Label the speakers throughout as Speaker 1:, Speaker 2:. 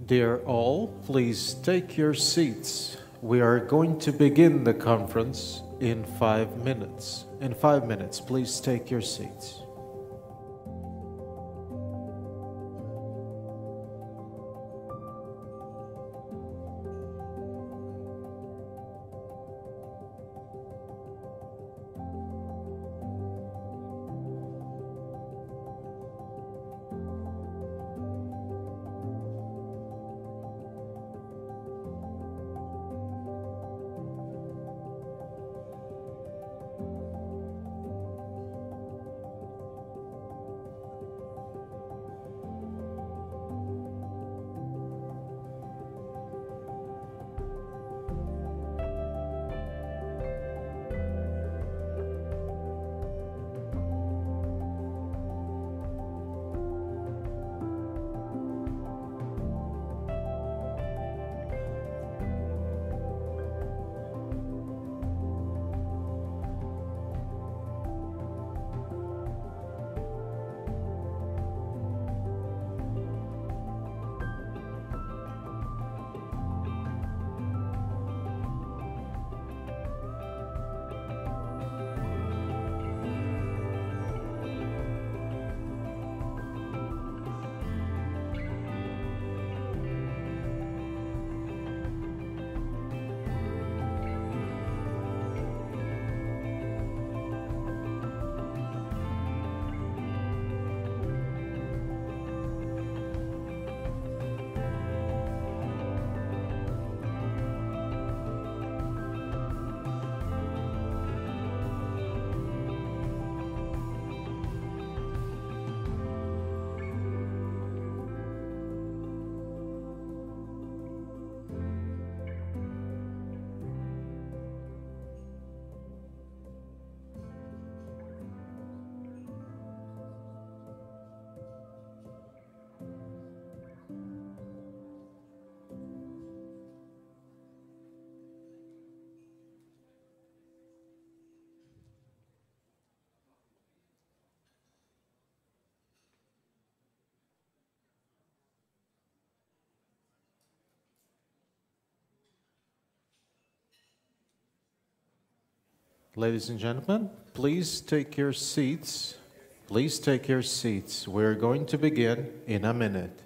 Speaker 1: Dear all, please take your seats. We are going to begin the conference in 5 minutes. In 5 minutes, please take your seats. Ladies and gentlemen, please take your seats. Please take your seats. We're going to begin in a minute.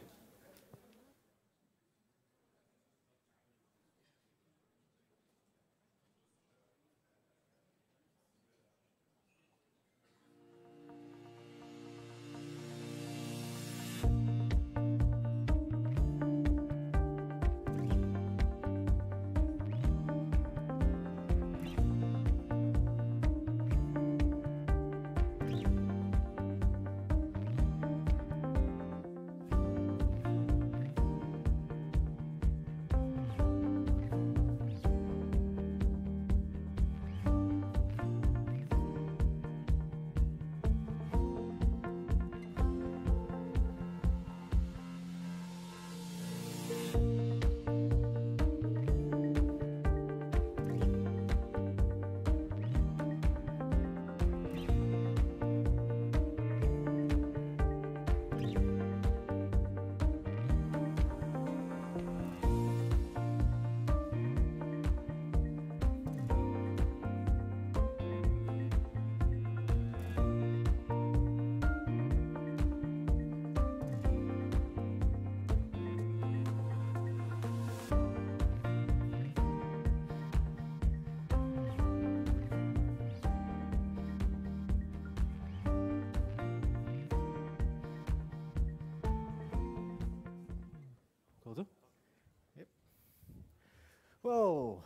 Speaker 1: Well,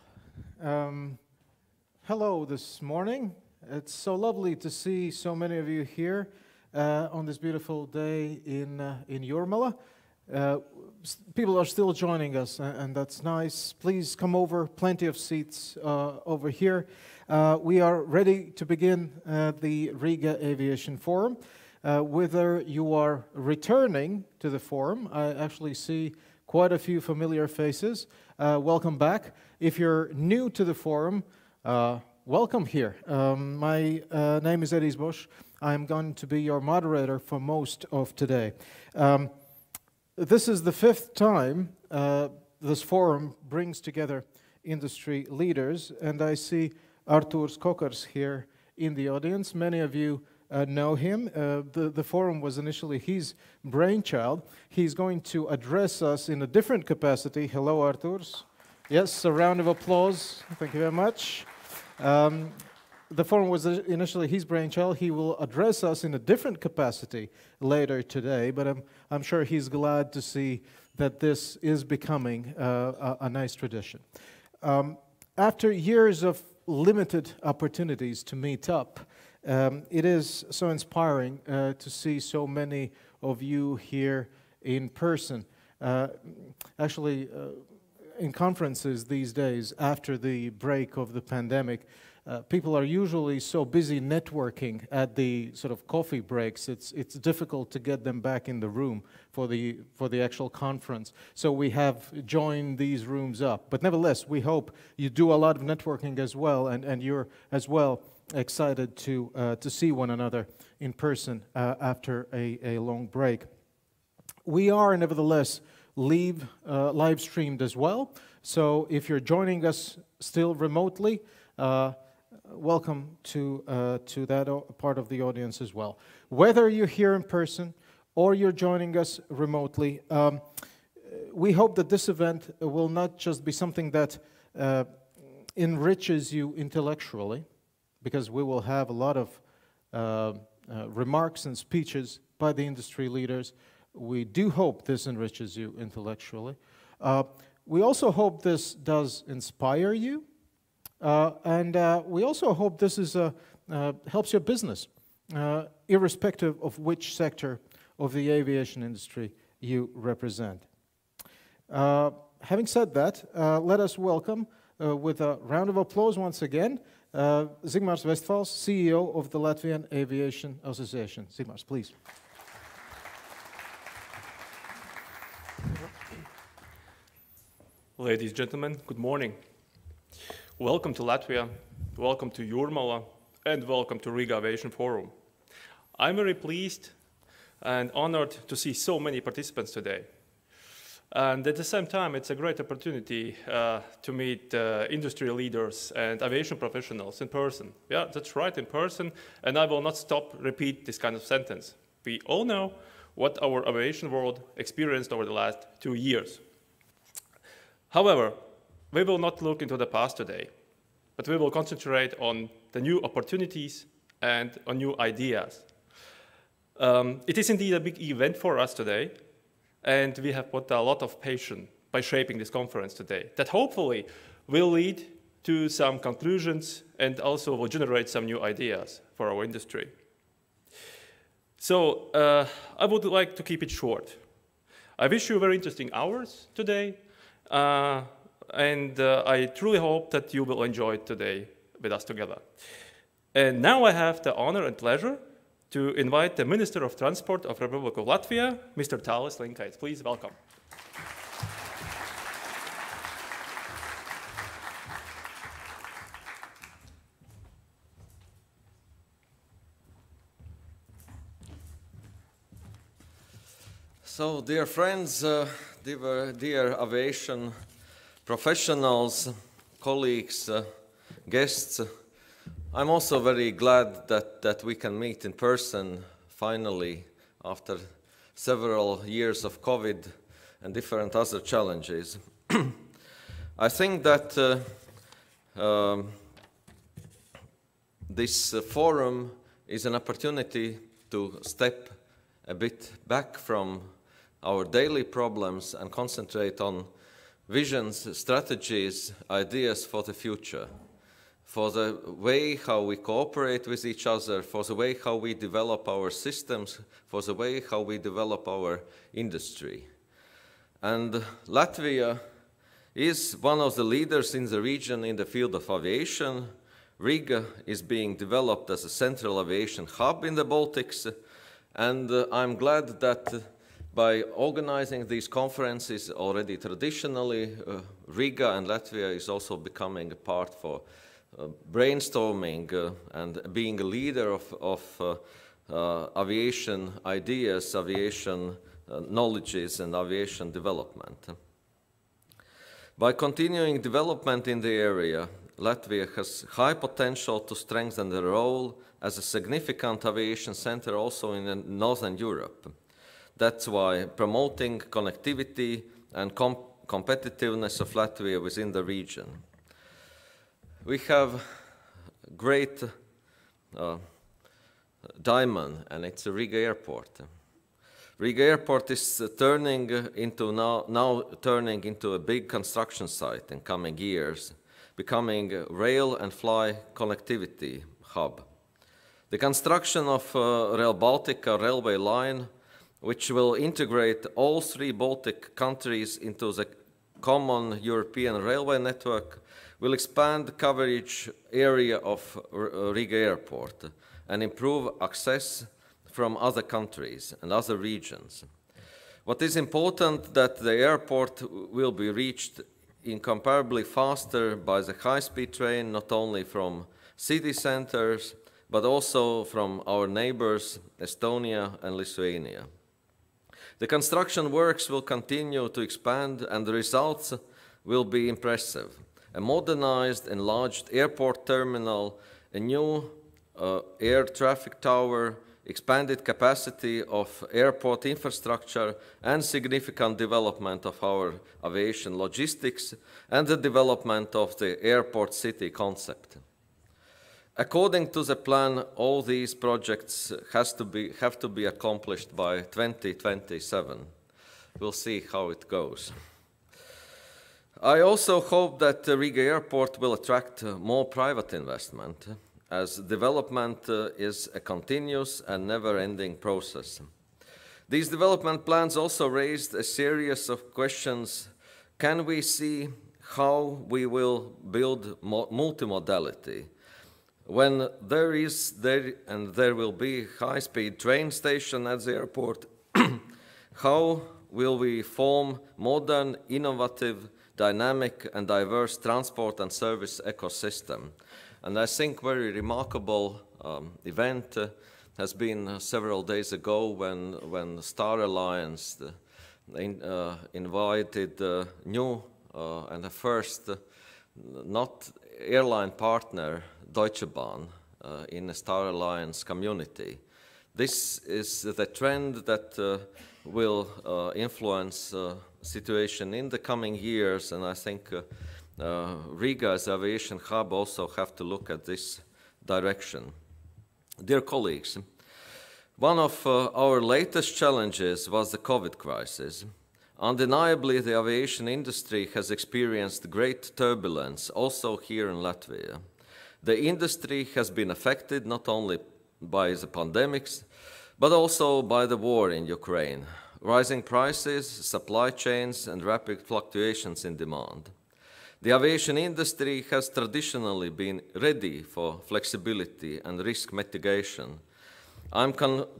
Speaker 1: hello this morning. It's so lovely to see so many of you here on this beautiful day in Jurmala. People are still joining us, and that's nice. Please come over, plenty of seats over here. We are ready to begin the Riga Aviation Forum. Whether you are returning to the forum, I actually see quite a few familiar faces. Welcome back. If you're new to the forum, welcome here. My name is Edis Bosch. I'm going to be your moderator for most of today. This is the 5th time this forum brings together industry leaders, and I see Artūrs Kokars here in the audience. Many of you know him. The forum was initially his brainchild. He's going to address us in a different capacity. Hello, Artūrs. Yes, a round of applause. Thank you very much. The forum was initially his brainchild. He will address us in a different capacity later today, but I'm sure he's glad to see that this is becoming a nice tradition. After years of limited opportunities to meet up, it is so inspiring to see so many of you here in person. Actually, in conferences these days, after the break of the pandemic, people are usually so busy networking at the sort of coffee breaks, it's difficult to get them back in the room for the actual conference. So we have joined these rooms up. But nevertheless, we hope you do a lot of networking as well, and you're as well excited to see one another in person after a long break. We are nevertheless live streamed as well. So if you're joining us still remotely, welcome to that part of the audience as well. Whether you're here in person or you're joining us remotely, we hope that this event will not just be something that enriches you intellectually, because we will have a lot of remarks and speeches by the industry leaders. We do hope this enriches you intellectually. We also hope this does inspire you. And we also hope this helps your business, irrespective of which sector of the aviation industry you represent. Having said that, let us welcome, with a round of applause once again, Zigmārs Vestfāls, CEO of the Latvian Aviation Association. Zigmārs, please.
Speaker 2: Ladies and gentlemen, good morning. Welcome to Latvia, welcome to Jūrmala, and welcome to Riga Aviation Forum. I'm very pleased and honored to see so many participants today. And at the same time, it's a great opportunity to meet industry leaders and aviation professionals in person. Yeah, that's right, in person, and I will not stop repeat this kind of sentence. We all know what our aviation world experienced over the last 2 years. However, we will not look into the past today, but we will concentrate on the new opportunities and on new ideas. It is indeed a big event for us today, and we have put a lot of passion by shaping this conference today that hopefully will lead to some conclusions and also will generate some new ideas for our industry. So I would like to keep it short. I wish you very interesting hours today. And I truly hope that you will enjoy it today with us together. And now I have the honor and pleasure to invite the Minister of Transport of the Republic of Latvia, Mr. Tālis Linkaits. Please welcome.
Speaker 3: So, dear friends, dear aviation professionals, colleagues, guests, I'm also very glad that we can meet in person finally after several years of COVID and different other challenges. I think that this forum is an opportunity to step a bit back from our daily problems and concentrate on visions, strategies, ideas for the future, for the way how we cooperate with each other, for the way how we develop our systems, for the way how we develop our industry. And Latvia is one of the leaders in the region in the field of aviation. Riga is being developed as a central aviation hub in the Baltics, and I'm glad that by organizing these conferences already traditionally, Riga and Latvia is also becoming a part for brainstorming and being a leader of aviation ideas, aviation knowledges, and aviation development. By continuing development in the area, Latvia has high potential to strengthen the role as a significant aviation center also in Northern Europe. That's why promoting connectivity and competitiveness of Latvia within the region. We have great diamond, and it's a Riga airport. Riga airport is turning into a big construction site in coming years, becoming a rail and fly connectivity hub. The construction of Rail Baltica railway line, which will integrate all 3 Baltic countries into the common European railway network, will expand the coverage area of Riga airport and improve access from other countries and other regions. What is important that the airport will be reached incomparably faster by the high-speed train, not only from city centers, but also from our neighbors, Estonia and Lithuania. The construction works will continue to expand and the results will be impressive. A modernized, enlarged airport terminal, a new air traffic tower, expanded capacity of airport infrastructure, and significant development of our aviation logistics, and the development of the airport city concept. According to the plan, all these projects have to be accomplished by 2027. We'll see how it goes. I also hope that the Riga airport will attract more private investment, as development is a continuous and never-ending process. These development plans also raised a series of questions. Can we see how we will build multimodality? When there will be high-speed train station at the airport, how will we form modern, innovative, dynamic and diverse transport and service ecosystem? And I think very remarkable event has been several days ago when Star Alliance invited new and the first not airline partner, Deutsche Bahn, in the Star Alliance community. This is the trend that will influence situation in the coming years, and I think Riga as aviation hub also have to look at this direction. Dear colleagues, one of our latest challenges was the COVID crisis. Undeniably, the aviation industry has experienced great turbulence also here in Latvia. The industry has been affected not only by the pandemics, but also by the war in Ukraine, rising prices, supply chains, and rapid fluctuations in demand. The aviation industry has traditionally been ready for flexibility and risk mitigation. I'm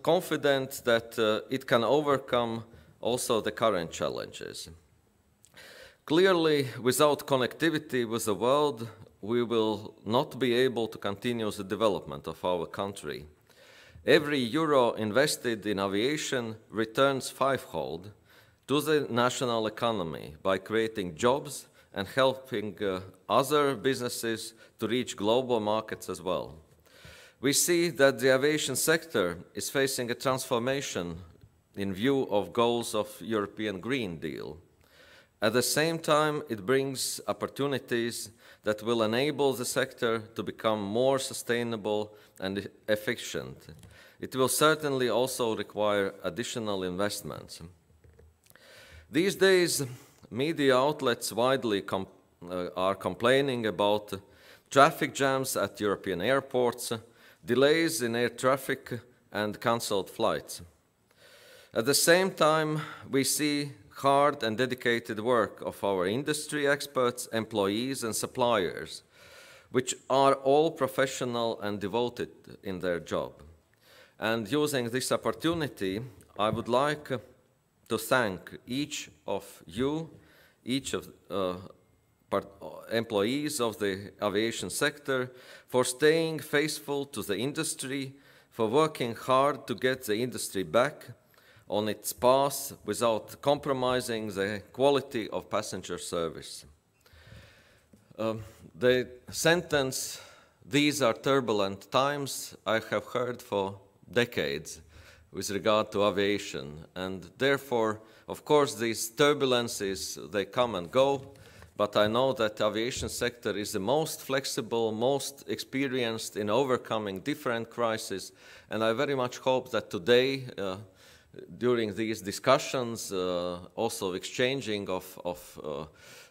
Speaker 3: confident that it can overcome also the current challenges. Clearly, without connectivity with the world, we will not be able to continue the development of our country. Every euro invested in aviation returns fivefold to the national economy by creating jobs and helping other businesses to reach global markets as well. We see that the aviation sector is facing a transformation in view of goals of European Green Deal. At the same time, it brings opportunities that will enable the sector to become more sustainable and efficient. It will certainly also require additional investments. These days, media outlets widely are complaining about traffic jams at European airports, delays in air traffic, and cancelled flights. At the same time, we see hard and dedicated work of our industry experts, employees, and suppliers, which are all professional and devoted in their job. And using this opportunity, I would like to thank each of you, each of employees of the aviation sector, for staying faithful to the industry, for working hard to get the industry back on its path without compromising the quality of passenger service. The sentence, "These are turbulent times," I have heard for decades with regard to aviation. And therefore, of course, these turbulences, they come and go. But I know that the aviation sector is the most flexible, most experienced in overcoming different crises. And I very much hope that today, during these discussions, also exchanging of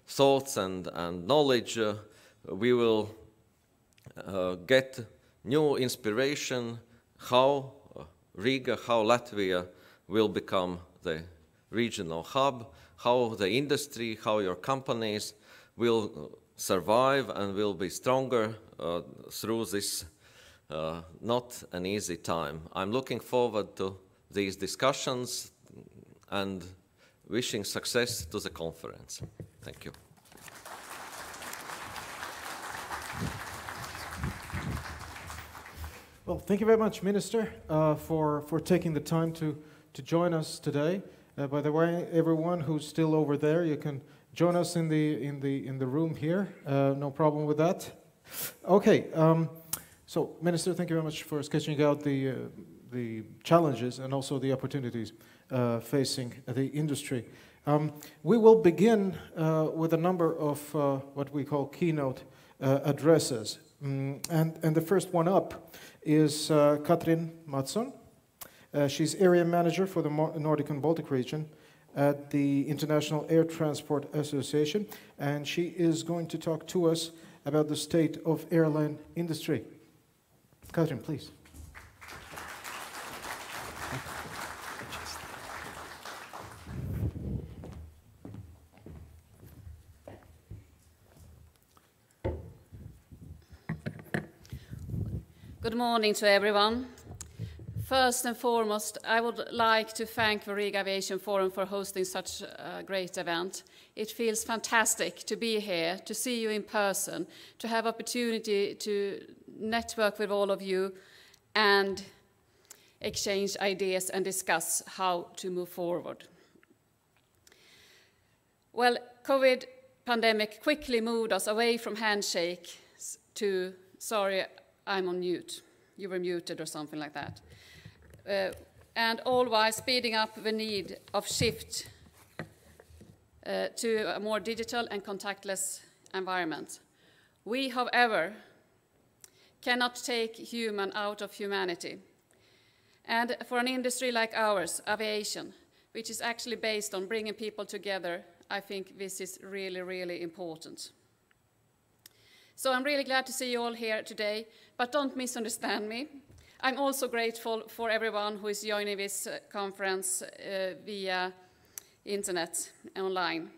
Speaker 3: thoughts and knowledge, we will get new inspiration how Riga, how Latvia will become the regional hub, how the industry, how your companies will survive and will be stronger through this not an easy time. I'm looking forward to these discussions and wishing success to the conference. Thank you.
Speaker 1: Well, thank you very much, Minister, for taking the time to join us today. By the way, everyone who's still over there, you can join us in the room here. No problem with that. Okay. So, Minister, thank you very much for sketching out the challenges and also the opportunities facing the industry. We will begin with a number of what we call keynote addresses. And the first one up is Katrin Mattsson. She's area manager for the Nordic and Baltic region at the International Air Transport Association, and she is going to talk to us about the state of airline industry. Katrin, please.
Speaker 4: Good morning to everyone. First and foremost, I would like to thank the Riga Aviation Forum for hosting such a great event. It feels fantastic to be here, to see you in person, to have opportunity to network with all of you and exchange ideas and discuss how to move forward. Well, COVID pandemic quickly moved us away from handshakes to, sorry, I'm on mute. You were muted or something like that. And all while speeding up the need of shift to a more digital and contactless environment. We, however, cannot take human out of humanity. And for an industry like ours, aviation, which is actually based on bringing people together, I think this is really, really important. So I'm really glad to see you all here today, but don't misunderstand me. I'm also grateful for everyone who is joining this conference via internet, online.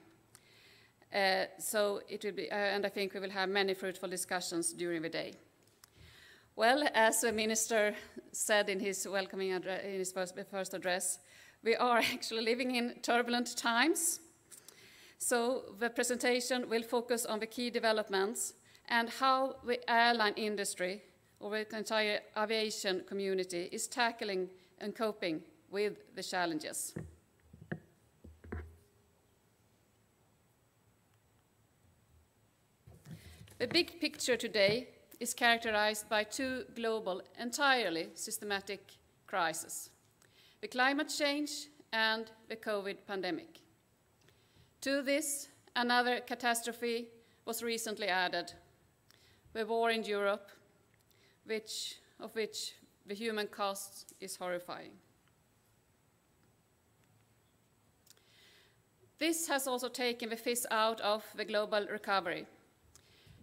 Speaker 4: So it will be, and I think we will have many fruitful discussions during the day. Well, as the Minister said in his welcoming address, in his first address, we are actually living in turbulent times. So the presentation will focus on the key developments and how the airline industry or the entire aviation community is tackling and coping with the challenges. The big picture today is characterized by two global, entirely systematic crises: the climate change and the COVID pandemic. To this, another catastrophe was recently added: the war in Europe, of which the human cost is horrifying. This has also taken the fizz out of the global recovery.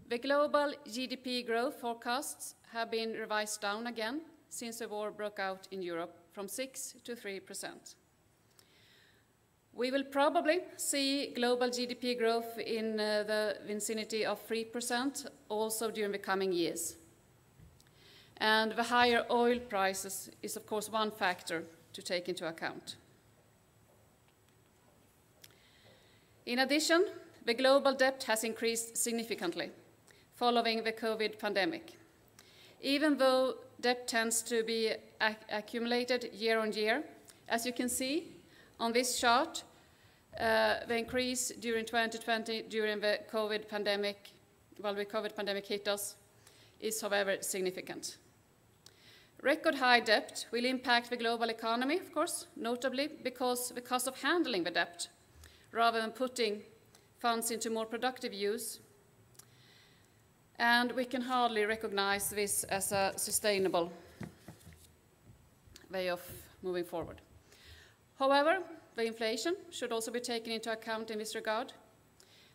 Speaker 4: The global GDP growth forecasts have been revised down again since the war broke out in Europe, from 6% to 3%. We will probably see global GDP growth in the vicinity of 3% also during the coming years. And the higher oil prices is, of course, one factor to take into account. In addition, the global debt has increased significantly following the COVID pandemic. Even though debt tends to be accumulated year on year, as you can see on this chart, the increase during 2020 during the COVID pandemic while the COVID pandemic hit us is, however, significant. Record high debt will impact the global economy, of course, notably because the cost of handling the debt, rather than putting funds into more productive use. And we can hardly recognize this as a sustainable way of moving forward. However, the inflation should also be taken into account in this regard.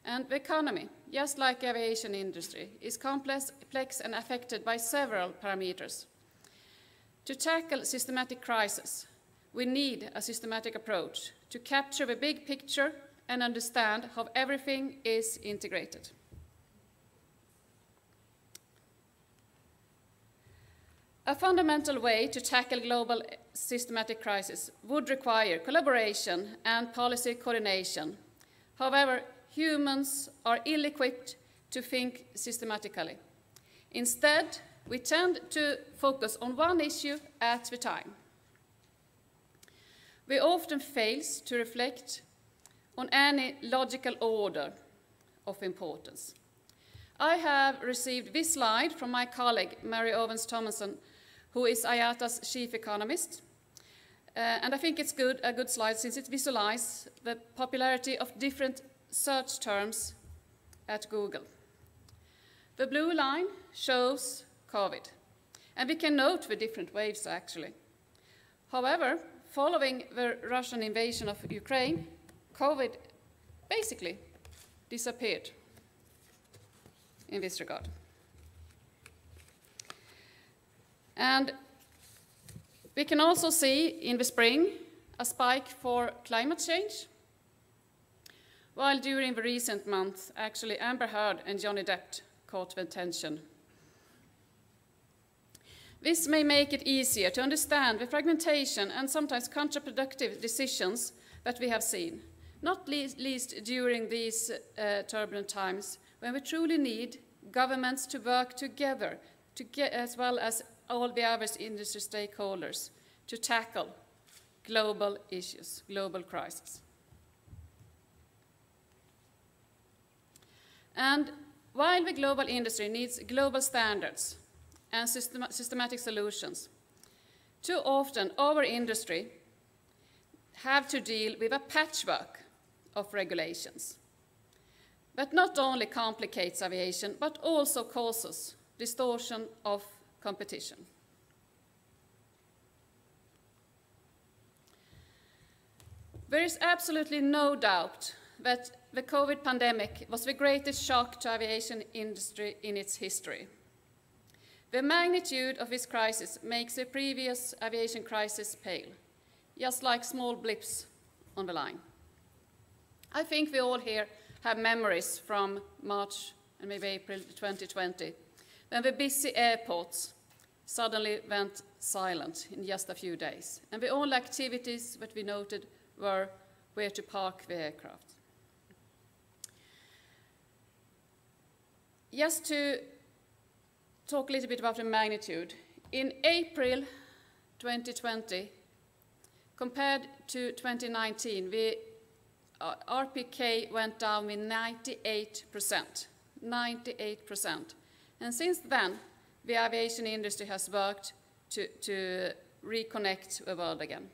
Speaker 4: And the economy, just like the aviation industry, is complex and affected by several parameters. To tackle systematic crisis, we need a systematic approach to capture the big picture and understand how everything is integrated. A fundamental way to tackle global systematic crisis would require collaboration and policy coordination. However, humans are ill-equipped to think systematically. Instead, we tend to focus on one issue at a time. We often fail to reflect on any logical order of importance. I have received this slide from my colleague, Mary Owens-Thomason, who is IATA's chief economist. And I think it's a good slide since it visualizes the popularity of different search terms at Google. The blue line shows COVID, and we can note the different waves actually. However, following the Russian invasion of Ukraine, COVID basically disappeared in this regard. And we can also see in the spring a spike for climate change, while during the recent months, actually Amber Heard and Johnny Depp caught the attention. This may make it easier to understand the fragmentation and sometimes counterproductive decisions that we have seen, not least during these turbulent times when we truly need governments to work together, as well as all the other industry stakeholders, to tackle global issues, global crises. And while the global industry needs global standards and systematic solutions, too often our industry have to deal with a patchwork of regulations that not only complicates aviation, but also causes distortion of competition. There is absolutely no doubt that the COVID pandemic was the greatest shock to aviation industry in its history. The magnitude of this crisis makes the previous aviation crisis pale, just like small blips on the line. I think we all here have memories from March and maybe April 2020, when the busy airports suddenly went silent in just a few days, and the only activities that we noted were where to park the aircraft. Just to talk a little bit about the magnitude, in April 2020, compared to 2019, the RPK went down with 98%. 98%. And since then, the aviation industry has worked to reconnect the world again.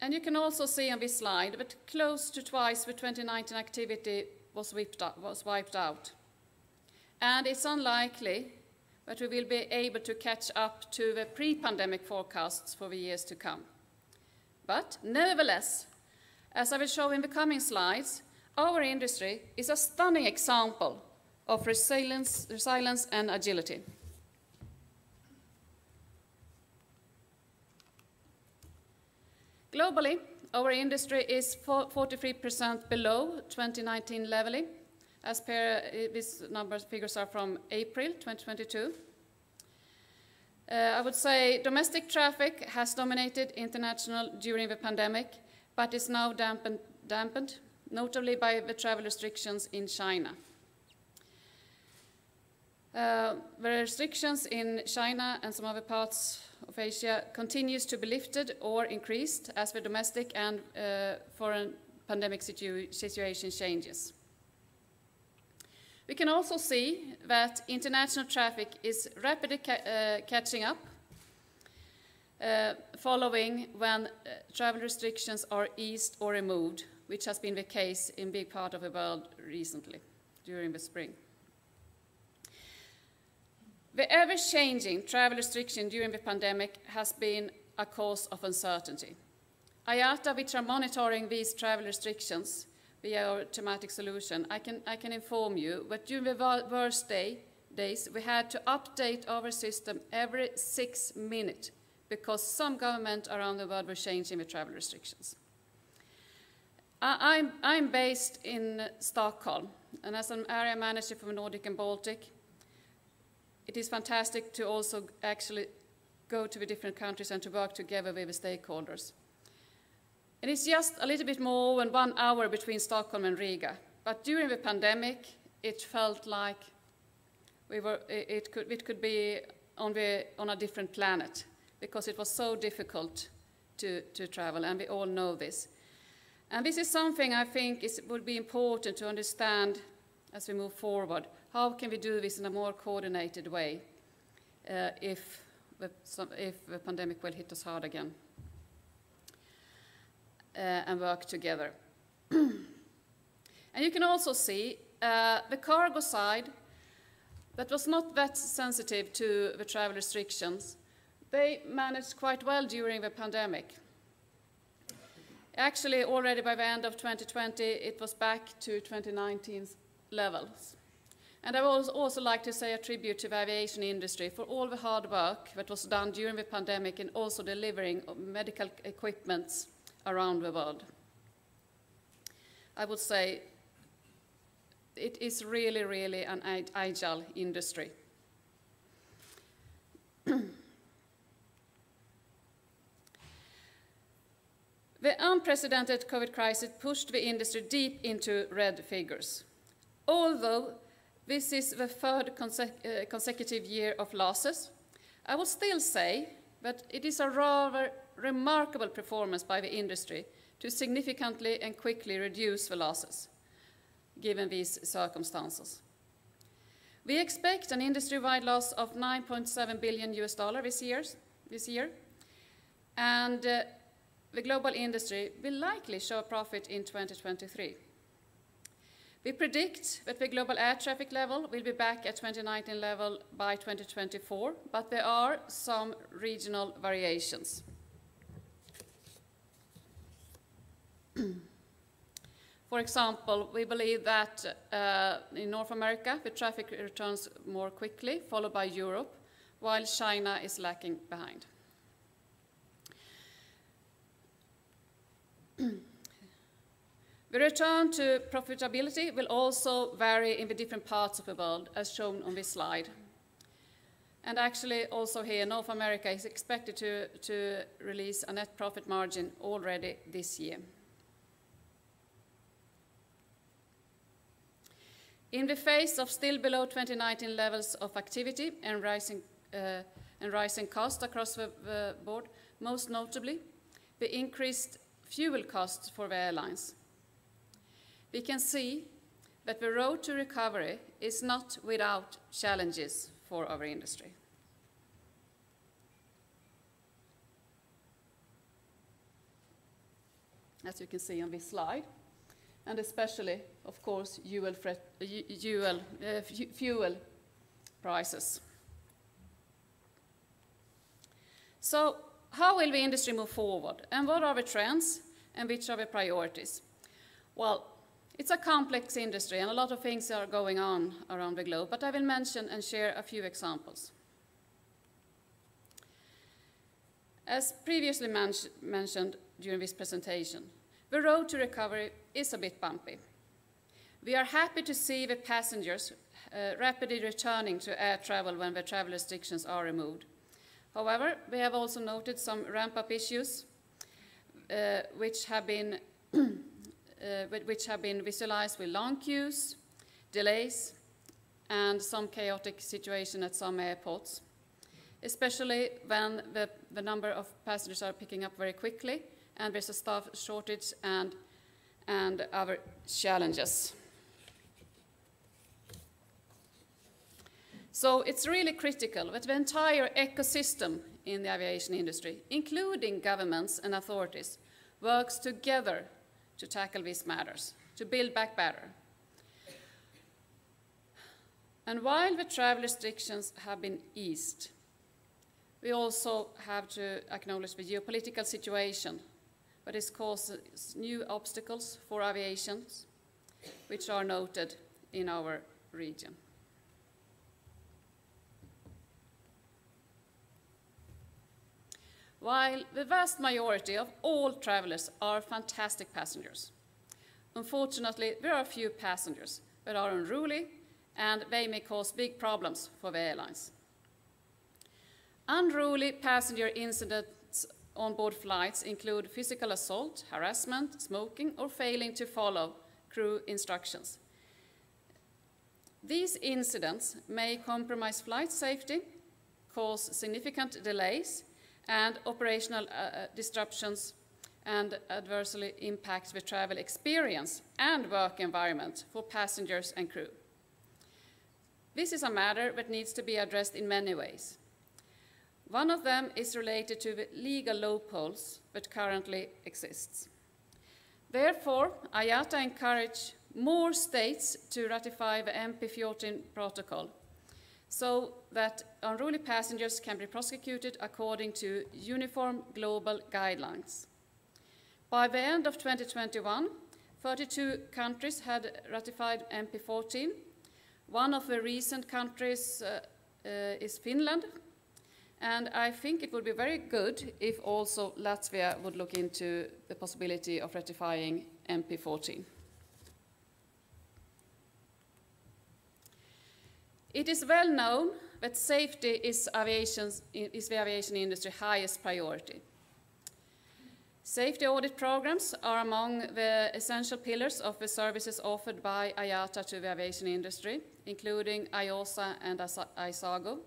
Speaker 4: And you can also see on this slide that close to twice the 2019 activity was wiped out. And it's unlikely that we will be able to catch up to the pre-pandemic forecasts for the years to come. But nevertheless, as I will show in the coming slides, our industry is a stunning example of resilience and agility. Globally, our industry is 43% below 2019 level, as per these figures are from April 2022. I would say domestic traffic has dominated international during the pandemic, but is now dampened, notably by the travel restrictions in China. The restrictions in China and some other parts of Asia continues to be lifted or increased as the domestic and foreign pandemic situation changes. We can also see that international traffic is rapidly catching up following when travel restrictions are eased or removed, which has been the case in a big part of the world recently, during the spring. The ever-changing travel restriction during the pandemic has been a cause of uncertainty. IATA, which are monitoring these travel restrictions via our thematic solution, I can inform you that during the worst days, we had to update our system every 6 minutes because some governments around the world were changing the travel restrictions. I'm based in Stockholm, and as an area manager for the Nordic and Baltic, it is fantastic to also actually go to the different countries and to work together with the stakeholders. And it's just a little bit more than 1 hour between Stockholm and Riga. But during the pandemic, it felt like it could be on a different planet because it was so difficult to travel, and we all know this. And this is something I think would be important to understand as we move forward. How can we do this in a more coordinated way if the pandemic will hit us hard again? And work together. And you can also see the cargo side that was not that sensitive to the travel restrictions. They managed quite well during the pandemic. Actually, already by the end of 2020, it was back to 2019's levels. And I would also like to say a tribute to the aviation industry for all the hard work that was done during the pandemic and also delivering medical equipment around the world. I would say it is really, really an agile industry. The unprecedented COVID crisis pushed the industry deep into red figures. Although this is the third consecutive year of losses, I would still say that it is a rather remarkable performance by the industry to significantly and quickly reduce the losses, given these circumstances. We expect an industry-wide loss of $9.7 billion this year, and the global industry will likely show a profit in 2023. We predict that the global air traffic level will be back at 2019 level by 2024, but there are some regional variations. For example, we believe that in North America, the traffic returns more quickly, followed by Europe, while China is lagging behind. The return to profitability will also vary in the different parts of the world, as shown on this slide. And actually, also here, North America is expected to release a net profit margin already this year. In the face of still below 2019 levels of activity and rising costs across the board, most notably, the increased fuel costs for the airlines, we can see that the road to recovery is not without challenges for our industry. As you can see on this slide, and especially, of course, fuel prices. So, how will the industry move forward, and what are the trends, and which are the priorities? Well, it's a complex industry, and a lot of things are going on around the globe, but I will mention and share a few examples. As previously mentioned during this presentation, the road to recovery is a bit bumpy. We are happy to see the passengers rapidly returning to air travel when the travel restrictions are removed. However, we have also noted some ramp-up issues which have been visualized with long queues, delays, and some chaotic situation at some airports. especially when the number of passengers are picking up very quickly and there's a staff shortage and other challenges. So it's really critical that the entire ecosystem in the aviation industry, including governments and authorities, works together to tackle these matters, to build back better. And while the travel restrictions have been eased, we also have to acknowledge the geopolitical situation that is causing new obstacles for aviation, which are noted in our region. While the vast majority of all travelers are fantastic passengers, unfortunately, there are a few passengers that are unruly, and they may cause big problems for the airlines. Unruly passenger incidents on board flights include physical assault, harassment, smoking, or failing to follow crew instructions. These incidents may compromise flight safety, cause significant delays, and operational disruptions, and adversely impact the travel experience and work environment for passengers and crew. This is a matter that needs to be addressed in many ways. One of them is related to the legal loopholes that currently exists. Therefore, IATA encourages more states to ratify the MP14 protocol so that unruly passengers can be prosecuted according to uniform global guidelines. By the end of 2021, 32 countries had ratified MP14. One of the recent countries is Finland, and I think it would be very good if also Latvia would look into the possibility of ratifying MP14. It is well known that safety is the aviation industry's highest priority. Safety audit programs are among the essential pillars of the services offered by IATA to the aviation industry, including IOSA and ISAGO.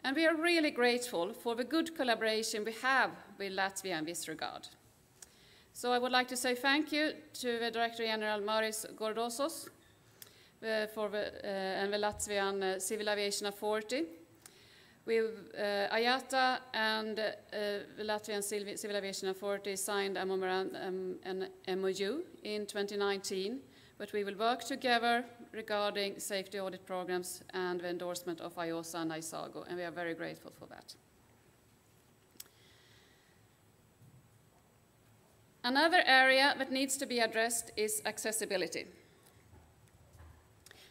Speaker 4: And we are really grateful for the good collaboration we have with Latvia in this regard. So I would like to say thank you to the Director General Maris Gordosos and the Latvian Civil Aviation Authority. IATA and the Latvian Civil Aviation Authority signed a memorandum, an MOU in 2019, but we will work together regarding safety audit programs and the endorsement of IOSA and ISAGO, and we are very grateful for that. Another area that needs to be addressed is accessibility.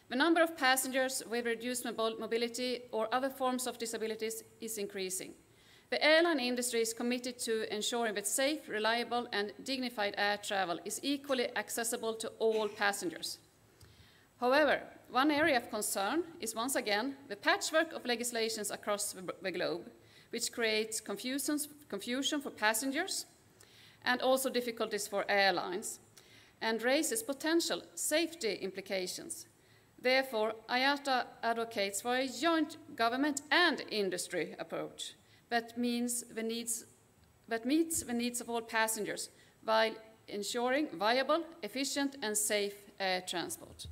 Speaker 4: The number of passengers with reduced mobility or other forms of disabilities is increasing. The airline industry is committed to ensuring that safe, reliable, and dignified air travel is equally accessible to all passengers. However, one area of concern is once again the patchwork of legislations across the globe, which creates confusion for passengers and also difficulties for airlines, and raises potential safety implications. Therefore, IATA advocates for a joint government and industry approach that meets the needs of all passengers while ensuring viable, efficient, and safe air transport.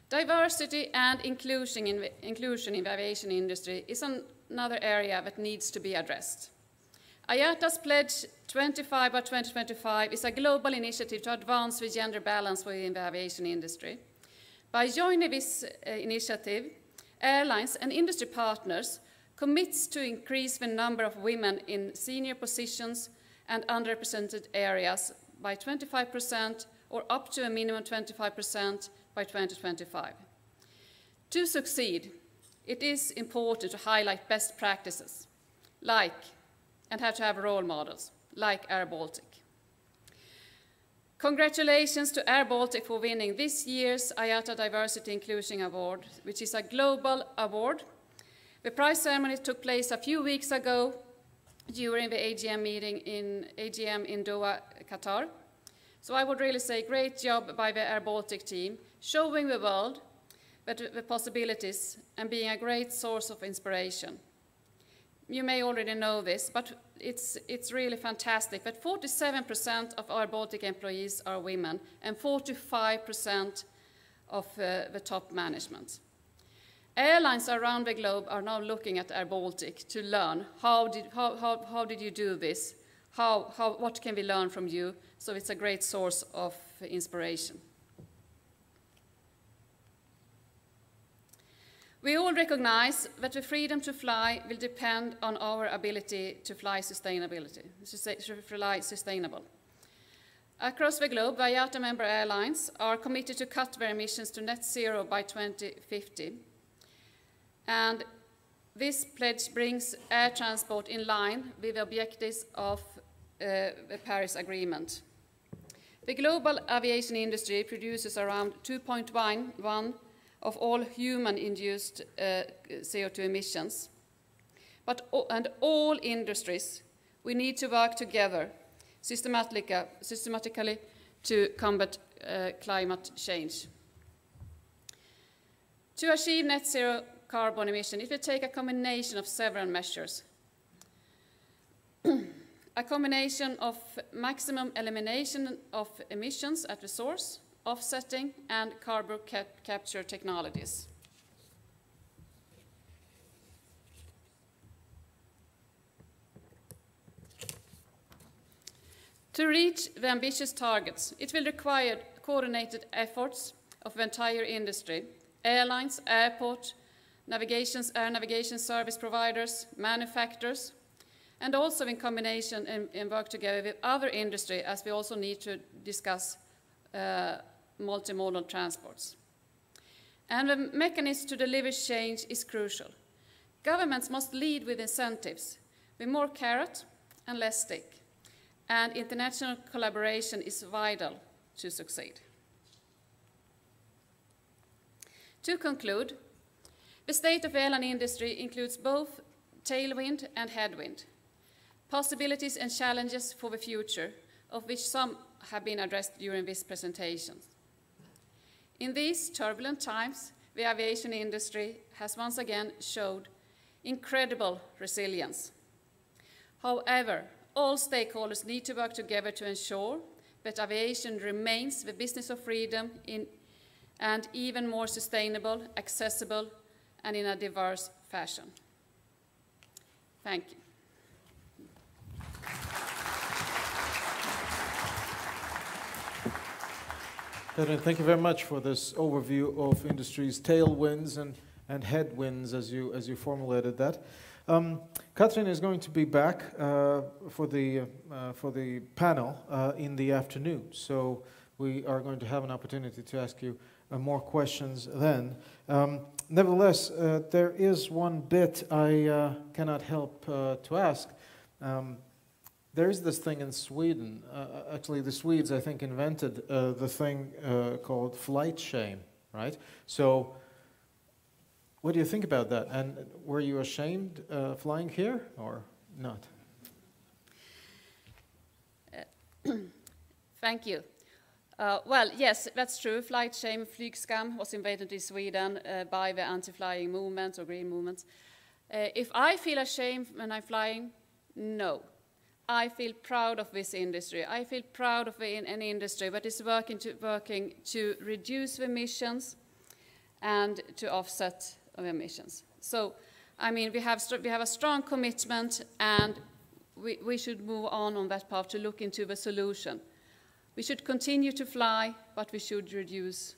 Speaker 4: Diversity and inclusion in the aviation industry is another area that needs to be addressed. IATA's pledge 25 by 2025 is a global initiative to advance the gender balance within the aviation industry. By joining this initiative, airlines and industry partners commit to increase the number of women in senior positions and underrepresented areas by 25% or up to a minimum 25% by 2025. To succeed, it is important to highlight best practices, and have to have role models, like Air Baltic. Congratulations to Air Baltic for winning this year's IATA Diversity Inclusion Award, which is a global award. The prize ceremony took place a few weeks ago during the AGM meeting in Doha, Qatar. So I would really say great job by the Air Baltic team showing the world the possibilities and being a great source of inspiration. You may already know this, but it's really fantastic that 47% of our Baltic employees are women and 45% of the top management. Airlines around the globe are now looking at Air Baltic to learn how did you do this? What can we learn from you? So it's a great source of inspiration. We all recognize that the freedom to fly will depend on our ability to fly sustainable. Across the globe, IATA member airlines are committed to cut their emissions to net zero by 2050. And this pledge brings air transport in line with the objectives of the Paris Agreement. The global aviation industry produces around 2.1 of all human-induced CO2 emissions. And all industries, we need to work together systematically to combat climate change. To achieve net zero carbon emission, it will take a combination of several measures. A combination of maximum elimination of emissions at the source, offsetting, and carbon capture technologies. To reach the ambitious targets, it will require coordinated efforts of the entire industry, airlines, airport, air navigation service providers, manufacturers, and also in combination and work together with other industry, as we also need to discuss multimodal transports. And the mechanism to deliver change is crucial. Governments must lead with incentives, with more carrot and less stick. And international collaboration is vital to succeed. To conclude, the state of the airline industry includes both tailwind and headwind, possibilities and challenges for the future, of which some have been addressed during this presentation. In these turbulent times, the aviation industry has once again showed incredible resilience. However, all stakeholders need to work together to ensure that aviation remains the business of freedom and even more sustainable, accessible, and in a diverse fashion. Thank you.
Speaker 1: Katrin, thank you very much for this overview of industry's tailwinds and headwinds, as you formulated that. Katrin is going to be back for the panel in the afternoon, so we are going to have an opportunity to ask you more questions then. Nevertheless, there is one bit I cannot help to ask. There is this thing in Sweden. Actually, the Swedes, I think, invented the thing called flight shame, right? So, what do you think about that? And were you ashamed flying here or not?
Speaker 4: Thank you. Well, yes, that's true. Flight shame, flygskam, was invented in Sweden by the anti-flying movement or green movement. If I feel ashamed when I'm flying, no. I feel proud of this industry. I feel proud of an industry that is working to reduce the emissions and to offset the emissions. So, I mean, we have a strong commitment, and we should move on that path to look into the solution. We should continue to fly, but we should reduce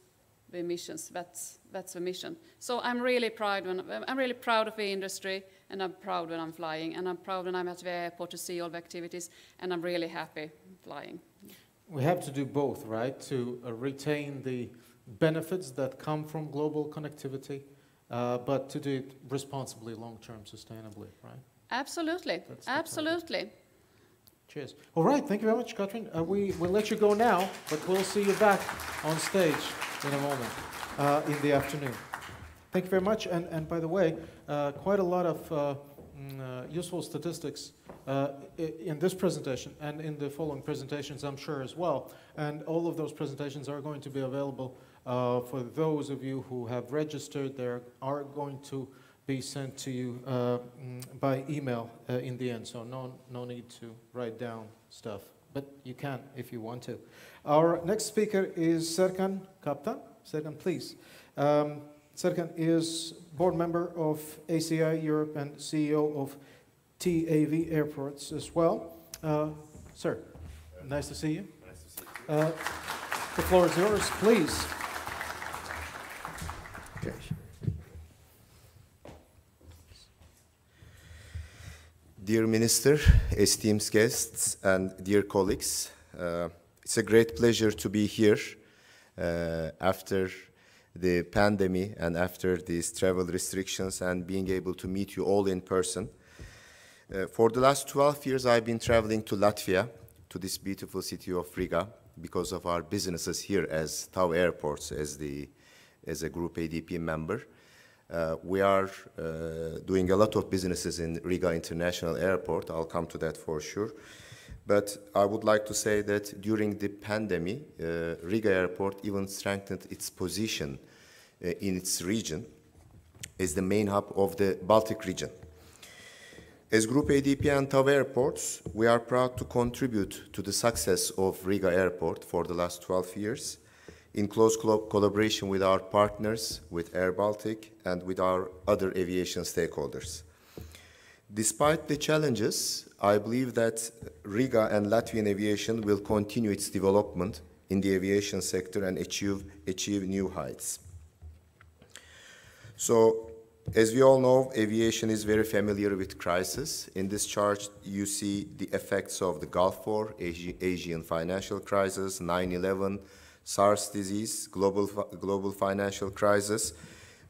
Speaker 4: the emissions. That's the mission. So I'm really proud of the industry, and I'm proud when I'm flying, and I'm proud when I'm at the airport to see all the activities, and I'm really happy flying.
Speaker 1: We have to do both, right? To retain the benefits that come from global connectivity, but to do it responsibly, long-term, sustainably, right?
Speaker 4: Absolutely, absolutely.
Speaker 1: Cheers. All right, thank you very much, Katrin. We will let you go now, but we'll see you back on stage in a moment in the afternoon. Thank you very much. And by the way, quite a lot of useful statistics in this presentation and in the following presentations, I'm sure, as well. And all of those presentations are going to be available For those of you who have registered, they are going to be sent to you by email in the end, so no need to write down stuff, but you can if you want to. Our next speaker is Serkan Kaptan. Serkan, please. Serkan is board member of ACI Europe and CEO of TAV Airports as well. Sir, nice to see you.
Speaker 5: Nice to see you.
Speaker 1: The floor is yours, please.
Speaker 5: Okay. Dear Minister, esteemed guests, and dear colleagues, it's a great pleasure to be here after the pandemic and after these travel restrictions and being able to meet you all in person. For the last 12 years, I've been traveling to Latvia, to this beautiful city of Riga, because of our businesses here as TAV Airports, as a Group ADP member. We are doing a lot of businesses in Riga International Airport. I'll come to that for sure. But I would like to say that during the pandemic, Riga Airport even strengthened its position in its region as the main hub of the Baltic region. As Group ADP and TAV Airports, we are proud to contribute to the success of Riga Airport for the last 12 years in close collaboration with our partners, with Air Baltic, and with our other aviation stakeholders. Despite the challenges, I believe that Riga and Latvian aviation will continue its development in the aviation sector and achieve new heights. So, as we all know, aviation is very familiar with crisis. In this chart, you see the effects of the Gulf War, Asian financial crisis, 9/11, SARS disease, global financial crisis,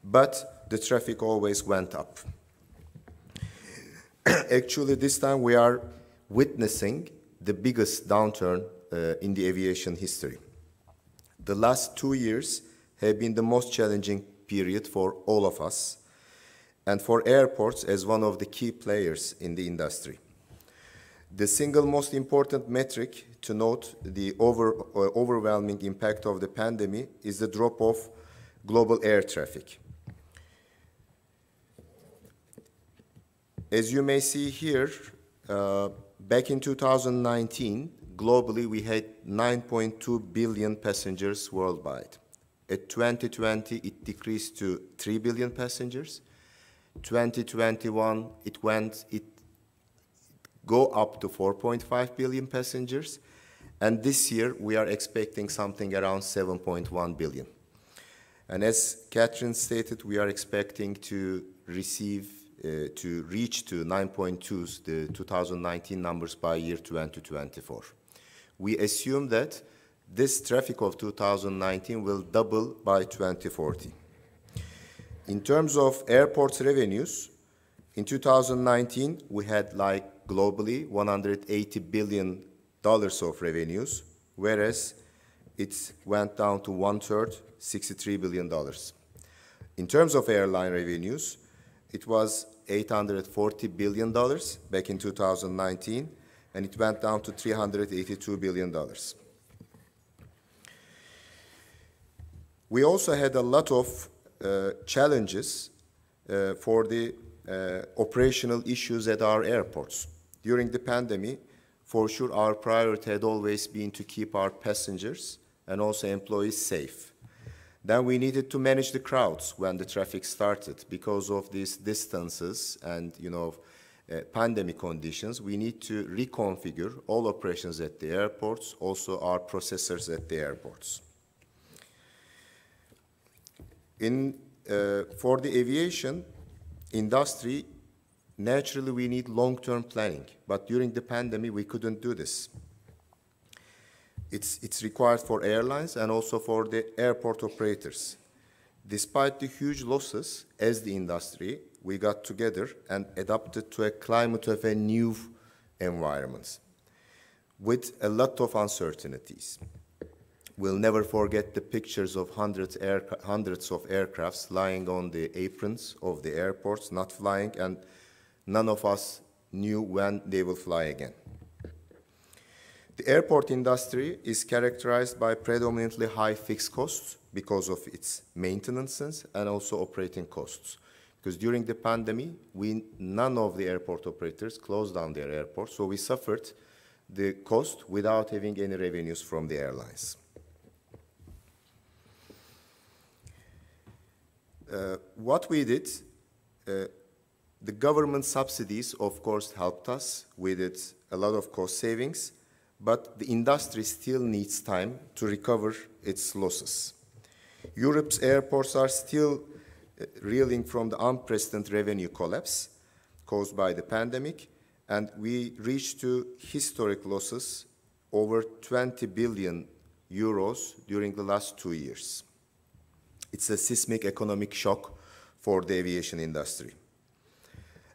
Speaker 5: but the traffic always went up. Actually, this time we are witnessing the biggest downturn in the aviation history. The last 2 years have been the most challenging period for all of us, and for airports as one of the key players in the industry. The single most important metric to note the overwhelming impact of the pandemic is the drop of global air traffic. As you may see here, back in 2019, globally we had 9.2 billion passengers worldwide. At 2020, it decreased to 3 billion passengers. 2021, it go up to 4.5 billion passengers, and this year we are expecting something around 7.1 billion. And as Catherine stated, we are expecting to reach to 9.2, the 2019 numbers by year 2024. We assume that this traffic of 2019 will double by 2040. In terms of airports revenues, in 2019, we had globally $180 billion of revenues, whereas it went down to one-third, $63 billion. In terms of airline revenues, it was $840 billion back in 2019, and it went down to $382 billion. We also had a lot of challenges for the operational issues at our airports. During the pandemic, for sure, our priority had always been to keep our passengers and also employees safe. Then we needed to manage the crowds when the traffic started. Because of these distances and, pandemic conditions, we need to reconfigure all operations at the airports, also our processors at the airports. For the aviation industry, naturally we need long-term planning, but during the pandemic we couldn't do this. It's required for airlines and also for the airport operators. Despite the huge losses as the industry, we got together and adapted to a climate of a new environment with a lot of uncertainties. We'll never forget the pictures of hundreds of aircrafts lying on the aprons of the airports, not flying, and none of us knew when they will fly again. The airport industry is characterized by predominantly high fixed costs because of its maintenance and also operating costs. Because during the pandemic, none of the airport operators closed down their airports, so we suffered the cost without having any revenues from the airlines. What we did, the government subsidies, of course, helped us with it, a lot of cost savings, but the industry still needs time to recover its losses. Europe's airports are still reeling from the unprecedented revenue collapse caused by the pandemic, and we reached to historic losses over 20 billion euros during the last 2 years. It's a seismic economic shock for the aviation industry.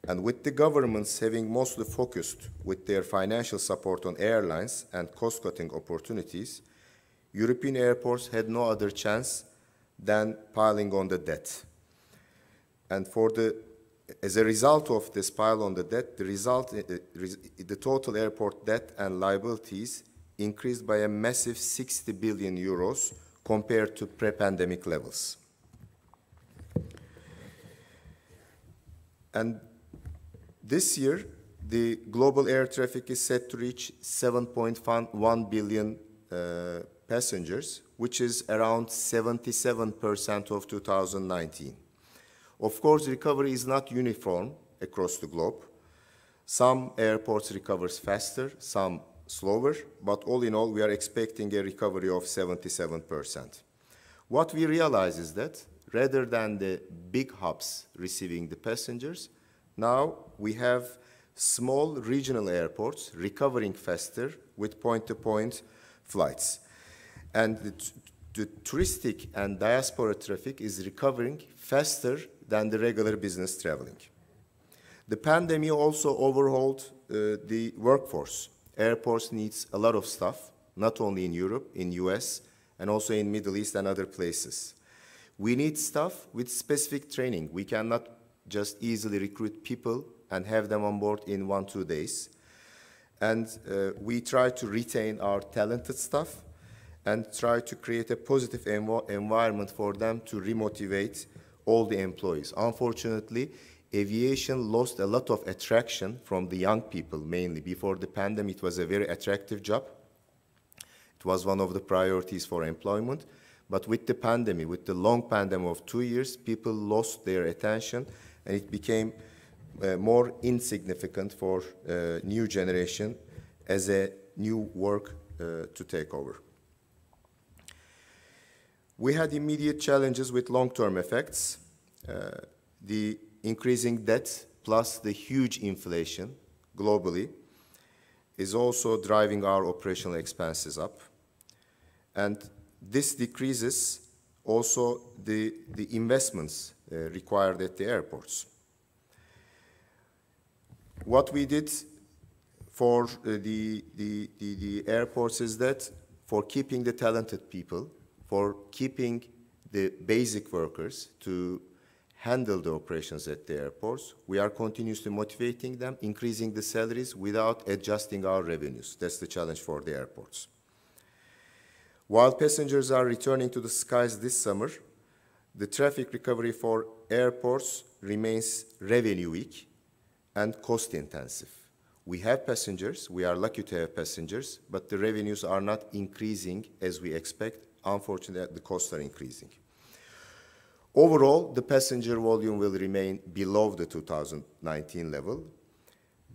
Speaker 5: And with the governments having mostly focused with their financial support on airlines and cost-cutting opportunities, European airports had no other chance than piling on the debt. And as a result of this pile on the debt, the total airport debt and liabilities increased by a massive 60 billion euros compared to pre-pandemic levels. And this year, the global air traffic is set to reach 7.1 billion passengers, which is around 77% of 2019. Of course, recovery is not uniform across the globe. Some airports recover faster, some slower, but all in all, we are expecting a recovery of 77%. What we realize is that rather than the big hubs receiving the passengers, now we have small regional airports recovering faster with point-to-point flights. And the touristic and diaspora traffic is recovering faster than the regular business traveling. The pandemic also overhauled the workforce. Airports needs a lot of staff, not only in Europe, in US, and also in Middle East and other places. We need staff with specific training. We cannot just easily recruit people and have them on board in 1-2 days. And we try to retain our talented staff and try to create a positive environment for them to remotivate all the employees. Unfortunately, aviation lost a lot of attraction from the young people, mainly. Before the pandemic, it was a very attractive job. It was one of the priorities for employment. But with the pandemic, with the long pandemic of 2 years, people lost their attention, and it became more insignificant for new generation as a new work to take over. We had immediate challenges with long-term effects. The increasing debt plus the huge inflation globally is also driving our operational expenses up. And this decreases also the investments required at the airports. What we did for the airports is that for keeping the talented people, for keeping the basic workers to handle the operations at the airports, we are continuously motivating them, increasing the salaries without adjusting our revenues. That's the challenge for the airports. While passengers are returning to the skies this summer, the traffic recovery for airports remains revenue weak and cost intensive. We have passengers, we are lucky to have passengers, but the revenues are not increasing as we expect. Unfortunately, the costs are increasing. Overall, the passenger volume will remain below the 2019 level,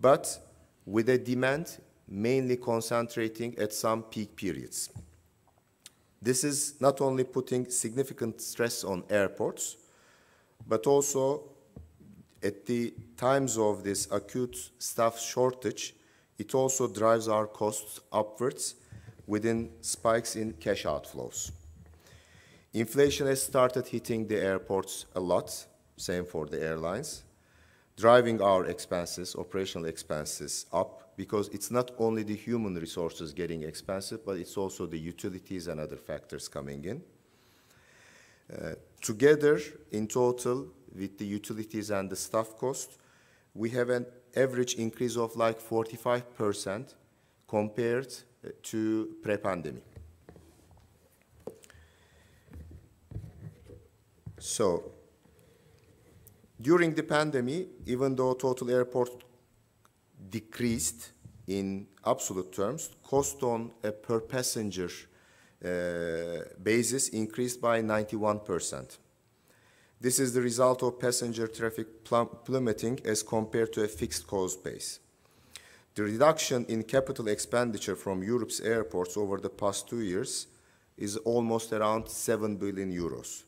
Speaker 5: but with a demand mainly concentrating at some peak periods. This is not only putting significant stress on airports, but also at the times of this acute staff shortage, it also drives our costs upwards within spikes in cash outflows. Inflation has started hitting the airports a lot, same for the airlines, driving our expenses, operational expenses up, because it's not only the human resources getting expensive, but it's also the utilities and other factors coming in. Together, in total, with the utilities and the staff cost, we have an average increase of like 45% compared to pre-pandemic. So, during the pandemic, even though total airport decreased in absolute terms, cost on a per passenger basis increased by 91%. This is the result of passenger traffic plummeting as compared to a fixed cost base. The reduction in capital expenditure from Europe's airports over the past 2 years is almost around 7 billion euros,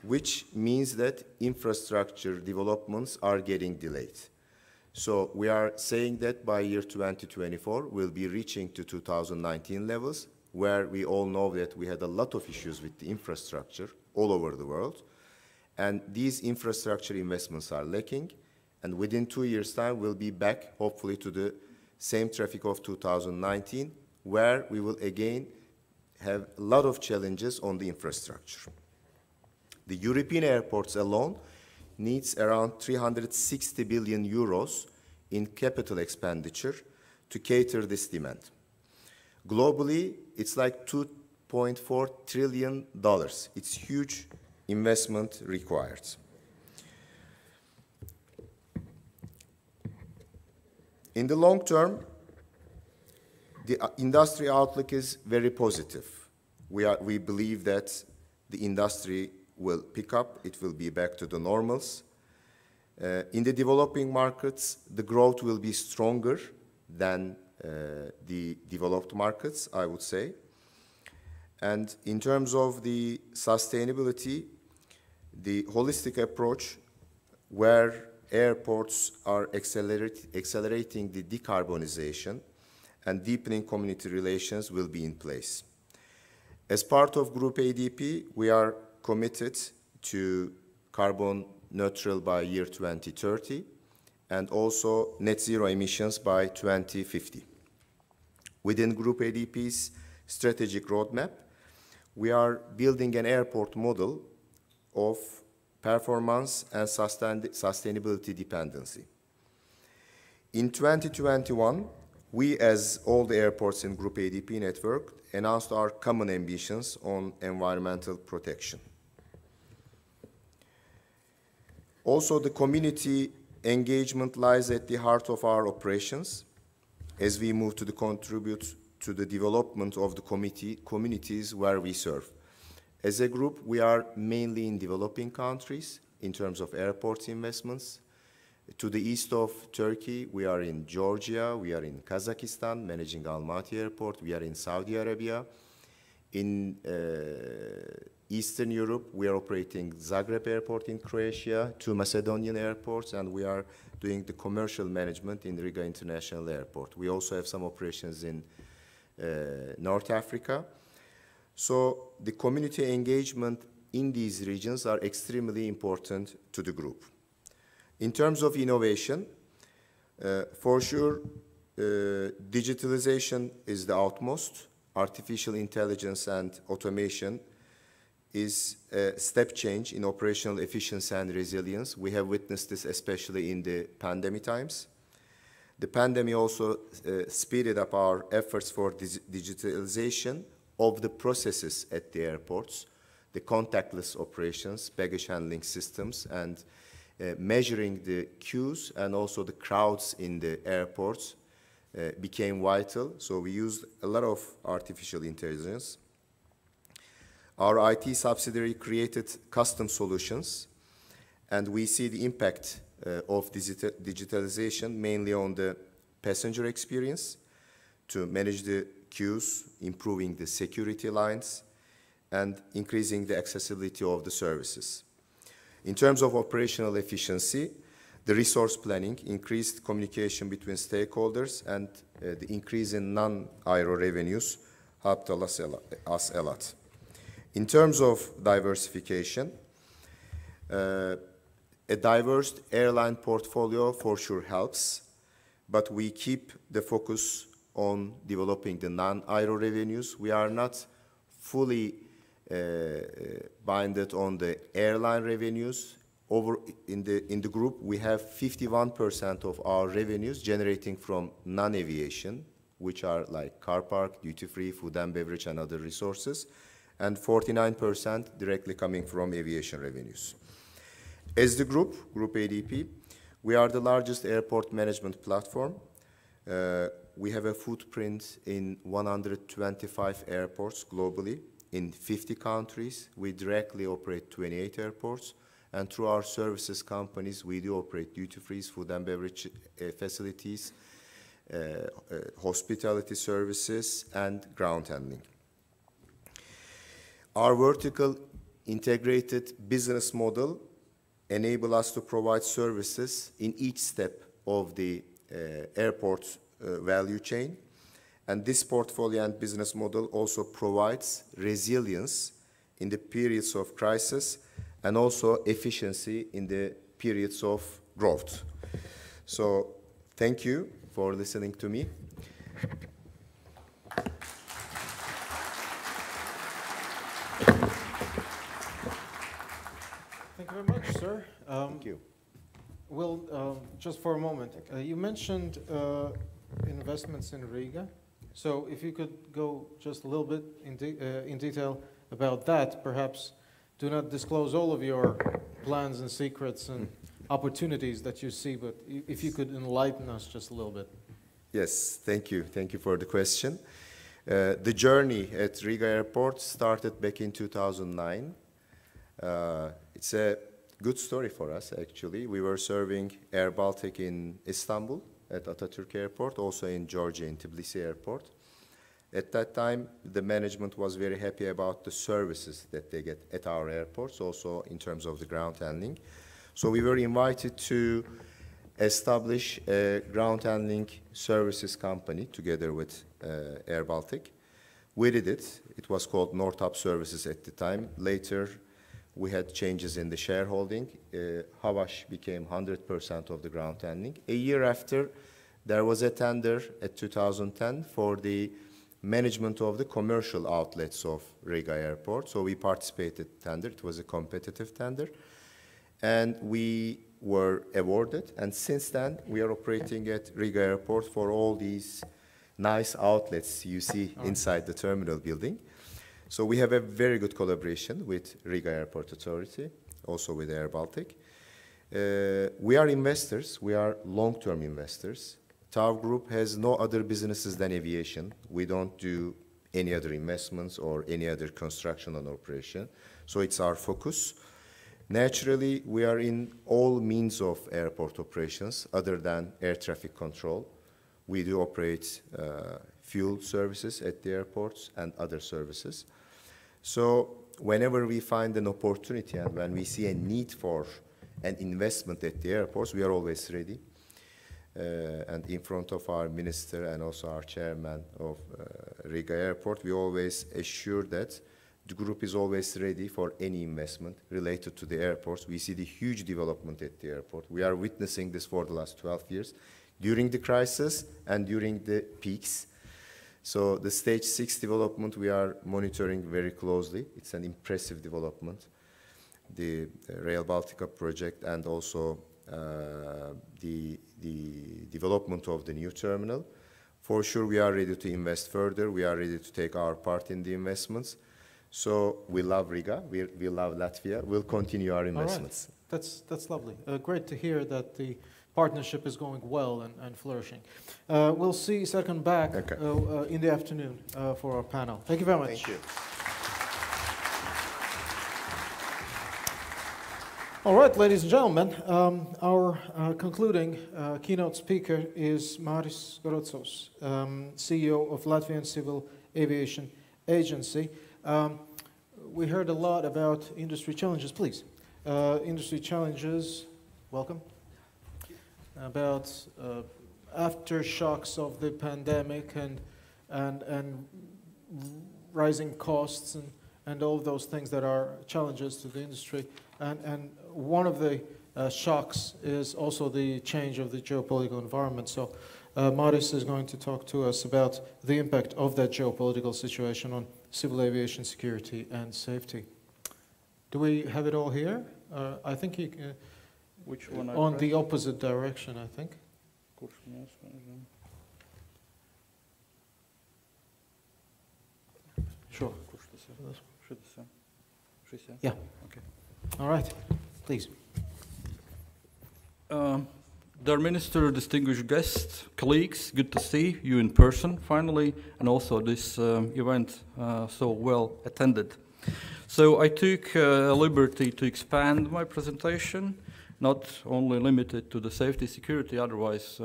Speaker 5: which means that infrastructure developments are getting delayed. So we are saying that by year 2024, we'll be reaching to 2019 levels, where we all know that we had a lot of issues with the infrastructure all over the world. And these infrastructure investments are lacking. And within 2 years' time, we'll be back, hopefully, to the same traffic of 2019, where we will again have a lot of challenges on the infrastructure. The European airports alone needs around 360 billion euros in capital expenditure to cater this demand. Globally, it's like $2.4 trillion. It's huge investment required. In the long term, the industry outlook is very positive. We believe that the industry will pick up, it will be back to the normals. In the developing markets, the growth will be stronger than the developed markets, I would say. And in terms of the sustainability, the holistic approach where airports are accelerating the decarbonization and deepening community relations will be in place. As part of Group ADP, we are committed to carbon neutral by year 2030 and also net zero emissions by 2050. Within Group ADP's strategic roadmap, we are building an airport model of performance and sustainability dependency. In 2021, we, as all the airports in Group ADP network, announced our common ambitions on environmental protection. Also, the community engagement lies at the heart of our operations as we move to contribute to the development of the communities where we serve. As a group, we are mainly in developing countries in terms of airport investments. To the east of Turkey, we are in Georgia, we are in Kazakhstan, managing Almaty Airport, we are in Saudi Arabia. In Eastern Europe, we are operating Zagreb Airport in Croatia, 2 Macedonian airports, and we are doing the commercial management in Riga International Airport. We also have some operations in North Africa. So the community engagement in these regions are extremely important to the group. In terms of innovation, for sure, digitalization is the utmost. Artificial intelligence and automation is a step change in operational efficiency and resilience. We have witnessed this especially in the pandemic times. The pandemic also speeded up our efforts for digitalization of the processes at the airports, the contactless operations, baggage handling systems, and measuring the queues and also the crowds in the airports became vital. So we used a lot of artificial intelligence. Our IT subsidiary created custom solutions, and we see the impact of digitalization mainly on the passenger experience to manage the queues, improving the security lines, and increasing the accessibility of the services. In terms of operational efficiency, the resource planning, increased communication between stakeholders, and the increase in non-aero revenues helped us a lot. In terms of diversification, a diverse airline portfolio for sure helps, but we keep the focus on developing the non-aero revenues. We are not fully binded on the airline revenues. In the group, we have 51% of our revenues generating from non-aviation which are like car park, duty-free, food and beverage, and other resources, and 49% directly coming from aviation revenues. As the group ADP, we are the largest airport management platform. We have a footprint in 125 airports globally in 50 countries. We directly operate 28 airports, and through our services companies, we do operate duty-free, food and beverage facilities, hospitality services, and ground handling. Our vertical integrated business model enables us to provide services in each step of the airport value chain. And this portfolio and business model also provides resilience in the periods of crisis and also efficiency in the periods of growth. So thank you for listening to me.
Speaker 1: Thank you very much, sir.
Speaker 5: Thank you.
Speaker 1: Well, just for a moment, you mentioned investments in Riga. So if you could go just a little bit in detail about that, perhaps do not disclose all of your plans and secrets and opportunities that you see, but if you could enlighten us just a little bit.
Speaker 5: Yes, thank you. Thank you for the question. The journey at Riga Airport started back in 2009. It's a good story for us, actually. We were serving Air Baltic in Istanbul at Atatürk Airport, also in Georgia in Tbilisi Airport. At that time, the management was very happy about the services that they get at our airports, also in terms of the ground handling. So we were invited to establish a ground handling services company together with Air Baltic. We did it. It was called Nortap Services at the time. Later, we had changes in the shareholding. Havaş became 100% of the ground handling. A year after, there was a tender at 2010 for the management of the commercial outlets of Riga Airport. So we participated in the tender. It was a competitive tender. And we were awarded. And since then, we are operating at Riga Airport for all these nice outlets you see inside the terminal building. So we have a very good collaboration with Riga Airport Authority, also with Air Baltic. We are investors. We are long-term investors. TAV Group has no other businesses than aviation. We don't do any other investments or any other construction and operation. So it's our focus. Naturally, we are in all means of airport operations other than air traffic control. We do operate fuel services at the airports and other services. So whenever we find an opportunity and when we see a need for an investment at the airports, we are always ready. And in front of our minister and also our chairman of Riga Airport, we always assure that the group is always ready for any investment related to the airports. We see the huge development at the airport. We are witnessing this for the last 12 years, during the crisis and during the peaks. So the stage 6 development we are monitoring very closely. It's an impressive development. The Rail Baltica project and also the development of the new terminal. For sure, we are ready to invest further. We are ready to take our part in the investments. So we love Riga. We love Latvia. We'll continue our investments.
Speaker 1: All right. That's lovely. Great to hear that the partnership is going well and flourishing. We'll see Serkan back in the afternoon for our panel. Thank you very much.
Speaker 5: Thank you.
Speaker 1: All right, ladies and gentlemen, our concluding keynote speaker is Māris Gorotsovs, CEO of Latvian Civil Aviation Agency. We heard a lot about industry challenges. Please, industry challenges, welcome. About aftershocks of the pandemic and rising costs and all of those things that are challenges to the industry. And one of the shocks is also the change of the geopolitical environment. So Māris is going to talk to us about the impact of that geopolitical situation on civil aviation security and safety. Do we have it all here? I think you can,
Speaker 6: which one?
Speaker 1: On the opposite direction, I think. Sure. Yeah.
Speaker 6: Okay.
Speaker 1: All right. Please.
Speaker 6: Dear Minister, distinguished guests, colleagues, good to see you in person finally, and also this event so well attended. So I took liberty to expand my presentation, not only limited to the safety security, otherwise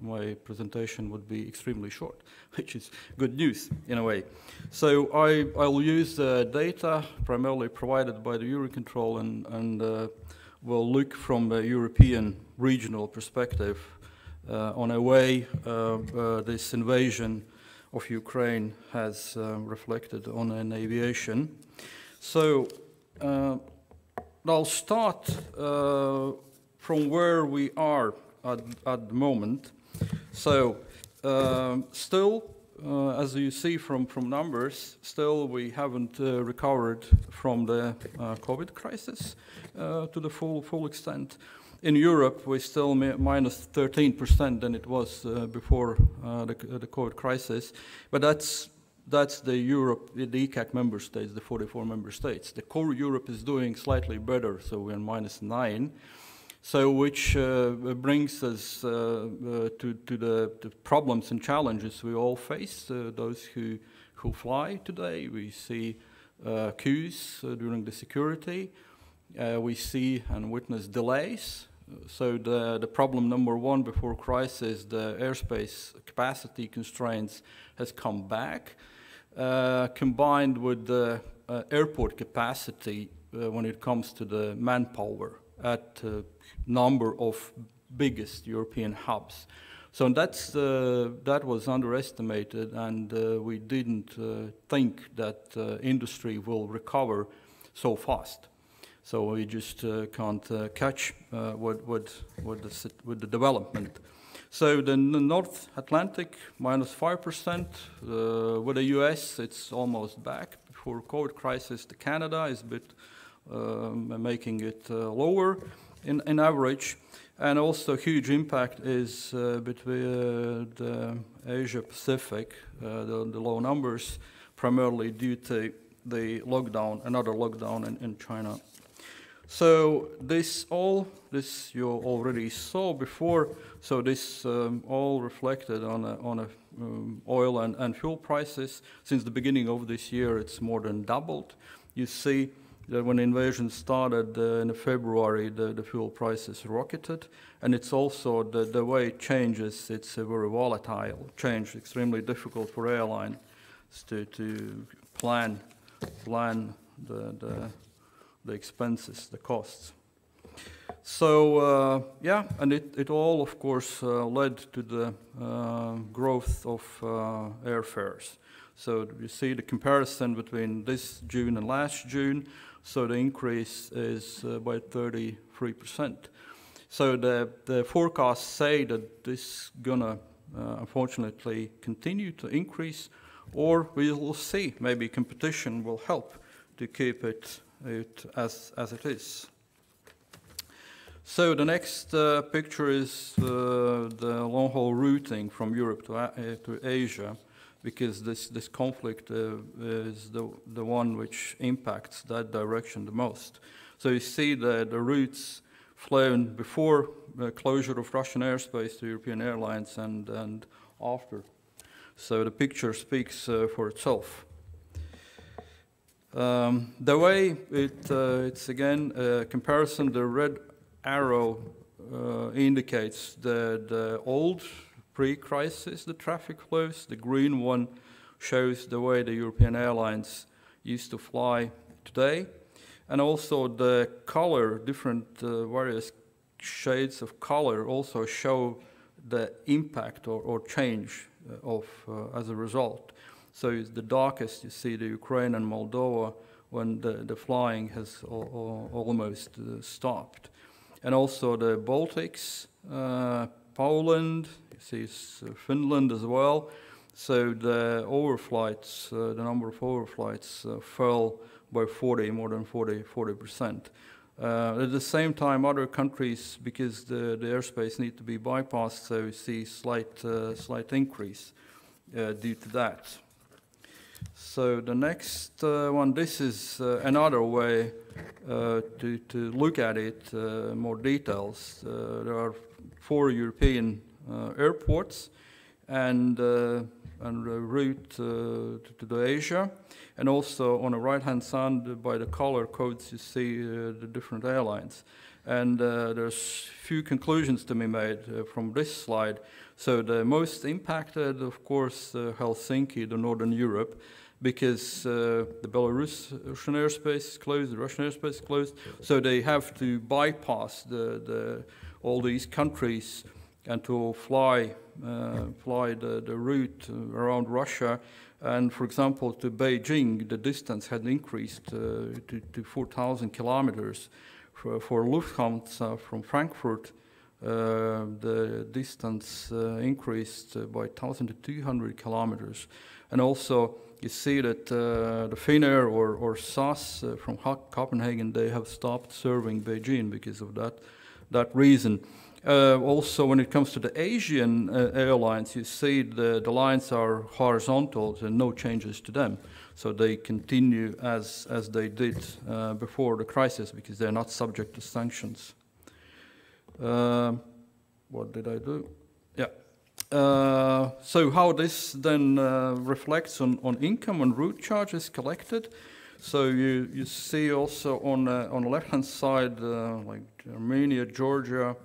Speaker 6: my presentation would be extremely short, which is good news in a way. So I'll use data primarily provided by the Eurocontrol and will look from a European regional perspective on a way this invasion of Ukraine has reflected on an aviation. So I'll start from where we are at the moment. So still, as you see from numbers, still we haven't recovered from the COVID crisis to the full extent. In Europe, we're still minus 13% than it was before the COVID crisis, but that's the Europe, the ECAC member states, the 44 member states. The core Europe is doing slightly better, so we're minus 9. So which brings us to the problems and challenges we all face, those who fly today. We see queues during the security. We see and witness delays. So the problem number one before crisis, the airspace capacity constraints has come back, combined with the airport capacity when it comes to the manpower at number of biggest European hubs. So that was underestimated, and we didn't think that industry will recover so fast. So we just can't catch with the development. So the North Atlantic, minus 5%. With the US, it's almost back. Before COVID crisis, the Canada is a bit making it lower in average. And also huge impact is between the Asia Pacific, the low numbers, primarily due to the lockdown, another lockdown in China. So this you already saw before. So this all reflected on a oil and fuel prices. Since the beginning of this year, it's more than doubled. You see that when the invasion started in February, the fuel prices rocketed, and it's also the way it changes. It's a very volatile change, extremely difficult for airlines to plan the expenses, the costs. So yeah, and it all, of course, led to the growth of airfares. So you see the comparison between this June and last June. So the increase is by 33%. So the forecasts say that this is gonna unfortunately continue to increase, or we will see maybe competition will help to keep it as it is. So the next picture is the long-haul routing from Europe to Asia, because this conflict is the one which impacts that direction the most. So you see the routes flown before the closure of Russian airspace to European airlines and after. So the picture speaks for itself. The way it's again a comparison, the red arrow indicates the old pre-crisis, the traffic flows. The green one shows the way the European airlines used to fly today. And also the color, different various shades of color also show the impact or change of as a result. So it's the darkest, you see the Ukraine and Moldova, when the flying has almost stopped. And also the Baltics, Poland, you see Finland as well. So the overflights, the number of overflights fell by more than 40%. At the same time, other countries, because the airspace need to be bypassed, so we see slight increase due to that. So the next one, this is another way to look at it, more details. There are 4 European airports and a route to the Asia. And also on the right-hand side, by the color codes, you see the different airlines. And there's few conclusions to be made from this slide. So the most impacted, of course, Helsinki, the Northern Europe, because the Belarusian airspace is closed, the Russian airspace is closed, so they have to bypass all these countries and to fly the route around Russia. And for example, to Beijing, the distance had increased to 4,000 kilometers. For Lufthansa from Frankfurt, the distance increased by 1,200 kilometers. And also, you see that the Finnair or SAS from Copenhagen, they have stopped serving Beijing because of that reason. Also, when it comes to the Asian airlines, you see the lines are horizontal and no changes to them. So they continue as they did before the crisis because they're not subject to sanctions. What did I do? Yeah. So how this then reflects on income and route charges collected. So you see also on the left-hand side, like Armenia, Georgia,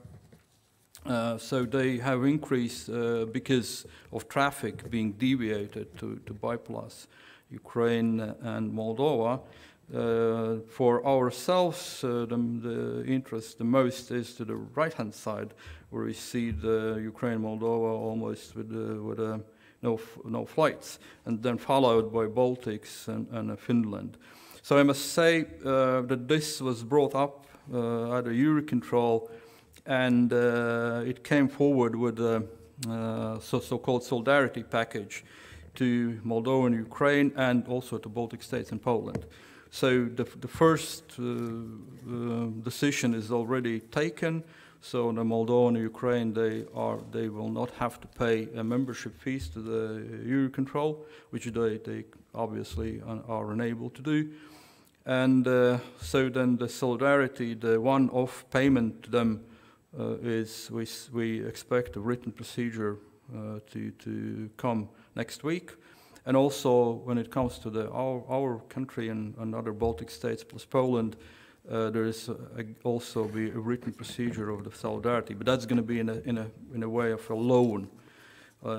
Speaker 6: so they have increased because of traffic being deviated to bypass Ukraine and Moldova. For ourselves, the interest the most is to the right-hand side, where we see the Ukraine, Moldova almost with no flights, and then followed by Baltics and Finland. So I must say that this was brought up at the Eurocontrol, and it came forward with a so-called solidarity package to Moldova and Ukraine, and also to Baltic states and Poland. So the first decision is already taken. So the Moldova and Ukraine, they will not have to pay a membership fees to the Eurocontrol, which they obviously are unable to do. And so then the solidarity, the one-off payment to them is we expect a written procedure to come next week. And also, when it comes to our country and other Baltic states plus Poland, there is also be a written procedure of the solidarity, but that's going to be in a way of a loan.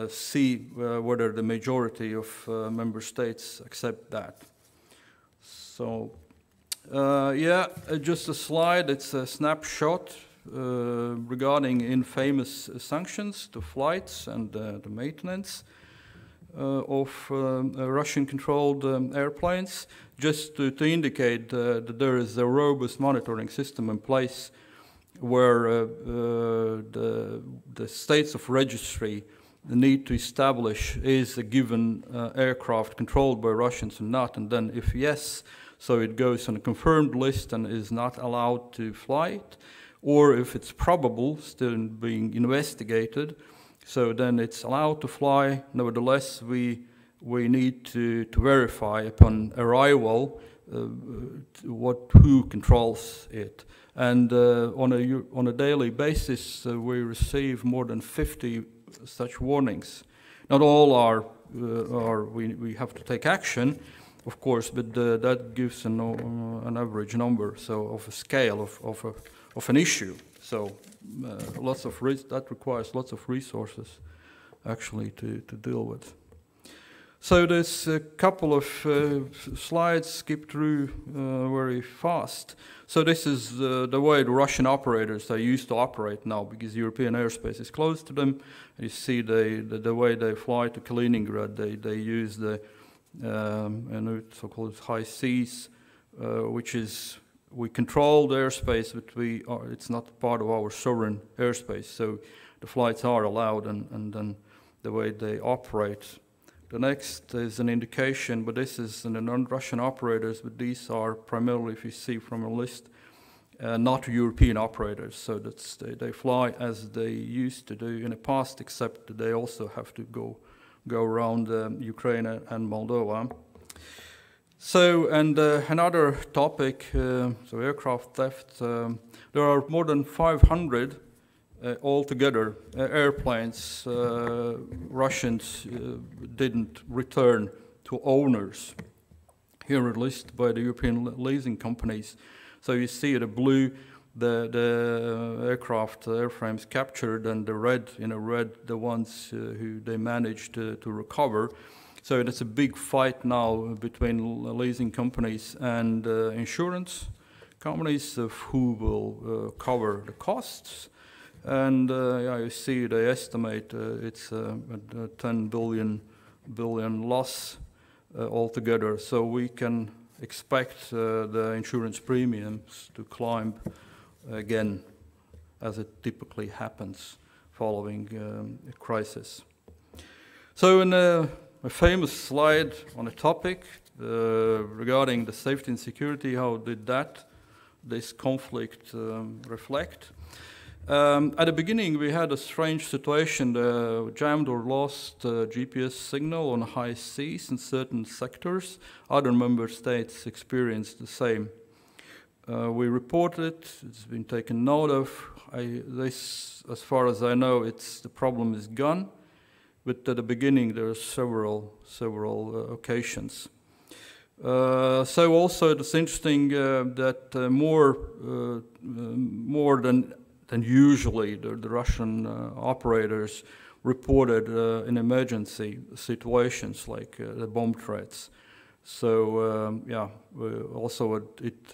Speaker 6: See whether the majority of member states accept that. So, yeah, just a slide. It's a snapshot regarding infamous sanctions to flights and the maintenance of Russian-controlled airplanes, just to indicate that there is a robust monitoring system in place where the states of registry need to establish is a given aircraft controlled by Russians or not, and then if yes, so it goes on a confirmed list and is not allowed to fly it, or if it's probable, still being investigated, so then it's allowed to fly. Nevertheless, we need to verify upon arrival who controls it. And on a daily basis, we receive more than 50 such warnings. Not all are we have to take action, of course, but that gives an average number, so of a scale of an issue. So that requires lots of resources, actually, to deal with. So there's a couple of slides skip through very fast. So this is the way the Russian operators are used to operate now, because European airspace is closed to them. You see the way they fly to Kaliningrad. They use the so-called high seas, which is we control the airspace, but it's not part of our sovereign airspace. So the flights are allowed, and then the way they operate. The next is an indication, but this is the non-Russian operators, but these are primarily, if you see from a list, not European operators. So they fly as they used to do in the past, except that they also have to go around Ukraine and Moldova. So, and another topic, so aircraft theft. There are more than 500 altogether airplanes Russians didn't return to owners, here released by the European leasing companies. So you see the blue, the aircraft airframes captured, and the red, the ones who they managed to recover. So it's a big fight now between leasing companies and insurance companies of who will cover the costs. And yeah, you see they estimate it's a 10 billion loss altogether. So we can expect the insurance premiums to climb again, as it typically happens following a crisis. So in a famous slide on a topic regarding the safety and security, how did this conflict reflect? At the beginning, we had a strange situation. The jammed or lost GPS signal on high seas in certain sectors. Other member states experienced the same. We reported it. It's been taken note of. This, as far as I know, the problem is gone. But at the beginning, there are several occasions. So also, it's interesting that more than usually, the Russian operators reported in emergency situations like the bomb threats. So yeah, also it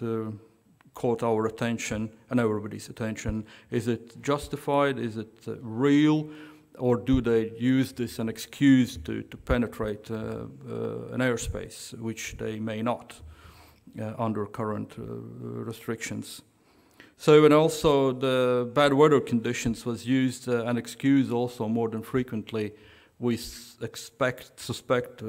Speaker 6: caught our attention and everybody's attention. Is it justified? Is it real? Or do they use this as an excuse to penetrate an airspace, which they may not under current restrictions? So, and also the bad weather conditions was used an excuse also more than frequently. We suspect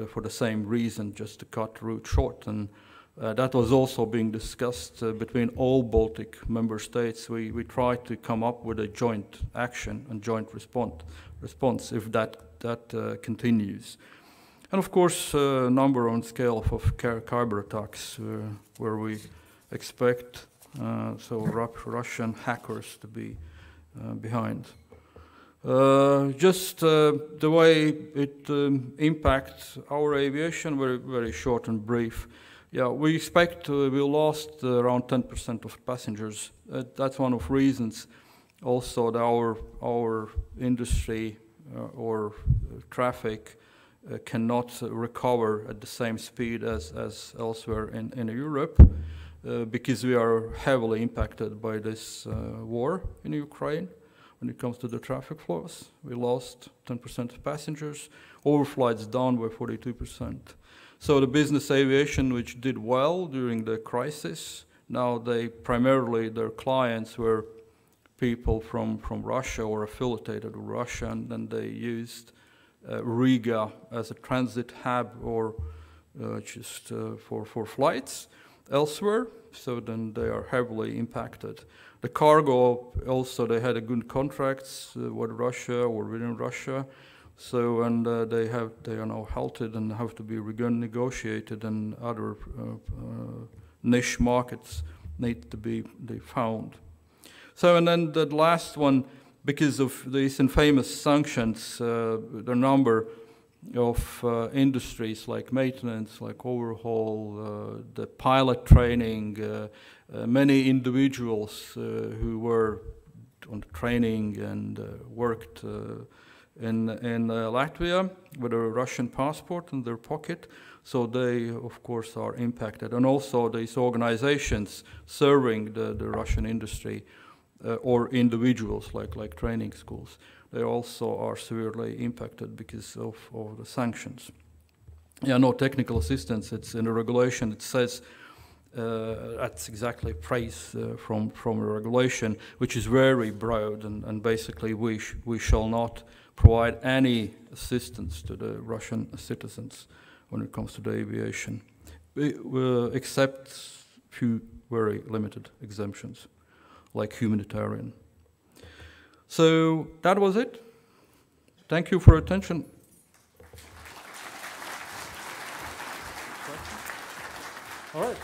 Speaker 6: for the same reason, just to cut route short. And that was also being discussed between all Baltic member states. We tried to come up with a joint action and joint response if that continues. And of course, number on scale of cyber attacks where we expect Russian hackers to be behind. Just the way it impacts our aviation, very, very short and brief. Yeah, we expect we lost around 10% of passengers. That's one of the reasons also that our industry or traffic cannot recover at the same speed as elsewhere in Europe. Because we are heavily impacted by this war in Ukraine when it comes to the traffic flows. We lost 10% of passengers, overflights down by 42%. So the business aviation, which did well during the crisis, now primarily their clients were people from Russia or affiliated with Russia, and then they used Riga as a transit hub or just for flights elsewhere, so then they are heavily impacted. The cargo also, they had a good contracts with Russia or within Russia, so and they are now halted and have to be renegotiated, and other niche markets need to be found. So and then the last one, because of these infamous sanctions, the number of industries like maintenance, like overhaul, the pilot training, many individuals who were on training and worked in Latvia with a Russian passport in their pocket, so they of course are impacted. And also these organizations serving the Russian industry or individuals like training schools, they also are severely impacted because of the sanctions. Yeah, no technical assistance. It's in the regulation. It says that's exactly praise from a regulation, which is very broad, and basically we shall not provide any assistance to the Russian citizens when it comes to the aviation, except few very limited exemptions, like humanitarian. So that was it. Thank you for your attention.
Speaker 1: All right.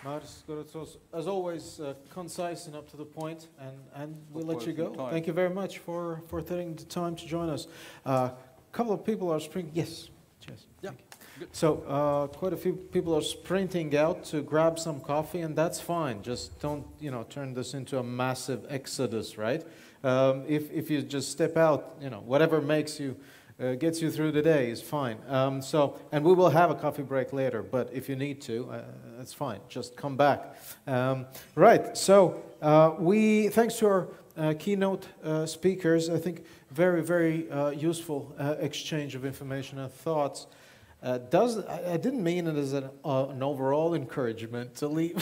Speaker 1: Marius Gorotsos, as always, concise and up to the point, and we'll let you go. Thank you very much for taking the time to join us. A couple of people are sprinting. Yes, cheers. Yeah. So quite a few people are sprinting out to grab some coffee, and that's fine. Just don't, turn this into a massive exodus, right? If you just step out, whatever makes you. Gets you through the day is fine. And we will have a coffee break later, but if you need to, that's fine. Just come back. Right, so thanks to our keynote speakers, I think very, very useful exchange of information and thoughts. I didn't mean it as an overall encouragement to leave.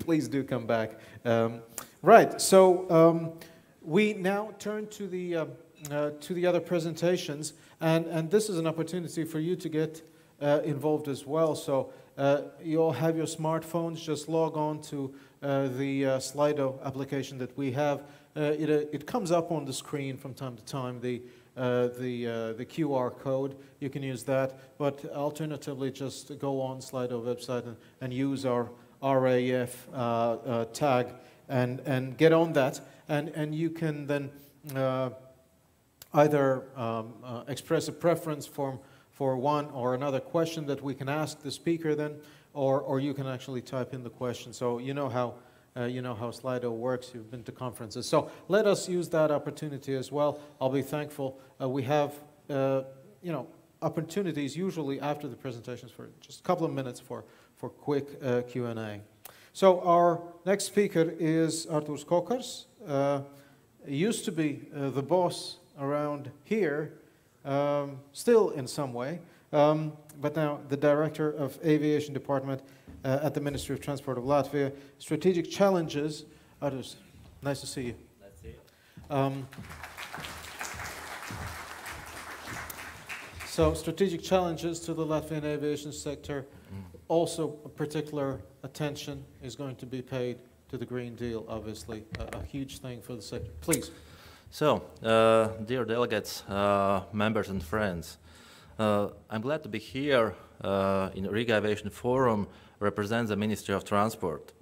Speaker 1: Please do come back. Right, so we now turn to the other presentations, and this is an opportunity for you to get involved as well. So you all have your smartphones. Just log on to the Slido application that we have. It comes up on the screen from time to time. The QR code, you can use that. But alternatively, just go on Slido website and use our RAF tag and get on that, and you can then. Either express a preference for one or another question that we can ask the speaker then, or you can actually type in the question. So you know how Slido works. You've been to conferences. So let us use that opportunity as well. I'll be thankful. We have opportunities usually after the presentations for just a couple of minutes for quick Q&A. So our next speaker is Artūrs Kokars. He used to be the boss around here, still in some way, but now the Director of Aviation Department at the Ministry of Transport of Latvia. Strategic challenges. Artūrs, nice to see you.
Speaker 7: Nice to see you.
Speaker 1: So strategic challenges to the Latvian aviation sector. Also, a particular attention is going to be paid to the Green Deal, obviously, a huge thing for the sector. Please.
Speaker 7: So, dear delegates, members and friends, I'm glad to be here in Riga Aviation Forum, represent the Ministry of Transport.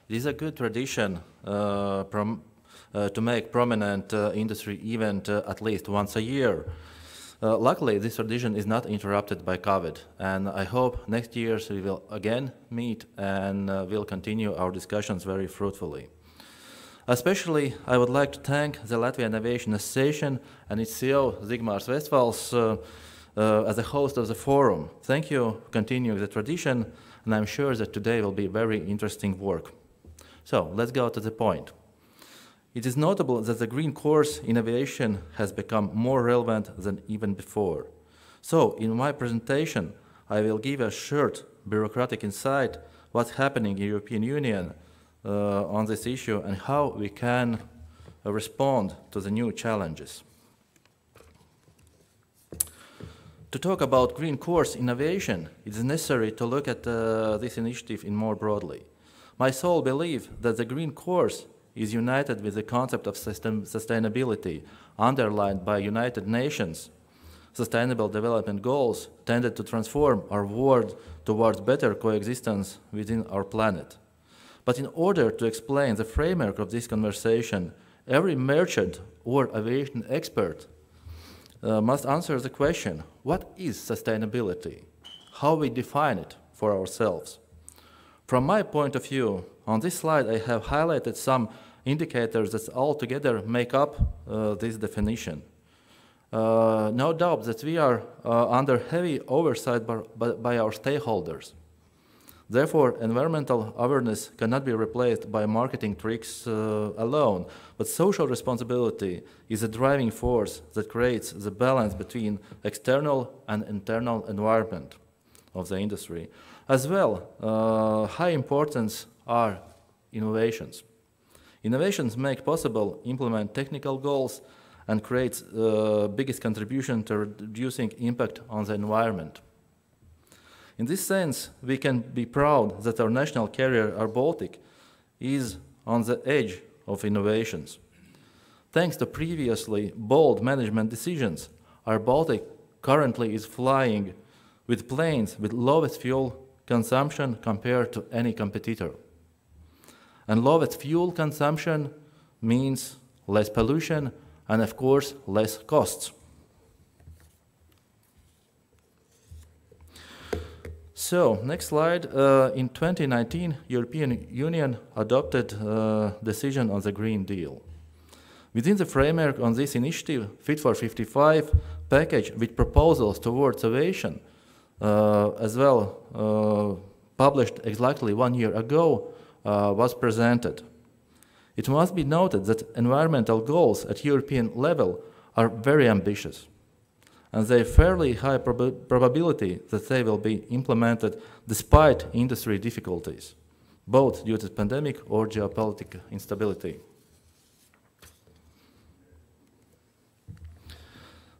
Speaker 7: It is a good tradition to make prominent industry event at least once a year. Luckily, this tradition is not interrupted by COVID, and I hope next year we will again meet and will continue our discussions very fruitfully. Especially, I would like to thank the Latvian Aviation Association and its CEO, Zigmārs Vestfāls, as a host of the forum. Thank you for continuing the tradition, and I'm sure that today will be very interesting work. So, let's go to the point. It is notable that the green course in aviation has become more relevant than even before. So, in my presentation, I will give a short bureaucratic insight what's happening in the European Union on this issue and how we can respond to the new challenges. To talk about green course in aviation, it is necessary to look at this initiative in more broadly. My sole belief that the green course is united with the concept of sustainability underlined by United Nations Sustainable Development Goals tended to transform our world towards better coexistence within our planet. But in order to explain the framework of this conversation, every merchant or aviation expert must answer the question, what is sustainability? How we define it for ourselves? From my point of view, on this slide I have highlighted some indicators that altogether make up this definition. No doubt that we are under heavy oversight by our stakeholders. Therefore, environmental awareness cannot be replaced by marketing tricks alone, but social responsibility is a driving force that creates the balance between external and internal environment of the industry. As well, high importance are innovations. Innovations make possible implement technical goals and creates the biggest contribution to reducing impact on the environment. In this sense, we can be proud that our national carrier, Air Baltic, is on the edge of innovations. Thanks to previously bold management decisions, Air Baltic currently is flying with planes with lowest fuel consumption compared to any competitor. And lowest fuel consumption means less pollution and, of course, less costs. So, next slide. In 2019, European Union adopted a decision on the Green Deal. Within the framework on this initiative, Fit for 55 package with proposals towards aviation, as well published exactly 1 year ago, was presented. It must be noted that environmental goals at European level are very ambitious, and there is fairly high probability that they will be implemented despite industry difficulties, both due to pandemic or geopolitical instability.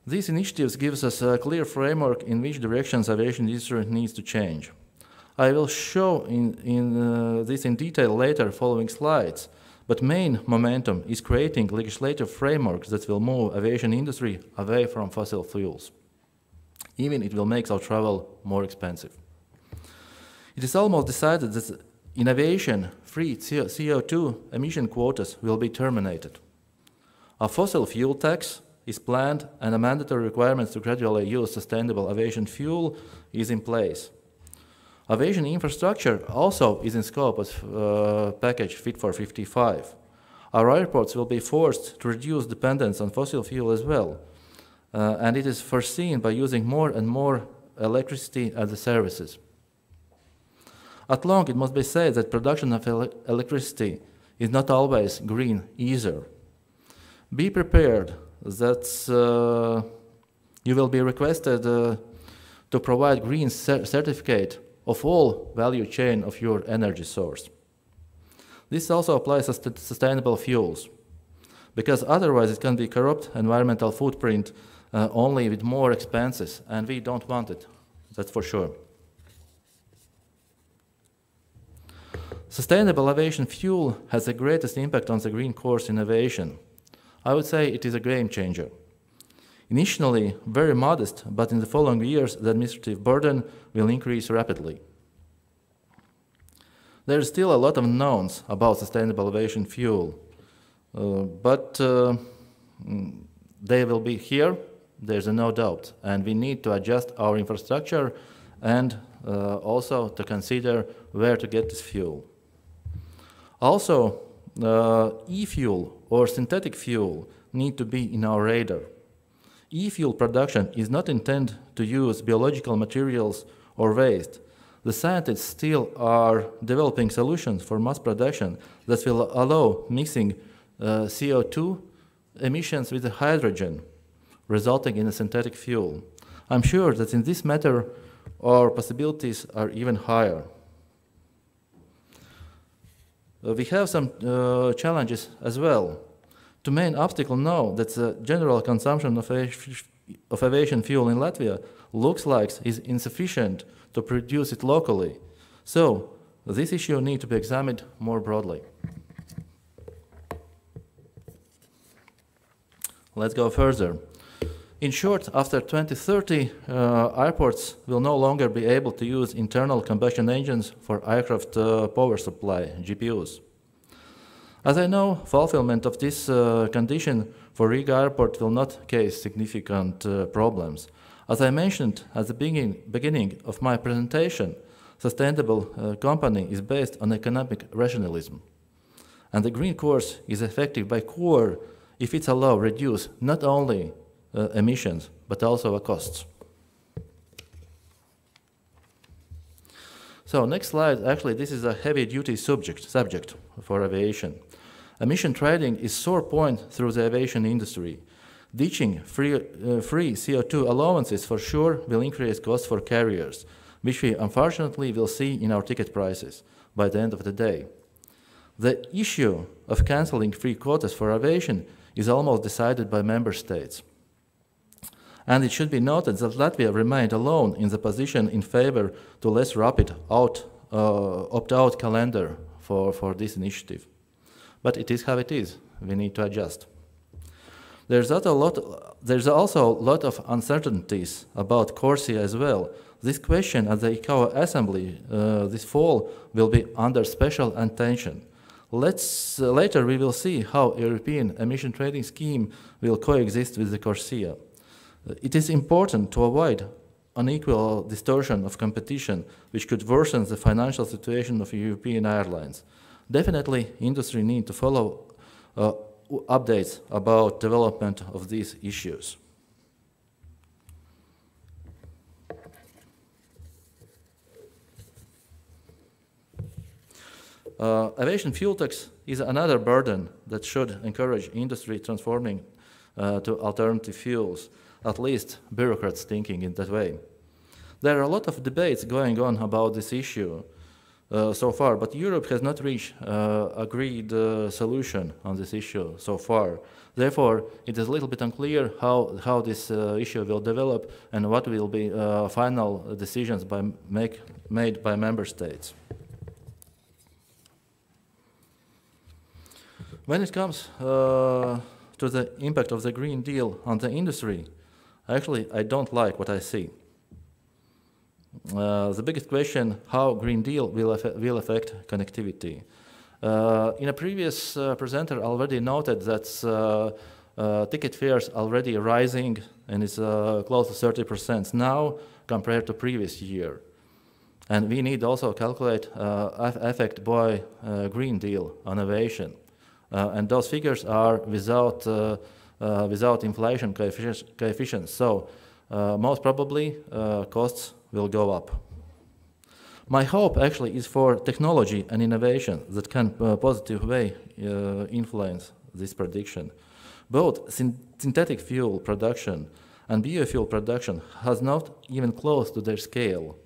Speaker 7: These initiatives give us a clear framework in which directions aviation industry needs to change. I will show this in detail later following slides, but main momentum is creating legislative frameworks that will move aviation industry away from fossil fuels. Even it will make our travel more expensive. It is almost decided that in aviation, free CO2 emission quotas will be terminated. A fossil fuel tax is planned and a mandatory requirement to gradually use sustainable aviation fuel is in place. Aviation infrastructure also is in scope of package Fit for 55. Our airports will be forced to reduce dependence on fossil fuel as well, and it is foreseen by using more and more electricity as the services. At long, it must be said that production of electricity is not always green either. Be prepared that you will be requested to provide green certificate of all value chain of your energy source. This also applies to sustainable fuels, because otherwise it can be corrupt environmental footprint only with more expenses, and we don't want it, that's for sure. Sustainable aviation fuel has the greatest impact on the green course in aviation. I would say it is a game changer. Initially, very modest, but in the following years, the administrative burden will increase rapidly. There is still a lot of unknowns about sustainable aviation fuel, but they will be here, there's no doubt, and we need to adjust our infrastructure and also to consider where to get this fuel. Also, e-fuel or synthetic fuel need to be in our radar. E-fuel production is not intended to use biological materials or waste. The scientists still are developing solutions for mass production that will allow mixing CO2 emissions with hydrogen, resulting in a synthetic fuel. I'm sure that in this matter, our possibilities are even higher. We have some challenges as well. The main obstacle now that the general consumption of aviation fuel in Latvia looks like is insufficient to produce it locally. So this issue needs to be examined more broadly. Let's go further. In short, after 2030, airports will no longer be able to use internal combustion engines for aircraft power supply, GPUs. As I know, fulfillment of this condition for Riga Airport will not cause significant problems. As I mentioned at the beginning of my presentation, sustainable company is based on economic rationalism. And the green course is effective by core if it allows reduce not only emissions, but also costs. So next slide, actually this is a heavy-duty subject for aviation. Emission trading is sore point through the aviation industry. Ditching free CO2 allowances for sure will increase costs for carriers, which we unfortunately will see in our ticket prices by the end of the day. The issue of cancelling free quotas for aviation is almost decided by member states. And it should be noted that Latvia remained alone in the position in favor to less rapid opt-out calendar for this initiative. But it is how it is. We need to adjust. There's also a lot of uncertainties about CORSIA as well. This question at the ICAO Assembly this fall will be under special attention. Later we will see how European emission trading scheme will coexist with the CORSIA. It is important to avoid unequal distortion of competition, which could worsen the financial situation of European airlines. Definitely, industry needs to follow updates about development of these issues. Aviation fuel tax is another burden that should encourage industry transforming to alternative fuels, at least bureaucrats thinking in that way. There are a lot of debates going on about this issue so far, but Europe has not reached agreed solution on this issue so far. Therefore, it is a little bit unclear how this issue will develop and what will be final decisions made by member states. When it comes to the impact of the Green Deal on the industry, actually, I don't like what I see. The biggest question, how Green Deal will affect connectivity. In a previous presenter already noted that ticket fares already rising and is close to 30% now compared to previous year. And we need also calculate effect by Green Deal on aviation. And those figures are without inflation coefficients. So most probably costs will go up. My hope actually is for technology and innovation that can positive way influence this prediction. Both synthetic fuel production and biofuel production has not even close to their scale.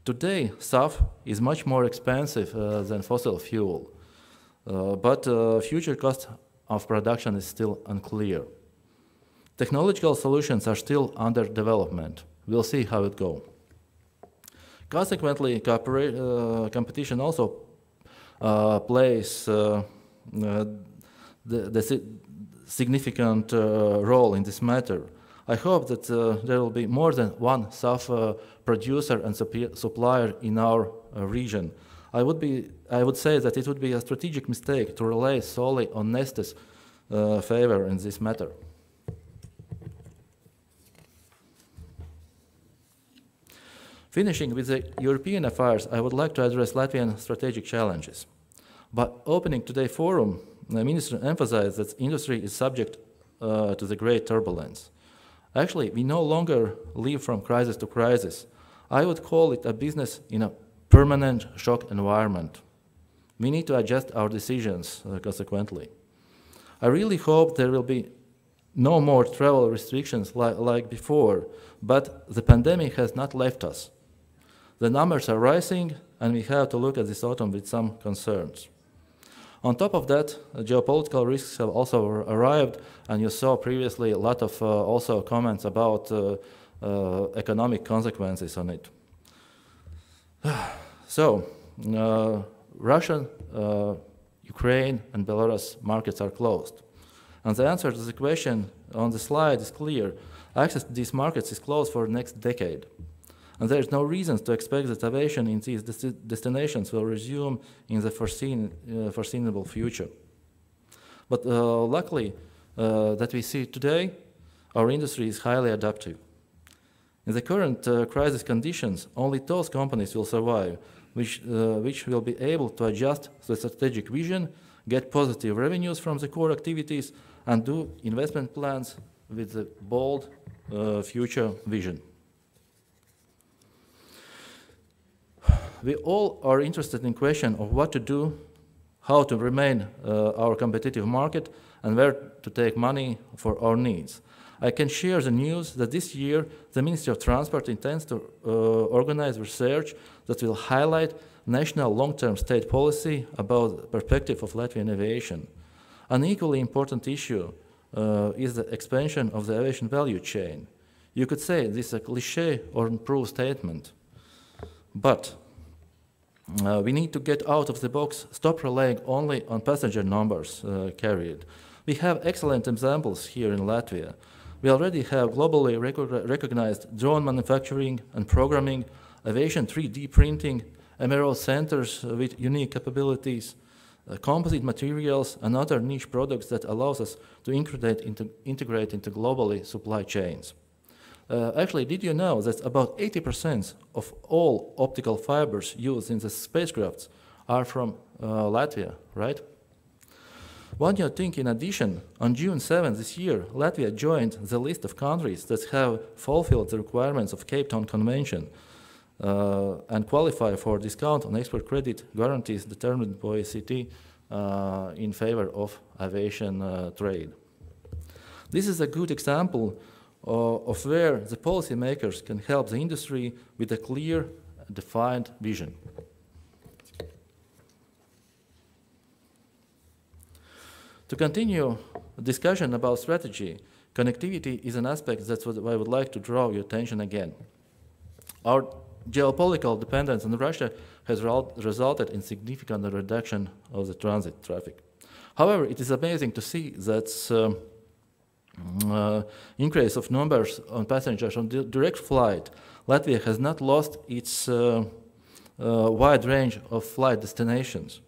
Speaker 7: Today, SAF is much more expensive than fossil fuel. But future cost of production is still unclear. Technological solutions are still under development. We'll see how it goes. Consequently, competition also plays the significant role in this matter. I hope that there will be more than one SAF producer and supplier in our region. I would say that it would be a strategic mistake to rely solely on Neste's favor in this matter. Finishing with the European affairs, I would like to address Latvian strategic challenges. By opening today's forum, the Minister emphasized that industry is subject to the great turbulence. Actually, we no longer live from crisis to crisis. I would call it a business in a permanent shock environment. We need to adjust our decisions consequently. I really hope there will be no more travel restrictions like before, but the pandemic has not left us. The numbers are rising, and we have to look at this autumn with some concerns. On top of that, geopolitical risks have also arrived, and you saw previously a lot of also comments about economic consequences on it. So, Russian, Ukraine, and Belarus markets are closed. And the answer to the question on the slide is clear. Access to these markets is closed for the next decade. And there is no reason to expect that aviation in these destinations will resume in the foreseeable future. But luckily, that we see today, our industry is highly adaptive. In the current crisis conditions, only those companies will survive which will be able to adjust the strategic vision, get positive revenues from the core activities, and do investment plans with a bold future vision. We all are interested in the question of what to do, how to remain our competitive market, and where to take money for our needs. I can share the news that this year the Ministry of Transport intends to organize research that will highlight national long-term state policy about the perspective of Latvian aviation. An equally important issue is the expansion of the aviation value chain. You could say this is a cliché or unproved statement, but we need to get out of the box, stop relying only on passenger numbers carried. We have excellent examples here in Latvia. We already have globally recognized drone manufacturing and programming, aviation 3D printing, MRO centers with unique capabilities, composite materials, and other niche products that allows us to integrate into globally supply chains. Actually, did you know that about 80% of all optical fibers used in the spacecrafts are from Latvia, right? One new thing in addition, on June 7 this year, Latvia joined the list of countries that have fulfilled the requirements of Cape Town Convention and qualify for discount on export credit guarantees determined by OECD in favor of aviation trade. This is a good example of where the policymakers can help the industry with a clear, defined vision. To continue discussion about strategy, connectivity is an aspect that's what I would like to draw your attention again. Our geopolitical dependence on Russia has resulted in significant reduction of the transit traffic. However, it is amazing to see that increase of numbers on passengers on direct flight. Latvia has not lost its wide range of flight destinations.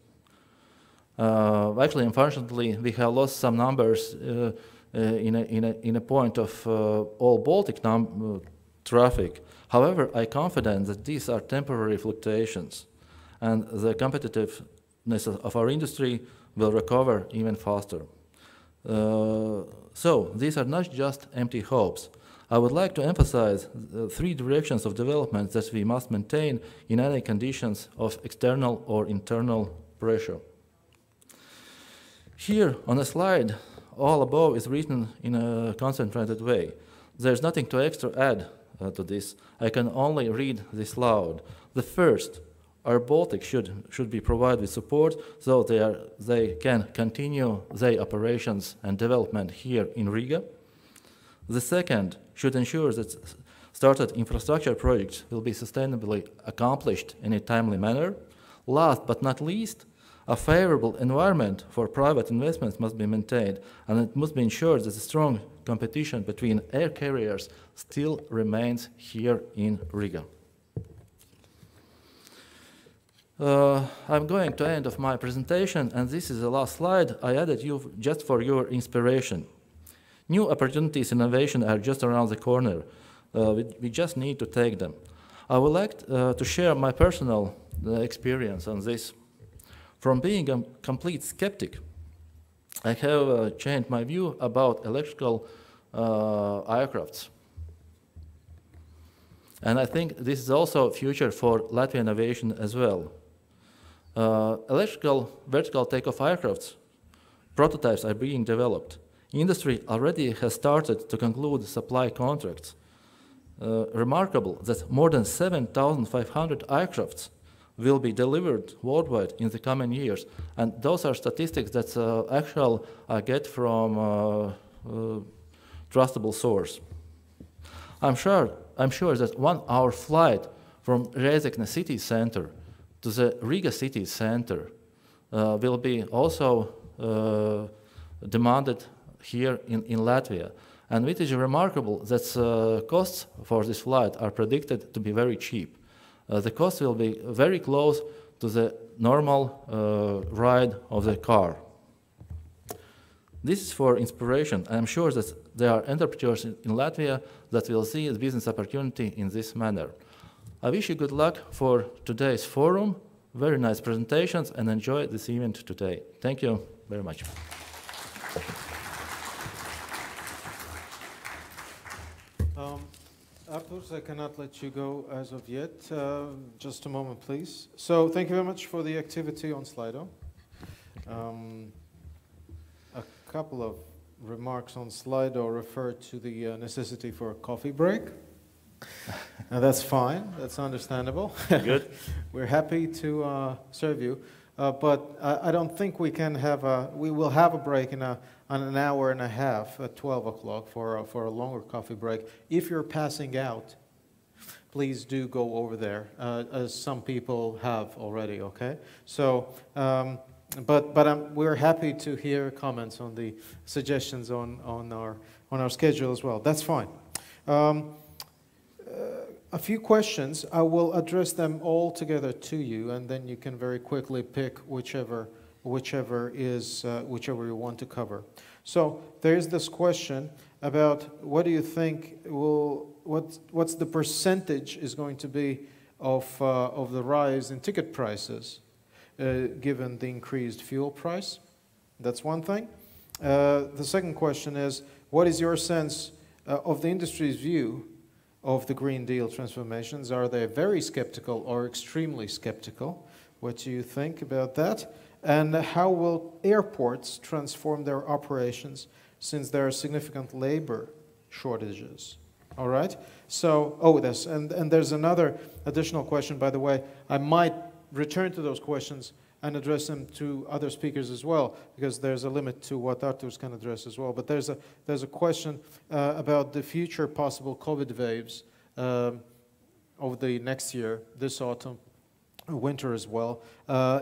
Speaker 7: Actually, unfortunately, we have lost some numbers in a point of all Baltic traffic. However, I'm confident that these are temporary fluctuations, and the competitiveness of our industry will recover even faster. So, these are not just empty hopes. I would like to emphasize three directions of development that we must maintain in any conditions of external or internal pressure. Here on the slide, all above is written in a concentrated way. There's nothing to extra add to this. I can only read this loud. The first, our Baltic should be provided with support so they can continue their operations and development here in Riga. The second should ensure that started infrastructure projects will be sustainably accomplished in a timely manner. Last but not least, a favorable environment for private investments must be maintained, and it must be ensured that a strong competition between air carriers still remains here in Riga. I'm going to end of my presentation, and this is the last slide I added you just for your inspiration. New opportunities in innovation are just around the corner. We just need to take them. I would like to share my personal experience on this. From being a complete skeptic, I have changed my view about electrical aircrafts. And I think this is also a future for Latvian aviation as well. Electrical vertical takeoff aircrafts prototypes are being developed. Industry already has started to conclude supply contracts. Remarkable that more than 7,500 aircrafts will be delivered worldwide in the coming years. And those are statistics that I get from trustable source. I'm sure that 1 hour flight from Rezekne city center to the Riga city center will be also demanded here in Latvia. And it is remarkable that costs for this flight are predicted to be very cheap. The cost will be very close to the normal ride of the car. This is for inspiration. I'm sure that there are entrepreneurs in Latvia that will see the business opportunity in this manner. I wish you good luck for today's forum. Very nice presentations, and enjoy this event today. Thank you very much.
Speaker 1: Arturs, I cannot let you go as of yet. Just a moment, please. So thank you very much for the activity on Slido. A couple of remarks on Slido refer to the necessity for a coffee break. Now that's fine, that's understandable.
Speaker 7: Good.
Speaker 1: We're happy to serve you, but I don't think we can have we will have a break in an hour and a half at 12 o'clock for a longer coffee break. If you're passing out, please do go over there, as some people have already, okay? So we're happy to hear comments on the suggestions on our schedule as well. That's fine. A few questions. I will address them all together to you, and then you can very quickly pick whichever you want to cover. So there's this question about what do you think what's the percentage is going to be of the rise in ticket prices given the increased fuel price? That's one thing. The second question is, what is your sense of the industry's view of the Green Deal transformations? Are they very skeptical or extremely skeptical? What do you think about that? And how will airports transform their operations since there are significant labor shortages? All right. So, and there's another additional question, by the way. I might return to those questions and address them to other speakers as well, because there's a limit to what Arturs can address as well. But there's a question about the future possible COVID waves over the next year, this autumn, winter as well.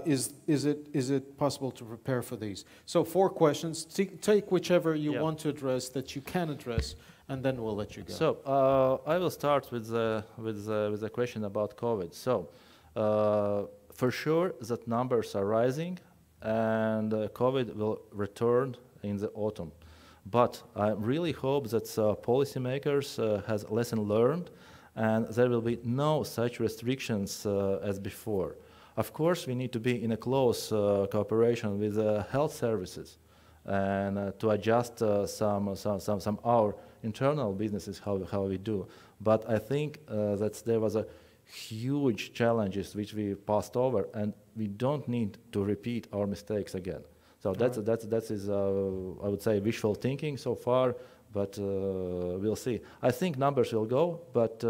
Speaker 1: Is it possible to prepare for these? So 4 questions. Take whichever you want to address that you can address, and then we'll let you go.
Speaker 7: So I will start with the question about COVID. So for sure that numbers are rising, and COVID will return in the autumn. But I really hope that policymakers has lesson learned, and there will be no such restrictions as before. Of course, we need to be in a close cooperation with health services, and to adjust some our internal businesses how we do. But I think that there was a huge challenges which we passed over, and we don't need to repeat our mistakes again. So that is I would say wishful thinking so far, but we'll see. I think numbers will go, but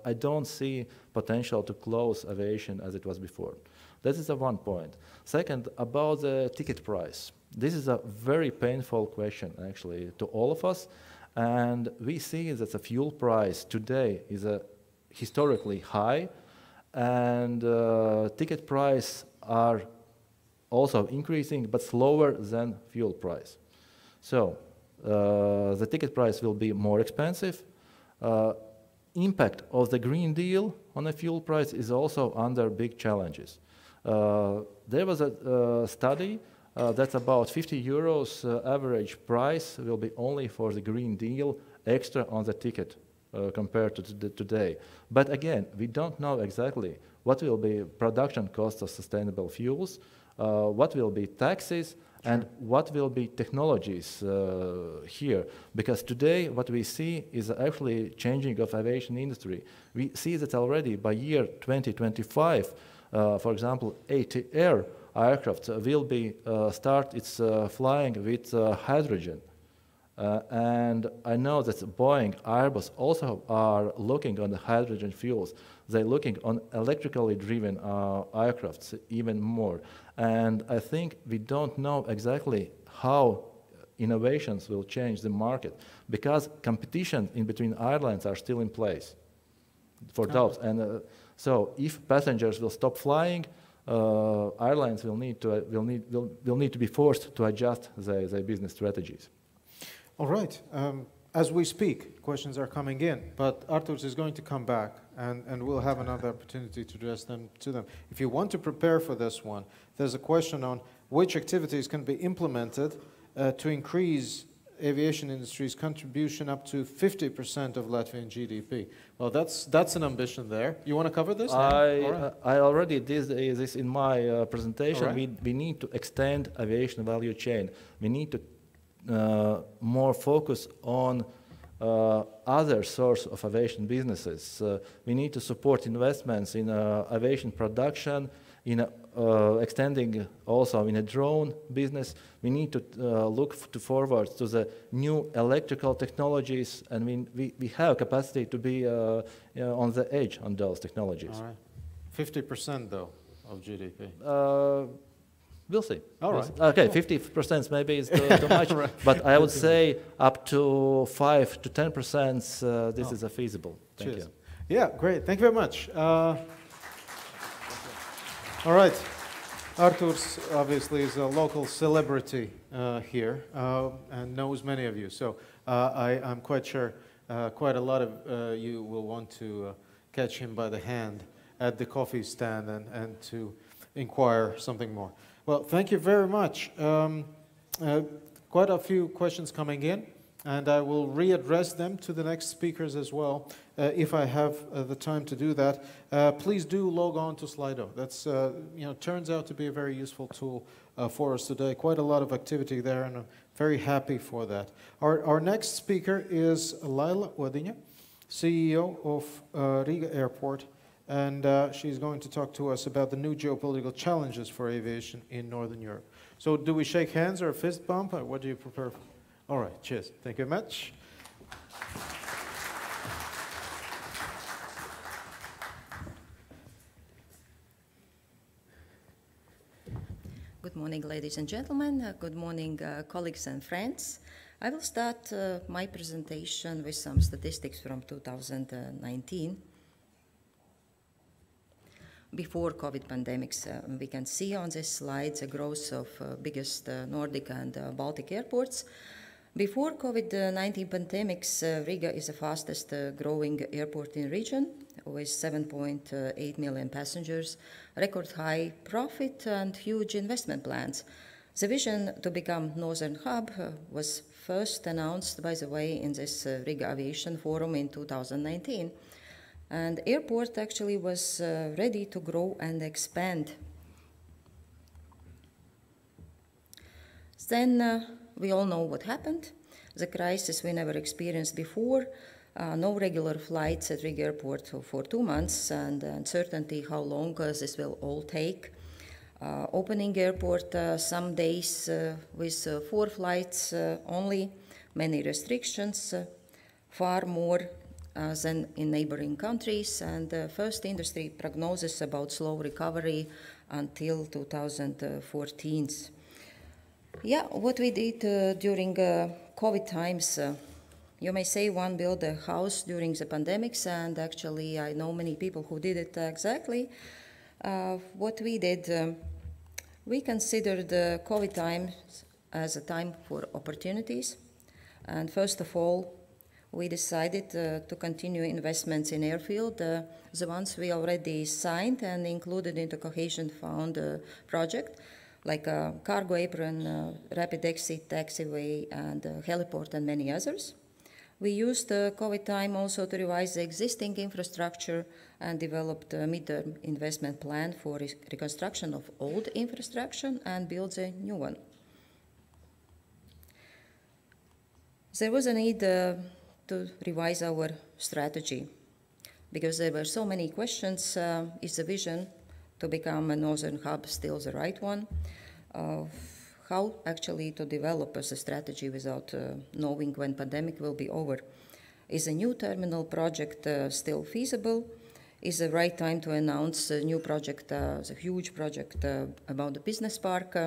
Speaker 7: I don't see potential to close aviation as it was before. That is the one point. Second, about the ticket price. This is a very painful question actually to all of us, and we see that the fuel price today is historically high, and ticket price are also increasing, but slower than fuel price. So the ticket price will be more expensive. Impact of the Green Deal on the fuel price is also under big challenges. There was a study that's about 50 euros average price will be only for the Green Deal extra on the ticket compared to today. But again, we don't know exactly what will be production costs of sustainable fuels, what will be taxes, and what will be technologies here. Because today what we see is actually changing of aviation industry. We see that already by year 2025, for example, ATR aircraft will be start its flying with hydrogen. And I know that Boeing, Airbus also are looking on the hydrogen fuels. They're looking on electrically driven aircrafts even more. And I think we don't know exactly how innovations will change the market, because competition in between airlines are still in place for those. And so if passengers will stop flying, airlines will need to be forced to adjust their business strategies.
Speaker 1: All right. As we speak, questions are coming in, but Arturs is going to come back, and we'll have another opportunity to address them to them. If you want to prepare for this one, there's a question on which activities can be implemented to increase aviation industry's contribution up to 50% of Latvian GDP. Well, that's an ambition there. You want to cover this?
Speaker 7: I already did this in my presentation.
Speaker 1: Right.
Speaker 7: We need to extend aviation value chain. We need to more focus on other source of aviation businesses. We need to support investments in aviation production, in extending also in a drone business. We need to look forward to the new electrical technologies, and we have capacity to be on the edge on those technologies.
Speaker 1: All right. 50% though of GDP.
Speaker 7: We'll see.
Speaker 1: All right.
Speaker 7: Okay, 50% maybe is too much,
Speaker 1: Right.
Speaker 7: but I would say up to 5 to 10% this is feasible. Thank
Speaker 1: Cheers.
Speaker 7: you.
Speaker 1: Yeah, great. Thank you very much. All right. Arturs obviously is a local celebrity here and knows many of you. So I'm quite sure quite a lot of you will want to catch him by the hand at the coffee stand and to inquire something more. Well, thank you very much. Quite a few questions coming in, and I will readdress them to the next speakers as well, if I have the time to do that. Please do log on to Slido. That's turns out to be a very useful tool for us today. Quite a lot of activity there, and I'm very happy for that. Our next speaker is Laila Odiņa, CEO of Riga Airport, and she's going to talk to us about the new geopolitical challenges for aviation in Northern Europe. So do we shake hands or a fist bump, or what do you prefer? All right, cheers. Thank you very much.
Speaker 8: Good morning, ladies and gentlemen. Good morning, colleagues and friends. I will start my presentation with some statistics from 2019. Before COVID pandemics, we can see on this slide the growth of biggest Nordic and Baltic airports. Before COVID-19 pandemics, Riga is the fastest growing airport in region with 7.8 million passengers, record high profit and huge investment plans. The vision to become Northern Hub was first announced, by the way, in this Riga Aviation Forum in 2019. And airport actually was ready to grow and expand. Then we all know what happened. The crisis we never experienced before. No regular flights at Riga Airport for 2 months, and uncertainty how long this will all take. Opening airport some days with 4 flights only, many restrictions, far more than in neighboring countries, and first industry prognosis about slow recovery until 2014. Yeah, what we did during COVID times, you may say one built a house during the pandemics, and actually I know many people who did it exactly. What we did, we considered the COVID times as a time for opportunities, and first of all, we decided to continue investments in airfield, the ones we already signed and included into Cohesion Fund project, like cargo apron, rapid exit taxiway, and heliport, and many others. We used the COVID time also to revise the existing infrastructure and developed a midterm investment plan for reconstruction of old infrastructure and build a new one. There was a need to revise our strategy, because there were so many questions. Is the vision to become a Northern Hub still the right one? How actually to develop as a strategy without knowing when pandemic will be over? Is a new terminal project still feasible? Is the right time to announce a new project, a huge project about the business park?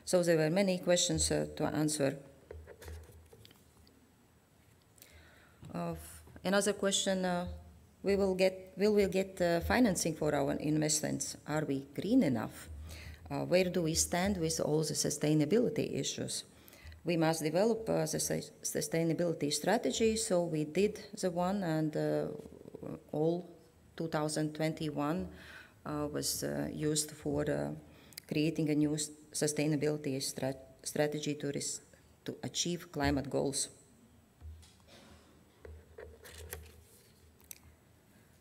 Speaker 8: So there were many questions to answer. Another question, will we get financing for our investments? Are we green enough? Where do we stand with all the sustainability issues? We must develop the sustainability strategy, so we did the one, and all 2021 was used for creating a new sustainability strategy to achieve climate goals.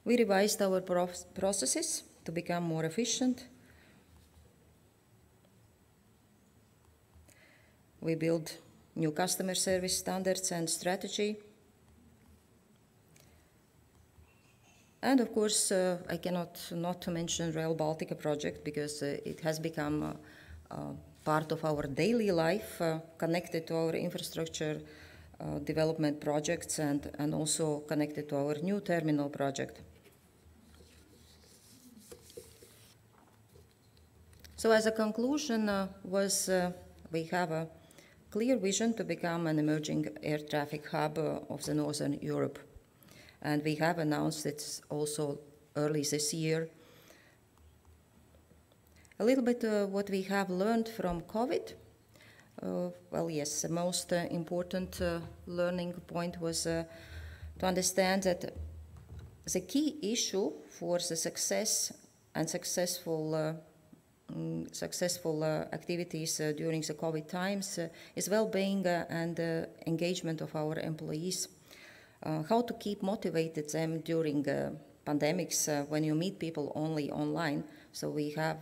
Speaker 8: We revised our processes to become more efficient. We built new customer service standards and strategy. And of course, I cannot not to mention Rail Baltica project, because it has become part of our daily life, connected to our infrastructure development projects, and also connected to our new terminal project. So as a conclusion we have a clear vision to become an emerging air traffic hub of the Northern Europe. And we have announced it also early this year. A little bit what we have learned from COVID. Well, yes, the most important learning point was to understand that the key issue for the success and successful activities during the COVID times is well-being and engagement of our employees. How to keep motivated them during pandemics when you meet people only online. So we have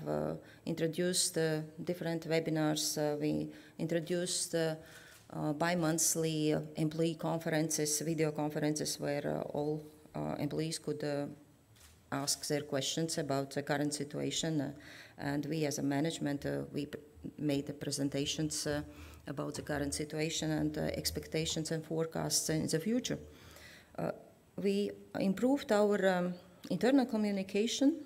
Speaker 8: introduced different webinars. We introduced bi-monthly employee conferences, video conferences where all employees could ask their questions about the current situation. And we as a management, we made the presentations about the current situation and expectations and forecasts in the future. We improved our internal communication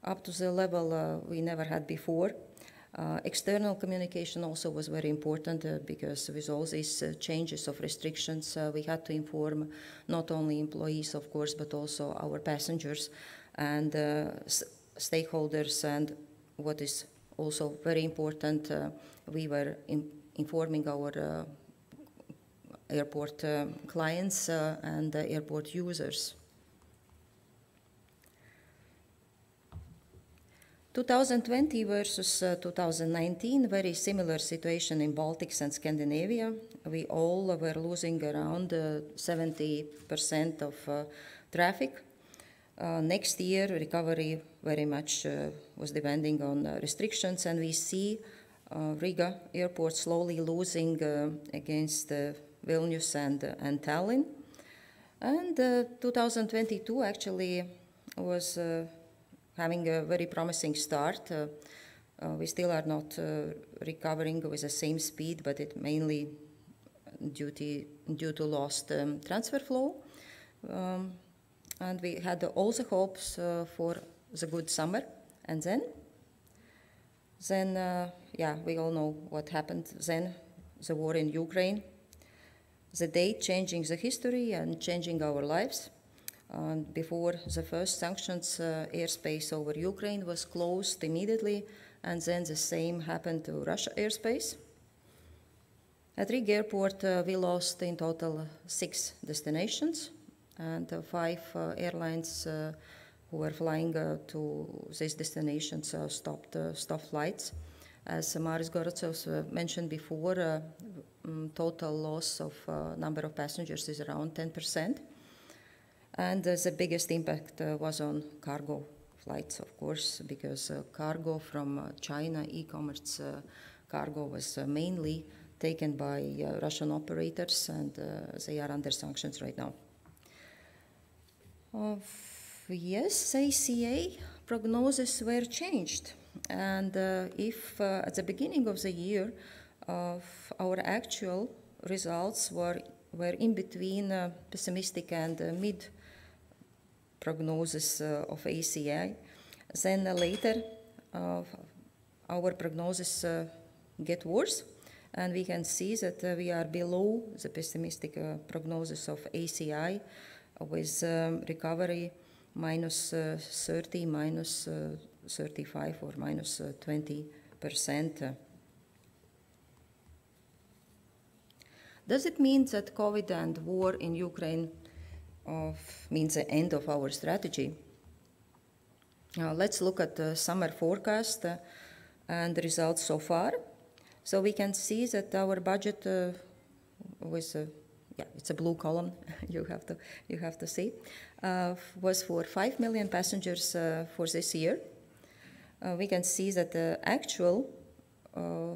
Speaker 8: up to the level we never had before. External communication also was very important because with all these changes of restrictions, we had to inform not only employees, of course, but also our passengers and stakeholders. And what is also very important, we were informing our airport clients and airport users. 2020 versus 2019, very similar situation in Baltics and Scandinavia. We all were losing around 70% of traffic. Next year, recovery very much was depending on restrictions, and we see Riga airport slowly losing against Vilnius and Tallinn. And 2022 actually was having a very promising start. We still are not recovering with the same speed, but it mainly due to lost transfer flow. And we had all the hopes for the good summer. And then yeah, we all know what happened then, the war in Ukraine. The date changing the history and changing our lives. Before the first sanctions, airspace over Ukraine was closed immediately, and then the same happened to Russia airspace. At Riga airport, we lost in total 6 destinations, and 5 airlines who were flying to these destinations stopped flights. As Maris Gorocevs mentioned before, total loss of number of passengers is around 10%. And the biggest impact was on cargo flights, of course, because cargo from China, e-commerce cargo was mainly taken by Russian operators, and they are under sanctions right now. Yes, ACA prognosis were changed. And if at the beginning of the year, our actual results were in between pessimistic and mid prognosis of ACA, then later our prognosis get worse, and we can see that we are below the pessimistic prognosis of ACI with recovery minus 30, minus 35 or minus 20%. Does it mean that COVID and war in Ukraine means the end of our strategy? Let's look at the summer forecast and the results so far. So we can see that our budget was, it's a blue column, you have to see, was for 5 million passengers for this year. We can see that the actual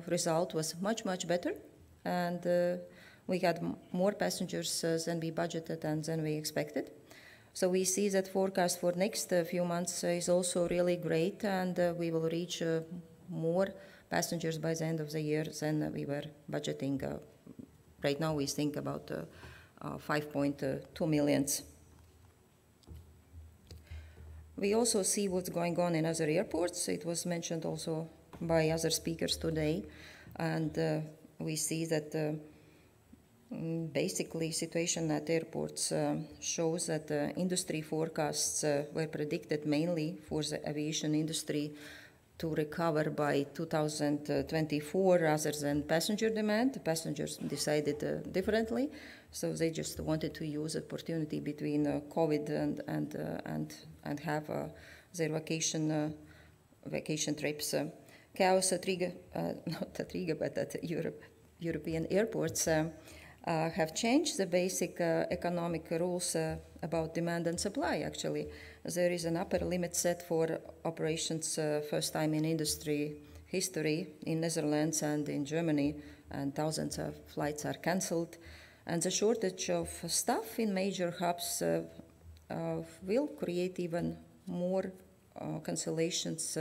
Speaker 8: result was much better, and we had more passengers than we budgeted and than we expected. So we see that forecast for next few months is also really great, and we will reach more passengers by the end of the year than we were budgeting. Right now we think about 5.2 million. We also see what's going on in other airports. It was mentioned also by other speakers today, and we see that basically situation at airports shows that industry forecasts were predicted mainly for the aviation industry to recover by 2024 rather than passenger demand. The passengers decided differently, so they just wanted to use the opportunity between COVID and have their vacation trips. Chaos at Riga, not at Riga, but at European airports have changed the basic economic rules about demand and supply, actually. There is an upper limit set for operations first time in industry history in Netherlands and in Germany, and thousands of flights are cancelled. And the shortage of staff in major hubs will create even more cancellations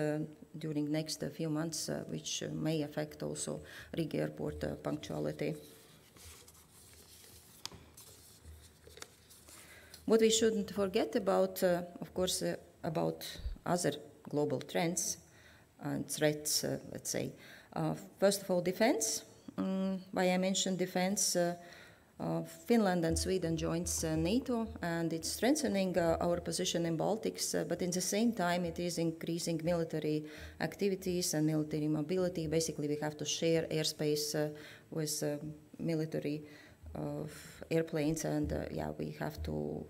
Speaker 8: during next few months, which may affect also Riga airport punctuality. What we shouldn't forget about, of course, about other global trends and threats, let's say. First of all, defense. Why I mentioned defense, Finland and Sweden joins NATO, and it's strengthening our position in Baltics, but in the same time it is increasing military activities and military mobility. Basically, we have to share airspace with military airplanes, and yeah, we have to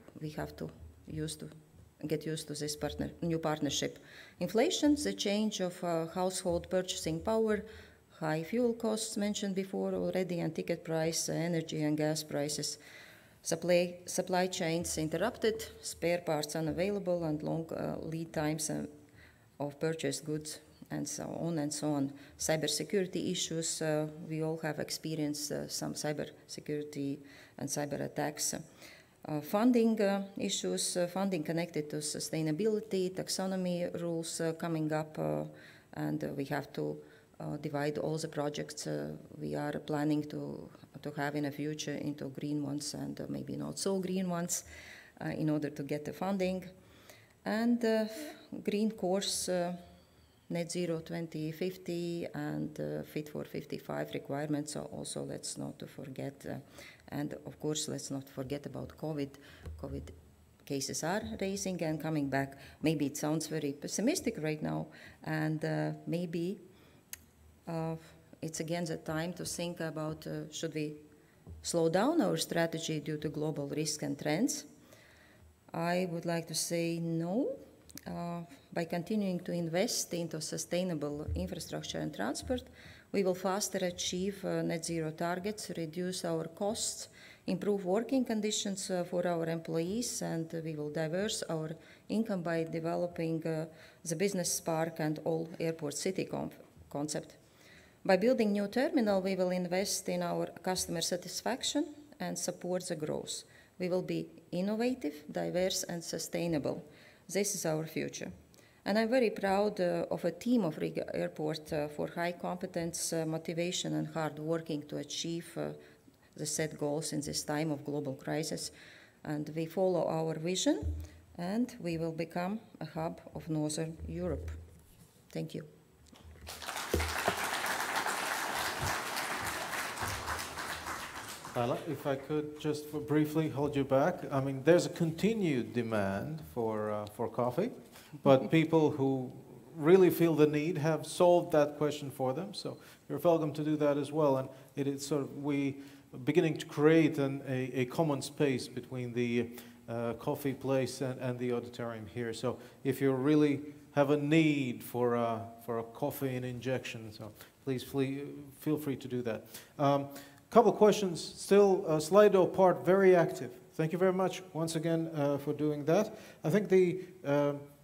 Speaker 8: get used to this new partnership. Inflation, the change of household purchasing power, high fuel costs mentioned before already, and ticket price, energy and gas prices. Supply chains interrupted, spare parts unavailable, and long lead times of purchased goods, and so on and so on. Cybersecurity issues, we all have experienced some cybersecurity and cyber attacks. Funding issues, funding connected to sustainability, taxonomy rules coming up, and we have to divide all the projects we are planning to have in the future into green ones and maybe not so green ones in order to get the funding. And green course, net zero 2050 and fit for 55 requirements also let's not forget. And of course, let's not forget about COVID. COVID cases are rising and coming back. Maybe it sounds very pessimistic right now, and maybe it's again the time to think about should we slow down our strategy due to global risk and trends. I would like to say no. By continuing to invest into sustainable infrastructure and transport, we will faster achieve net zero targets, reduce our costs, improve working conditions for our employees, and we will diversify our income by developing the business park and all airport city concept. By building new terminal, we will invest in our customer satisfaction and support the growth. We will be innovative, diverse, and sustainable. This is our future. And I'm very proud of a team of Riga Airport for high competence, motivation, and hard working to achieve the set goals in this time of global crisis. And we follow our vision, and we will become a hub of Northern Europe. Thank you.
Speaker 1: If I could just briefly hold you back. I mean, there's a continued demand for coffee, but people who really feel the need have solved that question for them. So you're welcome to do that as well. And it is sort of, we beginning to create a common space between the coffee place and the auditorium here. So if you really have a need for a coffee and injection, so please feel free to do that. Couple questions, still Slido part very active. Thank you very much once again for doing that. I think the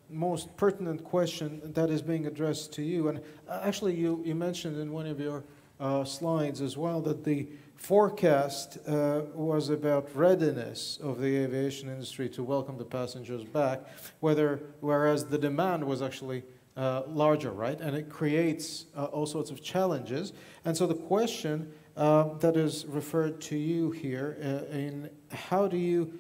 Speaker 1: most pertinent question that is being addressed to you, and actually you mentioned in one of your slides as well that the forecast was about readiness of the aviation industry to welcome the passengers back, whereas the demand was actually larger, right? And it creates all sorts of challenges. And so the question that is referred to you here in how do you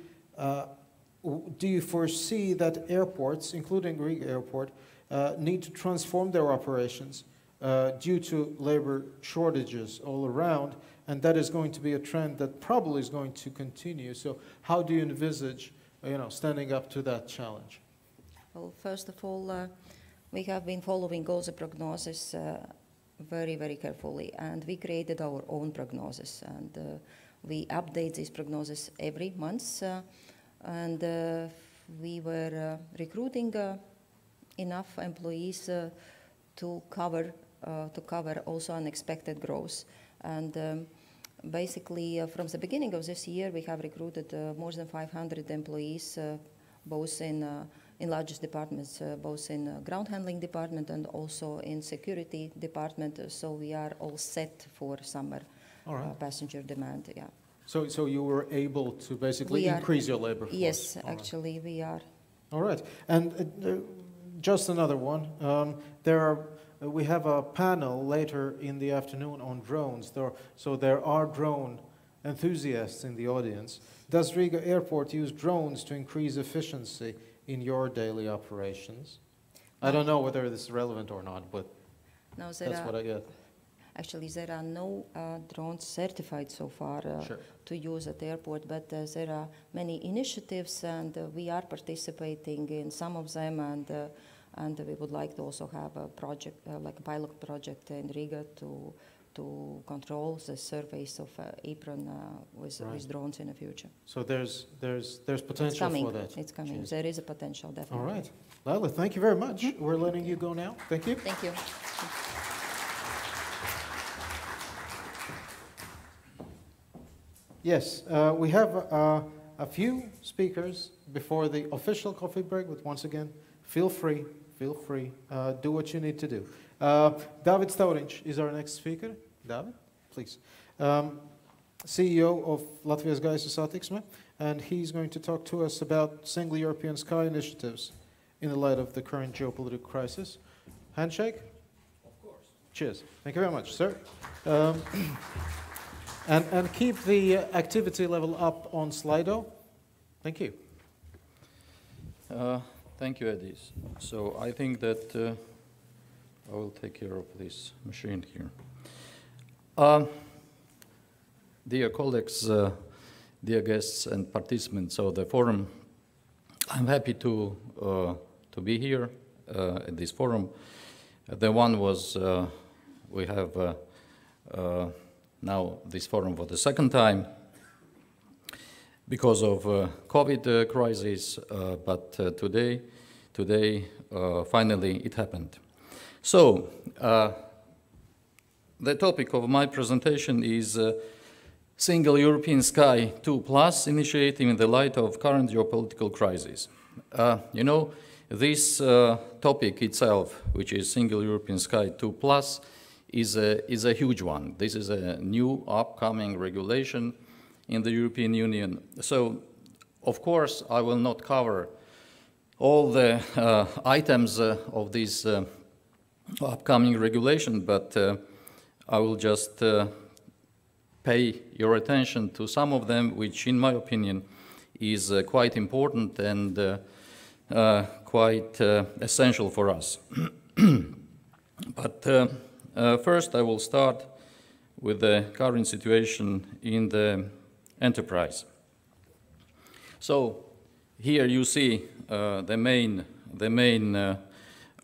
Speaker 1: foresee that airports, including Riga Airport, need to transform their operations due to labor shortages all around, and that is going to be a trend that probably is going to continue. So how do you envisage, standing up to that challenge?
Speaker 8: Well, first of all, We have been following all the prognosis very, very carefully, and we created our own prognosis, and we update this prognosis every month, and we were recruiting enough employees to cover also unexpected growth. And basically, from the beginning of this year, we have recruited more than 500 employees, both in largest departments, both in ground handling department and also in security department. So we are all set for summer passenger demand. Yeah.
Speaker 1: So you were able to basically increase your labor force?
Speaker 8: Yes, actually we are.
Speaker 1: All right. And just another one. We have a panel later in the afternoon on drones. So there are drone enthusiasts in the audience. Does Riga Airport use drones to increase efficiency in your daily operations? I don't know whether this is relevant or not, but that's what I get.
Speaker 8: Actually, there are no drones certified so far to use at the airport, but there are many initiatives, and we are participating in some of them, and we would like to also have a project, like a pilot project in Riga to control the surface of apron with drones in the future.
Speaker 1: So there's potential for that.
Speaker 8: It's coming. There is a potential, definitely.
Speaker 1: All right. Lila, thank you very much. We're letting you go now. Thank you.
Speaker 8: Thank you.
Speaker 1: Yes, we have a few speakers before the official coffee break, but once again, feel free, do what you need to do. David Staurinč is our next speaker. David, please. CEO of Latvijas Gaisa Satiksme, and he's going to talk to us about single European sky initiatives in the light of the current geopolitical crisis. Handshake? Of course. Cheers. Thank you very much, sir. And keep the activity level up on Slido. Thank you.
Speaker 6: Thank you, Edis. So I think that I will take care of this machine here. Dear colleagues, dear guests and participants of the forum, I'm happy to be here at this forum. The one was, we have now this forum for the second time because of COVID crisis, but today finally it happened. So the topic of my presentation is Single European Sky 2+ initiative in the light of current geopolitical crisis. You know, this topic itself, which is Single European Sky 2+, is a huge one. This is a new upcoming regulation in the European Union. So, of course, I will not cover all the items of this upcoming regulation, but I will just pay your attention to some of them, which, in my opinion, is quite important and quite essential for us. But first, I will start with the current situation in the enterprise. So here you see the main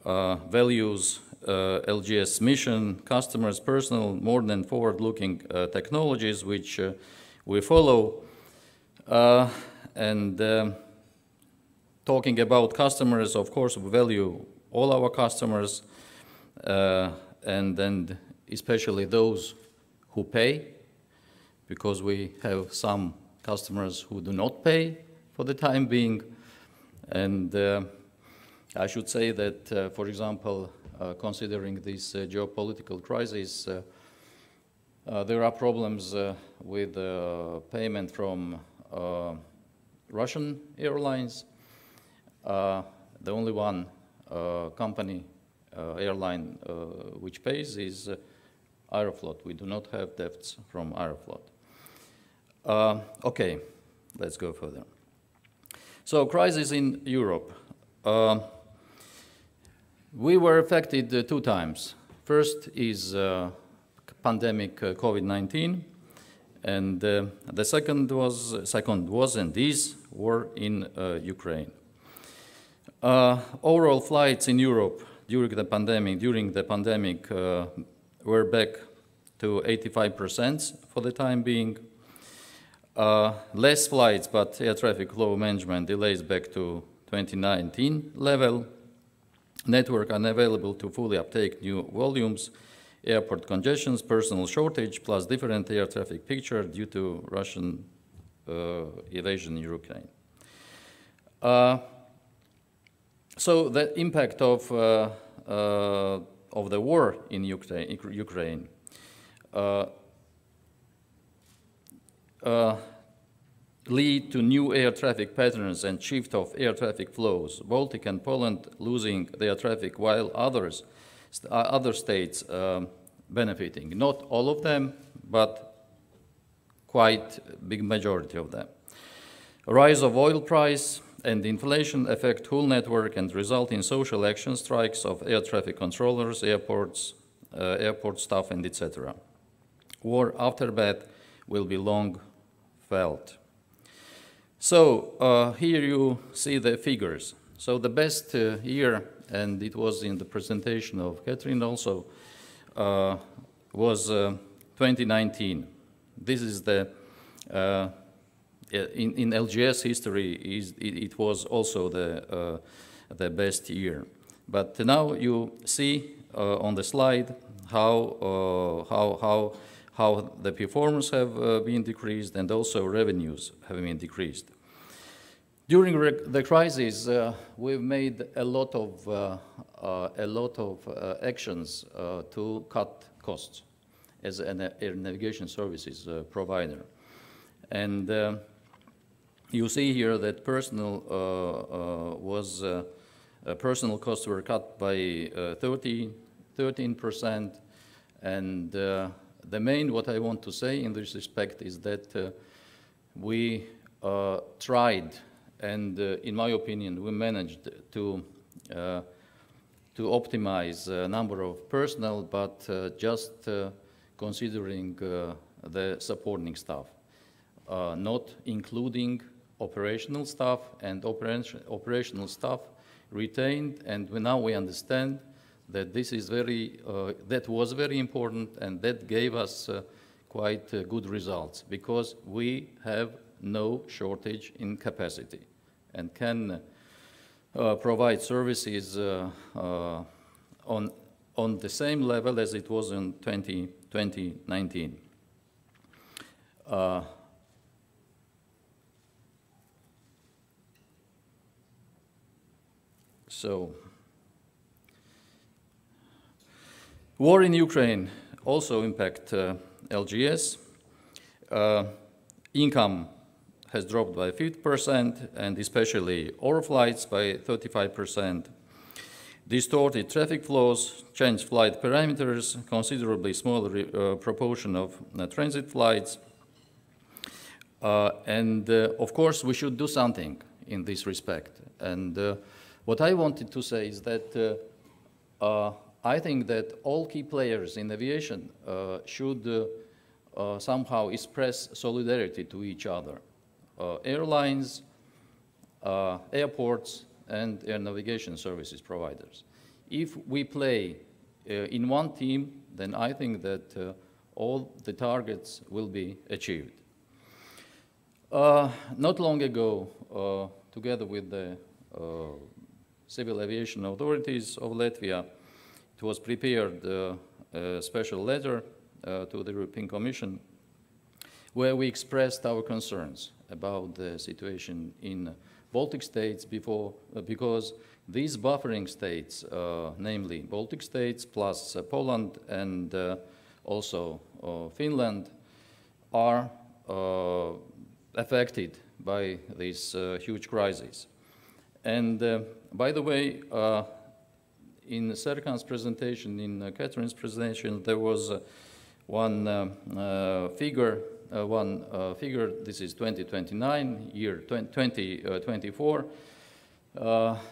Speaker 6: values, LGS mission, customers, personal, more than forward-looking technologies which we follow. And talking about customers, of course, we value all our customers, and then especially those who pay, because we have some customers who do not pay for the time being. And I should say that, for example, considering this geopolitical crisis, there are problems with payment from Russian airlines. The only one company, airline, which pays is Aeroflot. We do not have debts from Aeroflot. Okay, let's go further. So, crisis in Europe. We were affected two times. First is pandemic COVID-19, and the second was and is war in Ukraine. Overall flights in Europe during the pandemic, we're back to 85% for the time being. Less flights, but air traffic flow management delays back to 2019 level. Network unavailable to fully uptake new volumes. Airport congestions, personnel shortage, plus different air traffic picture due to Russian invasion in Ukraine. So the impact of the war in Ukraine lead to new air traffic patterns and shift of air traffic flows. Baltic and Poland losing their traffic while other states benefiting. Not all of them, but quite a big majority of them. A rise of oil price and inflation affect whole network and result in social action strikes of air traffic controllers, airports, airport staff, and etc. War aftermath will be long felt. So here you see the figures. So the best year, and it was in the presentation of Catherine also, was 2019. This is the, in LGS history, it was also the best year. But now you see on the slide how the performance have been decreased and also revenues have been decreased. During the crisis, we've made a lot of actions to cut costs as an air navigation services provider. And you see here that personal costs were cut by 13%, and the main what I want to say in this respect is that we tried, and in my opinion, we managed to optimize number of personnel, but just considering the supporting staff, not including operational staff, and operational staff retained, and now we understand that this is that was very important, and that gave us quite good results, because we have no shortage in capacity and can provide services on the same level as it was in 2019. So, war in Ukraine also impact LGS. Income has dropped by 50%, and especially our flights by 35%. Distorted traffic flows, changed flight parameters, considerably smaller proportion of transit flights. And of course, we should do something in this respect. And what I wanted to say is that I think that all key players in aviation should somehow express solidarity to each other. Airlines, airports, and air navigation services providers. If we play in one team, then I think that all the targets will be achieved. Not long ago, together with the civil aviation authorities of Latvia, it was prepared a special letter to the European Commission where we expressed our concerns about the situation in Baltic states because these buffering states, namely Baltic states plus Poland and also Finland, are affected by this huge crisis. And by the way, in Serkan's presentation, in Catherine's presentation, there was one figure, this is 2029, year 2024,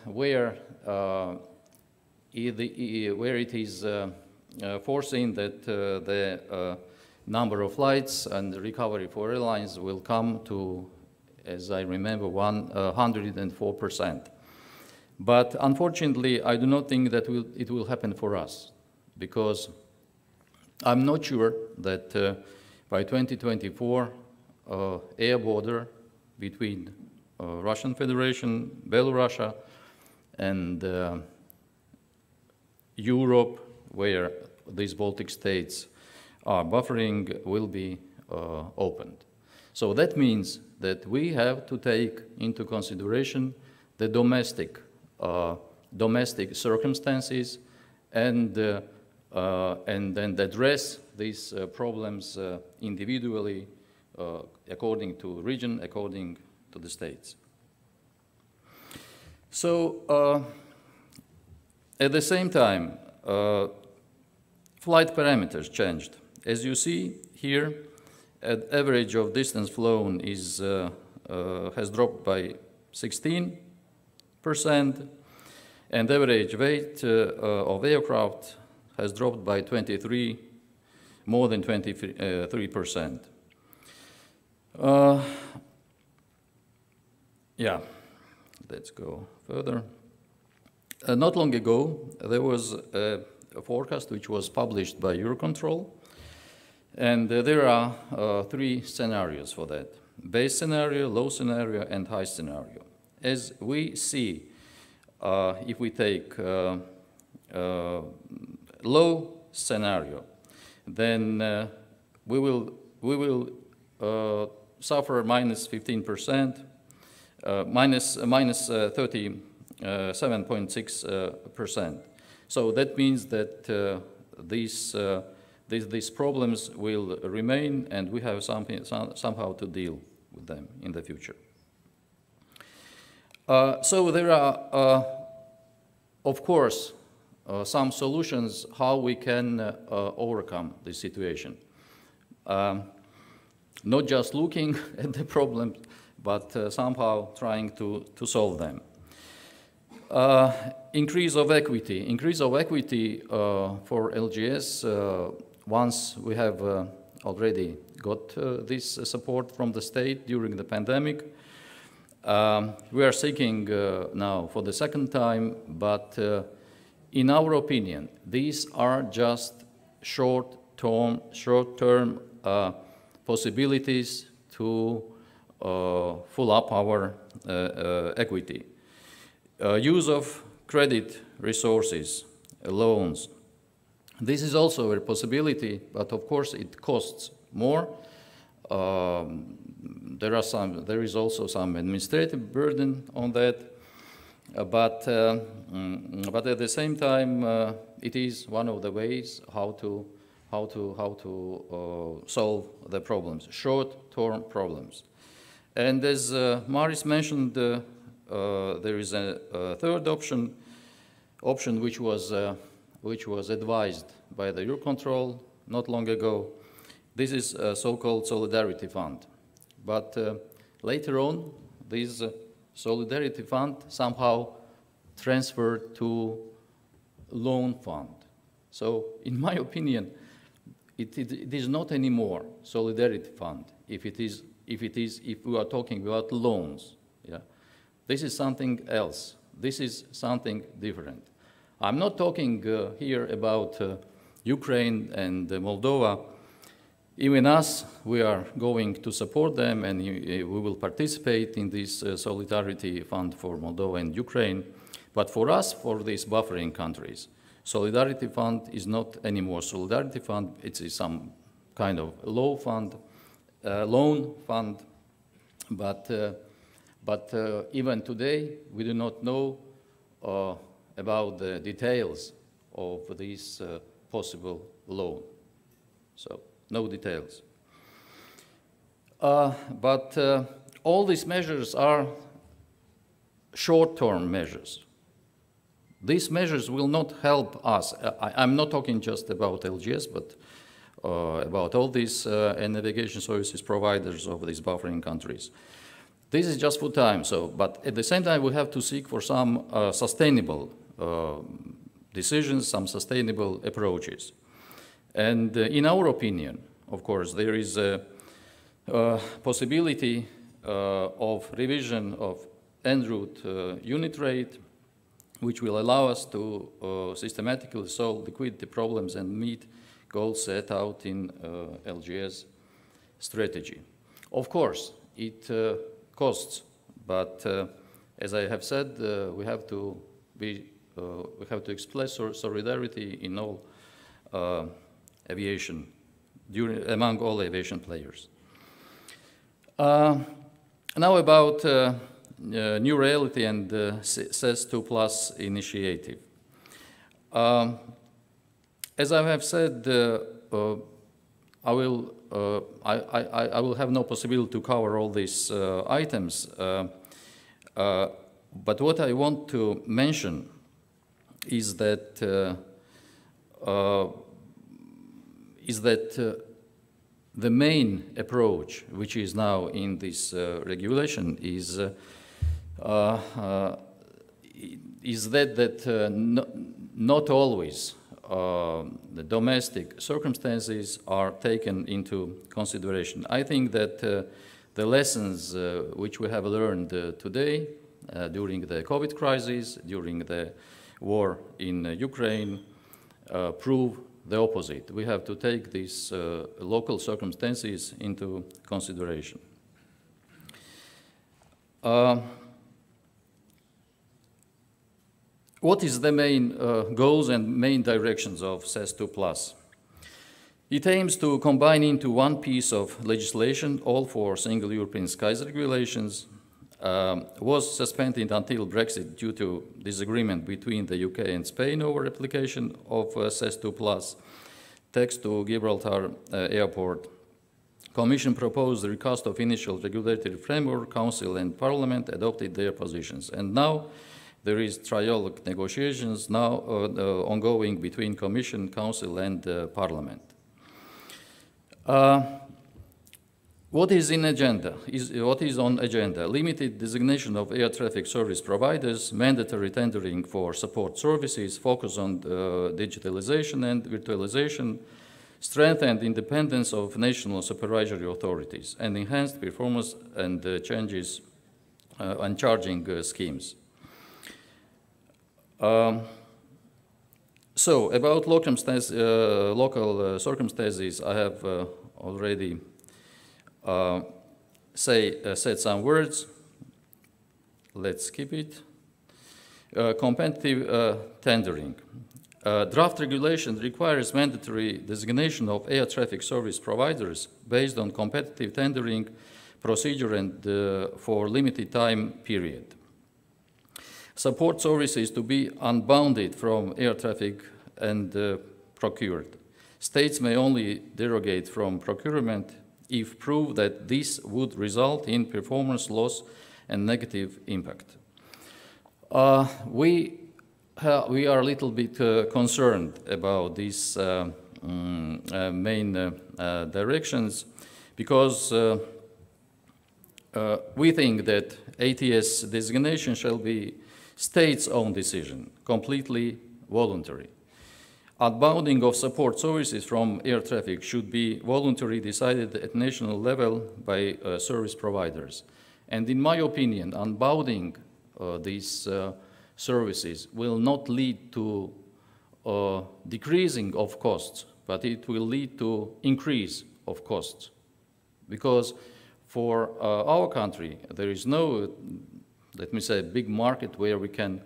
Speaker 6: where it is foreseen that the number of flights and the recovery for airlines will come to, as I remember, 104%. But unfortunately, I do not think that it will happen for us, because I'm not sure that by 2024, air border between Russian Federation, Belarus, and Europe, where these Baltic states are buffering, will be opened. So that means that we have to take into consideration the domestic circumstances and then address these problems individually, according to region, according to the states. So at the same time, flight parameters changed. As you see here, an average of distance flown is, has dropped by 16%, and average weight of aircraft has dropped by more than 23%. Yeah, let's go further. Not long ago, there was a forecast which was published by Eurocontrol, and there are 3 scenarios for that: base scenario, low scenario, and high scenario. As we see, if we take low scenario, then we will suffer minus 15%, minus 37.6%. So that means that these problems will remain, and we have somehow to deal with them in the future. So there are, of course, some solutions how we can overcome this situation. Not just looking at the problems, but somehow trying to solve them. Increase of equity. Increase of equity for LGS, once we have already got this support from the state during the pandemic. We are seeking now for the second time, but in our opinion, these are just short-term possibilities to fill up our equity. Use of credit resources, loans. This is also a possibility, but of course it costs more. There is also some administrative burden on that, but at the same time, it is one of the ways how to solve the problems, short-term problems. And as Maris mentioned, there is a third option which was advised by the Eurocontrol not long ago. This is a so-called Solidarity Fund. But later on, this Solidarity Fund somehow transferred to loan fund. So, in my opinion, it is not anymore Solidarity Fund if we are talking about loans. Yeah. This is something else. This is something different. I'm not talking here about Ukraine and Moldova. Even us, we are going to support them, and we will participate in this Solidarity Fund for Moldova and Ukraine. But for us, for these buffering countries, Solidarity Fund is not anymore Solidarity Fund. It is some kind of loan fund. But even today, we do not know about the details of this possible loan. So, no details. But all these measures are short-term measures. These measures will not help us. I'm not talking just about LGS, but about all these navigation services providers of these buffering countries. This is just for time, but at the same time we have to seek for some sustainable decisions, some sustainable approaches. And in our opinion, of course, there is a possibility of revision of en route unit rate, which will allow us to systematically solve liquidity problems and meet goals set out in LGS strategy. Of course, it costs, but as I have said, we have to express solidarity in all aviation, among all aviation players. Now about new reality and CES2 Plus initiative. As I have said, I will have no possibility to cover all these items, but what I want to mention is that the main approach, which is now in this regulation, is that not always the domestic circumstances are taken into consideration. I think that the lessons which we have learned today during the COVID crisis, during the war in Ukraine, prove the opposite. We have to take these local circumstances into consideration. What is the main goals and main directions of CES2 Plus? It aims to combine into one piece of legislation all four single European skies regulations, was suspended until Brexit due to disagreement between the UK and Spain over application of CES2 Plus, text to Gibraltar Airport. Commission proposed the recast of initial regulatory framework, Council and Parliament adopted their positions, and now there is trialogue negotiations now ongoing between Commission, Council and Parliament. What is on agenda? Limited designation of air traffic service providers, mandatory tendering for support services, focus on digitalization and virtualization, strength and independence of national supervisory authorities, and enhanced performance and changes and charging schemes. So about local circumstances, I have already said some words. Let's skip it. Competitive tendering. Draft regulation requires mandatory designation of air traffic service providers based on competitive tendering procedure and for limited time period. Support services to be unbounded from air traffic and procured. States may only derogate from procurement if proved that this would result in performance loss and negative impact. We are a little bit concerned about these main directions because we think that ATS designation shall be state's own decision, completely voluntary. Unbounding of support services from air traffic should be voluntarily decided at national level by service providers. And in my opinion, unbounding these services will not lead to decreasing of costs, but it will lead to increase of costs. Because for our country, there is no, let me say, big market where we can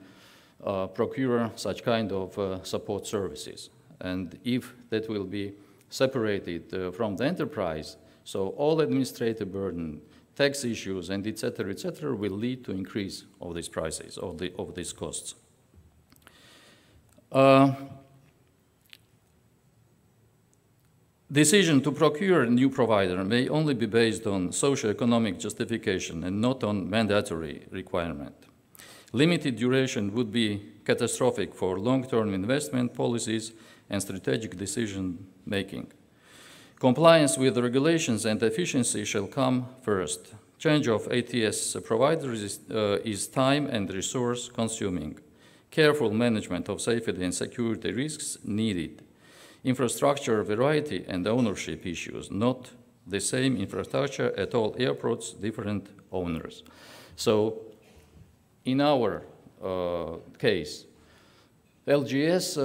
Speaker 6: procure such kind of support services. And if that will be separated from the enterprise, so all administrative burden, tax issues, and et cetera, will lead to increase of these prices, of these costs. Decision to procure a new provider may only be based on socio-economic justification and not on mandatory requirement. Limited duration would be catastrophic for long-term investment policies and strategic decision-making. Compliance with the regulations and efficiency shall come first. Change of ATS providers is time and resource consuming. Careful management of safety and security risks needed. Infrastructure variety and ownership issues, not the same infrastructure at all airports, different owners. So in our case. LGS,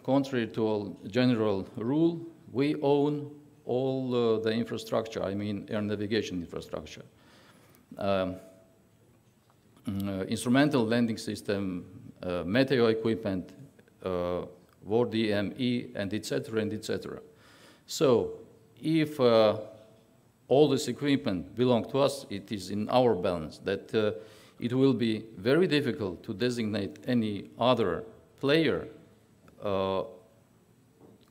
Speaker 6: contrary to all general rule, we own all the infrastructure, I mean air navigation infrastructure. Instrumental landing system, meteo equipment, VOR-DME, and etc., and etc. So, if all this equipment belongs to us, it is in our balance, that it will be very difficult to designate any other player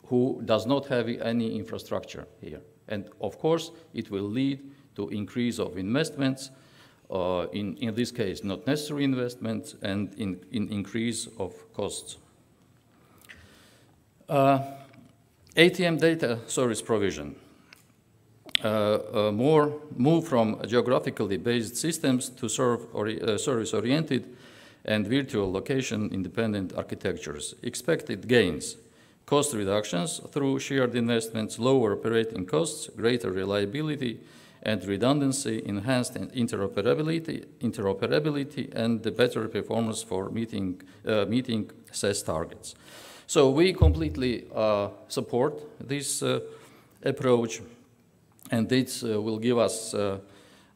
Speaker 6: who does not have any infrastructure here. And of course, it will lead to increase of investments, in this case, not necessary investments, and in increase of costs. ATM data service provision. More move from geographically based systems to service-oriented and virtual location-independent architectures. Expected gains: cost reductions through shared investments, lower operating costs, greater reliability and redundancy, enhanced interoperability, and better performance for meeting CES targets. So we completely support this approach, and this will give us,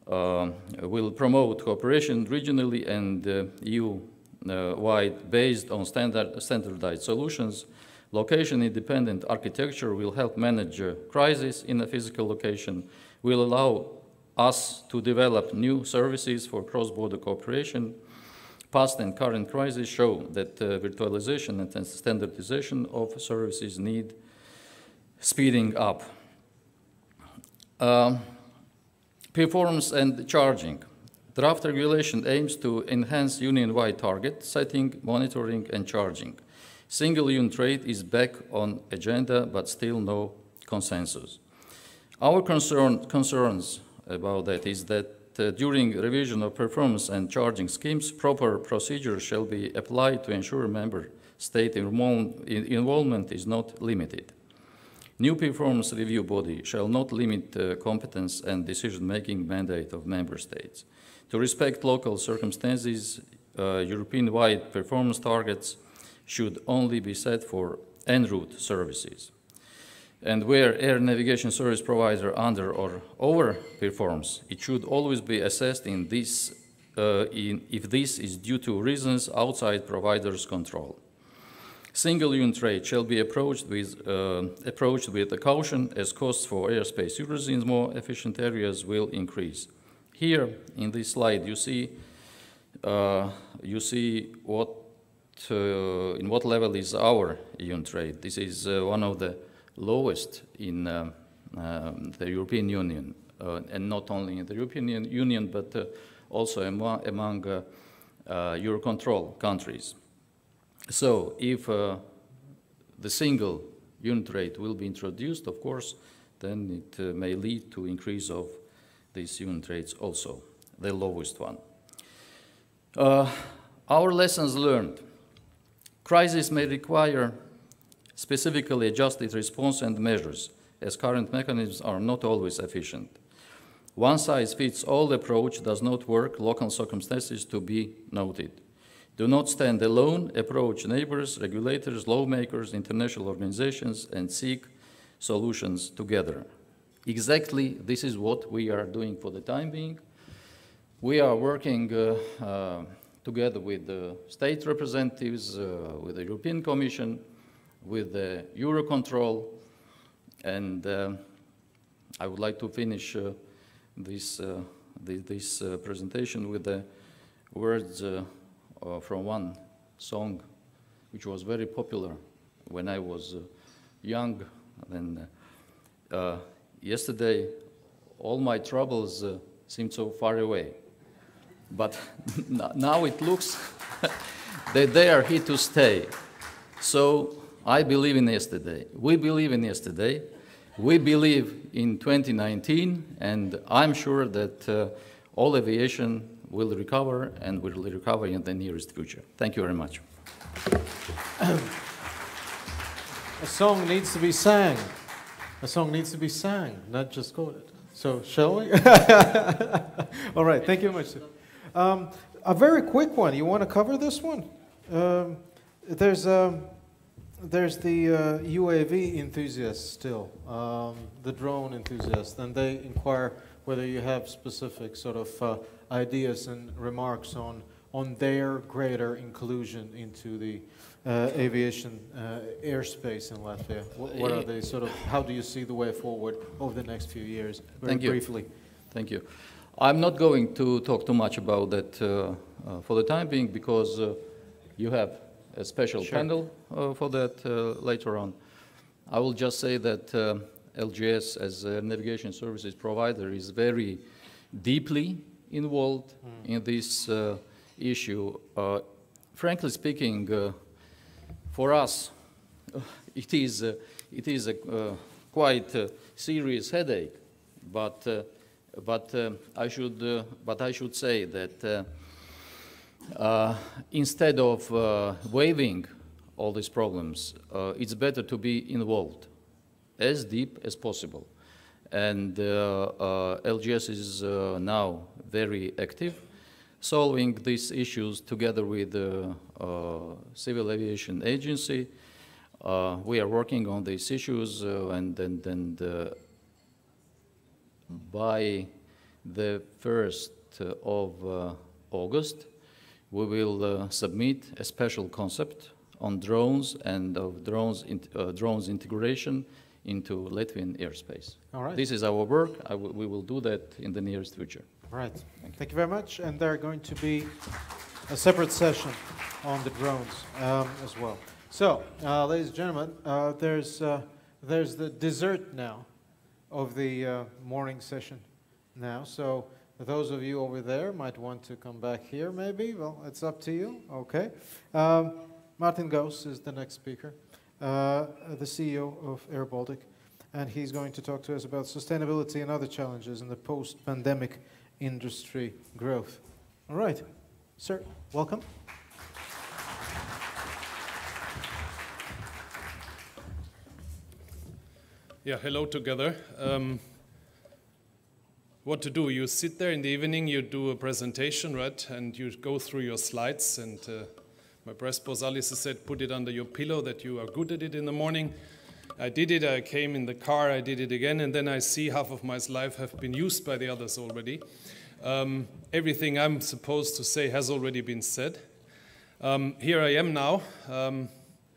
Speaker 6: will promote cooperation regionally and EU-wide based on standardized solutions. Location-independent architecture will help manage crisis in a physical location, will allow us to develop new services for cross-border cooperation. Past and current crises show that virtualization and standardization of services need speeding up. Performance and charging. Draft regulation aims to enhance union-wide target setting, monitoring, and charging. Single unit rate is back on agenda, but still no consensus. Our concerns about that is that during revision of performance and charging schemes, proper procedures shall be applied to ensure member state involvement is not limited. New performance review body shall not limit competence and decision-making mandate of member states. To respect local circumstances, European-wide performance targets should only be set for en route services. And where air navigation service provider under or overperforms, it should always be assessed if this is due to reasons outside provider's control. Single unit rate shall be approached with caution, as costs for airspace users in more efficient areas will increase. Here in this slide you see what in what level is our unit rate. This is one of the lowest in the European Union, and not only in the European Union, but also among Eurocontrol countries. So if the single unit rate will be introduced, of course, then it may lead to increase of these unit rates also, the lowest one. Our lessons learned. Crisis may require specifically adjusted response and measures, as current mechanisms are not always efficient. One-size-fits-all approach does not work, local circumstances to be noted. Do not stand alone, approach neighbors, regulators, lawmakers, international organizations, and seek solutions together. Exactly this is what we are doing for the time being. We are working together with the state representatives, with the European Commission, with the Eurocontrol, and I would like to finish this presentation with the words from one song which was very popular when I was young. And yesterday, all my troubles seemed so far away. But now it looks that they are here to stay. So I believe in yesterday. We believe in yesterday. We believe in 2019, and I'm sure that all aviation will recover and will recover in the nearest future. Thank you very much.
Speaker 1: A song needs to be sang. A song needs to be sang, not just quoted. So, shall we? All right, thank you very much. A very quick one. You want to cover this one? There's the UAV enthusiasts still, the drone enthusiasts, and they inquire whether you have specific sort of ideas and remarks on their greater inclusion into the aviation airspace in Latvia. What are they sort of? How do you see the way forward over the next few years? Very briefly.
Speaker 6: Thank you. I'm not going to talk too much about that for the time being because you have a special panel for that later on. I will just say that LGS as a navigation services provider is very deeply involved in this issue. Frankly speaking, for us, it is a quite serious headache, but I should say that instead of waiving all these problems, it's better to be involved as deep as possible. And LGS is now very active, solving these issues together with the Civil Aviation Agency. We are working on these issues, and by the 1st of August, we will submit a special concept on drones and of drones integration into Latvian airspace.
Speaker 1: All right.
Speaker 6: This is our work. We will do that in the nearest future.
Speaker 1: All right. Thank you very much. And there are going to be a separate session on the drones as well. So, ladies and gentlemen, there's the dessert now of the morning session now. So those of you over there might want to come back here maybe. Well, it's up to you. Okay. Martin Gauss is the next speaker, the CEO of Air Baltic, and he's going to talk to us about sustainability and other challenges in the post-pandemic industry growth. All right. Sir, welcome.
Speaker 9: Yeah, hello together. What to do? You sit there in the evening, you do a presentation, right? And you go through your slides. And my press boss Alice said, put it under your pillow that you are good at it in the morning. I did it. I came in the car. I did it again. And then I see half of my slides have been used by the others already. Everything I'm supposed to say has already been said. Here I am now.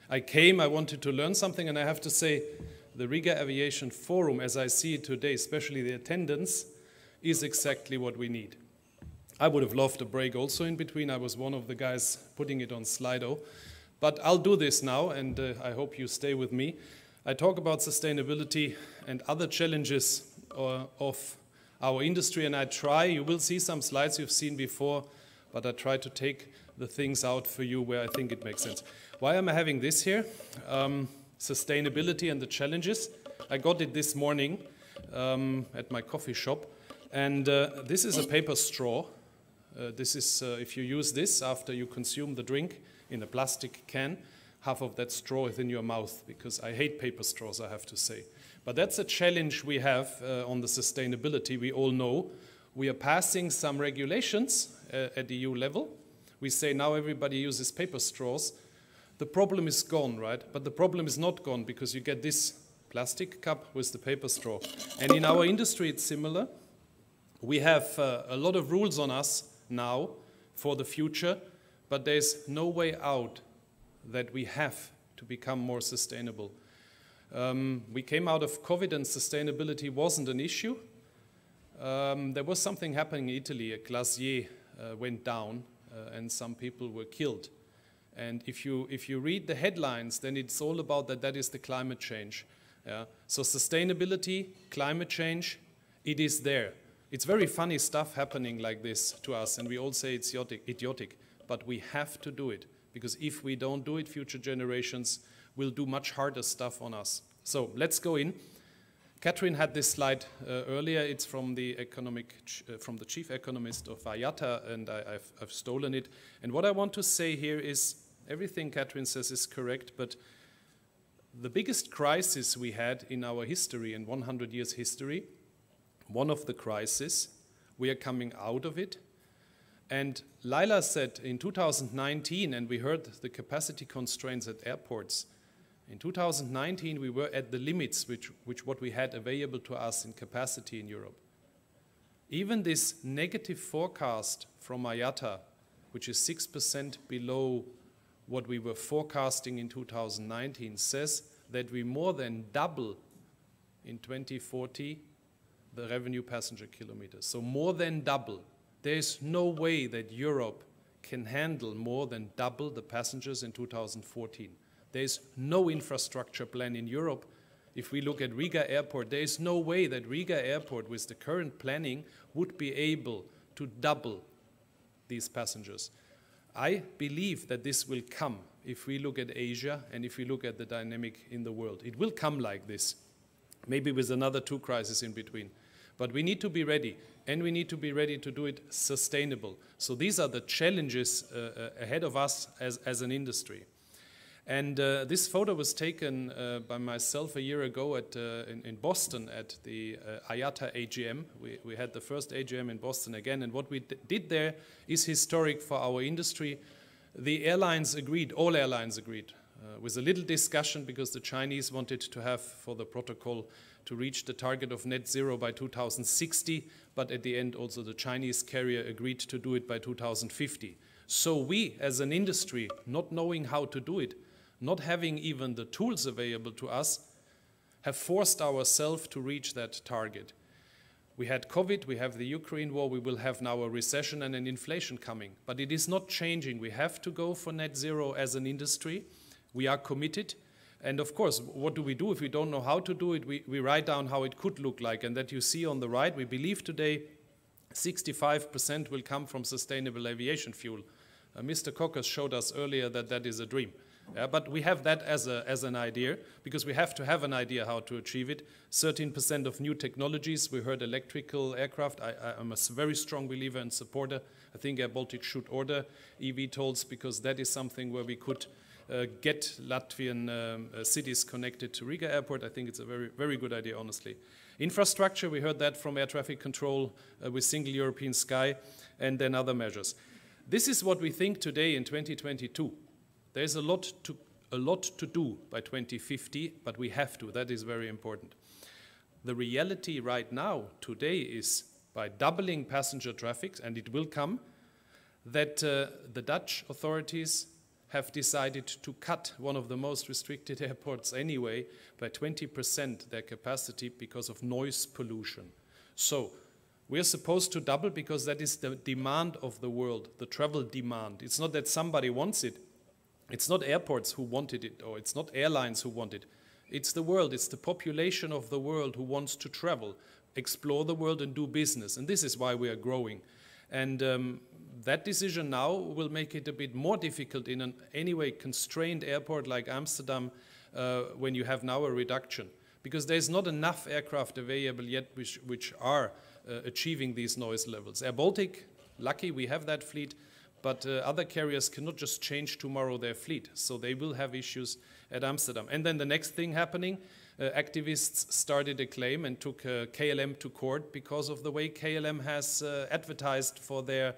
Speaker 9: I wanted to learn something, and I have to say, the Riga Aviation Forum, as I see it today, especially the attendance, is exactly what we need. I would have loved a break also in between. I was one of the guys putting it on Slido. But I'll do this now, and I hope you stay with me. I talk about sustainability and other challenges of our industry, and I try, you will see some slides you've seen before, but I try to take the things out for you where I think it makes sense. Why am I having this here? Sustainability and the challenges. I got it this morning at my coffee shop, and this is a paper straw. This is, if you use this after you consume the drink in a plastic can, half of that straw is in your mouth, because I hate paper straws, I have to say. But that's a challenge we have on the sustainability. We all know we are passing some regulations at the EU level. We say now everybody uses paper straws. The problem is gone, right? But the problem is not gone, because you get this plastic cup with the paper straw. And in our industry, it's similar. We have a lot of rules on us now for the future, but there's no way out that we have to become more sustainable. We came out of COVID and sustainability wasn't an issue. There was something happening in Italy. A glacier went down and some people were killed. And if you read the headlines, then it's all about that is the climate change. Yeah? So sustainability, climate change, it is there. It's very funny stuff happening like this to us, and we all say it's idiotic, but we have to do it, because if we don't do it, future generations will do much harder stuff on us. So let's go in. Catherine had this slide earlier. It's from the chief economist of IATA, and I've stolen it. And what I want to say here is everything Catherine says is correct, but the biggest crisis we had in our history, in 100 years history, one of the crises, we are coming out of it, And Laila said in 2019, and we heard the capacity constraints at airports, in 2019 we were at the limits which what we had available to us in capacity in Europe. Even this negative forecast from IATA, which is 6% below what we were forecasting in 2019, says that we more than double in 2040 the revenue passenger kilometers. So more than double. There is no way that Europe can handle more than double the passengers in 2014. There is no infrastructure plan in Europe. If we look at Riga Airport, there is no way that Riga Airport, with the current planning, would be able to double these passengers. I believe that this will come if we look at Asia and if we look at the dynamic in the world. It will come like this, maybe with another 2 crises in between. But we need to be ready, and we need to be ready to do it sustainable. So these are the challenges ahead of us as an industry. And this photo was taken by myself a year ago in Boston at the IATA AGM. We had the first AGM in Boston again, and what we did there is historic for our industry. The airlines agreed, all airlines agreed, with a little discussion because the Chinese wanted to have, for the protocol, to reach the target of net zero by 2060, but at the end also the Chinese carrier agreed to do it by 2050. So we, as an industry, not knowing how to do it, not having even the tools available to us, have forced ourselves to reach that target. We had COVID, we have the Ukraine war, we will have now a recession and an inflation coming. But it is not changing. We have to go for net zero as an industry. We are committed. And of course, what do we do if we don't know how to do it? We write down how it could look like. And that you see on the right, we believe today 65% will come from sustainable aviation fuel. Mr. Cockers showed us earlier that that is a dream. But we have that as an idea, because we have to have an idea how to achieve it. 13% of new technologies. We heard electrical aircraft. I'm a very strong believer and supporter. I think Air Baltic should order eVTOLs, because that is something where we could get Latvian cities connected to Riga Airport. I think it's a very, very good idea, honestly. Infrastructure, we heard that from air traffic control with single European sky, and then other measures. This is what we think today in 2022. There's a lot to do by 2050, but we have to. That is very important. The reality right now, today, is by doubling passenger traffic, and it will come, that the Dutch authorities have decided to cut one of the most restricted airports anyway by 20% their capacity because of noise pollution. So we're supposed to double because that is the demand of the world, the travel demand. It's not that somebody wants it. It's not airports who wanted it, or it's not airlines who want it. It's the world, it's the population of the world who wants to travel, explore the world and do business. And this is why we are growing. And that decision now will make it a bit more difficult in an anyway constrained airport like Amsterdam when you have now a reduction. Because there's not enough aircraft available yet which are achieving these noise levels. Air Baltic, lucky we have that fleet, but other carriers cannot just change tomorrow their fleet. So they will have issues at Amsterdam. And then the next thing happening, activists started a claim and took KLM to court because of the way KLM has advertised for their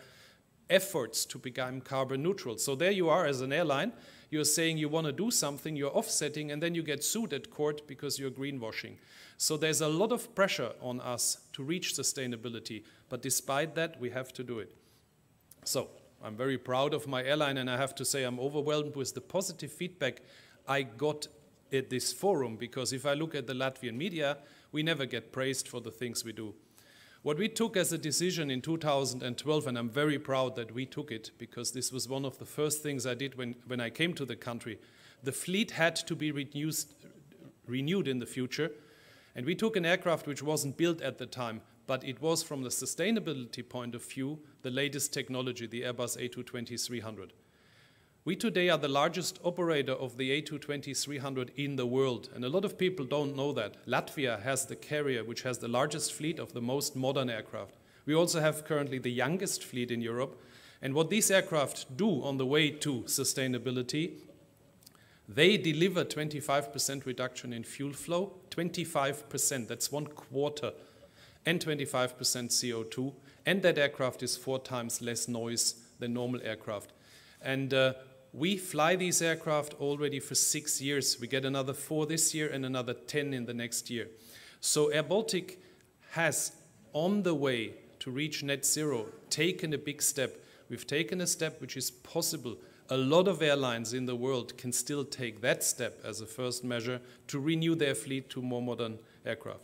Speaker 9: efforts to become carbon neutral. So there you are as an airline, you're saying you want to do something, you're offsetting, and then you get sued at court because you're greenwashing. So there's a lot of pressure on us to reach sustainability, but despite that, we have to do it. So I'm very proud of my airline, and I have to say I'm overwhelmed with the positive feedback I got at this forum, because if I look at the Latvian media, we never get praised for the things we do. What we took as a decision in 2012, and I'm very proud that we took it, because this was one of the first things I did when I came to the country. The fleet had to be renewed in the future, and we took an aircraft which wasn't built at the time, but it was, from the sustainability point of view, the latest technology, the Airbus A220-300. We today are the largest operator of the A220-300 in the world, and a lot of people don't know that. Latvia has the carrier which has the largest fleet of the most modern aircraft. We also have currently the youngest fleet in Europe, and what these aircraft do on the way to sustainability, they deliver 25% reduction in fuel flow, 25%, that's 1/4, and 25% CO2, and that aircraft is 4 times less noise than normal aircraft. And we fly these aircraft already for 6 years. We get another 4 this year and another 10 in the next year. So Air Baltic has, on the way to reach net zero, taken a big step. We've taken a step which is possible. A lot of airlines in the world can still take that step as a first measure to renew their fleet to more modern aircraft.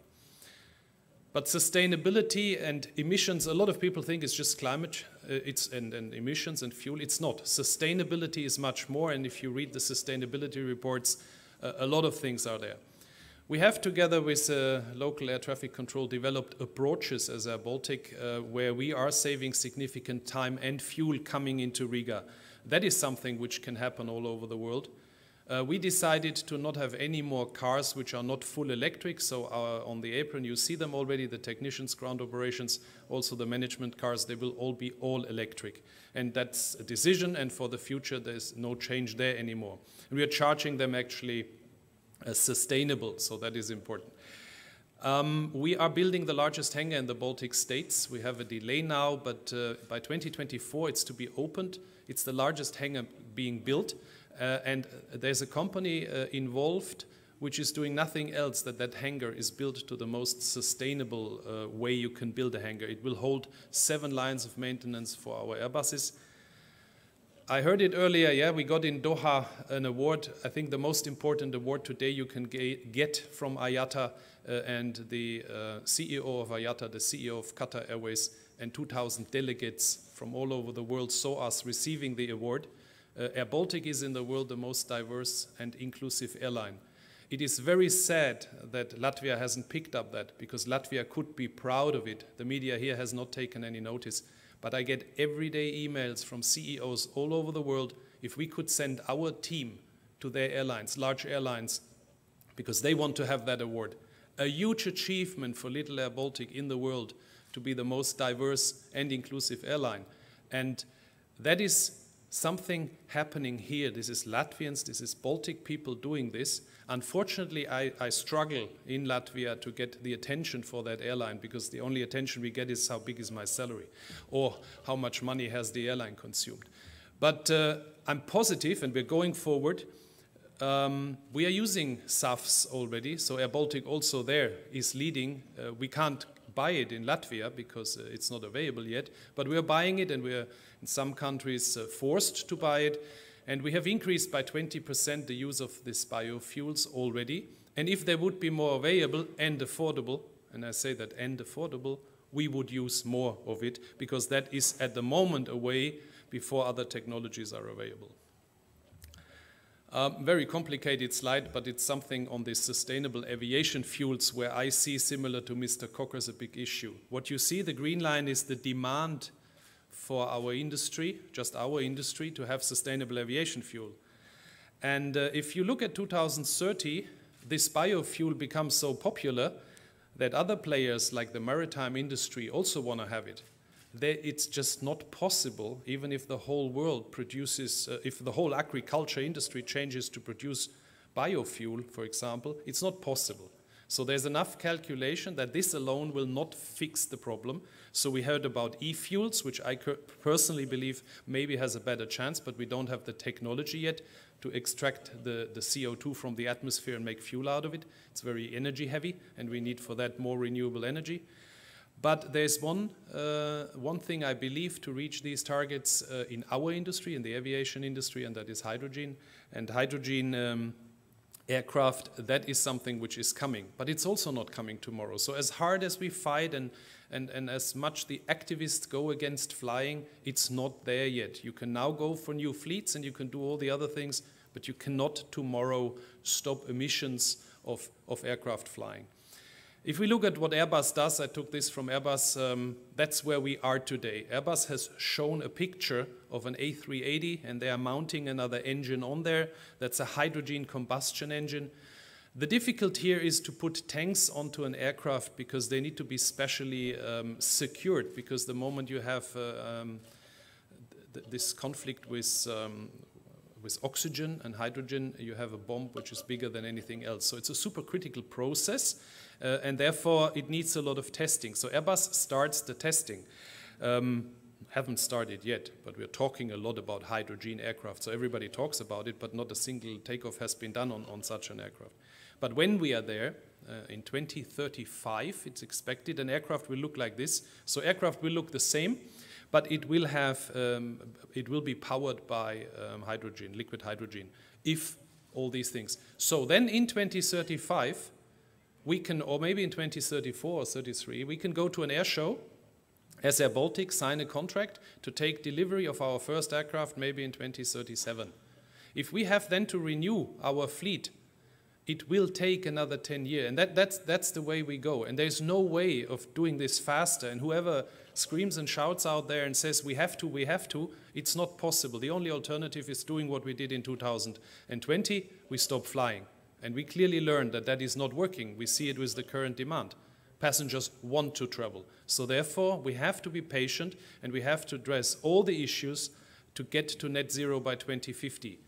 Speaker 9: But sustainability and emissions, a lot of people think it's just climate and emissions and fuel. It's not. Sustainability is much more, and if you read the sustainability reports, a lot of things are there. We have, together with local air traffic control, developed approaches as Air Baltic where we are saving significant time and fuel coming into Riga. That is something which can happen all over the world. We decided to not have any more cars which are not full electric, so on the apron you see them already, the technicians, ground operations, also the management cars, they will all be all electric. And that's a decision, and for the future there's no change there anymore. And we are charging them actually as sustainable, so that is important. We are building the largest hangar in the Baltic states. We have a delay now, but by 2024 it's to be opened. It's the largest hangar being built. And there's a company involved which is doing nothing else that hangar is built to the most sustainable way you can build a hangar. It will hold 7 lines of maintenance for our Airbuses. I heard it earlier, yeah, we got in Doha an award. I think the most important award today you can get from IATA and the CEO of IATA, the CEO of Qatar Airways, and 2,000 delegates from all over the world saw us receiving the award. Air Baltic is in the world the most diverse and inclusive airline. It is very sad that Latvia hasn't picked up that, because Latvia could be proud of it. The media here has not taken any notice. But I get everyday emails from CEOs all over the world if we could send our team to their airlines, large airlines, because they want to have that award. A huge achievement for little Air Baltic in the world to be the most diverse and inclusive airline. And that is something happening here. This is Latvians, this is Baltic people doing this. Unfortunately, I struggle in Latvia to get the attention for that airline, because the only attention we get is how big is my salary or how much money has the airline consumed. But I'm positive, and we're going forward. We are using SAFs already, so Air Baltic also there is leading. We can't buy it in Latvia because it's not available yet, but we are buying it, and we are in some countries forced to buy it. And we have increased by 20% the use of these biofuels already. And if there would be more available and affordable, and I say that and affordable, we would use more of it, because that is at the moment a way before other technologies are available. Very complicated slide, but it's something on the sustainable aviation fuels where I see, similar to Mr. Cocker's, a big issue. What you see, the green line, is the demand for our industry, just our industry, to have sustainable aviation fuel. And if you look at 2030, this biofuel becomes so popular that other players like the maritime industry also want to have it. It's just not possible, even if the whole world produces, if the whole agriculture industry changes to produce biofuel, for example, it's not possible. So there's enough calculation that this alone will not fix the problem. So we heard about e-fuels, which I personally believe maybe has a better chance, but we don't have the technology yet to extract the CO2 from the atmosphere and make fuel out of it. It's very energy heavy, and we need for that more renewable energy. But there's one thing I believe to reach these targets in our industry, in the aviation industry, and that is hydrogen. And hydrogen aircraft, that is something which is coming. But it's also not coming tomorrow. So as hard as we fight and as much the activists go against flying, it's not there yet. You can now go for new fleets and you can do all the other things, but you cannot tomorrow stop emissions of aircraft flying. If we look at what Airbus does, I took this from Airbus, that's where we are today. Airbus has shown a picture of an A380, and they are mounting another engine on there. That's a hydrogen combustion engine. The difficulty here is to put tanks onto an aircraft, because they need to be specially secured, because the moment you have this conflict with oxygen and hydrogen, you have a bomb which is bigger than anything else. So it's a supercritical process, and therefore it needs a lot of testing. So Airbus starts the testing. Haven't started yet, but we're talking a lot about hydrogen aircraft. So everybody talks about it, but not a single takeoff has been done on such an aircraft. But when we are there, in 2035, it's expected an aircraft will look like this. So aircraft will look the same, but it will have, it will be powered by hydrogen, liquid hydrogen, if all these things. So then in 2035, we can, or maybe in 2034 or 33, we can go to an air show as Air Baltic, sign a contract to take delivery of our first aircraft maybe in 2037. If we have then to renew our fleet, it will take another 10 years. And that's the way we go. And there's no way of doing this faster. And whoever screams and shouts out there and says, we have to, it's not possible. The only alternative is doing what we did in 2020. We stopped flying. And we clearly learned that that is not working. We see it with the current demand. Passengers want to travel. So therefore, we have to be patient and we have to address all the issues to get to net zero by 2050.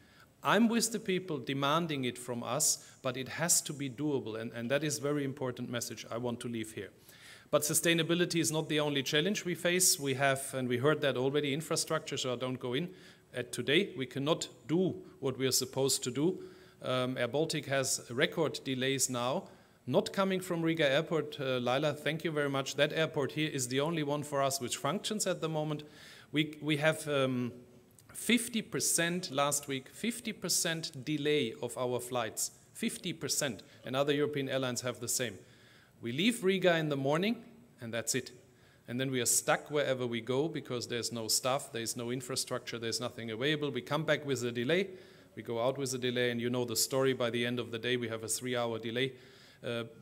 Speaker 9: I'm with the people demanding it from us, but it has to be doable, and that is a very important message I want to leave here. But sustainability is not the only challenge we face. We have, and we heard that already, infrastructure, so I don't go in at today. We cannot do what we are supposed to do. Air Baltic has record delays now, not coming from Riga Airport. Laila, thank you very much. That airport here is the only one for us which functions at the moment. We have 50% last week, 50% delay of our flights, 50%, and other European airlines have the same. We leave Riga in the morning, and that's it. And then we are stuck wherever we go because there's no staff, there's no infrastructure, there's nothing available. We come back with a delay, we go out with a delay, and you know the story. By the end of the day, we have a 3-hour delay.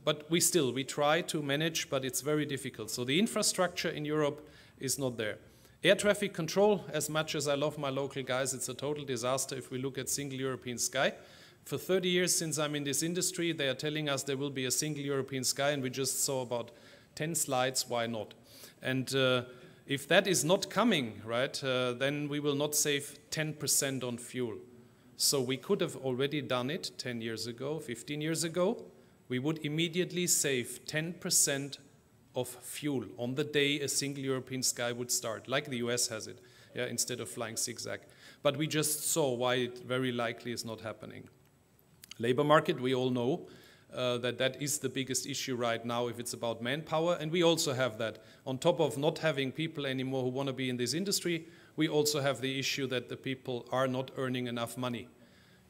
Speaker 9: But we try to manage, but it's very difficult. So the infrastructure in Europe is not there. Air traffic control, as much as I love my local guys, it's a total disaster if we look at single European sky. For 30 years since I'm in this industry, they are telling us there will be a single European sky, and we just saw about 10 slides, why not? And if that is not coming, right, then we will not save 10% on fuel. So we could have already done it 10 years ago, 15 years ago. We would immediately save 10% of fuel on the day a single European sky would start, like the US has it, yeah, instead of flying zigzag. But we just saw why it very likely is not happening. Labor market, we all know that is the biggest issue right now if it's about manpower, and we also have that. On top of not having people anymore who want to be in this industry, we also have the issue that the people are not earning enough money.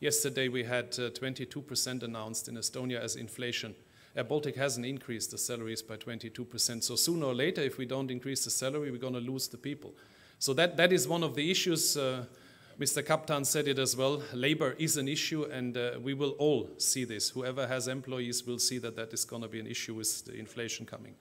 Speaker 9: Yesterday we had 22% announced in Estonia as inflation. Air Baltic hasn't increased the salaries by 22%. So sooner or later, if we don't increase the salary, we're going to lose the people. So that is one of the issues. Mr. Kaptan said it as well. Labor is an issue, and we will all see this. Whoever has employees will see that that is going to be an issue with the inflation coming.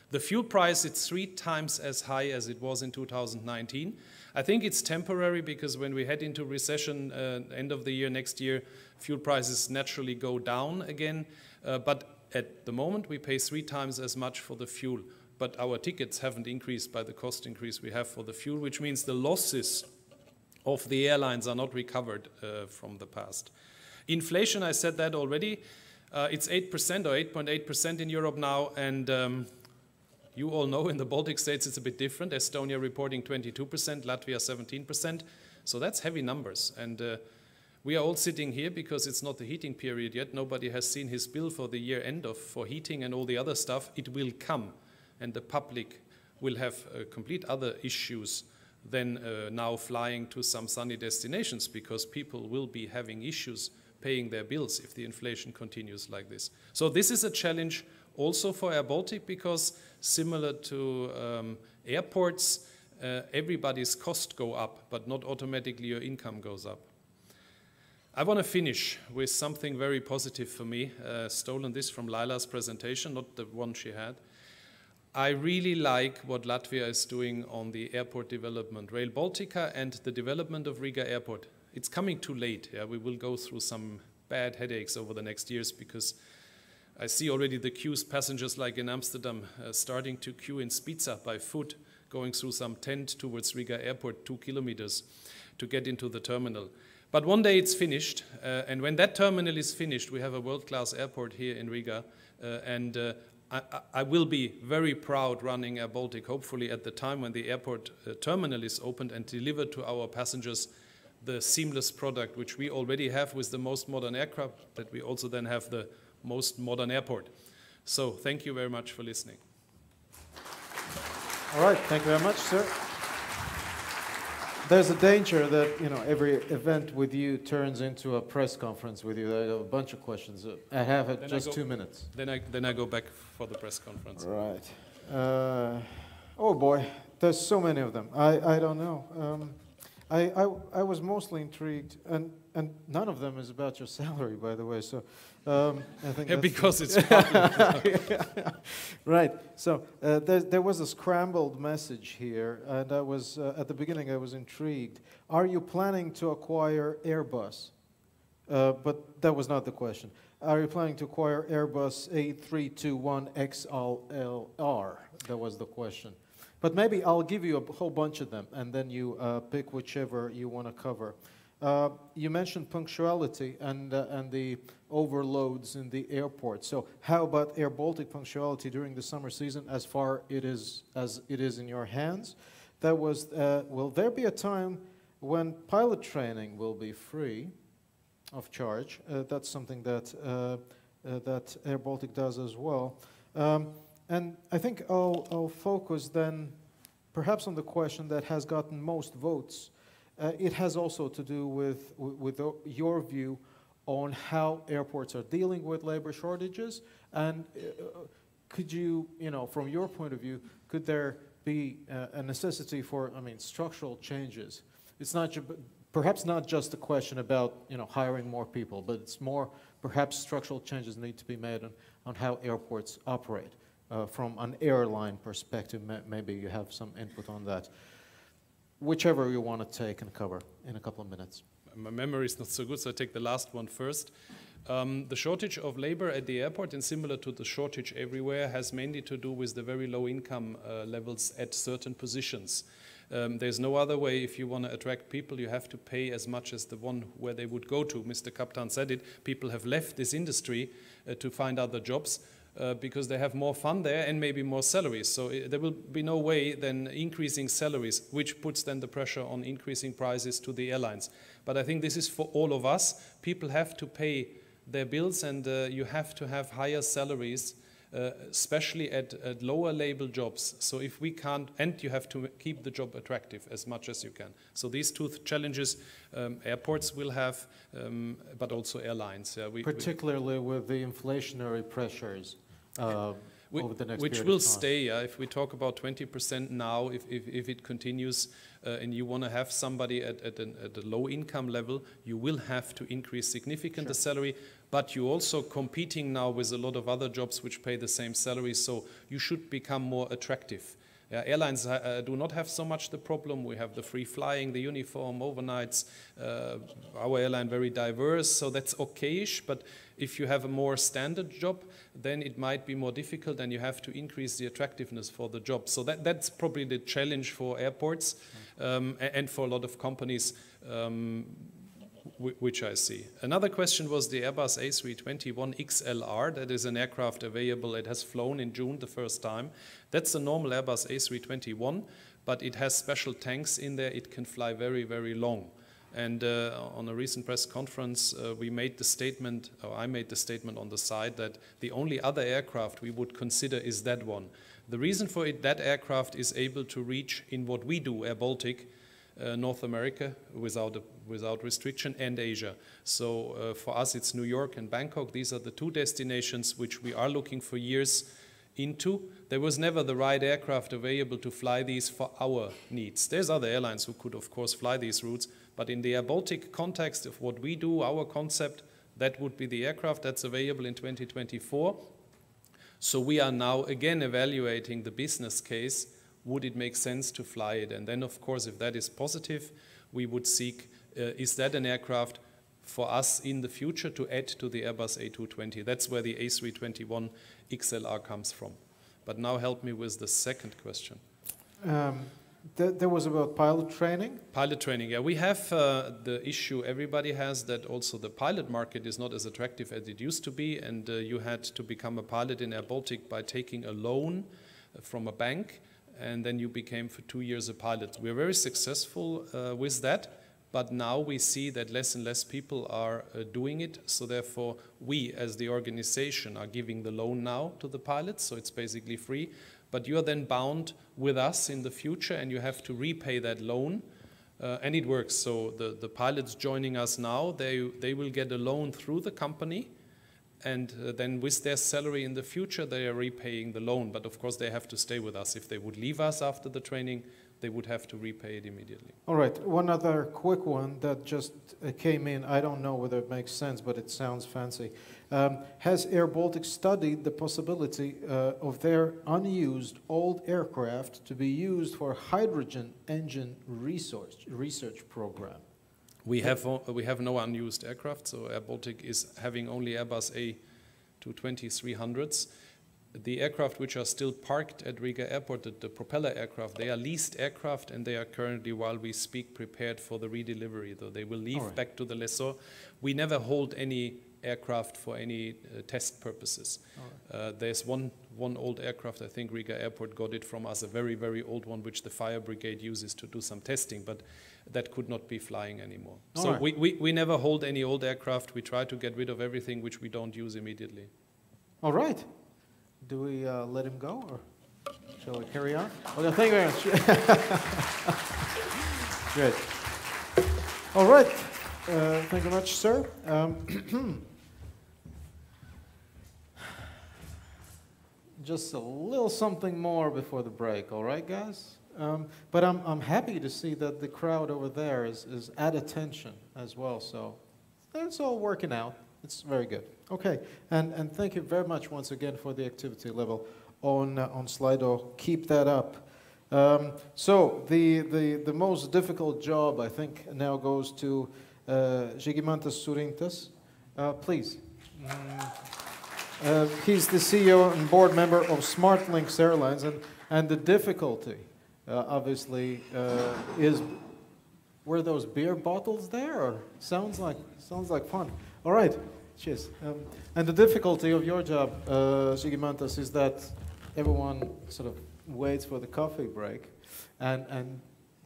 Speaker 9: The fuel price, it's 3 times as high as it was in 2019. I think it's temporary because when we head into recession, end of the year, next year, fuel prices naturally go down again. But at the moment, we pay 3 times as much for the fuel. But our tickets haven't increased by the cost increase we have for the fuel, which means the losses of the airlines are not recovered from the past. Inflation, I said that already. It's 8% or 8.8% in Europe now, and you all know in the Baltic states it's a bit different. Estonia reporting 22%, Latvia 17%. So that's heavy numbers. And we are all sitting here because it's not the heating period yet. Nobody has seen his bill for the year end for heating and all the other stuff. It will come. And the public will have complete other issues than now flying to some sunny destinations, because people will be having issues paying their bills if the inflation continues like this. So this is a challenge also for Air Baltic, because similar to airports, everybody's costs go up, but not automatically your income goes up. I want to finish with something very positive for me, stolen this from Laila's presentation, not the one she had. I really like what Latvia is doing on the airport development, Rail Baltica and the development of Riga Airport. It's coming too late. Yeah? We will go through some bad headaches over the next years, because I see already the queues, passengers like in Amsterdam starting to queue in Spica by foot, going through some tent towards Riga Airport, 2 kilometers to get into the terminal. But one day it's finished, and when that terminal is finished, we have a world-class airport here in Riga, and I will be very proud running Air Baltic, hopefully at the time when the airport terminal is opened, and deliver to our passengers the seamless product which we already have with the most modern aircraft, that we also then have the most modern airport. So thank you very much for listening.
Speaker 1: All right, thank you very much, sir. There's a danger that, you know, every event with you turns into a press conference with you. I have a bunch of questions. I have just 2 minutes.
Speaker 9: Then I go back for the press conference.
Speaker 1: Right. Oh boy, there's so many of them. I don't know. I was mostly intrigued, and none of them is about your salary, by the way. So I think
Speaker 9: because it's
Speaker 1: right. So there was a scrambled message here, and I was at the beginning I was intrigued. Are you planning to acquire Airbus? But that was not the question. Are you planning to acquire Airbus A321XLR? That was the question. But maybe I'll give you a whole bunch of them, and then you pick whichever you want to cover. You mentioned punctuality and the overloads in the airport. So how about Air Baltic punctuality during the summer season as far as it is in your hands? That was, will there be a time when pilot training will be free of charge? That's something that, that Air Baltic does as well. And I think I'll focus then perhaps on the question that has gotten most votes. It has also to do with your view on how airports are dealing with labor shortages. And could you, from your point of view, could there be a necessity for, structural changes? It's not perhaps not just a question about, hiring more people, but it's more perhaps structural changes need to be made on how airports operate. From an airline perspective, maybe you have some input on that. Whichever you want to take and cover in a couple of minutes.
Speaker 9: My memory is not so good, so I take the last one first. The shortage of labor at the airport, and similar to the shortage everywhere, has mainly to do with the very low income levels at certain positions. There's no other way. If you want to attract people, you have to pay as much as the one where they would go to. Mr. Kaptan said it. People have left this industry to find other jobs. Because they have more fun there and maybe more salaries. So there will be no way then increasing salaries, which puts then the pressure on increasing prices to the airlines. But I think this is for all of us. People have to pay their bills, and you have to have higher salaries, especially at lower label jobs. So if we can't, and you have to keep the job attractive as much as you can. So these two challenges airports will have, but also airlines.
Speaker 1: Particularly with the inflationary pressures over the next
Speaker 9: which
Speaker 1: period
Speaker 9: will
Speaker 1: of time.
Speaker 9: stay. If we talk about 20% now, if it continues, and you want to have somebody at a low income level, you will have to increase significantly the salary. But you're also competing now with a lot of other jobs which pay the same salary, so you should become more attractive. Airlines do not have so much the problem. We have the free flying, the uniform, overnights. Our airline very diverse, so that's okayish. But if you have a more standard job, then it might be more difficult, and you have to increase the attractiveness for the job. So that's probably the challenge for airports and for a lot of companies. Which I see. Another question was the Airbus A321XLR. That is an aircraft available. It has flown in June the first time. That's a normal Airbus A321, but it has special tanks in there. It can fly very, very long. And on a recent press conference, we made the statement, or I made the statement on the side, that the only other aircraft we would consider is that one. The reason for it, that aircraft is able to reach in what we do, Air Baltic, North America without restriction, and Asia. So for us it's New York and Bangkok. These are the two destinations which we are looking for years into. There was never the right aircraft available to fly these for our needs. There's other airlines who could of course fly these routes, but in the Air Baltic context of what we do, our concept, that would be the aircraft that's available in 2024. So we are now again evaluating the business case. Would it make sense to fly it? And then, of course, if that is positive, we would seek, is that an aircraft for us in the future to add to the Airbus A220? That's where the A321XLR comes from. But now help me with the second question.
Speaker 1: There was about pilot training.
Speaker 9: Pilot training, yeah. We have the issue everybody has, that also the pilot market is not as attractive as it used to be, and you had to become a pilot in Air Baltic by taking a loan from a bank, and then you became for 2 years a pilot. We're very successful with that, but now we see that less and less people are doing it, so therefore we as the organization are giving the loan now to the pilots, so it's basically free. But you are then bound with us in the future, and you have to repay that loan, and it works. So the pilots joining us now, they will get a loan through the company, and then with their salary in the future, they are repaying the loan. But of course, they have to stay with us. If they would leave us after the training, they would have to repay it immediately.
Speaker 1: All right, one other quick one that just came in. I don't know whether it makes sense, but it sounds fancy. Has Air Baltic studied the possibility of their unused old aircraft to be used for hydrogen engine research program?
Speaker 9: We have no unused aircraft, so Air Baltic is having only Airbus A220-300s. The aircraft which are still parked at Riga Airport, the propeller aircraft, they are leased aircraft, and they are currently, while we speak, prepared for the redelivery, though they will leave back to the lessor. We never hold any aircraft for any test purposes. There's one old aircraft, I think Riga Airport got it from us, a very, very old one, which the fire brigade uses to do some testing, but that could not be flying anymore. So we never hold any old aircraft. We try to get rid of everything which we don't use immediately.
Speaker 1: All right. Do we let him go, or shall we carry on? Okay, thank you very much. Great. All right. Thank you very much, sir. Just a little something more before the break, all right, guys? But I'm happy to see that the crowd over there is at attention as well, so it's all working out. It's very good. Okay, and thank you very much once again for the activity level on Slido. Keep that up. So the most difficult job, I think, now goes to Žygimantas Surintas. Please. He's the CEO and board member of SmartLynx Airlines, and the difficulty, obviously, is, were those beer bottles there? Or sounds like fun. All right, cheers. And the difficulty of your job, Žygimantas, is that everyone sort of waits for the coffee break, and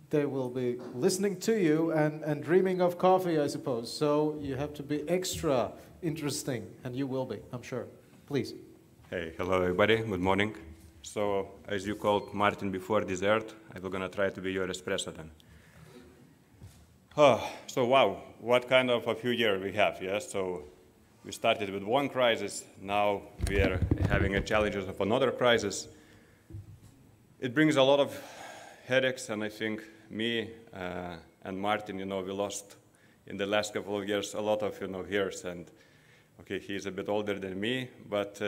Speaker 1: they will be listening to you and dreaming of coffee, I suppose. So you have to be extra interesting, and you will be, I'm sure. Please.
Speaker 10: Hey, hello everybody, good morning. So, as you called Martin before dessert, I will gonna try to be your espresso then. So wow, what kind of a few years we have, yes? So, we started with one crisis, now we are having a challenges of another crisis. It brings a lot of headaches, and I think me and Martin, we lost in the last couple of years a lot of, years, and okay, he's a bit older than me, but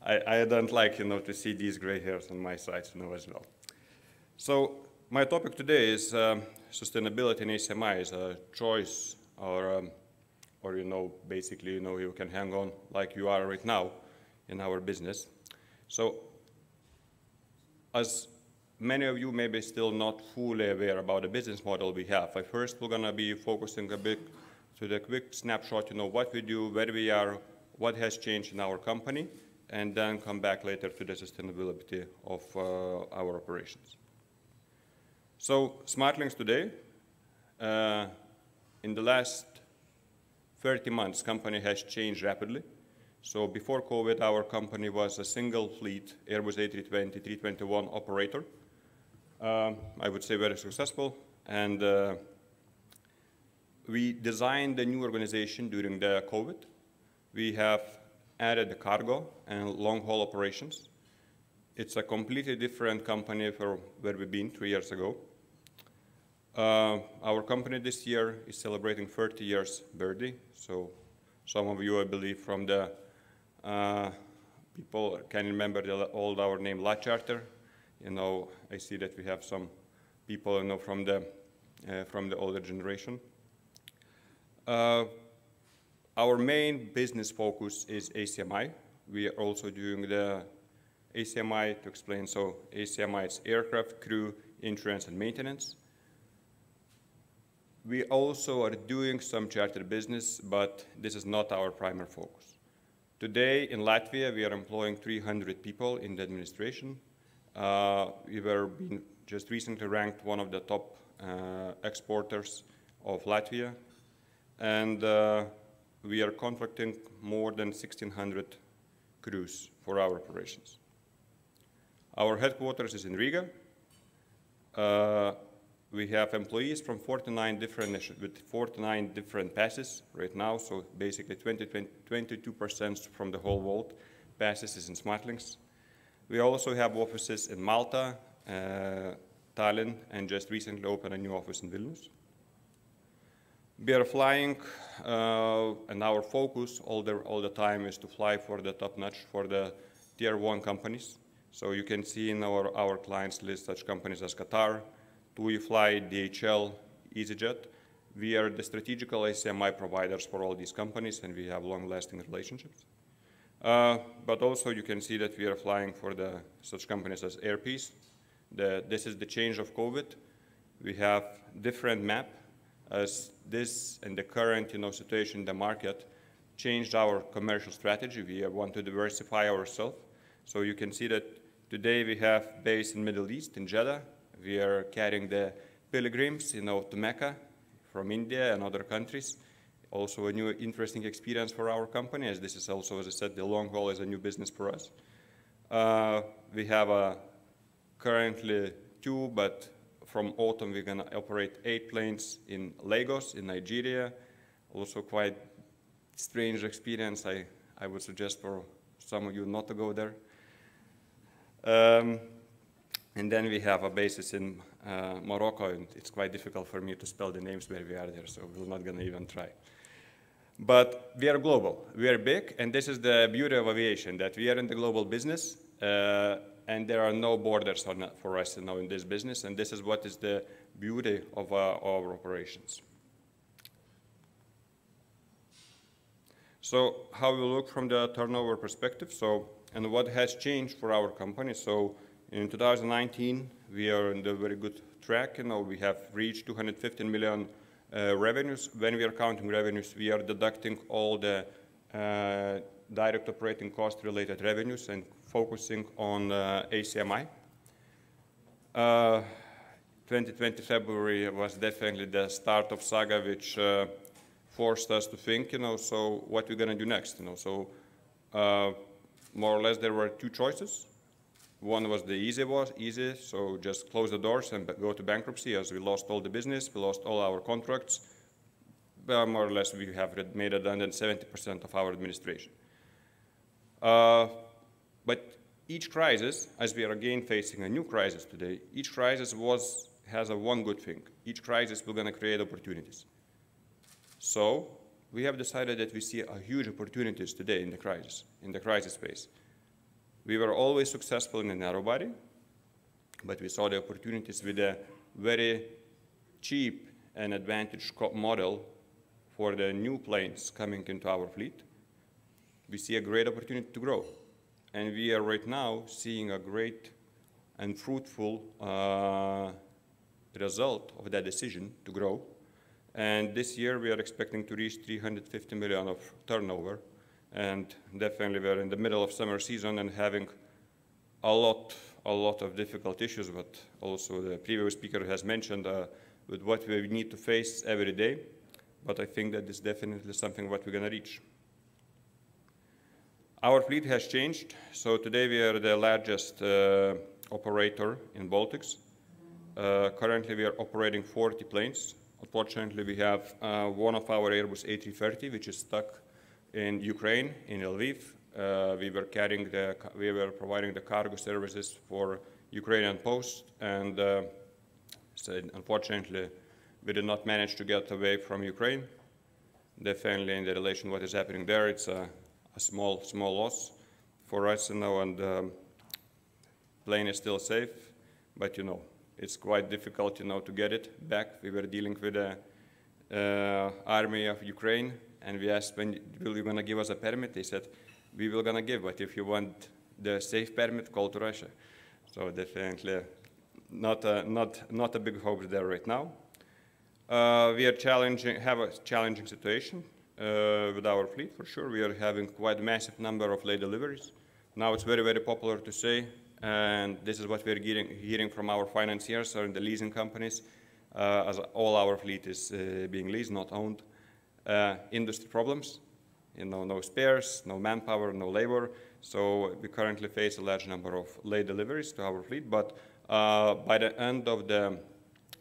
Speaker 10: I don't like, to see these gray hairs on my side, as well. So my topic today is sustainability in ACMI is a choice, or basically, you can hang on like you are right now in our business. So as many of you may be still not fully aware about the business model we have, first we're gonna be focusing a bit to the quick snapshot, what we do, where we are, what has changed in our company, and then come back later to the sustainability of our operations. So SmartLynx today, in the last 30 months, company has changed rapidly. So before COVID, our company was a single fleet Airbus A320, 321 operator. I would say very successful, and we designed a new organization during the COVID. We have added the cargo and long-haul operations. It's a completely different company from where we've been 3 years ago. Our company this year is celebrating 30 years birthday. So some of you, I believe, from the people can remember the old our name La Charter. I see that we have some people from the older generation. Our main business focus is ACMI. We are also doing the ACMI to explain. So ACMI is aircraft crew insurance and maintenance. We also are doing some charter business, but this is not our primary focus. Today in Latvia, we are employing 300 people in the administration. We were just recently ranked one of the top exporters of Latvia, and we are contracting more than 1,600 crews for our operations. Our headquarters is in Riga. We have employees from 49 different passes right now, so basically 22% from the whole world passes is in Smartlinks. We also have offices in Malta, Tallinn, and just recently opened a new office in Vilnius. We are flying, and our focus all the time is to fly for the top notch, for the tier 1 companies. So you can see in our clients list such companies as Qatar, TUI Fly, DHL, EasyJet. We are the strategical ACMI providers for all these companies, and we have long-lasting relationships. But also you can see that we are flying for such companies as Air Peace. This is the change of COVID. We have different map as this and the current situation in the market changed our commercial strategy. We want to diversify ourselves. So you can see that today we have base in Middle East, in Jeddah. We are carrying the pilgrims to Mecca from India and other countries. Also a new interesting experience for our company, as this is also, as I said, the long haul is a new business for us. We have currently 2, but from autumn we're going to operate 8 planes in Lagos, in Nigeria. Also quite strange experience. I would suggest for some of you not to go there. And then we have a basis in Morocco, and it's quite difficult for me to spell the names where we are there, so we're not going to even try. But we are global, we are big, and this is the beauty of aviation, that we are in the global business, and there are no borders for us in this business, and this is what is the beauty of our operations. So how we look from the turnover perspective, and what has changed for our company. So in 2019, we are in the very good track. We have reached 215 million revenues. When we are counting revenues, we are deducting all the direct operating cost-related revenues and focusing on ACMI. 2020 February was definitely the start of saga, which forced us to think, so what we're going to do next. So more or less there were 2 choices. One was the easy, so just close the doors and go to bankruptcy, as we lost all the business, we lost all our contracts. Well, more or less we have made redundant 70% of our administration. But each crisis, as we are again facing a new crisis today, each crisis has one good thing. Each crisis we're going to create opportunities. So we have decided that we see a huge opportunities today in the crisis space. We were always successful in the narrow body, but we saw the opportunities with a very cheap and advantaged model for the new planes coming into our fleet. We see a great opportunity to grow. And we are right now seeing a great and fruitful result of that decision to grow. And this year we are expecting to reach 350 million of turnover. And definitely we're in the middle of summer season and having a lot of difficult issues, but also the previous speaker has mentioned with what we need to face every day. But I think that is definitely something what we're going to reach. Our fleet has changed. So today we are the largest operator in Baltics. Currently we are operating 40 planes. Unfortunately, we have one of our Airbus A330, which is stuck in Ukraine, in Lviv. We were providing the cargo services for Ukrainian Post, and so unfortunately, we did not manage to get away from Ukraine. Definitely, in the relation what is happening there, it's a small loss for us, and plane is still safe, but it's quite difficult, to get it back. We were dealing with the army of Ukraine, and we asked, when will you going to give us a permit? They said, we will going to give, but if you want the safe permit, call to Russia. So definitely not a big hope there right now. We are have a challenging situation with our fleet for sure. We are having quite a massive number of late deliveries. Now it's very, very popular to say, and this is what we're hearing from our financiers or the leasing companies, as all our fleet is being leased, not owned. Industry problems, no spares, no manpower, no labor. So we currently face a large number of late deliveries to our fleet, but by the end of the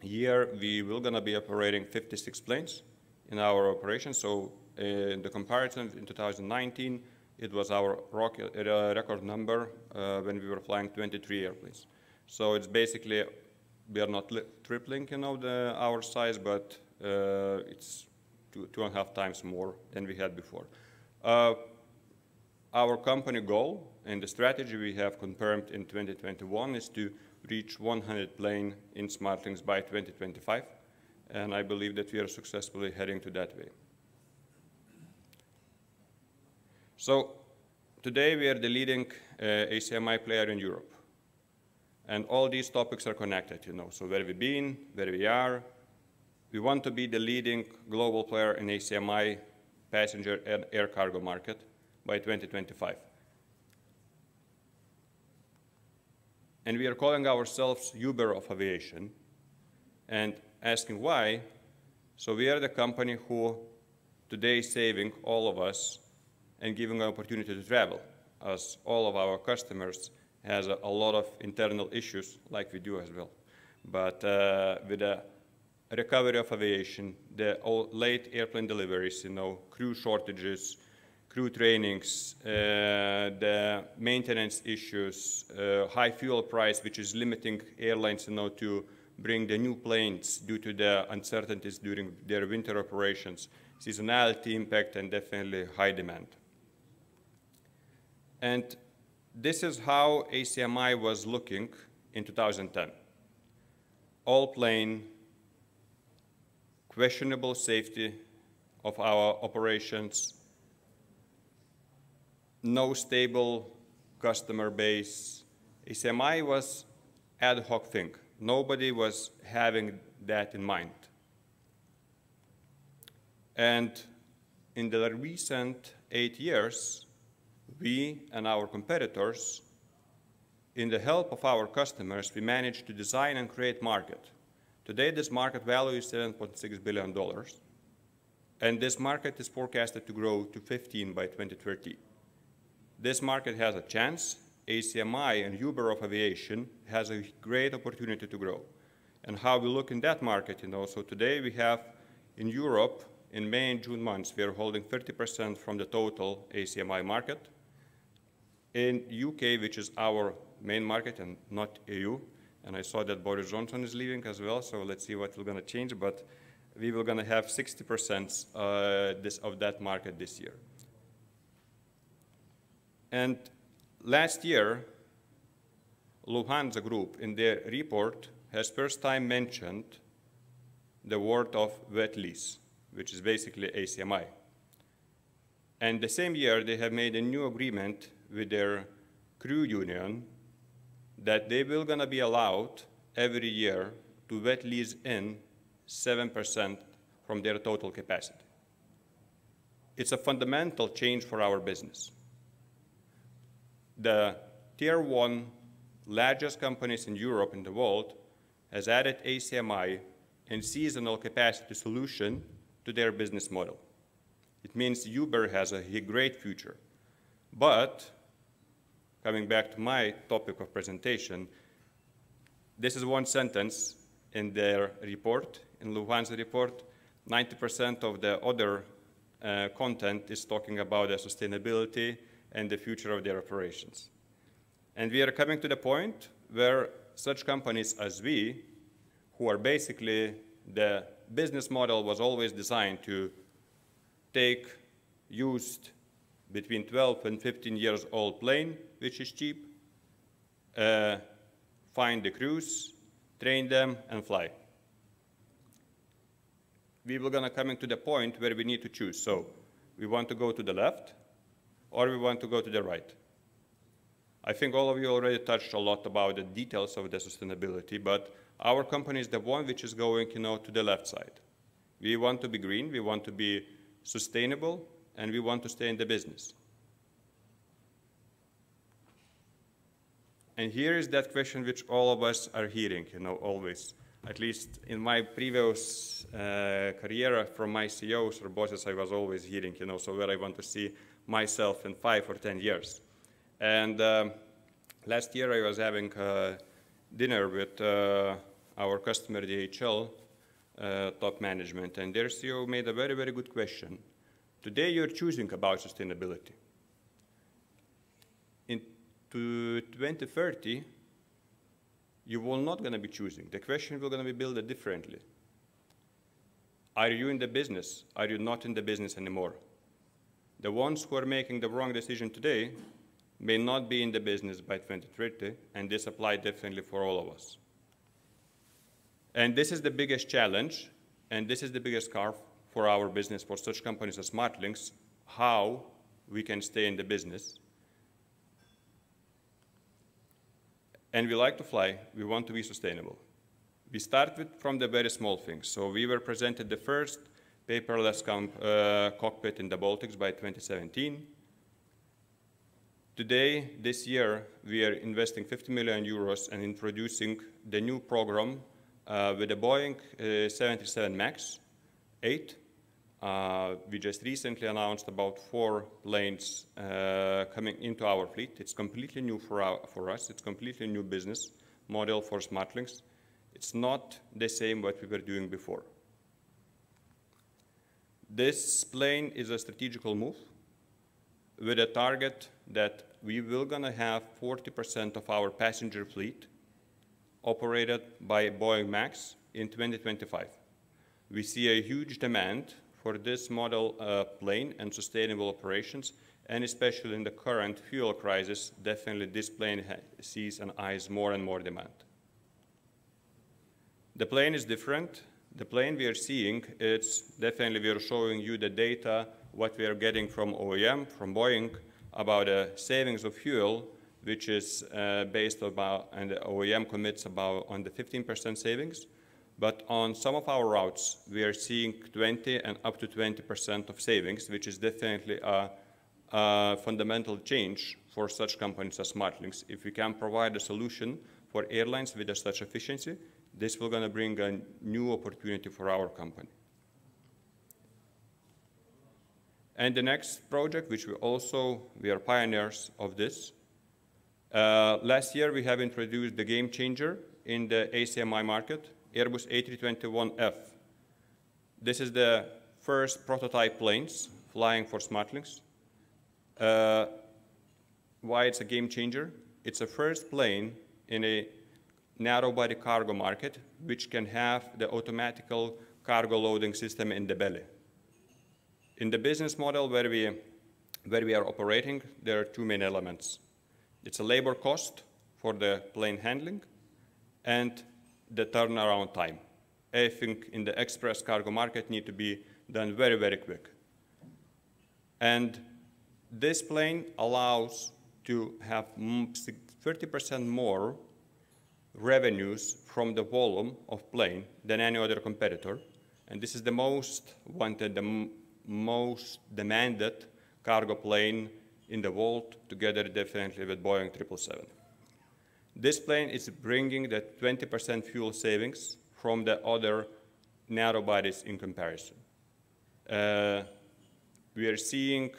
Speaker 10: year, we will gonna be operating 56 planes in our operation. So in the comparison in 2019, it was our record number when we were flying 23 airplanes. So it's basically, we are not tripling, our size, but it's 2.5 times more than we had before. Our company goal and the strategy we have confirmed in 2021 is to reach 100 planes in SmartLinks by 2025, and I believe that we are successfully heading to that way. So today we are the leading ACMI player in Europe, and all these topics are connected, So where we've been, where we are, we want to be the leading global player in ACMI passenger and air cargo market by 2025. And we are calling ourselves Uber of aviation and asking why. So we are the company who today is saving all of us and giving an opportunity to travel, as all of our customers has a lot of internal issues like we do as well. But with the recovery of aviation, the late airplane deliveries, crew shortages, crew trainings, the maintenance issues, high fuel price, which is limiting airlines to bring the new planes due to the uncertainties during their winter operations, seasonality impact, and definitely high demand. And this is how ACMI was looking in 2010. All plane, questionable safety of our operations, no stable customer base. ACMI was ad hoc thing. Nobody was having that in mind. And in the recent 8 years, we and our competitors, in the help of our customers, we managed to design and create market. Today, this market value is $7.6 billion, and this market is forecasted to grow to 15 by 2030. This market has a chance. ACMI and Uber of aviation has a great opportunity to grow. And how we look in that market, so today we have in Europe, in May and June months, we are holding 30% from the total ACMI market. In UK, which is our main market and not EU, and I saw that Boris Johnson is leaving as well, so let's see what we're going to change, but we were going to have 60% of that market this year. And last year, Lufthansa Group in their report has first time mentioned the word of wet lease, which is basically ACMI. And the same year, they have made a new agreement with their crew union that they will gonna be allowed every year to wet lease in 7% from their total capacity. It's a fundamental change for our business. The tier 1 largest companies in Europe and the world has added ACMI and seasonal capacity solution to their business model. It means Uber has a great future. But coming back to my topic of presentation, this is one sentence in their report, in Lufthansa report. 90% of the other content is talking about the sustainability and the future of their operations. And we are coming to the point where such companies as we, who are basically, the business model was always designed to take used between 12 and 15 years old plane, which is cheap, find the crews, train them, and fly. We were gonna come to the point where we need to choose. So we want to go to the left, or we want to go to the right. I think all of you already touched a lot about the details of the sustainability, but our company is the one which is going, to the left side. We want to be green, we want to be sustainable, and we want to stay in the business. And here is that question which all of us are hearing, always. At least in my previous career from my CEOs or bosses, I was always hearing, so where I want to see myself in 5 or 10 years. And last year I was having dinner with our customer DHL top management, and their CEO made a very, very good question. Today you're choosing about sustainability. In 2030, you will not going to be choosing. The question will going to be built differently. Are you in the business? Are you not in the business anymore? The ones who are making the wrong decision today may not be in the business by 2030, and this applies definitely for all of us. And this is the biggest challenge, and this is the biggest scarf for our business, for such companies as SmartLinks, how we can stay in the business. And we like to fly, we want to be sustainable. We start from the very small things. So we were presented the first paperless cockpit in the Baltics by 2017. Today, this year, we are investing 50 million euros and introducing the new program with the Boeing 737 MAX 8. We just recently announced about 4 planes coming into our fleet. It's completely new for us. It's completely new business model for SmartLinks. It's not the same what we were doing before. This plane is a strategical move with a target that we will gonna have 40% of our passenger fleet operated by Boeing MAX in 2025. We see a huge demand for this model plane and sustainable operations, and especially in the current fuel crisis, definitely this plane sees and eyes more and more demand. The plane is different. The plane we are seeing, it's definitely we are showing you the data, what we are getting from OEM, from Boeing, about the savings of fuel, which is based about, and the OEM commits about on the 15% savings. But on some of our routes, we are seeing 20 and up to 20% of savings, which is definitely a fundamental change for such companies as SmartLinks. If we can provide a solution for airlines with such efficiency, this will going to bring a new opportunity for our company. And the next project, which we are pioneers of this. Last year, we have introduced the game changer in the ACMI market, Airbus A321F. This is the first prototype planes flying for SmartLinks. Why it's a game changer? It's a first plane in a narrow-body cargo market, which can have the automatical cargo loading system in the belly. In the business model where we are operating, there are 2 main elements. It's a labor cost for the plane handling and the turnaround time. Everything in the express cargo market need to be done very, very quick. And this plane allows to have 30% more revenues from the volume of plane than any other competitor. And this is the most wanted, the most demanded cargo plane in the world, together definitely with Boeing 777. This plane is bringing the 20% fuel savings from the other narrow bodies in comparison. We are seeing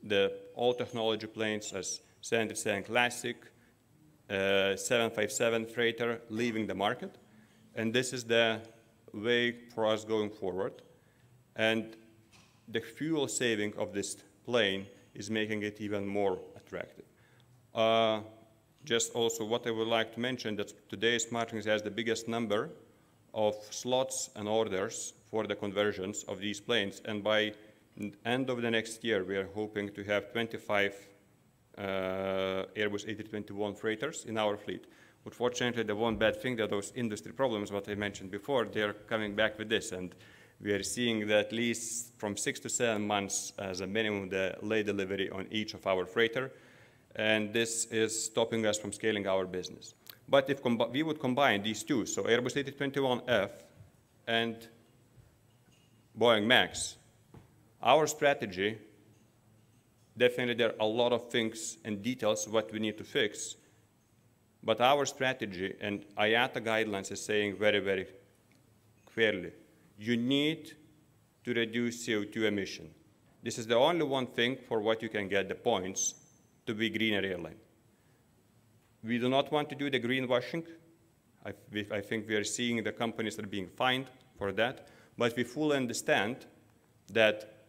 Speaker 10: the all technology planes as 737 Classic, 757 freighter leaving the market, and this is the way for us going forward. And the fuel saving of this plane is making it even more attractive. Just also what I would like to mention that today SmartLinks has the biggest number of slots and orders for the conversions of these planes, and by the end of the next year we are hoping to have 25 Airbus A321 freighters in our fleet. Unfortunately, the one bad thing that those industry problems, what I mentioned before, they are coming back with this, and we are seeing that at least from 6 to 7 months as a minimum the late delivery on each of our freighter. and this is stopping us from scaling our business. But if we would combine these two, so Airbus A321F and Boeing MAX, our strategy, definitely there are a lot of things and details what we need to fix, but our strategy and IATA guidelines is saying very, very clearly, you need to reduce CO2 emission. This is the only one thing for what you can get the points to be greener airline. We do not want to do the greenwashing. I think we are seeing the companies that are being fined for that, but we fully understand that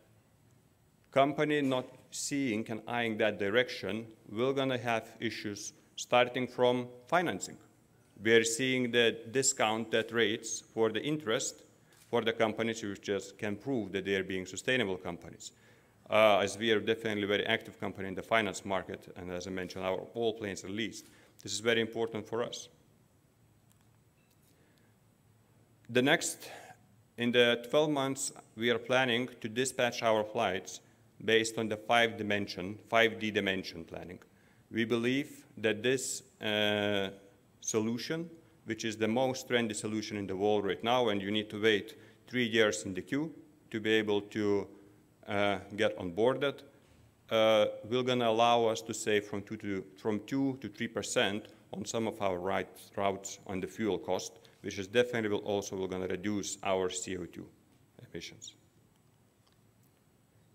Speaker 10: company not seeing and eyeing that direction, we're gonna have issues starting from financing. We are seeing the discounted rates for the interest for the companies who just can prove that they are being sustainable companies. As we are definitely a very active company in the finance market, and as I mentioned, our all planes are leased, this is very important for us. In the 12 months, we are planning to dispatch our flights based on the 5D dimension planning. We believe that this solution, which is the most trendy solution in the world right now, and you need to wait 3 years in the queue to be able to get onboarded, will gonna allow us to save from 2 to 3% on some of our routes on the fuel cost, which is definitely will gonna reduce our CO2 emissions.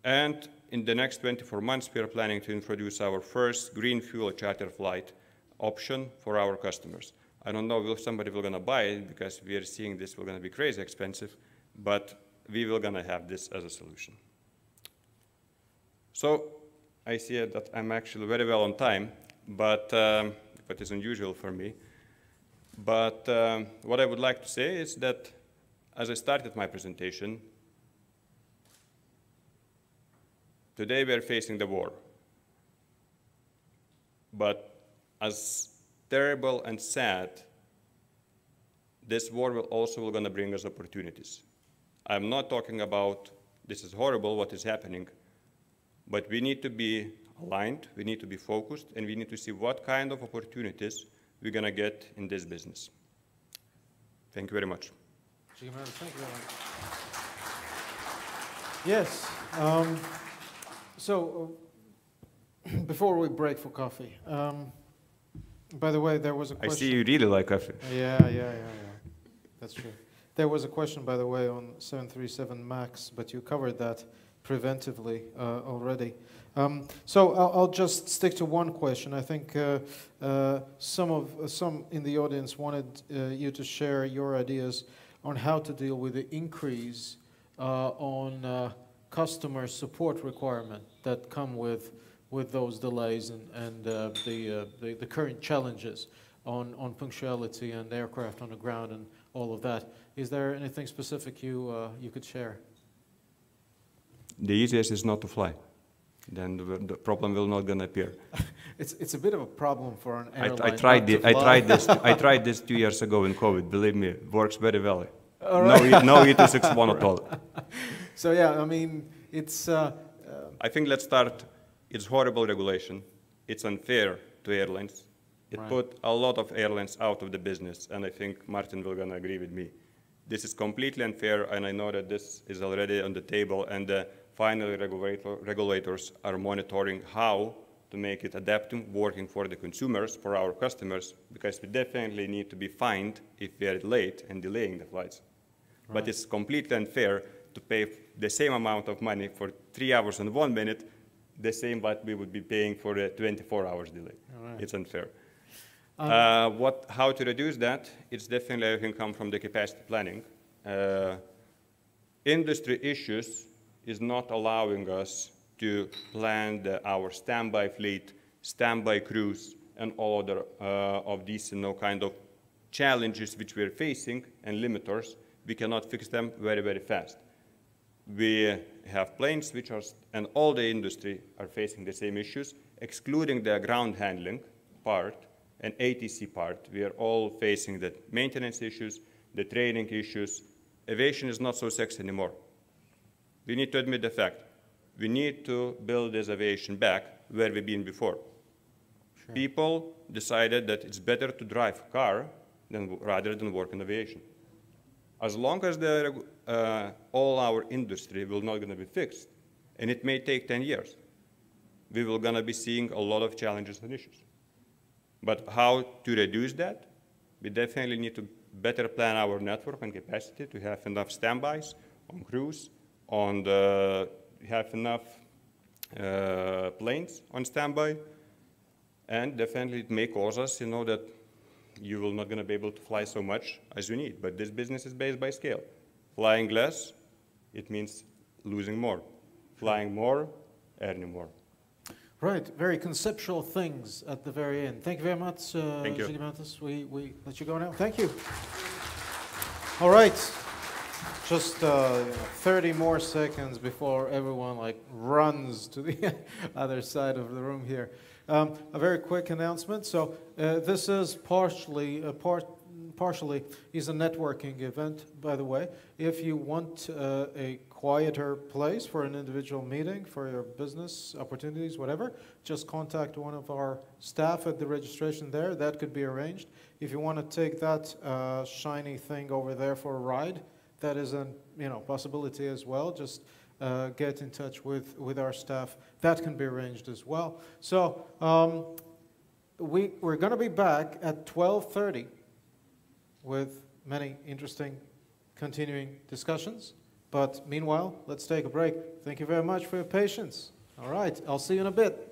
Speaker 10: And in the next 24 months, we are planning to introduce our first green fuel charter flight option for our customers. I don't know if somebody will gonna buy it because we are seeing this will gonna be crazy expensive, but we will gonna have this as a solution. So I see that I'm actually very well on time, but what is unusual for me. But what I would like to say is that as I started my presentation, today we are facing the war. But as terrible and sad, this war will also gonna bring us opportunities. I'm not talking about this is horrible what is happening, but we need to be aligned, we need to be focused, and we need to see what kind of opportunities we're gonna get in this business. Thank you very much.
Speaker 1: Thank you very much. Yes. Before we break for coffee, by the way, there was a question.
Speaker 10: I see you really like coffee.
Speaker 1: Yeah. That's true. There was a question, by the way, on 737 MAX, but you covered that preventively already. So I'll just stick to one question. I think some in the audience wanted you to share your ideas on how to deal with the increase on customer support requirement that come with those delays and the current challenges on punctuality and aircraft on the ground and all of that. Is there anything specific you could share?
Speaker 10: The easiest is not to fly. Then the problem will not gonna appear.
Speaker 1: It's a bit of a problem for an airline.
Speaker 10: I tried this 2 years ago in COVID. Believe me, it works very well. Right. No E261 at all.
Speaker 1: So yeah, I mean, it's.
Speaker 10: I think let's start. It's horrible regulation. It's unfair to airlines. It put a lot of airlines out of the business, and I think Martin will gonna agree with me. This is completely unfair, and I know that this is already on the table, and finally regulators are monitoring how to make it adapting, working for the consumers, for our customers, because we definitely need to be fined if we are late and delaying the flights. Right. But it's completely unfair to pay the same amount of money for 3 hours and 1 minute, the same what we would be paying for a 24 hours delay. Right. It's unfair. How to reduce that? It's definitely everything come from the capacity planning. Industry issues is not allowing us to plan our standby fleet, standby crews, and all other of these kind of challenges which we're facing and limiters. We cannot fix them very, very fast. We have planes which are, and all the industry are facing the same issues, excluding the ground handling part and ATC part. We are all facing the maintenance issues, the training issues. Aviation is not so sexy anymore. We need to admit the fact. We need to build this aviation back where we've been before. People decided that it's better to drive a car rather than work in aviation. As long as all our industry will not going to be fixed, and it may take 10 years, we will going to be seeing a lot of challenges and issues. But how to reduce that? We definitely need to better plan our network and capacity to have enough standbys on crews, have enough planes on standby, and definitely it may cause us, that you will not going to be able to fly so much as you need. But this business is based by scale. Flying less, it means losing more. Flying more, earning more.
Speaker 1: Right, very conceptual things at the very end. Thank you very much,
Speaker 10: Thank you.
Speaker 1: Žygimantas. We let you go now. Thank you. All right, just 30 more seconds before everyone runs to the other side of the room here. A very quick announcement. So this is partially is a networking event, by the way. If you want a quieter place for an individual meeting, for your business opportunities, whatever, just contact one of our staff at the registration there. That could be arranged. If you want to take that shiny thing over there for a ride, that is a possibility as well. Just get in touch with our staff. That can be arranged as well. So we're going to be back at 12:30 with many interesting continuing discussions. But meanwhile, let's take a break. Thank you very much for your patience. All right, I'll see you in a bit.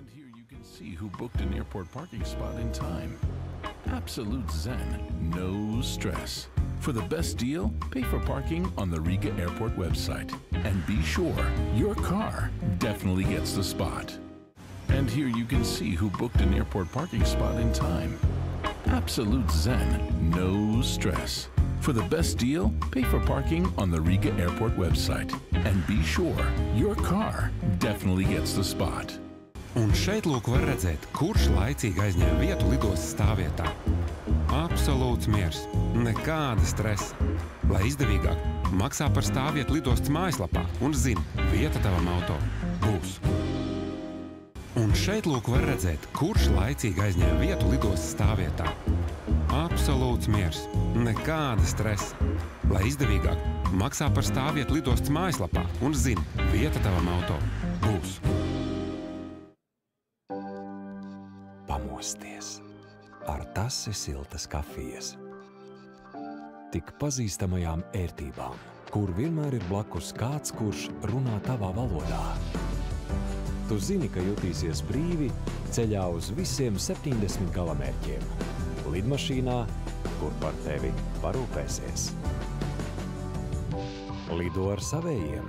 Speaker 11: And here you can see who booked an airport parking spot in time. Absolute zen, no stress. For the best deal, pay for parking on the Riga airport website. And be sure, your car definitely gets the spot. And here you can see who booked an airport parking spot in time. Absolute zen, no stress. For the best deal, pay for parking on the Riga airport website. And be sure, your car definitely gets the spot.
Speaker 12: Un šeit lūk var redzēt, kurš laicīgi aizņem vietu lidostas stāvvietā. Absolūts miers, nekāda stresa. Lai izdevīgāk, maksā par stāvvietu lidostas mājaslapā un zini, vieta tavam auto būs. Un šeit lūk var redzēt, kurš laicīgi aizņem vietu lidostas stāvvietā. Absolūts miers, nekāda stresa. Lai izdevīgāk, maksā par stāvvietu lidostas mājaslapā un zini, vieta tavam auto būs. Pamosties ar tasi siltas kafijas. Tik pazīstamajām ērtībām, kur vienmēr ir blakus kāds, kurš runā tavā valodā. Tu zini, ka jutīsies brīvi ceļā uz visiem 70 galamērķiem. Lidmašīnā, kur par tevi parūpēsies. Lido ar savējiem.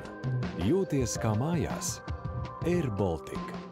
Speaker 12: Jūties kā mājās. Air Baltic.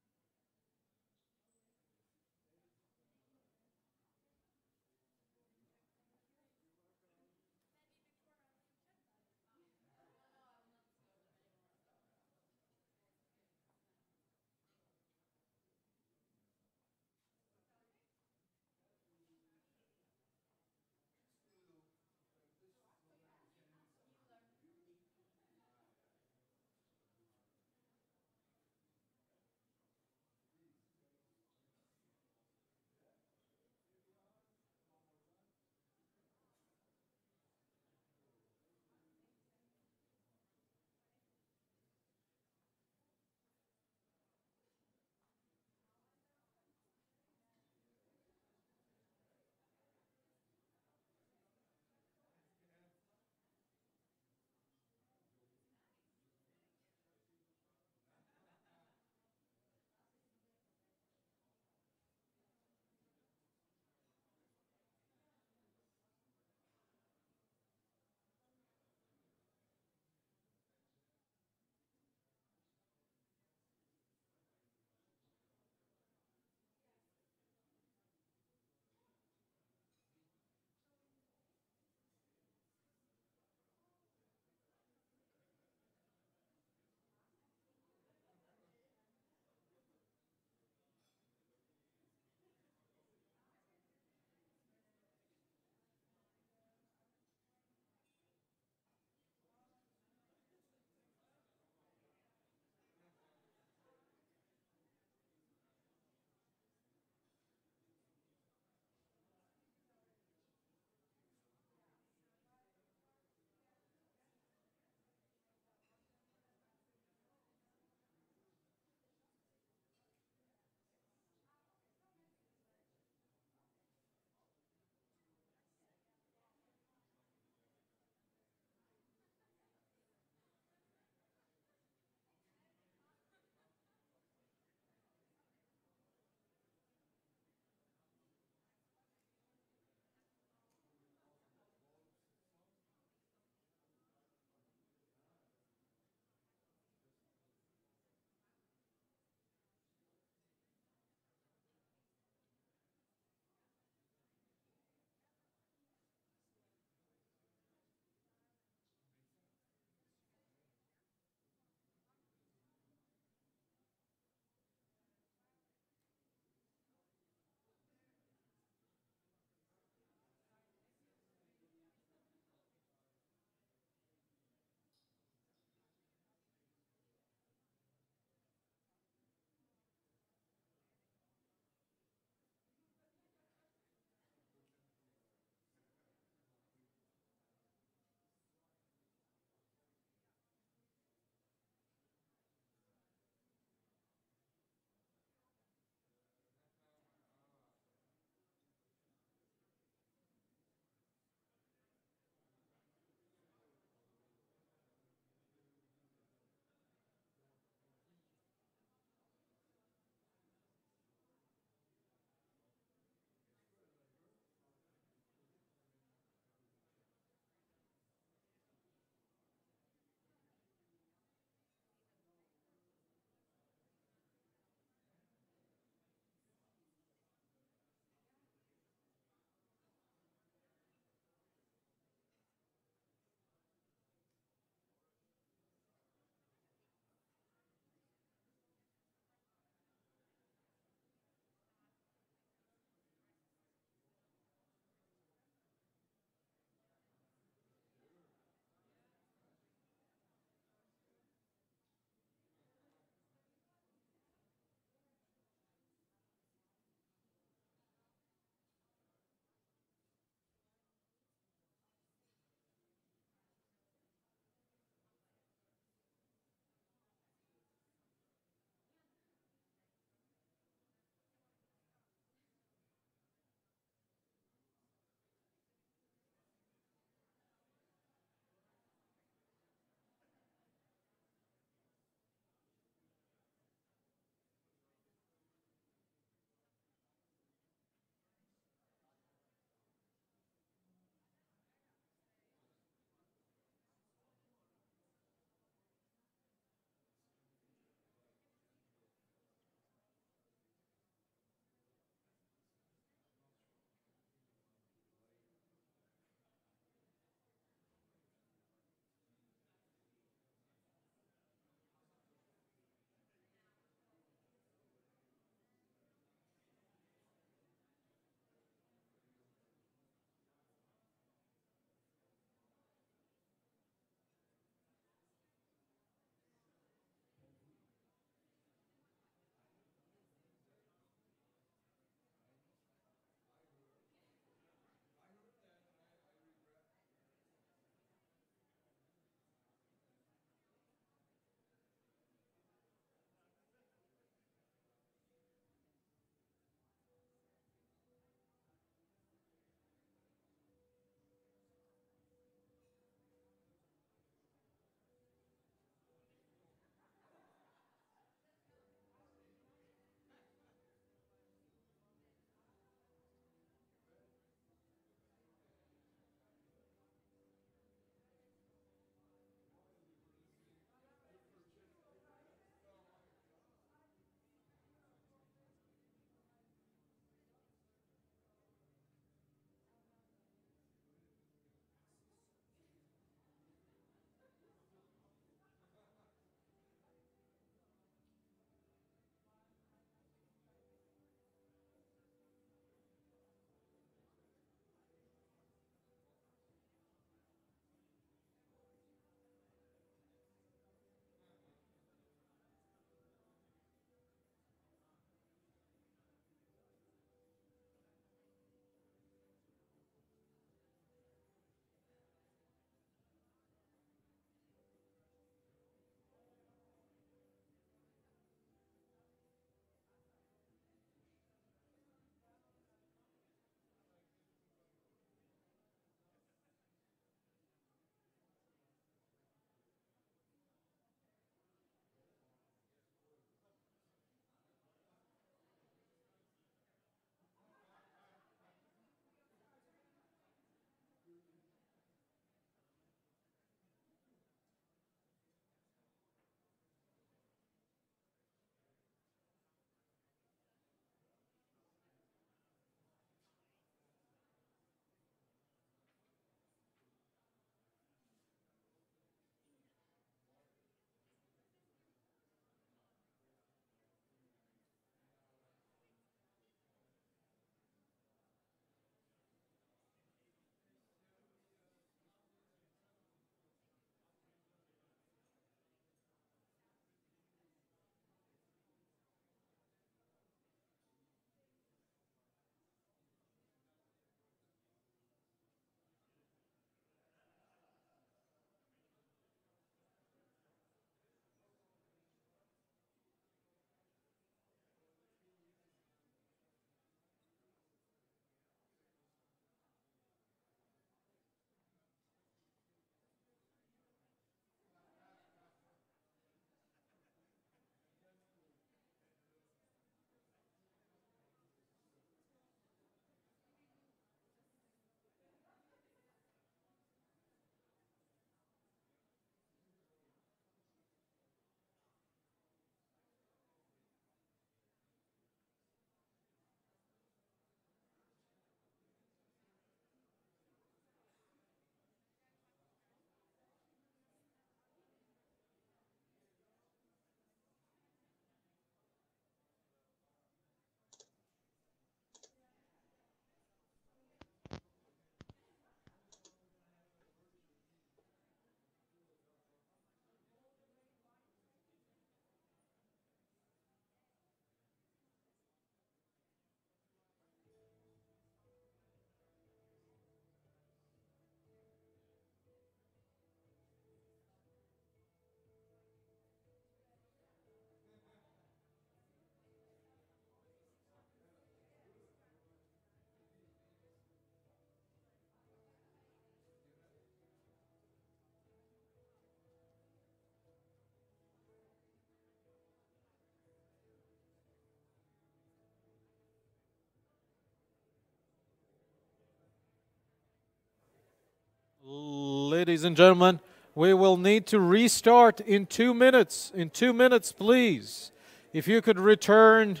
Speaker 1: ladies and gentlemen. We will need to restart in 2 minutes. In 2 minutes, please. If you could return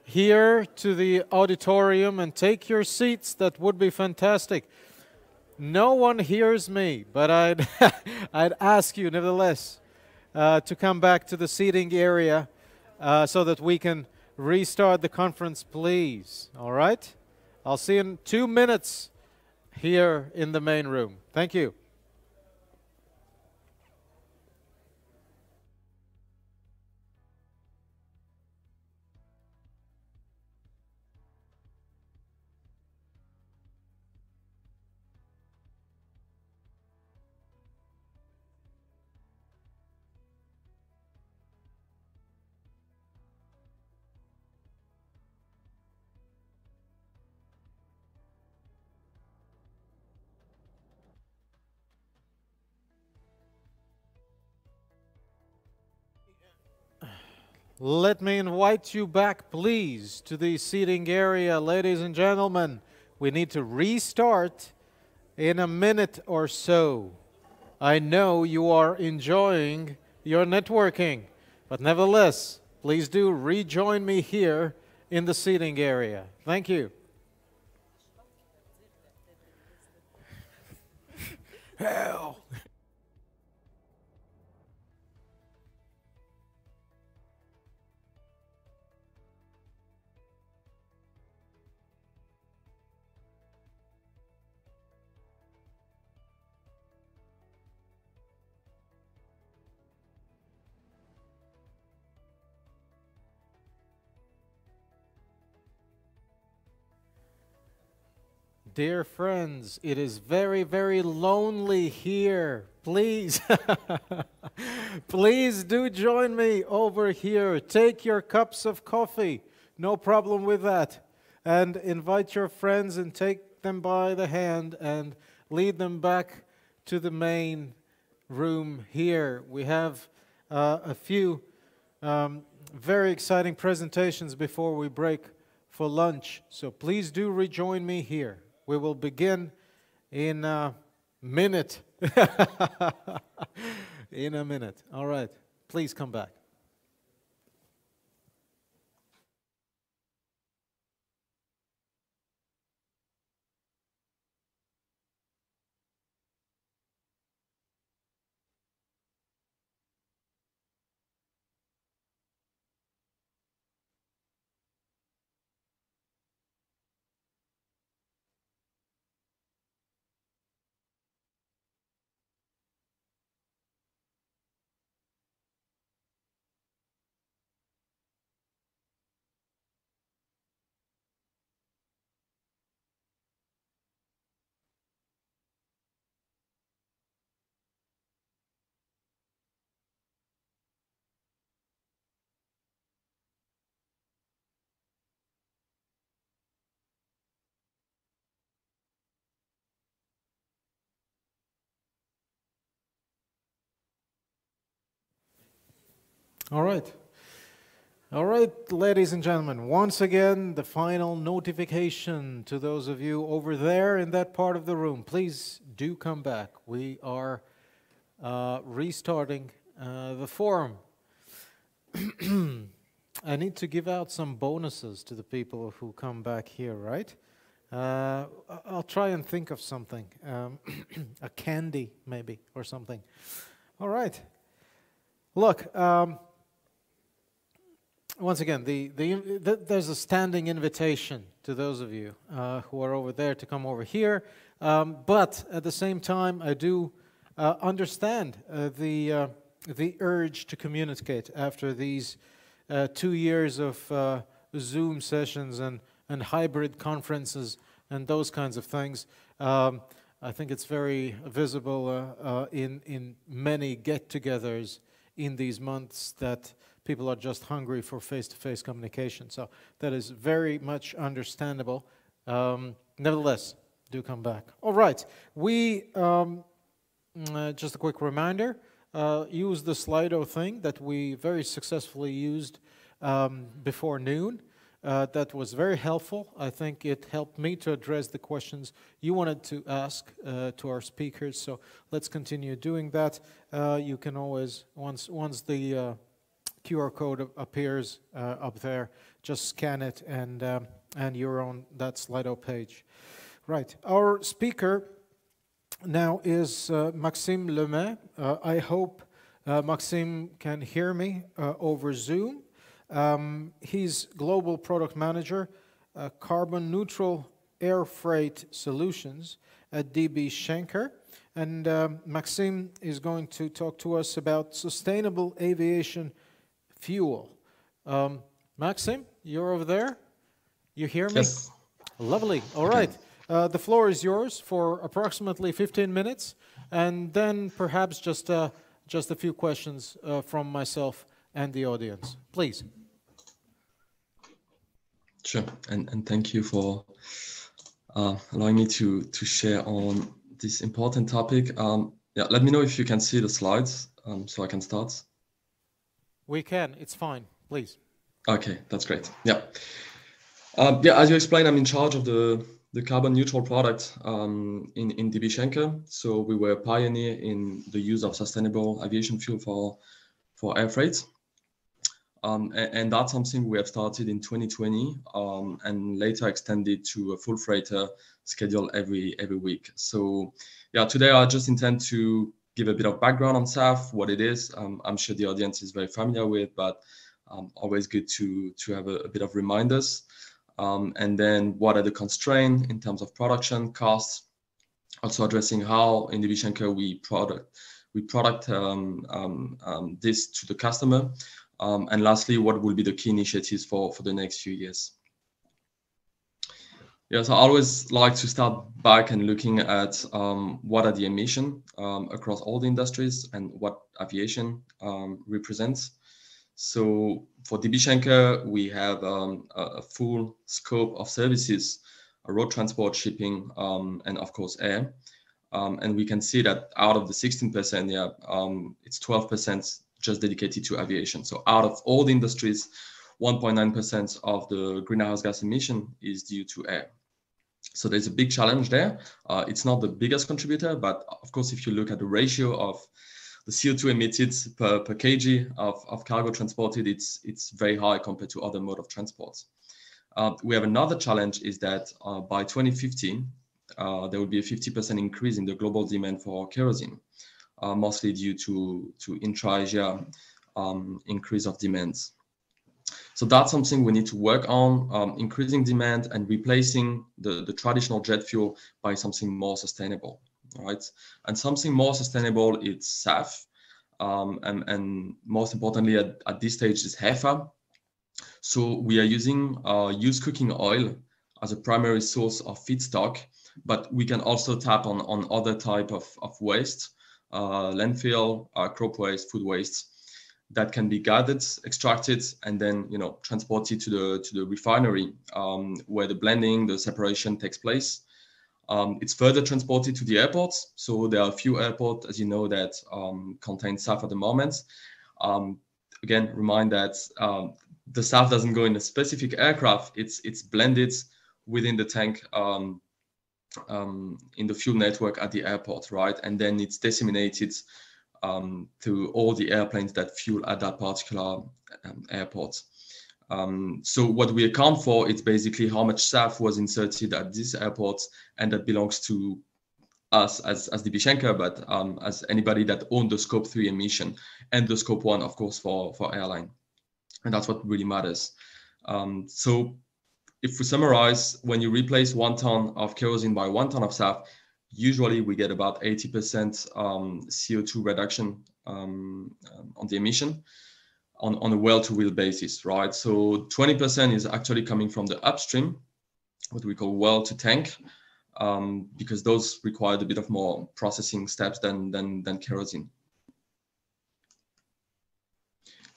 Speaker 1: here to the auditorium and take your seats, that would be fantastic. No one hears me, but I'd, I'd ask you, nevertheless, to come back to the seating area so that we can restart the conference, please. All right? I'll see you in 2 minutes here in the main room. Thank you. Let me invite you back, please, to the seating area. Ladies and gentlemen, we need to restart in a minute or so. I know you are enjoying your networking, but nevertheless, please do rejoin me here in the seating area. Thank you. Hell. Dear friends, it is very, very lonely here. Please, please do join me over here. Take your cups of coffee. No problem with that. And invite your friends and take them by the hand and lead them back to the main room here. We have a few very exciting presentations before we break for lunch. So please do rejoin me here. We will begin in a minute. In a minute. All right. Please come back. All right. All right, ladies and gentlemen, once again, the final notification to those of you over there in that part of the room. Please do come back. We are restarting the forum. I need to give out some bonuses to the people who come back here, right? I'll try and think of something. A candy, maybe, or something. All right. Look, once again, there's a standing invitation to those of you who are over there to come over here. But at the same time, I do understand the urge to communicate after these 2 years of Zoom sessions and hybrid conferences and those kinds of things. I think it's very visible in many get-togethers in these months that people are just hungry for face-to-face communication. So that is very much understandable. Nevertheless, do come back. All right. We, just a quick reminder, use the Slido thing that we very successfully used before noon. That was very helpful. I think it helped me to address the questions you wanted to ask to our speakers. So let's continue doing that. You can always, once the QR code appears up there, just scan it and you're on that Slido page. Right. Our speaker now is Maxime Lemay. I hope Maxime can hear me over Zoom. He's Global Product Manager, Carbon Neutral Air Freight Solutions at DB Schenker. And Maxime is going to talk to us about sustainable aviation fuel. Maxime, you're over there? You hear me?
Speaker 13: Yes.
Speaker 1: Lovely. All right. The floor is yours for approximately 15 minutes, and then perhaps just a few questions from myself and the audience. Please.
Speaker 13: Sure, and thank you for allowing me to share on this important topic. Yeah, let me know if you can see the slides so I can start.
Speaker 1: We can. It's fine. Please.
Speaker 13: Okay, that's great. Yeah. Yeah, as you explained, I'm in charge of the carbon neutral product in DB Schenker. So we were a pioneer in the use of sustainable aviation fuel for air freight. And that's something we have started in 2020 and later extended to a full freighter schedule every week. So yeah, today I just intend to give a bit of background on SAF, what it is. I'm sure the audience is very familiar with, but always good to have a bit of reminders. And then what are the constraints in terms of production costs, also addressing how in DB Schenker we product this to the customer. And lastly, what will be the key initiatives for the next few years? Yes, I always like to start back and looking at what are the emissions across all the industries and what aviation represents. So for DB Schenker, we have a full scope of services, road transport, shipping, and of course air. And we can see that out of the 16%, it's 12% just dedicated to aviation. So out of all the industries, 1.9% of the greenhouse gas emission is due to air. So there's a big challenge there. It's not the biggest contributor, but of course, if you look at the ratio of the CO2 emitted per kg of cargo transported, it's very high compared to other mode of transport. We have another challenge is that by 2050, there will be a 50% increase in the global demand for kerosene. Mostly due to intra-Asia increase of demands. So that's something we need to work on, increasing demand and replacing the traditional jet fuel by something more sustainable, right? And something more sustainable is SAF, and most importantly at this stage is HEFA. So we are using used cooking oil as a primary source of feedstock, but we can also tap on other type of waste, landfill, crop waste, food waste that can be gathered, extracted, and then transported to the refinery where the blending, the separation takes place. It's further transported to the airports. So there are a few airports, as you know, that contain SAF at the moment. Again, remind that the SAF doesn't go in a specific aircraft. It's blended within the tank. In the fuel network at the airport, right? And then it's disseminated to all the airplanes that fuel at that particular airport. So what we account for is basically how much SAF was inserted at these airports, and that belongs to us as DB Schenker, but as anybody that owned the Scope 3 emission and the Scope 1, of course, for airline. And that's what really matters. So if we summarize, when you replace 1 ton of kerosene by 1 ton of SAF, usually we get about 80% CO2 reduction on the emission on a well-to-wheel basis, right? So 20% is actually coming from the upstream, what we call well-to-tank, because those require a bit of more processing steps than kerosene.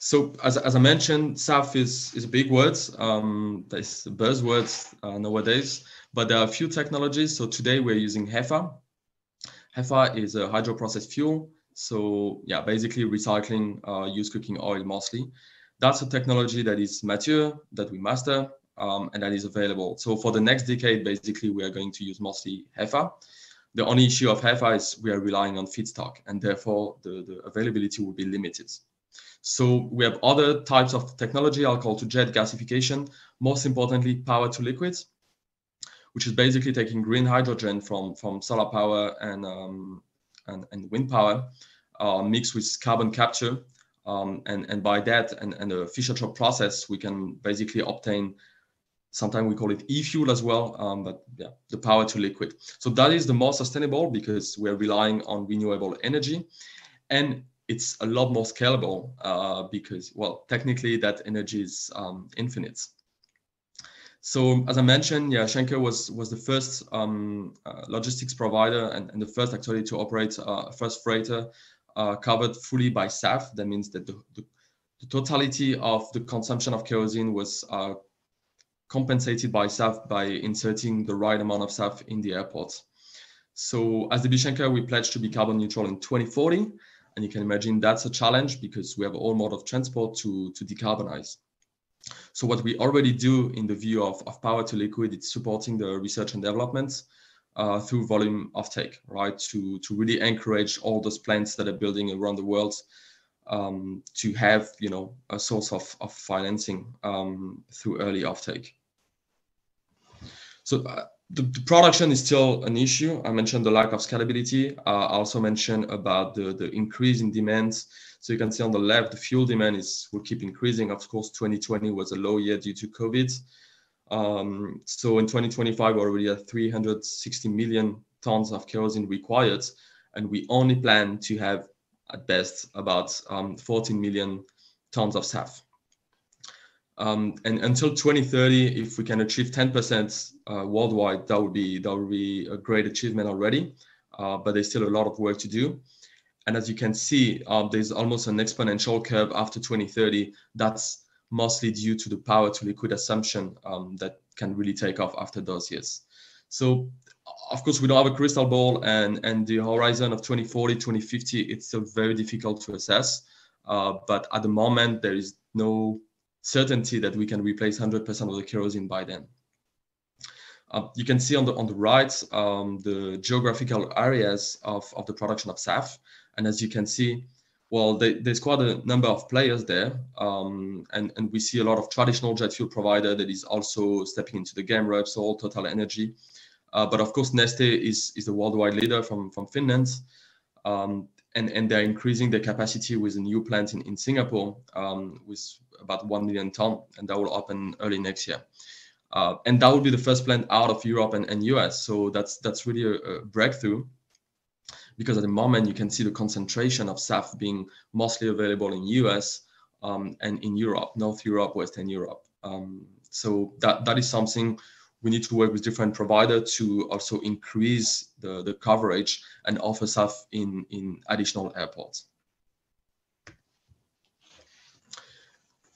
Speaker 13: So as I mentioned, SAF is a big word. There's buzzwords nowadays, but there are a few technologies. So today we're using HEFA. HEFA is a hydroprocessed fuel. So yeah, basically recycling used cooking oil mostly. That's a technology that is mature, that we master. and that is available. So for the next decade, basically, we are going to use mostly HEFA. The only issue of HEFA is we are relying on feedstock, and therefore the availability will be limited. So we have other types of technology, alcohol-to-jet gasification, most importantly, power to liquids, which is basically taking green hydrogen from solar power and wind power, mixed with carbon capture. And by that and the Fischer-Tropsch process, we can basically obtain, sometimes we call it e-fuel as well, but yeah, the power to liquid. So that is the more sustainable because we're relying on renewable energy. And it's a lot more scalable because, well, technically that energy is infinite. So as I mentioned, yeah, Schenker was the first logistics provider and the first actually to operate a first freighter covered fully by SAF. That means that the totality of the consumption of kerosene was compensated by SAF by inserting the right amount of SAF in the airports. So as DB Schenker, we pledged to be carbon neutral in 2040. And you can imagine that's a challenge because we have all mode of transport to decarbonize. So what we already do in the view of power to liquid, it's supporting the research and development through volume offtake, right? To really encourage all those plants that are building around the world to have, you know, a source of financing through early offtake. So the production is still an issue. I mentioned the lack of scalability. I also mentioned about the increase in demand. So you can see on the left, the fuel demand will keep increasing. Of course, 2020 was a low year due to COVID. So in 2025, we're already at 360 million tons of kerosene required. And we only plan to have at best about 14 million tons of SAF. And until 2030, if we can achieve 10% worldwide, that would be a great achievement already. But there's still a lot of work to do. And as you can see, there's almost an exponential curve after 2030. That's mostly due to the power to liquid assumption that can really take off after those years. So, of course, we don't have a crystal ball, and the horizon of 2040, 2050, it's still very difficult to assess. But at the moment, there is no certainty that we can replace 100% of the kerosene by then. You can see on the right the geographical areas of the production of SAF. And as you can see, well, there's quite a number of players there. And we see a lot of traditional jet fuel provider that is also stepping into the game, Repsol, Total Energy. But of course, Neste is the worldwide leader from Finland. And they're increasing their capacity with a new plant in Singapore with about 1 million ton, and that will open early next year. And that will be the first plant out of Europe and US. So that's really a breakthrough, because at the moment you can see the concentration of SAF being mostly available in US and in Europe, North Europe, Western Europe. So that is something we need to work with different providers to also increase the coverage and offer SAF in additional airports.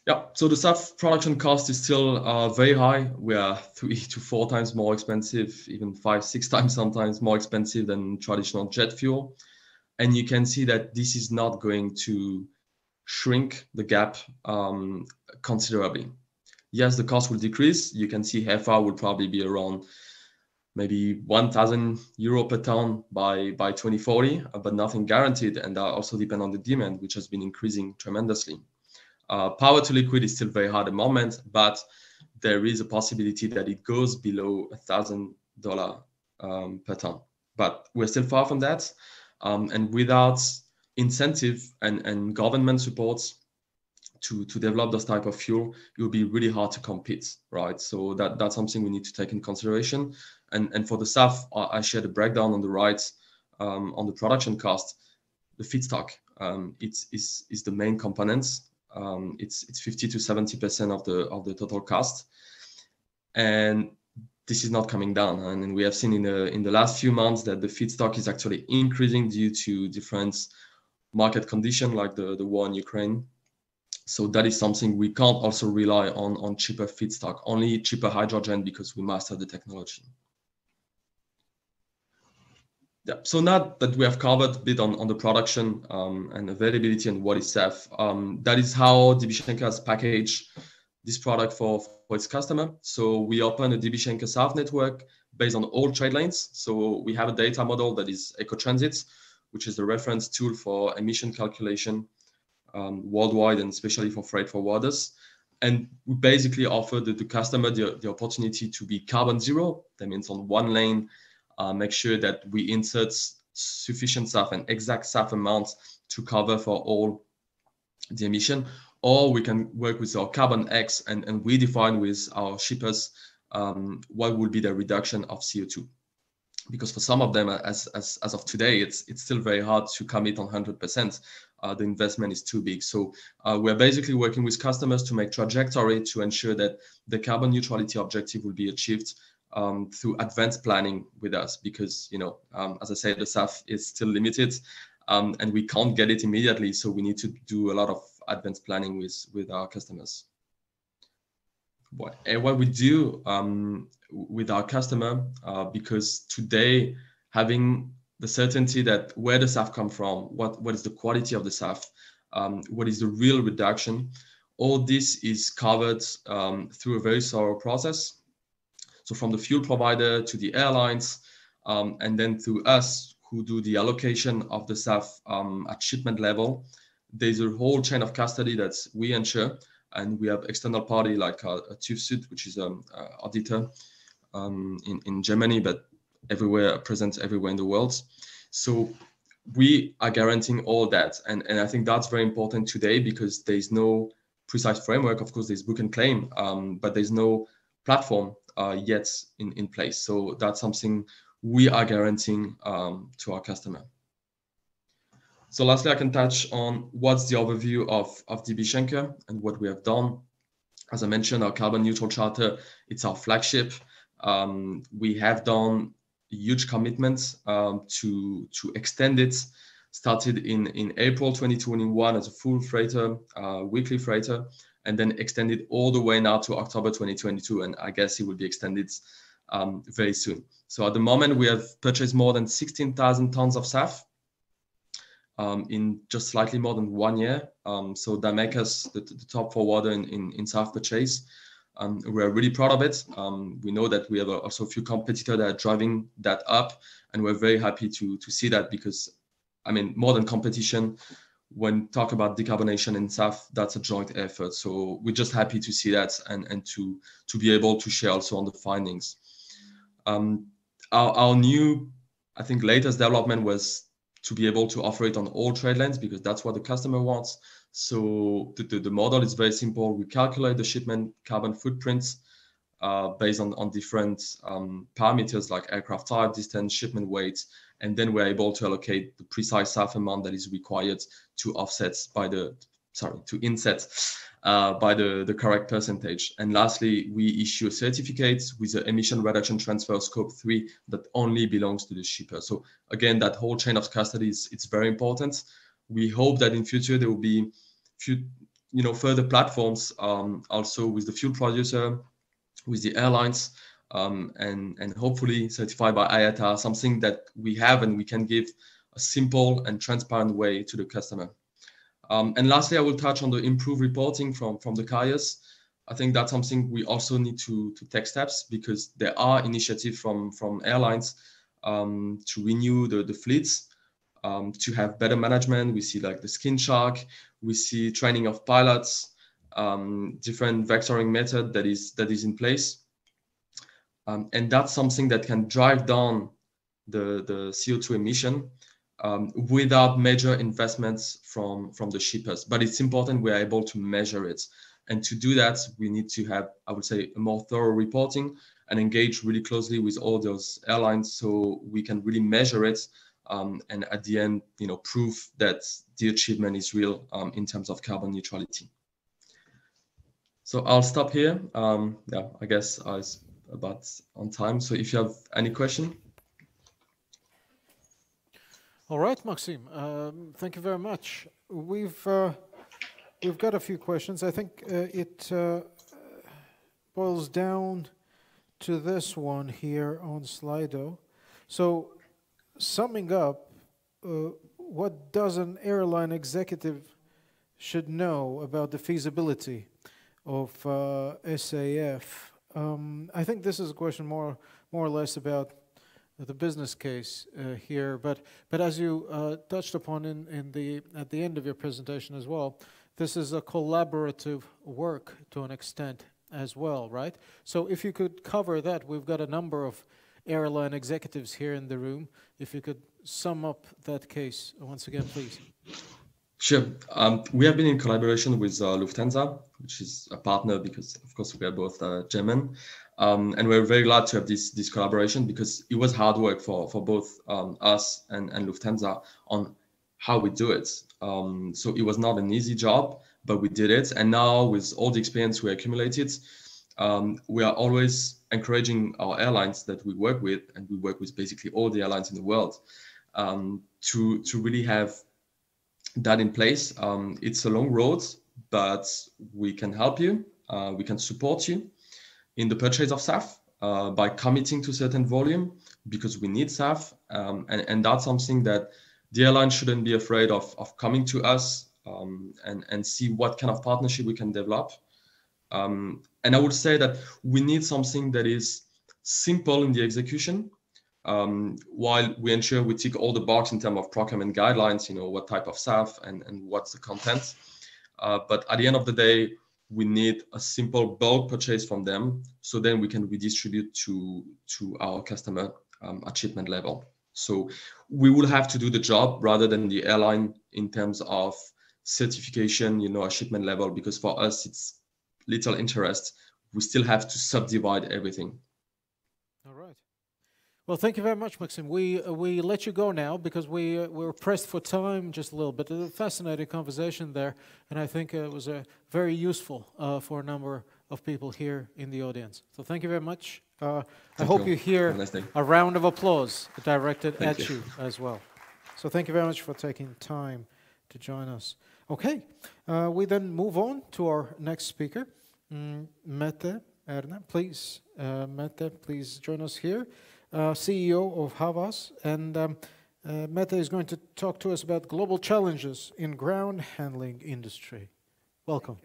Speaker 13: Yeah, so the SAF production cost is still very high. We are 3 to 4 times more expensive, even 5, 6 times sometimes more expensive than traditional jet fuel. And you can see that this is not going to shrink the gap considerably. Yes, the cost will decrease. You can see HEFA will probably be around maybe 1,000 euro per ton by 2040, but nothing guaranteed. And that also depends on the demand, which has been increasing tremendously. Power to liquid is still very hard at the moment, but there is a possibility that it goes below $1,000 per ton. But we're still far from that. And without incentive and government supports to develop this type of fuel, it will be really hard to compete, right? So that's something we need to take in consideration. And for the SAF, I shared a breakdown on the right on the production cost. The feedstock is the main components. It's 50 to 70% of the total cost, and this is not coming down. And we have seen in the last few months that the feedstock is actually increasing due to different market conditions, like the war in Ukraine. So that is something we can't also rely on cheaper feedstock, only cheaper hydrogen, because we master the technology. Yeah, so now that we have covered a bit on the production and availability and what is SAF, that is how DB Schenker has packaged this product for its customer. So we open a DB Schenker SAF network based on all trade lanes. So we have a data model that is Ecotransit, which is the reference tool for emission calculation worldwide and especially for freight forwarders. And we basically offer the customer the opportunity to be carbon zero. That means on one lane, make sure that we insert sufficient SAF and exact SAF amounts to cover for all the emission. Or we can work with our carbon X and we define with our shippers what will be the reduction of CO2. Because for some of them, as of today, it's still very hard to commit on 100%. The investment is too big. So we're basically working with customers to make trajectory to ensure that the carbon neutrality objective will be achieved through advanced planning with us. Because, you know, as I said, the SAF is still limited and we can't get it immediately. So we need to do a lot of advanced planning with our customers. What we do with our customer, because today having the certainty that where the SAF come from, what is the quality of the SAF, what is the real reduction, all this is covered through a very thorough process. So from the fuel provider to the airlines, and then through us who do the allocation of the SAF at shipment level, there's a whole chain of custody that we ensure. And we have external party like TÜV, which is an auditor in Germany, but present everywhere in the world. So we are guaranteeing all that. And I think that's very important today because there's no precise framework. Of course, there's book and claim, but there's no platform yet in place. So that's something we are guaranteeing to our customer. So lastly, I can touch on what's the overview of DB Schenker and what we have done. As I mentioned, our carbon neutral charter, it's our flagship. We have done huge commitments to extend it. Started in April 2021 as a full freighter, weekly freighter, and then extended all the way now to October 2022. And I guess it will be extended very soon. So at the moment, we have purchased more than 16,000 tons of SAF. In just slightly more than 1 year. So that makes us the top forwarder in SAF purchase. We're really proud of it. We know that we have also a few competitors that are driving that up, and we're very happy to see that because, I mean, more than competition, when talk about decarbonation in SAF, that's a joint effort. So we're just happy to see that and to be able to share also on the findings. Our new, I think, latest development was to be able to offer it on all trade lanes because that's what the customer wants. So the model is very simple. We calculate the shipment carbon footprints based on different parameters like aircraft type, distance, shipment weight, and then we're able to allocate the precise SAF amount that is required to inset by the correct percentage. And lastly, we issue a certificate with the emission reduction transfer scope 3 that only belongs to the shipper. So again, that whole chain of custody it's very important. We hope that in future there will be further platforms also with the fuel producer, with the airlines, and hopefully certified by IATA, something that we have and we can give a simple and transparent way to the customer. And lastly, I will touch on the improved reporting from the carriers. I think that's something we also need to take steps because there are initiatives from airlines to renew the fleets, to have better management. We see like the skin shark, we see training of pilots, different vectoring method that is in place. And that's something that can drive down the CO2 emission without major investments from the shippers. But it's important we're able to measure it. And to do that, we need to have, I would say, a more thorough reporting and engage really closely with all those airlines so we can really measure it and at the end, prove that the achievement is real in terms of carbon neutrality. So I'll stop here. I guess I was about on time. So if you have any question.
Speaker 1: All right, Maxime. Thank you very much. We've got a few questions. I think it boils down to this one here on Slido. So, summing up, what does an airline executive should know about the feasibility of SAF. I think this is a question more or less about the business case here, but as you touched upon at the end of your presentation as well, this is a collaborative work to an extent as well, right? So if you could cover that, we've got a number of airline executives here in the room. If you could sum up that case once again, please.
Speaker 13: Sure. We have been in collaboration with Lufthansa, which is a partner because, of course, we are both German. And we're very glad to have this collaboration because it was hard work for both us and Lufthansa on how we do it. So it was not an easy job, but we did it. And now with all the experience we accumulated, we are always encouraging our airlines that we work with, and we work with basically all the airlines in the world, to really have that in place. It's a long road, but we can help you. We can support you in the purchase of SAF by committing to certain volume because we need SAF. And that's something that the airline shouldn't be afraid of coming to us and see what kind of partnership we can develop. And I would say that we need something that is simple in the execution, while we ensure we tick all the boxes in terms of procurement guidelines, what type of SAF and what's the content. But at the end of the day, we need a simple bulk purchase from them, so then we can redistribute to our customer at shipment level. So we will have to do the job rather than the airline in terms of certification, at shipment level, because for us, it's little interest. We still have to subdivide everything.
Speaker 1: All right. Well, thank you very much, Maxim. We let you go now because we're pressed for time just a little bit. A fascinating conversation there, and I think it was very useful for a number of people here in the audience. So thank you very much. I hope you hear a round of applause directed at you as well. So thank you very much for taking time to join us. Okay, we then move on to our next speaker, Mette Erna. Please, Mette, please join us here. CEO of Havas, and Mette is going to talk to us about global challenges in ground handling industry. Welcome.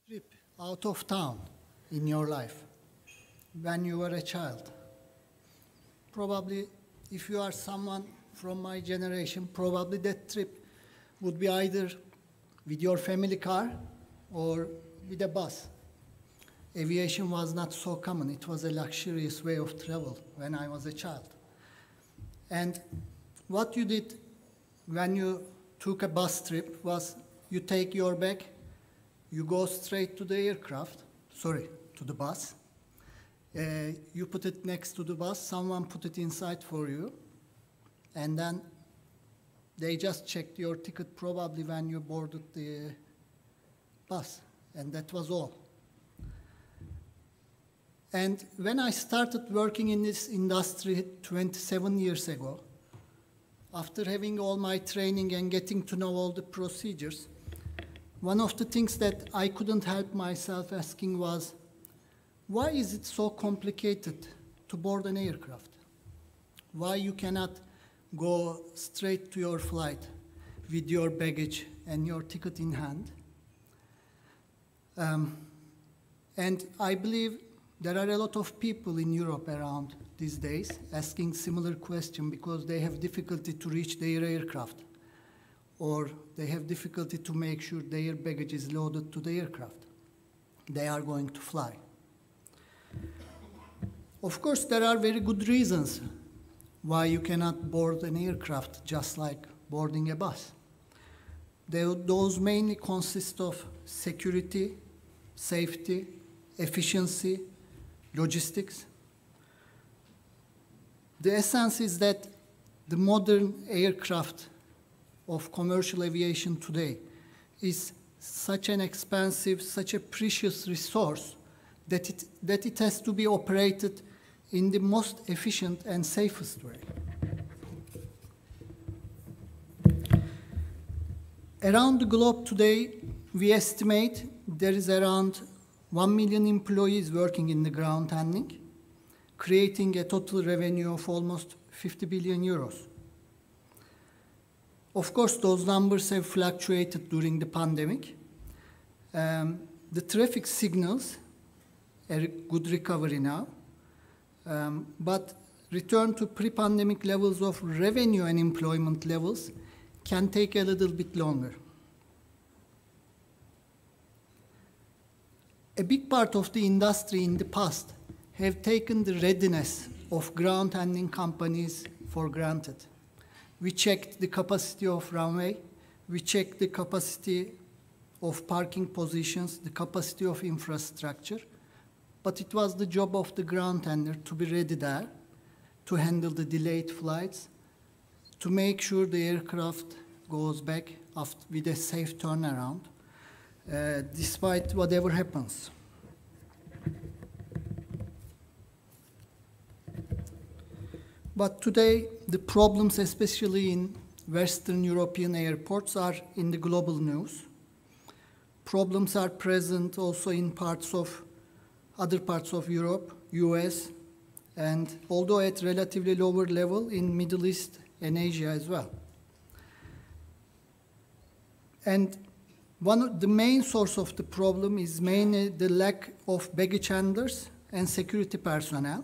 Speaker 14: Trip out of town in your life when you were a child. Probably, if you are someone from my generation, probably that trip would be either with your family car or with a bus. Aviation was not so common. It was a luxurious way of travel when I was a child. And what you did when you took a bus trip was you take your bag, you go straight to the aircraft, to the bus. You put it next to the bus, someone put it inside for you, and then they just checked your ticket probably when you boarded the bus, and that was all. And when I started working in this industry 27 years ago, after having all my training and getting to know all the procedures, one of the things that I couldn't help myself asking was, why is it so complicated to board an aircraft? Why you cannot go straight to your flight with your baggage and your ticket in hand? And I believe there are a lot of people in Europe around these days asking similar question because they have difficulty to reach their aircraft, or they have difficulty to make sure their baggage is loaded to the aircraft they are going to fly. Of course, there are very good reasons why you cannot board an aircraft just like boarding a bus. Those mainly consist of security, safety, efficiency, logistics. The essence is that the modern aircraft of commercial aviation today is such an expensive, such a precious resource that it has to be operated in the most efficient and safest way. Around the globe today, we estimate there is around 1 million employees working in the ground handling, creating a total revenue of almost 50 billion euros. Of course, those numbers have fluctuated during the pandemic. The traffic signals a good recovery now, but return to pre-pandemic levels of revenue and employment levels can take a little bit longer. A big part of the industry in the past have taken the readiness of ground handling companies for granted. We checked the capacity of runway, we checked the capacity of parking positions, the capacity of infrastructure, but it was the job of the ground handler to be ready there, to handle the delayed flights, to make sure the aircraft goes back with a safe turnaround, despite whatever happens. But today, the problems, especially in Western European airports, are in the global news. Problems are present also in other parts of Europe, US, and although at relatively lower level in Middle East and Asia as well. And the main source of the problem is mainly the lack of baggage handlers and security personnel,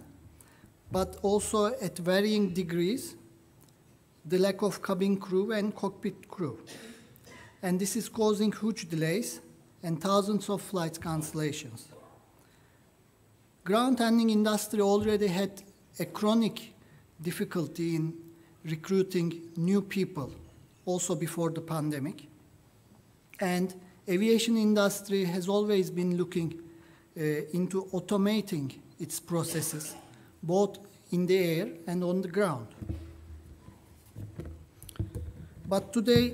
Speaker 14: but also at varying degrees, the lack of cabin crew and cockpit crew. And this is causing huge delays and thousands of flight cancellations. Ground handling industry already had a chronic difficulty in recruiting new people, also before the pandemic. And aviation industry has always been looking into automating its processes, both in the air and on the ground. But today,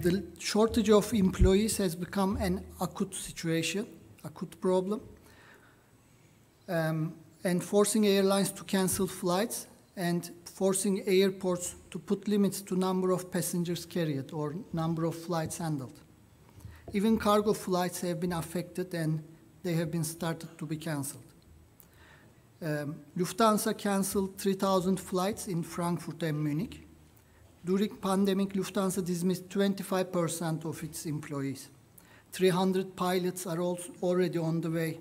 Speaker 14: the shortage of employees has become an acute situation, acute problem, and forcing airlines to cancel flights and forcing airports to put limits to number of passengers carried or number of flights handled. Even cargo flights have been affected and they have been started to be canceled. Lufthansa canceled 3,000 flights in Frankfurt and Munich. During pandemic, Lufthansa dismissed 25% of its employees. 300 pilots are also already on the way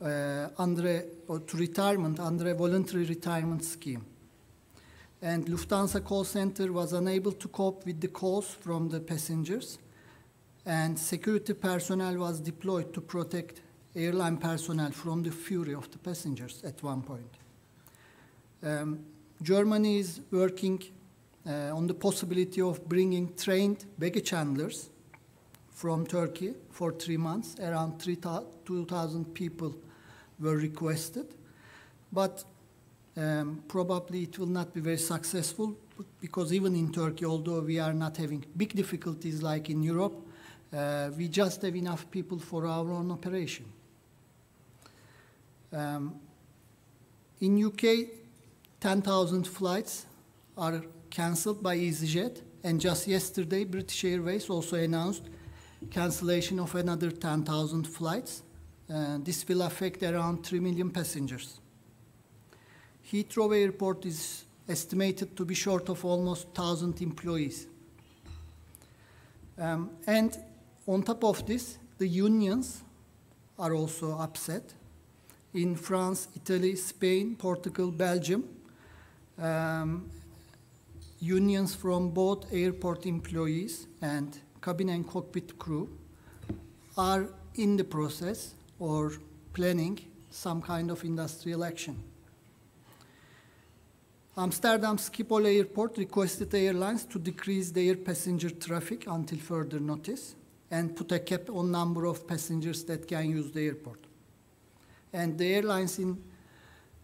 Speaker 14: to retirement under a voluntary retirement scheme. And Lufthansa call center was unable to cope with the calls from the passengers, and security personnel was deployed to protect airline personnel from the fury of the passengers at one point. Germany is working on the possibility of bringing trained baggage handlers from Turkey for 3 months. Around 2,000 people were requested, but probably it will not be very successful because even in Turkey, although we are not having big difficulties like in Europe, we just have enough people for our own operation. In UK, 10,000 flights are cancelled by EasyJet, and just yesterday, British Airways also announced cancellation of another 10,000 flights. This will affect around 3 million passengers. Heathrow Airport is estimated to be short of almost 1,000 employees. And on top of this, the unions are also upset. In France, Italy, Spain, Portugal, Belgium, unions from both airport employees and cabin and cockpit crew are in the process or planning some kind of industrial action. Amsterdam Schiphol Airport requested airlines to decrease their passenger traffic until further notice and put a cap on number of passengers that can use the airport. And the airlines in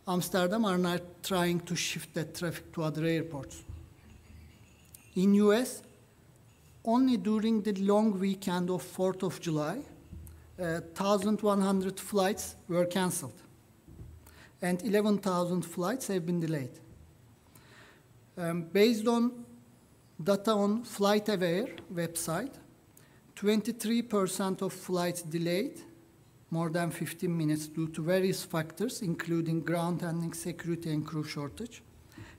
Speaker 14: Amsterdam are now trying to shift that traffic to other airports. In US, only during the long weekend of 4th of July, 1,100 flights were canceled, and 11,000 flights have been delayed. Based on data on FlightAware website, 23% of flights delayed more than 15 minutes due to various factors, including ground handling, security, and crew shortage.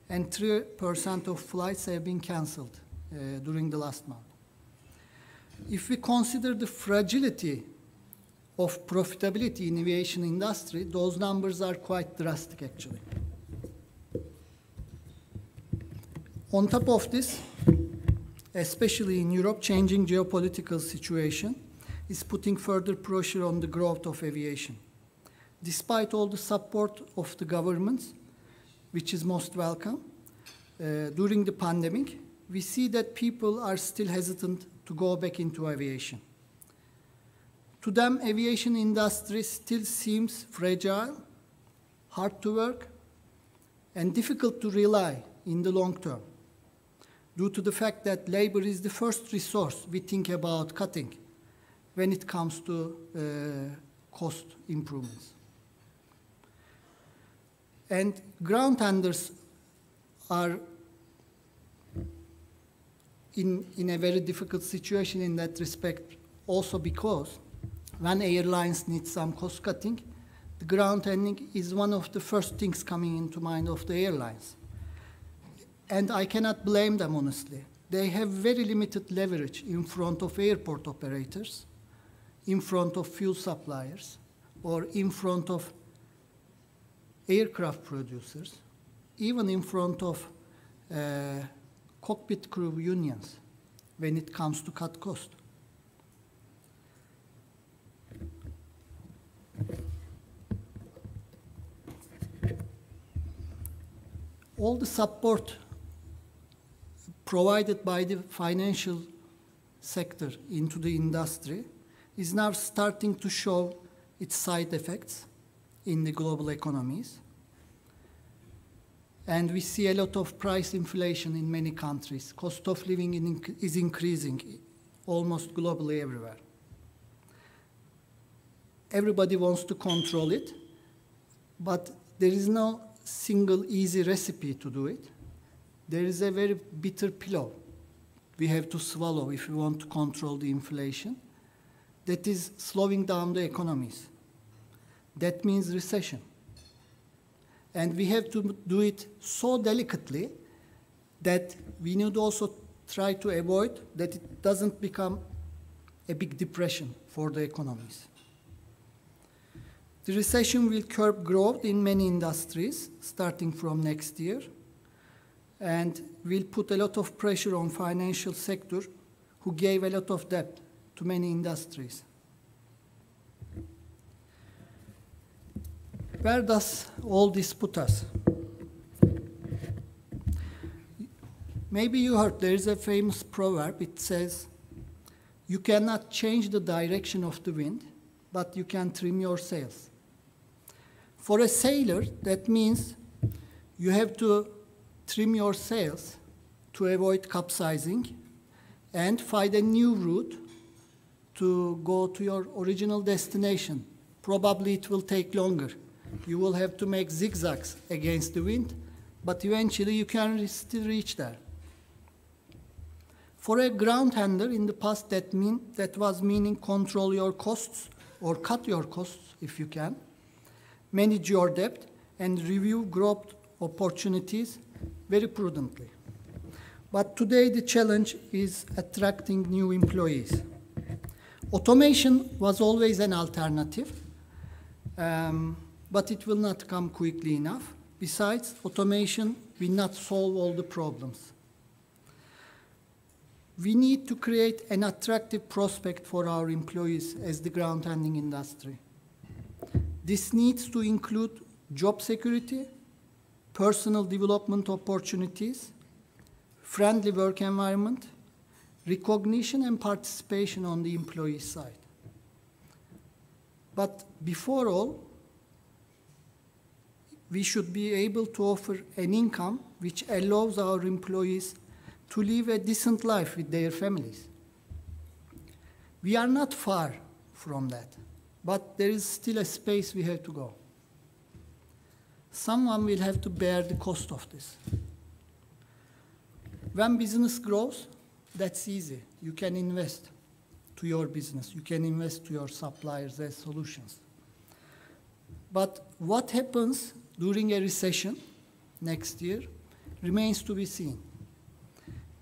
Speaker 14: and 3% of flights have been canceled during the last month. If we consider the fragility of profitability in aviation industry, those numbers are quite drastic actually. On top of this, especially in Europe, changing geopolitical situation is putting further pressure on the growth of aviation. Despite all the support of the governments, which is most welcome, during the pandemic, we see that people are still hesitant to go back into aviation. To them, aviation industry still seems fragile, hard to work, and difficult to rely in the long term, due to the fact that labor is the first resource we think about cutting when it comes to cost improvements. And ground tenders are in a very difficult situation in that respect, also because when airlines need some cost cutting, the ground handling is one of the first things coming into mind of the airlines. And I cannot blame them, honestly. They have very limited leverage in front of airport operators, in front of fuel suppliers, or in front of aircraft producers, even in front of cockpit crew unions when it comes to cut cost. All the support provided by the financial sector into the industry is now starting to show its side effects in the global economies. And we see a lot of price inflation in many countries. Cost of living is increasing almost globally everywhere. Everybody wants to control it, but there is no single easy recipe to do it. There is a very bitter pill we have to swallow if we want to control the inflation. That is slowing down the economies. That means recession. And we have to do it so delicately that we need also try to avoid that it doesn't become a big depression for the economies. The recession will curb growth in many industries starting from next year and will put a lot of pressure on financial sector who gave a lot of debt to many industries. Where does all this put us? Maybe you heard there is a famous proverb. It says, you cannot change the direction of the wind, but you can trim your sails. For a sailor, that means you have to trim your sails to avoid capsizing and find a new route to go to your original destination. Probably it will take longer. You will have to make zigzags against the wind, but eventually you can still reach there. For a ground handler in the past, that was meaning control your costs or cut your costs if you can, manage your debt, and review growth opportunities very prudently. But today the challenge is attracting new employees. Automation was always an alternative, but it will not come quickly enough. Besides, automation will not solve all the problems. We need to create an attractive prospect for our employees as the ground handling industry. This needs to include job security, personal development opportunities, friendly work environment, recognition and participation on the employee side. But before all, we should be able to offer an income which allows our employees to live a decent life with their families. We are not far from that, but there is still a space we have to go. Someone will have to bear the cost of this. When business grows, that's easy. You can invest to your business. You can invest to your suppliers as solutions. But what happens during a recession next year remains to be seen.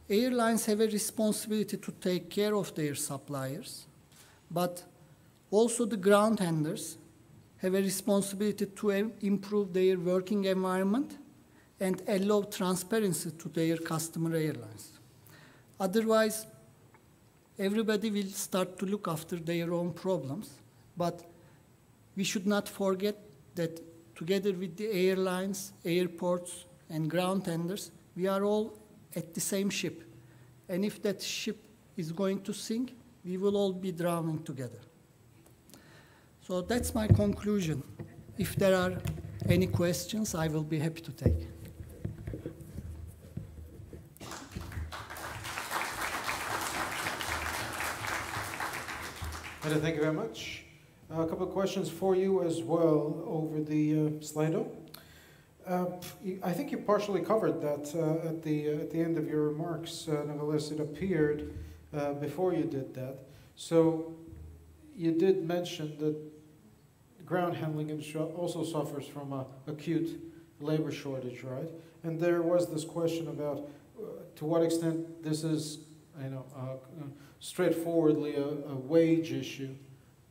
Speaker 14: Airlines have a responsibility to take care of their suppliers, but also the ground handlers have a responsibility to improve their working environment and allow transparency to their customer airlines. Otherwise, everybody will start to look after their own problems, but we should not forget that together with the airlines, airports, and ground handlers, we are all at the same ship. And if that ship is going to sink, we will all be drowning together. So that's my conclusion. If there are any questions, I will be happy to take.
Speaker 1: Thank you very much. A couple of questions for you as well over the Slido. I think you partially covered that at the end of your remarks. Nevertheless, it appeared before you did that. So you did mention that ground handling industry also suffers from an acute labor shortage, right? And there was this question about to what extent this is, straightforwardly a wage issue,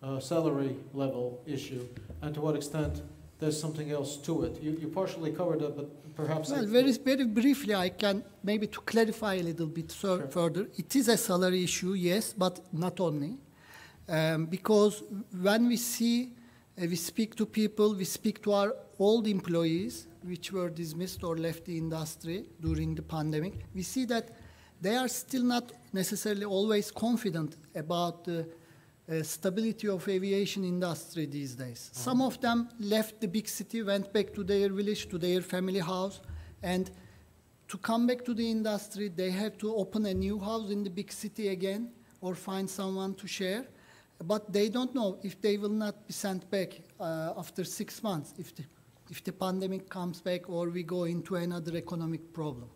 Speaker 1: a salary level issue, and to what extent there's something else to it. You partially covered it, but perhaps...
Speaker 14: Well, very briefly, I can maybe to clarify a little bit further. It is a salary issue, yes, but not only. Because when we speak to people, we speak to our old employees, which were dismissed or left the industry during the pandemic, we see that they are still not necessarily always confident about the stability of aviation industry these days. Some of them left the big city, went back to their village, to their family house, and to come back to the industry, they have to open a new house in the big city again or find someone to share. But they don't know if they will not be sent back after 6 months, if the pandemic comes back or we go into another economic problem.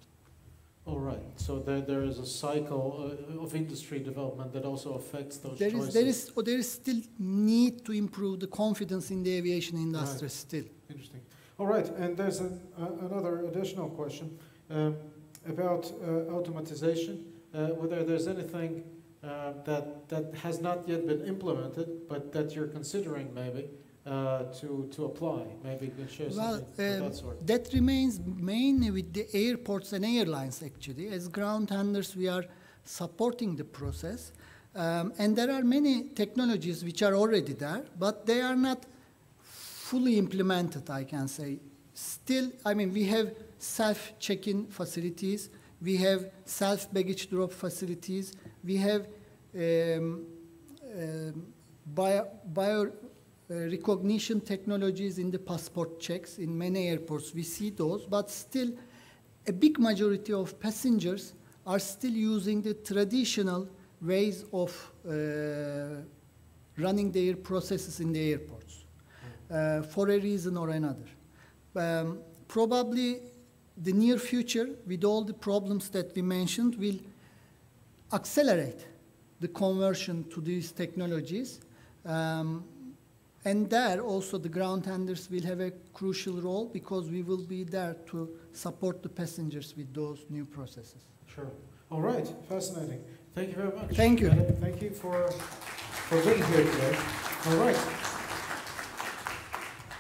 Speaker 1: All right. So there is a cycle of industry development that also affects those choices.
Speaker 14: There is still need to improve the confidence in the aviation industry still.
Speaker 1: Interesting. All right. And there's another additional question about automatization, whether there's anything that has not yet been implemented, but that you're considering maybe to apply. Maybe you can share something of that sort.
Speaker 14: That remains mainly with the airports and airlines, actually. As ground handlers, we are supporting the process. And there are many technologies which are already there, but they are not fully implemented, I can say. Still, we have self-check-in facilities. We have self-baggage drop facilities. We have bio recognition technologies in the passport checks in many airports. We see those, but still a big majority of passengers are still using the traditional ways of running their processes in the airports for a reason or another. Probably the near future, with all the problems that we mentioned, will accelerate the conversion to these technologies. And there also the ground handlers will have a crucial role because we will be there to support the passengers with those new processes.
Speaker 1: Sure. All right. Fascinating. Thank you very much.
Speaker 14: Thank you.
Speaker 1: Thank you for being here today. All right.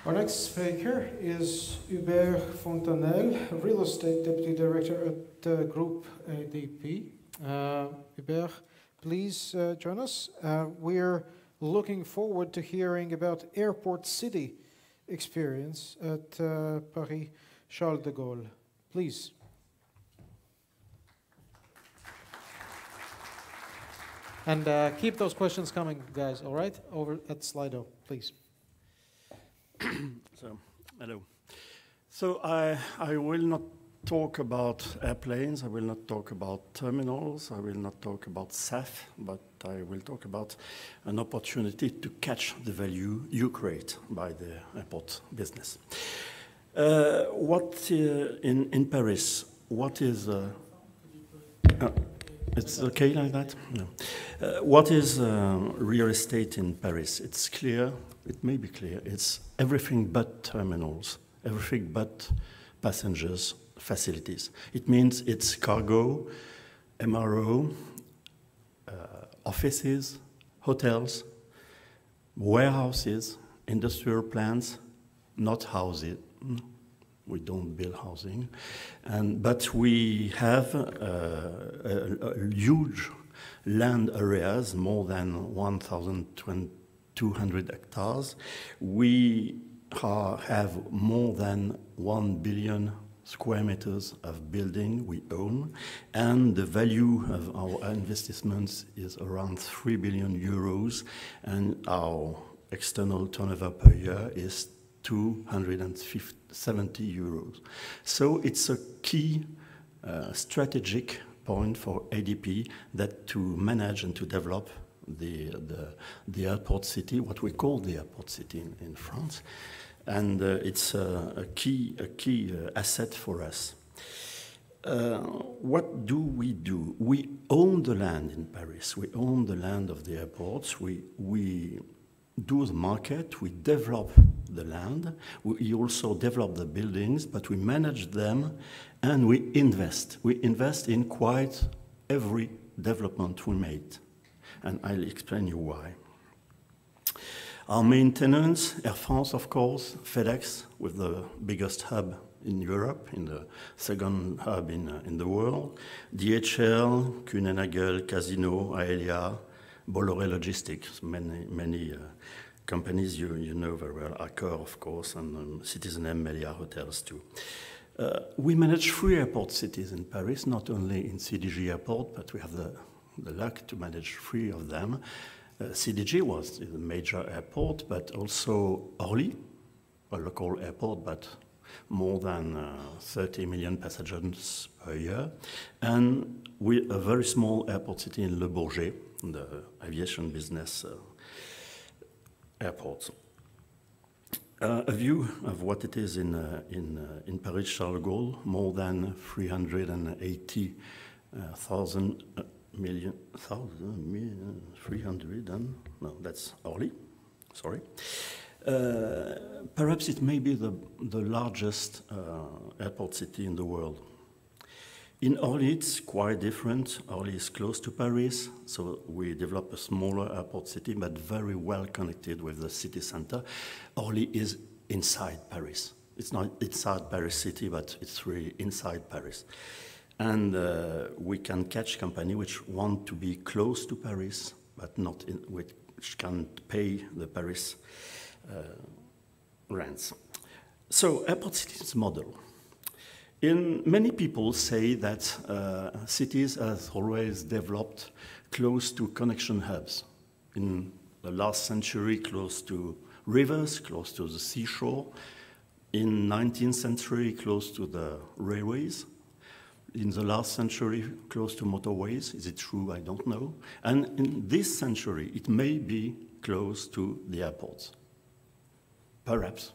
Speaker 1: Our next speaker is Hubert Fontanelle, Real Estate Deputy Director at Group ADP. Hubert, please join us. We're looking forward to hearing about Airport City experience at Paris Charles de Gaulle. Please. And keep those questions coming, guys, all right? Over at Slido, please.
Speaker 15: Hello. So I will not talk about airplanes, I will not talk about terminals, I will not talk about SAF, but I will talk about an opportunity to catch the value you create by the airport business. In Paris, what is... it's okay like that? No. What is real estate in Paris? It's clear, it may be clear, it's everything but terminals, everything but passengers facilities. It means it's cargo, MRO, offices, hotels, warehouses, industrial plants, not houses. We don't build housing, but we have huge land areas, more than 1,200 hectares. We have more than 1 billion square meters of building we own, and the value of our investments is around 3 billion euros, and our external turnover per year is 270 euros. So it's a key strategic point for ADP that to manage and to develop the airport city, what we call the airport city in France, and it's a key asset for us. What do? We own the land in Paris. We own the land of the airports. We do the market, we develop the land, we also develop the buildings, but we manage them and we invest. We invest in quite every development we made, and I'll explain you why. Our main tenants, Air France, of course, FedEx, with the biggest hub in Europe, in the second hub in the world, DHL, Kuehne+Nagel, Casino, Aelia, Bolloré Logistics, many companies you know very well, Accor, of course, and Citizen M, Melia Hotels too. We manage 3 airport cities in Paris, not only in CDG Airport, but we have the luck to manage 3 of them. CDG was a major airport, but also Orly, a local airport, but more than 30 million passengers per year, and a very small airport city in Le Bourget, the aviation business airport. A view of what it is in Paris Charles de Gaulle, more than 380,000 million, no, that's Orly, sorry. Perhaps it may be the largest airport city in the world. In Orly, it's quite different. Orly is close to Paris, so we develop a smaller airport city, but very well connected with the city center. Orly is inside Paris. It's not inside Paris city, but it's really inside Paris. And we can catch company which want to be close to Paris, but not which can pay the Paris rents. So airport cities model. Many people say that cities have always developed close to connection hubs. In the last century, close to rivers, close to the seashore. In 19th century, close to the railways. In the last century, close to motorways. Is it true? I don't know. And in this century, it may be close to the airports. Perhaps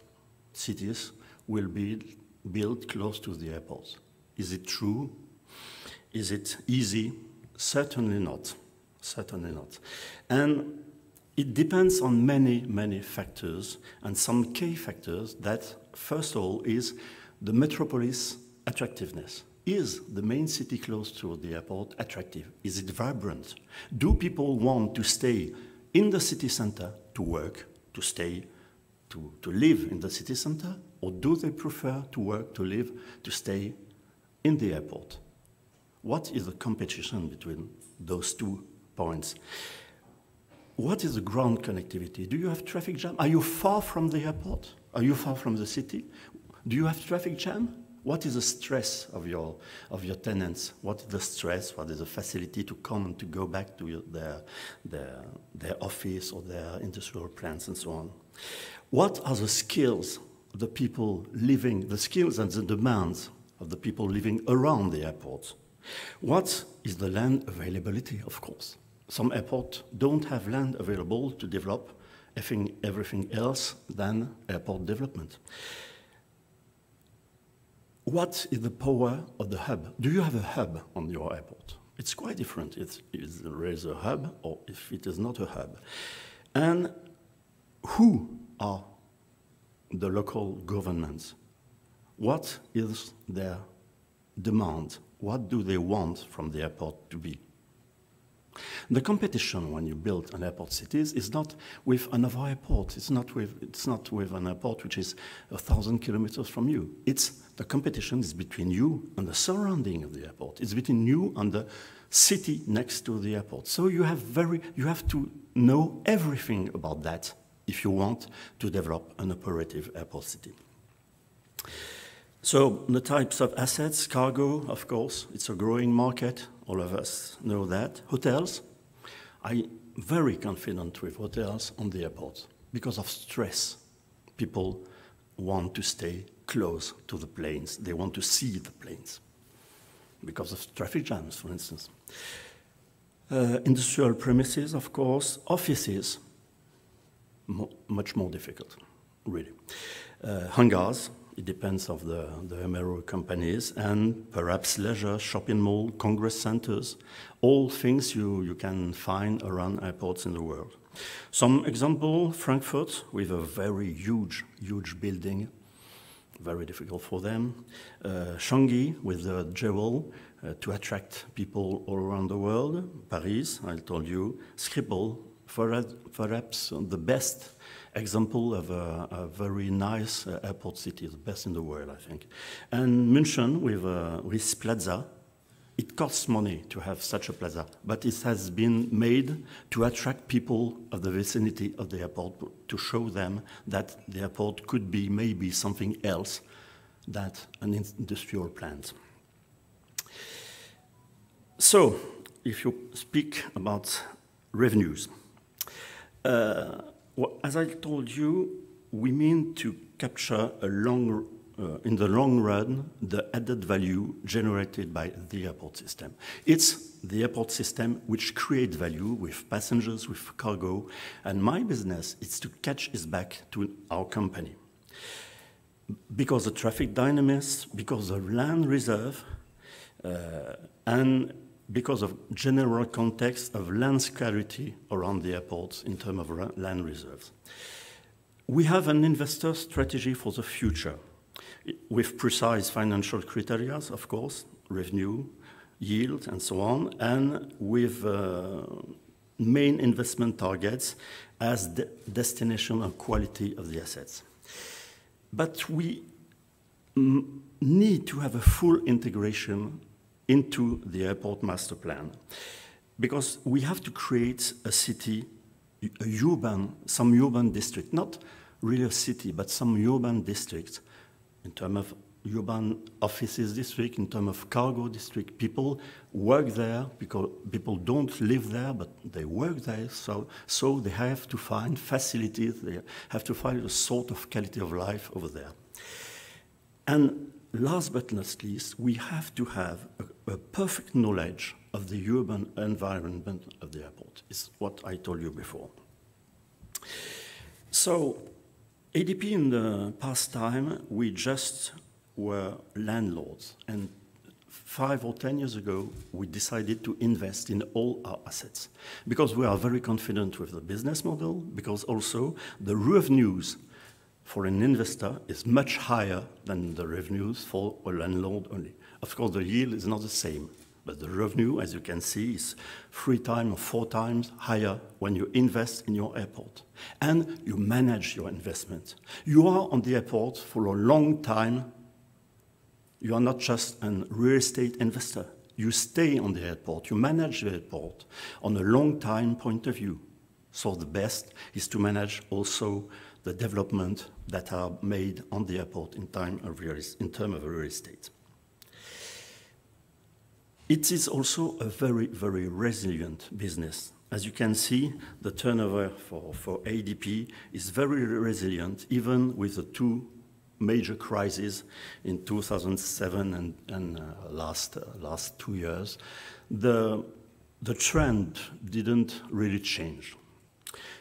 Speaker 15: cities will be built close to the airports. Is it true? Is it easy? Certainly not. Certainly not. And it depends on many, many factors, and some key factors that, first of all, is the metropolis attractiveness. Is the main city close to the airport attractive? Is it vibrant? Do people want to stay in the city center to work, to stay, to live in the city center? Or do they prefer to work, to live, to stay in the airport? What is the competition between those 2 points? What is the ground connectivity? Do you have traffic jam? Are you far from the airport? Are you far from the city? Do you have traffic jam? What is the stress of your tenants? What is the stress? What is the facility to come and to go back to their office or their industrial plants and so on? What are the skills of the people living, the skills and the demands of the people living around the airports? What is the land availability, of course? Some airports don't have land available to develop everything else than airport development. What is the power of the hub? Do you have a hub on your airport? It's quite different if there is a hub or if it is not a hub. And who are the local governments? What is their demand? What do they want from the airport to be? The competition when you build an airport cities is not with another airport. It's not with an airport which is 1,000 kilometers from you. The competition is between you and the surrounding of the airport. It's between you and the city next to the airport. So you have to know everything about that if you want to develop an operative airport city. So the types of assets, cargo, of course, it's a growing market. All of us know that. Hotels, I'm very confident with hotels on the airport because of stress. People want to stay close to the planes. They want to see the planes because of traffic jams, for instance. Industrial premises, of course. Offices, much more difficult, really. Hangars, it depends on the MRO companies, and perhaps leisure, shopping mall, congress centers, all things you can find around airports in the world. Some example, Frankfurt, with a very huge building, very difficult for them. Shanghai, with the jewel, to attract people all around the world. Paris, I told you. Schiphol, perhaps the best example of a very nice airport city, the best in the world, I think. And München with Plaza. It costs money to have such a plaza, but it has been made to attract people of the vicinity of the airport, to show them that the airport could be maybe something else than an industrial plant. So, if you speak about revenues, as I told you, we mean to capture in the long run the added value generated by the airport system. It's the airport system which creates value with passengers, with cargo, and my business is to catch it back to our company. Because of traffic dynamics, because of land reserve, and because of general context of land scarcity around the airports in terms of land reserves. We have an investor strategy for the future with precise financial criteria, of course, revenue, yield, and so on, and with main investment targets as the destination and quality of the assets. But we need to have a full integration into the airport master plan, because we have to create a city, some urban district, not really a city, but some urban districts in terms of urban offices district, in terms of cargo district. People work there because people don't live there, but they work there, so they have to find facilities, they have to find a sort of quality of life over there. And last but not least, we have to have a perfect knowledge of the urban environment of the airport. It's what I told you before. So, ADP in the past time, we just were landlords. And 5 or 10 years ago, we decided to invest in all our assets. Because we are very confident with the business model, because also the revenues for an investor is much higher than the revenues for a landlord only. Of course, the yield is not the same, but the revenue, as you can see, is 3 times or 4 times higher when you invest in your airport. And you manage your investment. You are on the airport for a long time. You are not just a real estate investor. You stay on the airport. You manage the airport on a long time point of view. So the best is to manage also the development that are made on the airport in terms of real estate. It is also a very, very resilient business. As you can see, the turnover for ADP is very resilient, even with the 2 major crises in 2007 and last 2 years. The trend didn't really change.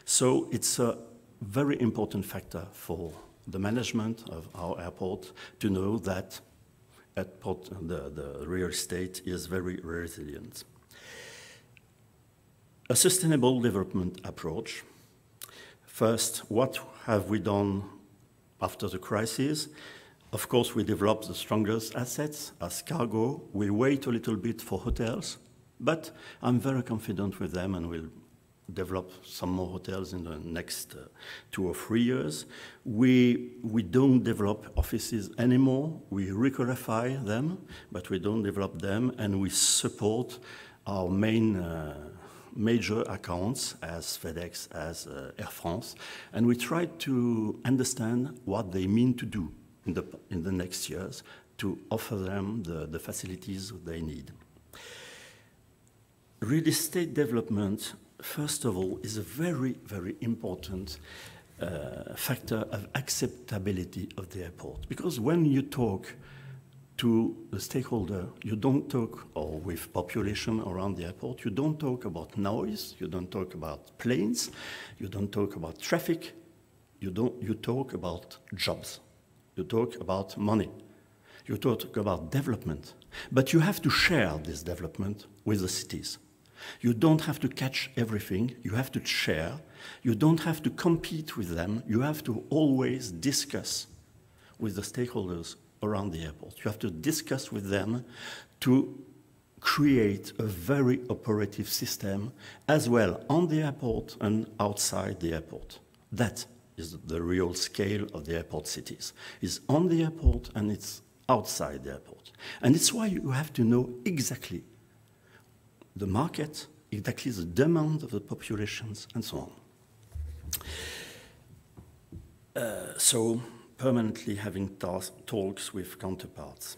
Speaker 15: So it's a very important factor for the management of our airport to know that the real estate is very resilient. A sustainable development approach. First, what have we done after the crisis? Of course, we develop the strongest assets as cargo. We wait a little bit for hotels, but I'm very confident with them and we'll develop some more hotels in the next 2 or 3 years. We don't develop offices anymore. We requalify them, but we don't develop them, and we support our main major accounts as FedEx, as Air France, and we try to understand what they mean to do in the next years to offer them the facilities they need. Real estate development, first of all, is a very, very important factor of acceptability of the airport. Because when you talk to the stakeholder, you don't talk, or with population around the airport, you don't talk about noise, you don't talk about planes, you don't talk about traffic, you talk about jobs, you talk about money, you talk about development. But you have to share this development with the cities. You don't have to catch everything, you have to share. You don't have to compete with them, you have to always discuss with the stakeholders around the airport. You have to discuss with them to create a very operative system as well on the airport and outside the airport. That is the real scale of the airport cities. It's on the airport and it's outside the airport. And it's why you have to know exactly the market, exactly the demand of the populations, and so on. So permanently having talks with counterparts.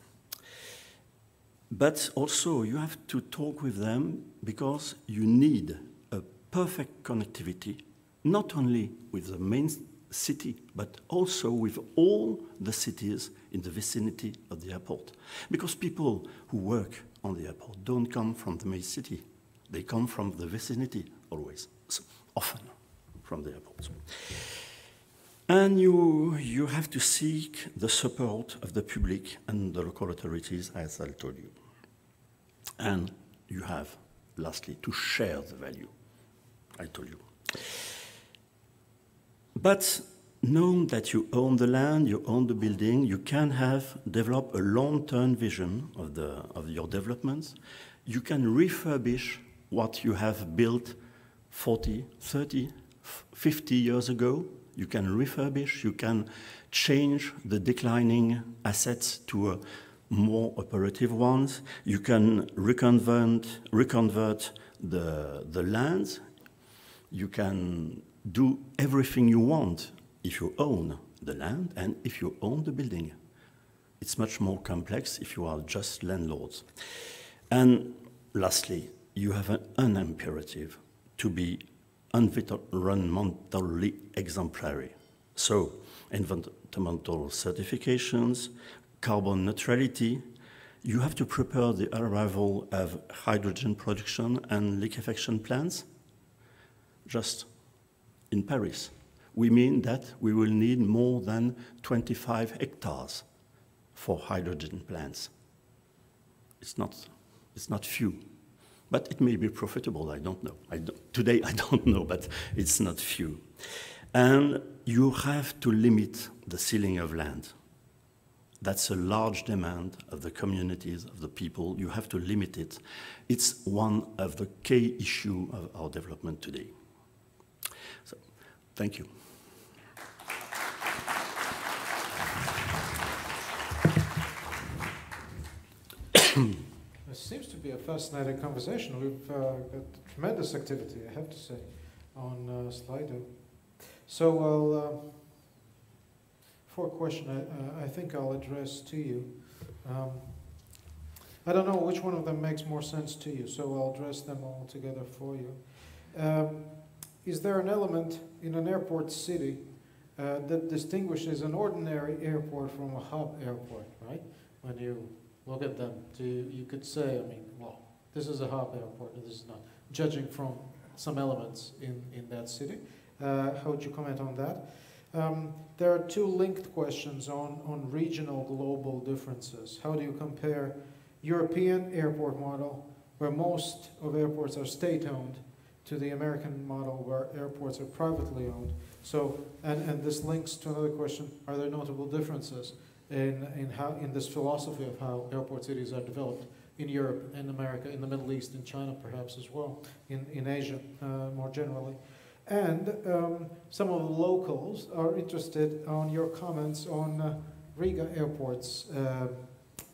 Speaker 15: But also you have to talk with them because you need a perfect connectivity, not only with the main city, but also with all the cities in the vicinity of the airport. Because people who work on the airport don't come from the main city. They come from the vicinity always, so often from the airport. And you have to seek the support of the public and the local authorities, as I told you. And you have, lastly, to share the value, I told you. But knowing that you own the land, you own the building, you can develop a long-term vision of your developments. You can refurbish what you have built 40, 30, 50 years ago. You can refurbish, you can change the declining assets to more operative ones. You can reconvert the lands. You can do everything you want if you own the land and if you own the building. It's much more complex if you are just landlords. And lastly, you have an imperative to be environmentally exemplary. So, environmental certifications, carbon neutrality, you have to prepare the arrival of hydrogen production and liquefaction plants. Just in Paris, we mean that we will need more than 25 hectares for hydrogen plants. It's not few. But it may be profitable, I don't know. Today I don't know, but it's not few. And you have to limit the ceiling of land. That's a large demand of the communities, of the people. You have to limit it. It's one of the key issues of our development today. So, thank you.
Speaker 1: It seems to be a fascinating conversation. We've got tremendous activity, I have to say, on Slido. So for a question I think I'll address to you. I don't know which one of them makes more sense to you, so I'll address them all together for you. Is there an element in an airport city that distinguishes an ordinary airport from a hub airport, right? When you look at them, you could say, I mean, well, this is a hub airport, and this is not, judging from some elements in that city. How would you comment on that? There are two linked questions on regional global differences. How do you compare European airport model, where most of airports are state-owned, to the American model, where airports are privately owned? So, and this links to another question, are there notable differences in this philosophy of how airport cities are developed in Europe, in America, in the Middle East, in China perhaps as well, in Asia more generally. And some of the locals are interested on your comments on Riga Airport's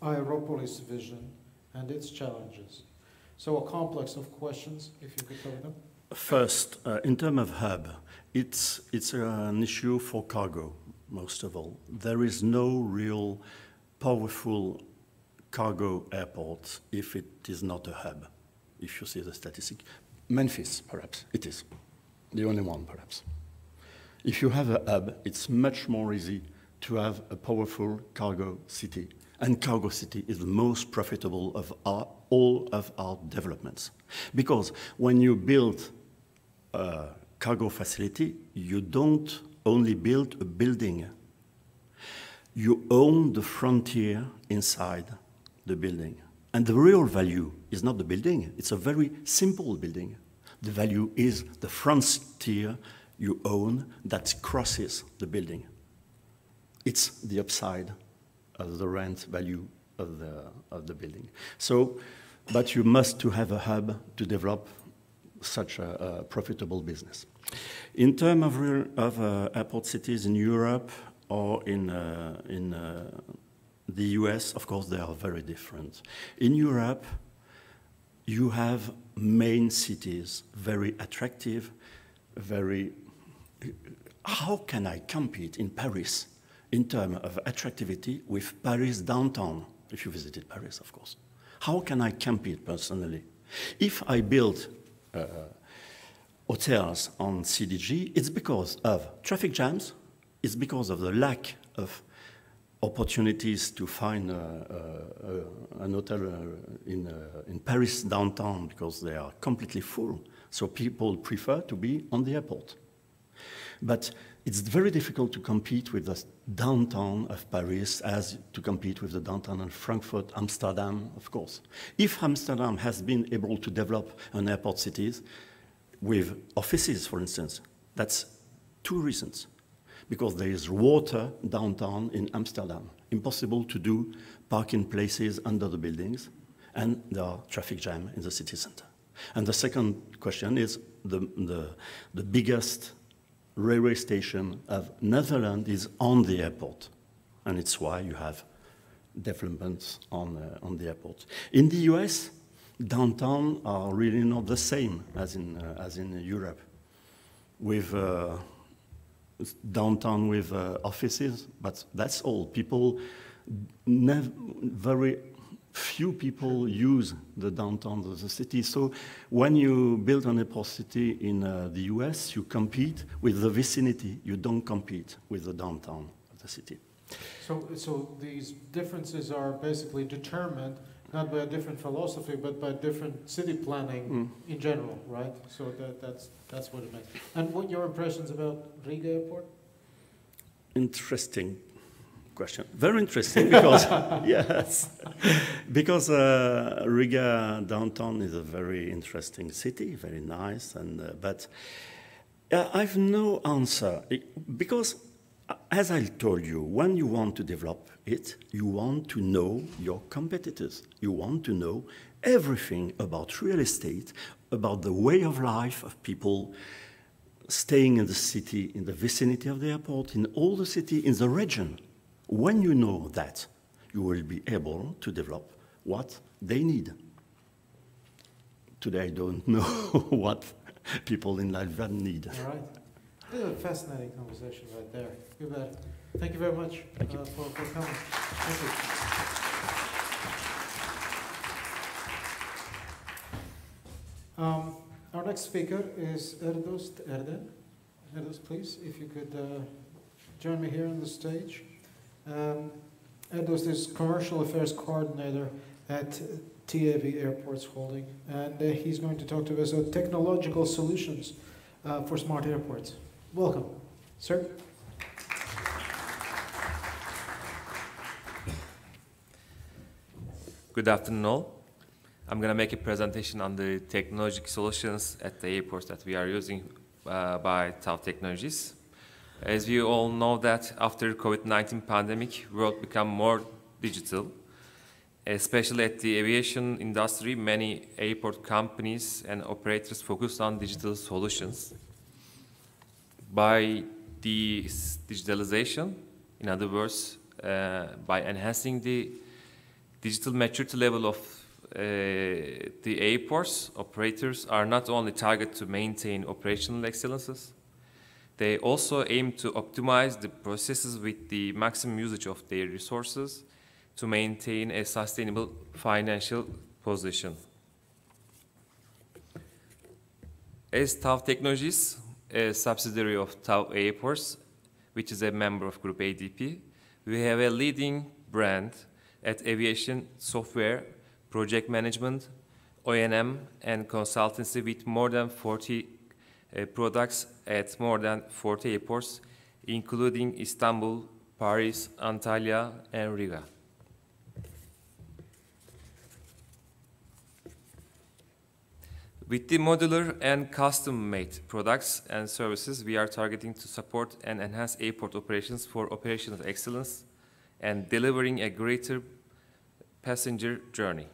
Speaker 1: Aeropolis vision and its challenges. So a complex of questions, if you could cover them.
Speaker 15: First, in terms of hub, it's an issue for cargo, most of all. There is no real powerful cargo airport if it is not a hub, if you see the statistic. Memphis, perhaps, it is. The only one, perhaps. If you have a hub, it's much more easy to have a powerful cargo city. And cargo city is the most profitable of all of our developments. Because when you build a cargo facility, you don't only build a building. You own the frontier inside the building. And the real value is not the building, it's a very simple building. The value is the frontier you own that crosses the building. It's the upside of the rent value of the building. So, but you must to have a hub to develop such a profitable business. In terms of airport cities in Europe or in the US, of course, they are very different. In Europe, you have main cities, very attractive, very... How can I compete in Paris in terms of attractivity with Paris downtown, if you visited Paris, of course? How can I compete personally? If I build hotels on CDG, it's because of traffic jams, it's because of the lack of opportunities to find an hotel in Paris downtown because they are completely full. So people prefer to be on the airport. But it's very difficult to compete with the downtown of Paris as to compete with the downtown of Frankfurt, Amsterdam, of course. If Amsterdam has been able to develop an airport cities with offices, for instance, that's two reasons. Because there is water downtown in Amsterdam. Impossible to do parking places under the buildings, and there are traffic jam in the city center. And the second question is the biggest railway station of Netherlands is on the airport, and it's why you have developments on the airport. In the US, downtown are really not the same as in Europe, with downtown with offices, but that's all. Very few people use the downtown of the city. So when you build an airport city in the US, you compete with the vicinity. You don't compete with the downtown of the city.
Speaker 1: So these differences are basically determined not by a different philosophy, but by different city planning in general, right? So that's what it means. And what your impressions about Riga Airport?
Speaker 15: Interesting question. Very interesting because yes, because Riga downtown is a very interesting city, very nice, and but I've no answer because. As I told you, when you want to develop it, you want to know your competitors. You want to know everything about real estate, about the way of life of people staying in the city, in the vicinity of the airport, in all the city, in the region. When you know that, you will be able to develop what they need. Today I don't know what people in Latvia need.
Speaker 1: All right. This is a fascinating conversation right there. You bet. Thank you very much for coming. Thank you. Our next speaker is Erdos Erden. Erdos, please, if you could join me here on the stage. Erdos is Commercial Affairs Coordinator at TAV Airports Holding, and he's going to talk to us about technological solutions for smart airports. Welcome, sir.
Speaker 16: Good afternoon all. I'm going to make a presentation on the technological solutions at the airports that we are using by TAV Technologies. As we all know that after COVID-19 pandemic, world become more digital. Especially at the aviation industry, many airport companies and operators focus on digital solutions. By the digitalization, in other words, by enhancing the digital maturity level of the airports, operators are not only targeted to maintain operational excellences, they also aim to optimize the processes with the maximum usage of their resources to maintain a sustainable financial position. As TAV Technologies, a subsidiary of TAV Airports, which is a member of Group ADP, we have a leading brand at aviation software, project management, O&M, and consultancy with more than 40 products at more than 40 airports, including Istanbul, Paris, Antalya, and Riga. With the modular and custom-made products and services, we are targeting to support and enhance airport operations for operational excellence and delivering a greater passenger journey.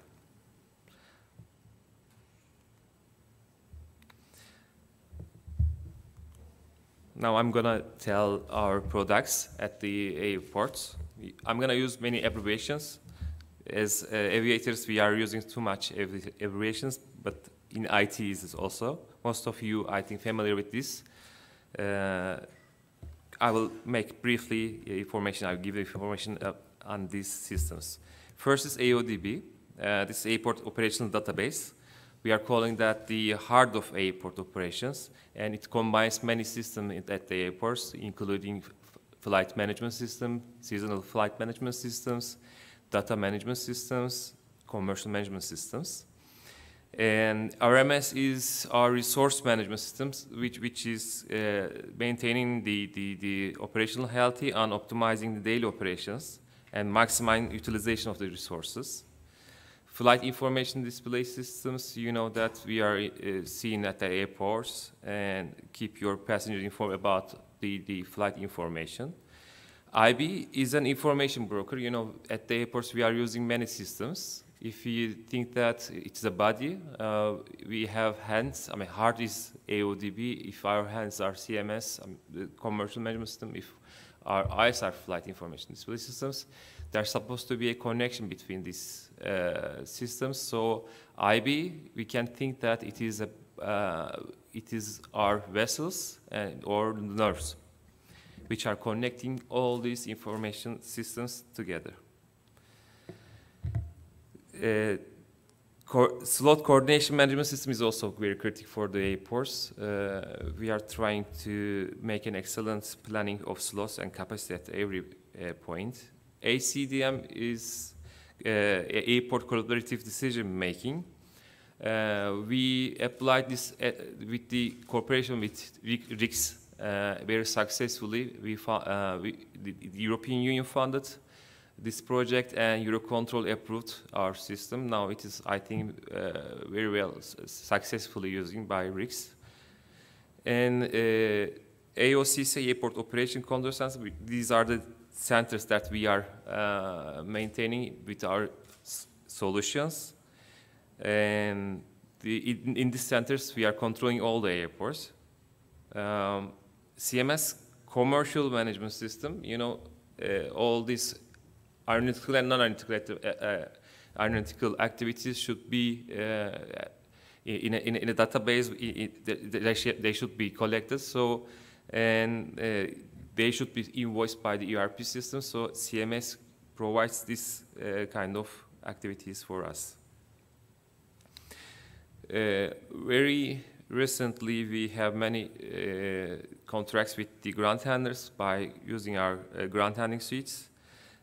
Speaker 16: Now I'm gonna tell our products at the airports. I'm gonna use many abbreviations. As aviators, we are using too much abbreviations, but in IT is also. Most of you, I think, familiar with this. I will make briefly information, I'll give information on these systems. First is AODB, this Airport Operational Database. We are calling that the heart of airport operations, and it combines many systems at the airports, including flight management system, seasonal flight management systems, data management systems, commercial management systems. And RMS is our resource management systems, which is maintaining the operational healthy and optimizing the daily operations and maximizing utilization of the resources. Flight information display systems, you know that we are seen at the airports and keep your passengers informed about the flight information. IB is an information broker. You know, at the airports we are using many systems. If you think that it's a body, we have hands. I mean, heart is AODB. If our hands are CMS, the commercial management system. If our eyes are flight information display systems, there's supposed to be a connection between these systems. So IB, we can think that it is our vessels or nerves, which are connecting all these information systems together. Slot coordination management system is also very critical for the airports. We are trying to make an excellent planning of slots and capacity at every point. ACDM is airport collaborative decision making. We applied this with the cooperation with RIGS very successfully. The European Union funded this project and Eurocontrol approved our system. Now it is, I think, very well successfully using by RIGS. And AOCC, Airport Operation Control Center, these are the centers that we are maintaining with our solutions. And in these centers, we are controlling all the airports. CMS, Commercial Management System, you know, all these aeronautical and non-aeronautical activities should be in a database. They should be collected. So, and they should be invoiced by the ERP system. So CMS provides this kind of activities for us. Very recently, we have many contracts with the ground handlers by using our ground handling suites.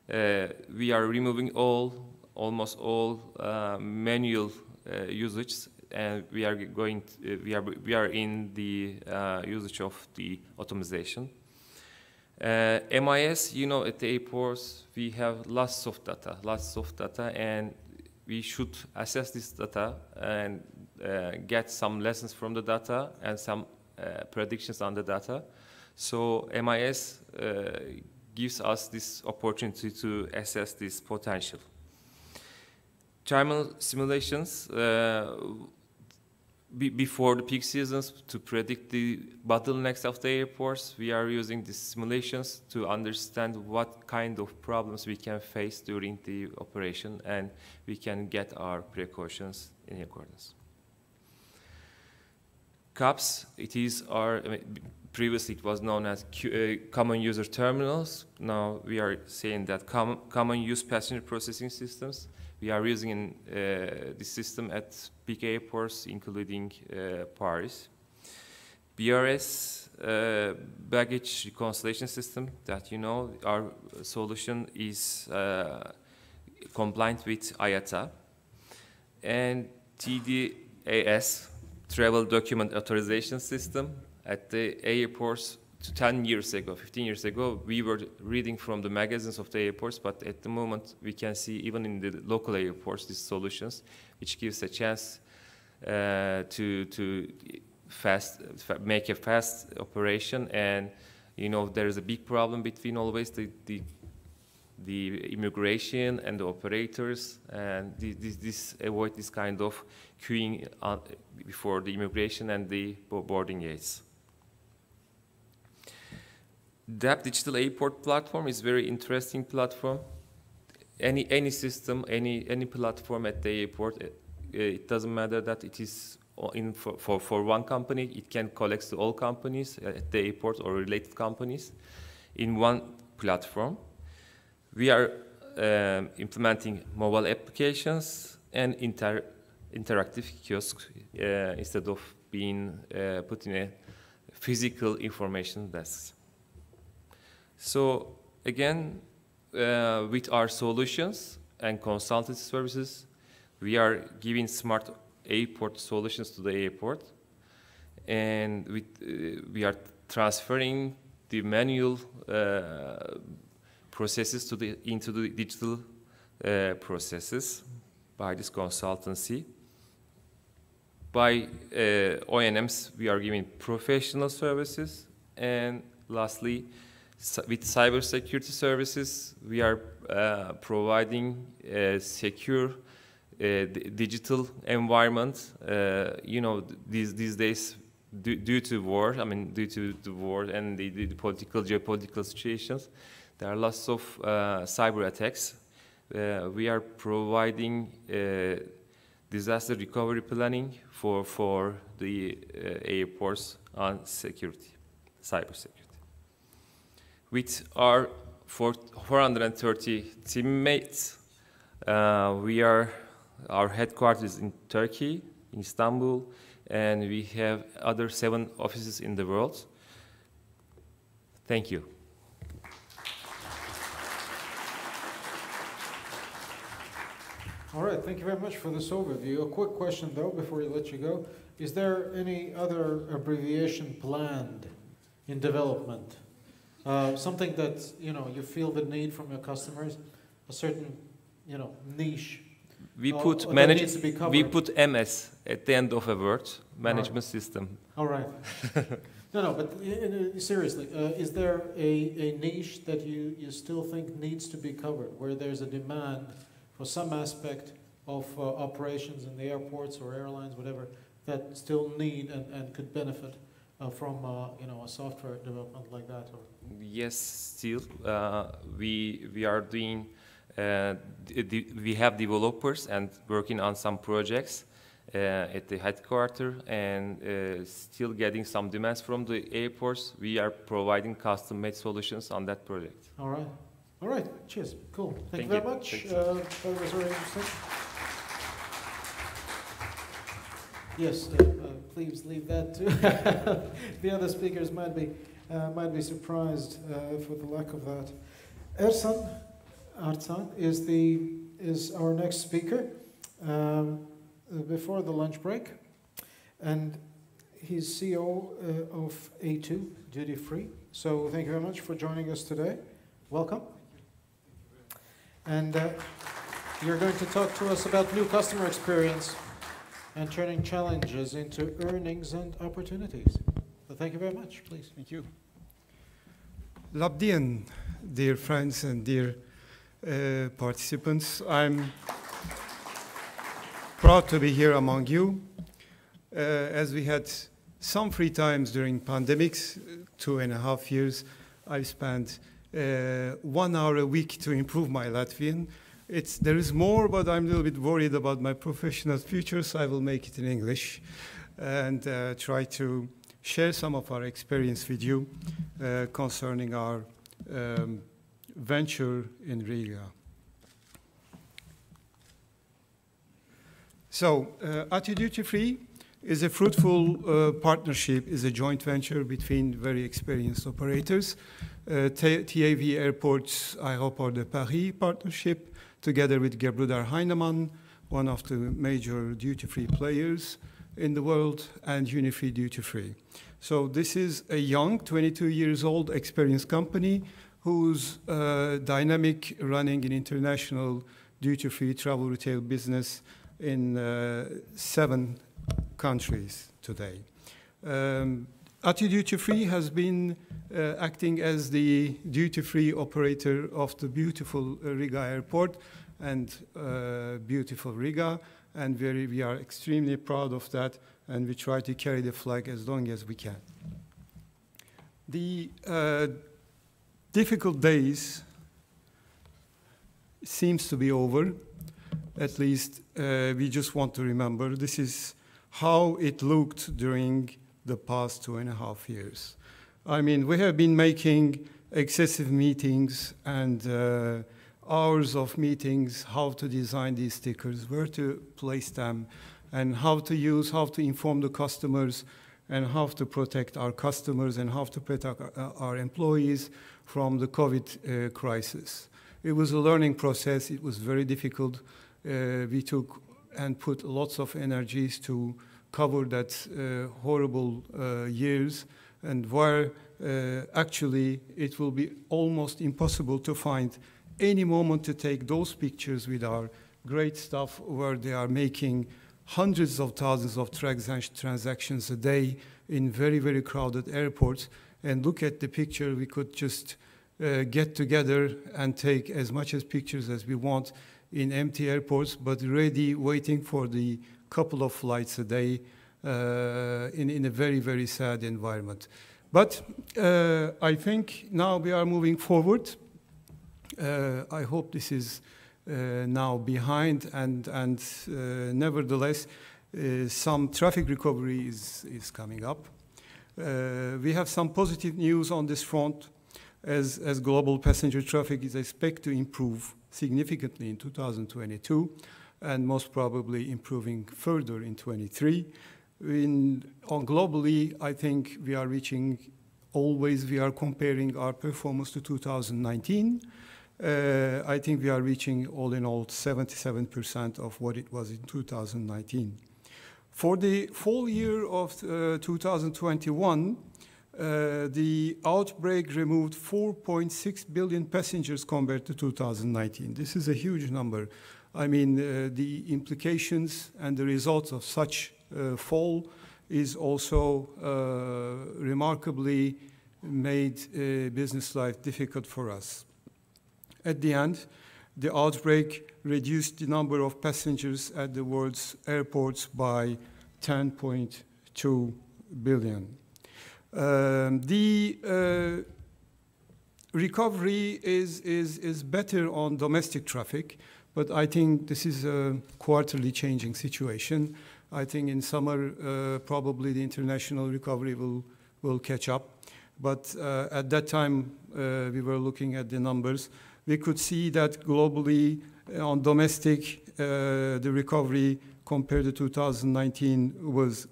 Speaker 16: We are removing almost all manual usage, and we are in the usage of the automation. MIS, you know, at the airports we have lots of data, and we should assess this data and get some lessons from the data and some predictions on the data. So MIS gives us this opportunity to assess this potential. Thermal simulations before the peak seasons to predict the bottlenecks of the airports, we are using these simulations to understand what kind of problems we can face during the operation, and we can get our precautions in accordance. CUPS, it is our, previously it was known as common user terminals. Now we are saying that common use passenger processing systems. We are using this system at big airports, including Paris. BRS, baggage reconciliation system, that you know, our solution is compliant with IATA. And TDAS, travel document authorization system, at the airports 10 years ago, 15 years ago, we were reading from the magazines of the airports, but at the moment we can see even in the local airports these solutions, which gives a chance to make a fast operation. And you know, there is a big problem between always the immigration and the operators, and this avoid this kind of queuing before the immigration and the boarding gates. DAP Digital Airport Platform is a very interesting platform. Any system, any platform at the airport, it doesn't matter that it is for one company, it can collect all companies at the airport or related companies in one platform. We are implementing mobile applications and interactive kiosks instead of being put in a physical information desks. So again, with our solutions and consultancy services, we are giving smart airport solutions to the airport, and we are transferring the manual processes into the digital processes by this consultancy. By O&Ms, we are giving professional services, and lastly, with cybersecurity services, we are providing a secure digital environment. You know, these days, due to war, due to the war and the geopolitical situations, there are lots of cyber attacks. We are providing disaster recovery planning for the airports on security, cybersecurity. With our 430 teammates, our headquarters in Turkey, in Istanbul, and we have other 7 offices in the world. Thank you.
Speaker 1: All right, thank you very much for this overview. A quick question though, before we let you go. Is there any other abbreviation planned in development? Something that, you know, you feel the need from your customers, a certain, you know, niche.
Speaker 16: We put MS at the end of a word, management system.
Speaker 1: All right. No, but seriously, is there a niche that you still think needs to be covered, where there's a demand for some aspect of operations in the airports or airlines, whatever, that still need and could benefit from you know, a software development like that? Or?
Speaker 16: Yes, still we are doing. We have developers and working on some projects at the headquarters, and still getting some demands from the airports. We are providing custom-made solutions on that project.
Speaker 1: All right. All right. Cheers. Cool. Thank you very much. That was very interesting. Yes, please leave that too. The other speakers might be surprised for the lack of that. Artsan is our next speaker before the lunch break, and he's CEO of A2 Duty Free. So thank you very much for joining us today. Welcome. And you're going to talk to us about new customer experience and turning challenges into earnings and opportunities. So thank you very much, please.
Speaker 17: Thank you. Labdien, dear friends and dear participants. I'm proud to be here among you. As we had some free times during pandemics, 2.5 years, I've spent 1 hour a week to improve my Latvian. There is more, but I'm a little bit worried about my professional future, so I will make it in English and try to share some of our experience with you concerning our venture in Riga. So, Ati Duty Free is a fruitful partnership, is a joint venture between very experienced operators. TAV Airports, I hope, are the Paris partnership, together with Gebruder Heinemann, one of the major duty-free players in the world, and Unifree Duty Free. So this is a young, 22 years old, experienced company who's dynamic, running an international duty-free travel retail business in 7 countries today. Ati Duty Free has been acting as the duty-free operator of the beautiful Riga airport and beautiful Riga, and we are extremely proud of that, and we try to carry the flag as long as we can. The difficult days seems to be over. At least we just want to remember this is how it looked during the past 2.5 years. I mean, we have been making excessive meetings and hours of meetings, how to design these stickers, where to place them, and how to inform the customers, and how to protect our customers, and how to protect our employees from the COVID crisis. It was a learning process. It was very difficult. We took and put lots of energies to cover that horrible years, and where actually it will be almost impossible to find any moment to take those pictures with our great staff, where they are making hundreds of thousands of transactions a day in very, very crowded airports. And look at the picture. We could just get together and take as much as pictures as we want in empty airports, but ready, waiting for the couple of flights a day in a very, very sad environment. But I think now we are moving forward. I hope this is now behind, and nevertheless, some traffic recovery is coming up. We have some positive news on this front, as global passenger traffic is expected to improve significantly in 2022, and most probably improving further in 23. Globally, I think we are reaching, always we are comparing our performance to 2019. I think we are reaching all in all 77% of what it was in 2019. For the full year of 2021, the outbreak removed 4.6 billion passengers compared to 2019. This is a huge number. I mean, the implications and the results of such fall is also remarkably made business life difficult for us. At the end, the outbreak reduced the number of passengers at the world's airports by 10.2 billion. The recovery is better on domestic traffic, but I think this is a quarterly changing situation. I think in summer, probably the international recovery will catch up. But at that time, we were looking at the numbers. We could see that globally on domestic, the recovery compared to 2019 was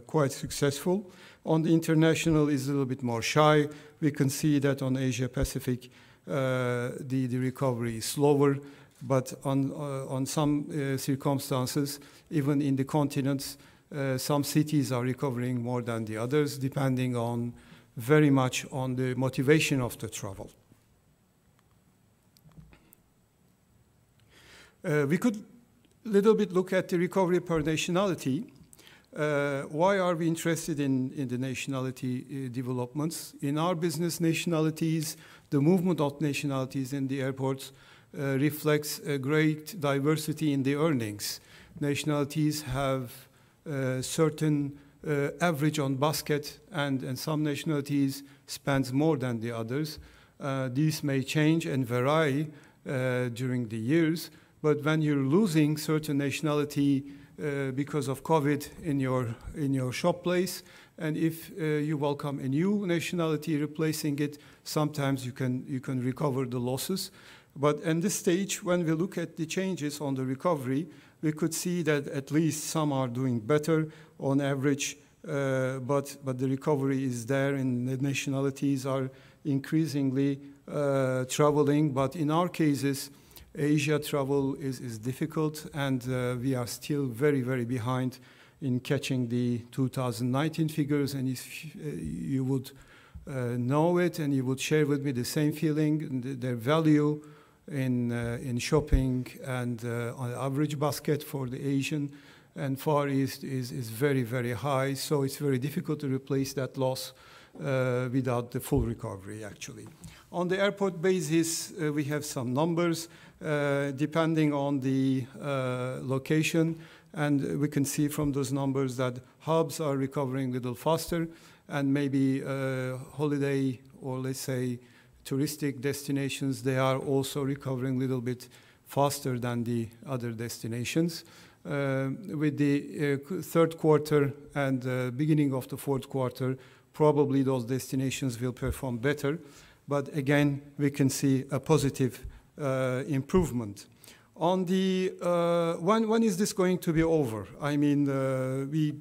Speaker 17: quite successful. On the international is a little bit more shy. We can see that on Asia Pacific, the recovery is slower, but on some circumstances, even in the continents, some cities are recovering more than the others, depending on very much on the motivation of the travel. We could a little bit look at the recovery per nationality. Why are we interested in the nationality developments? In our business, nationalities, the movement of nationalities in the airports reflects a great diversity in the earnings. Nationalities have certain average on basket, and some nationalities spend more than the others. These may change and vary during the years, but when you're losing certain nationality because of COVID in your shop place, and if you welcome a new nationality replacing it, sometimes you can recover the losses. But in this stage, when we look at the changes on the recovery, we could see that at least some are doing better on average, but the recovery is there, and the nationalities are increasingly traveling. But in our cases, Asia travel is difficult, and we are still very, very behind in catching the 2019 figures. And if you would know it and you would share with me the same feeling, their value in shopping and on average basket for the Asian and Far East is very, very high. So it's very difficult to replace that loss without the full recovery, actually. On the airport basis, we have some numbers depending on the location, and we can see from those numbers that hubs are recovering a little faster, and maybe holiday or let's say touristic destinations, they are also recovering a little bit faster than the other destinations. With the third quarter and beginning of the fourth quarter, probably those destinations will perform better. But again, we can see a positive improvement. On the, when is this going to be over? I mean, we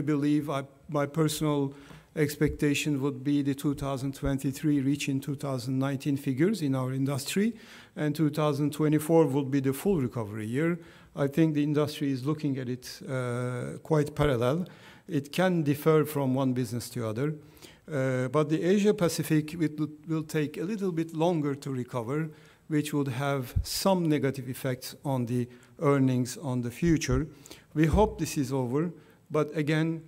Speaker 17: believe, my personal expectation would be the 2023 reaching 2019 figures in our industry, and 2024 would be the full recovery year. I think the industry is looking at it quite parallel. It can differ from one business to other, but the Asia Pacific will take a little bit longer to recover, which would have some negative effects on the earnings on the future. We hope this is over, but again,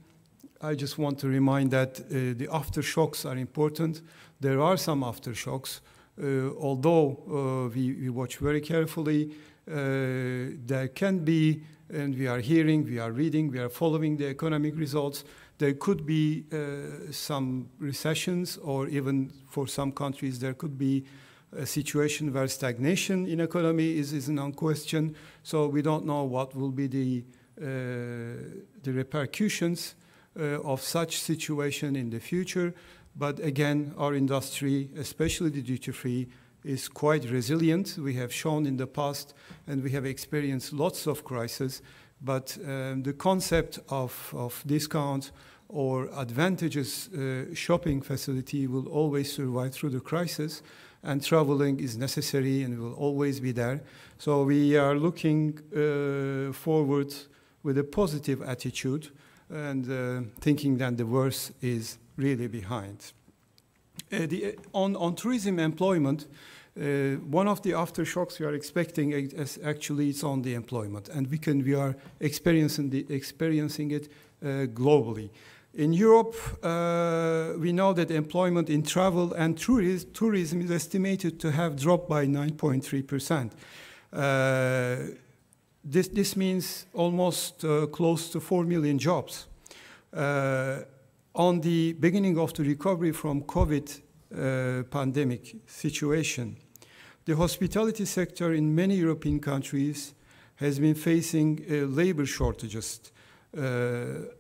Speaker 17: I just want to remind that the aftershocks are important. There are some aftershocks, although we watch very carefully. There can be, and we are hearing, we are reading, we are following the economic results. There could be some recessions, or even for some countries, there could be a situation where stagnation in economy is non question. So we don't know what will be the repercussions of such situation in the future. But again, our industry, especially the duty-free, is quite resilient. We have shown in the past, and we have experienced lots of crises, but the concept of discount or advantageous shopping facility will always survive through the crisis, and traveling is necessary and will always be there. So we are looking forward with a positive attitude, and thinking that the worst is really behind. On tourism employment, one of the aftershocks we are expecting is actually it's on the employment, and we are experiencing it globally. In Europe, we know that employment in travel and tourism is estimated to have dropped by 9.3%. This means almost close to 4 million jobs. On the beginning of the recovery from COVID pandemic situation, the hospitality sector in many European countries has been facing labor shortages.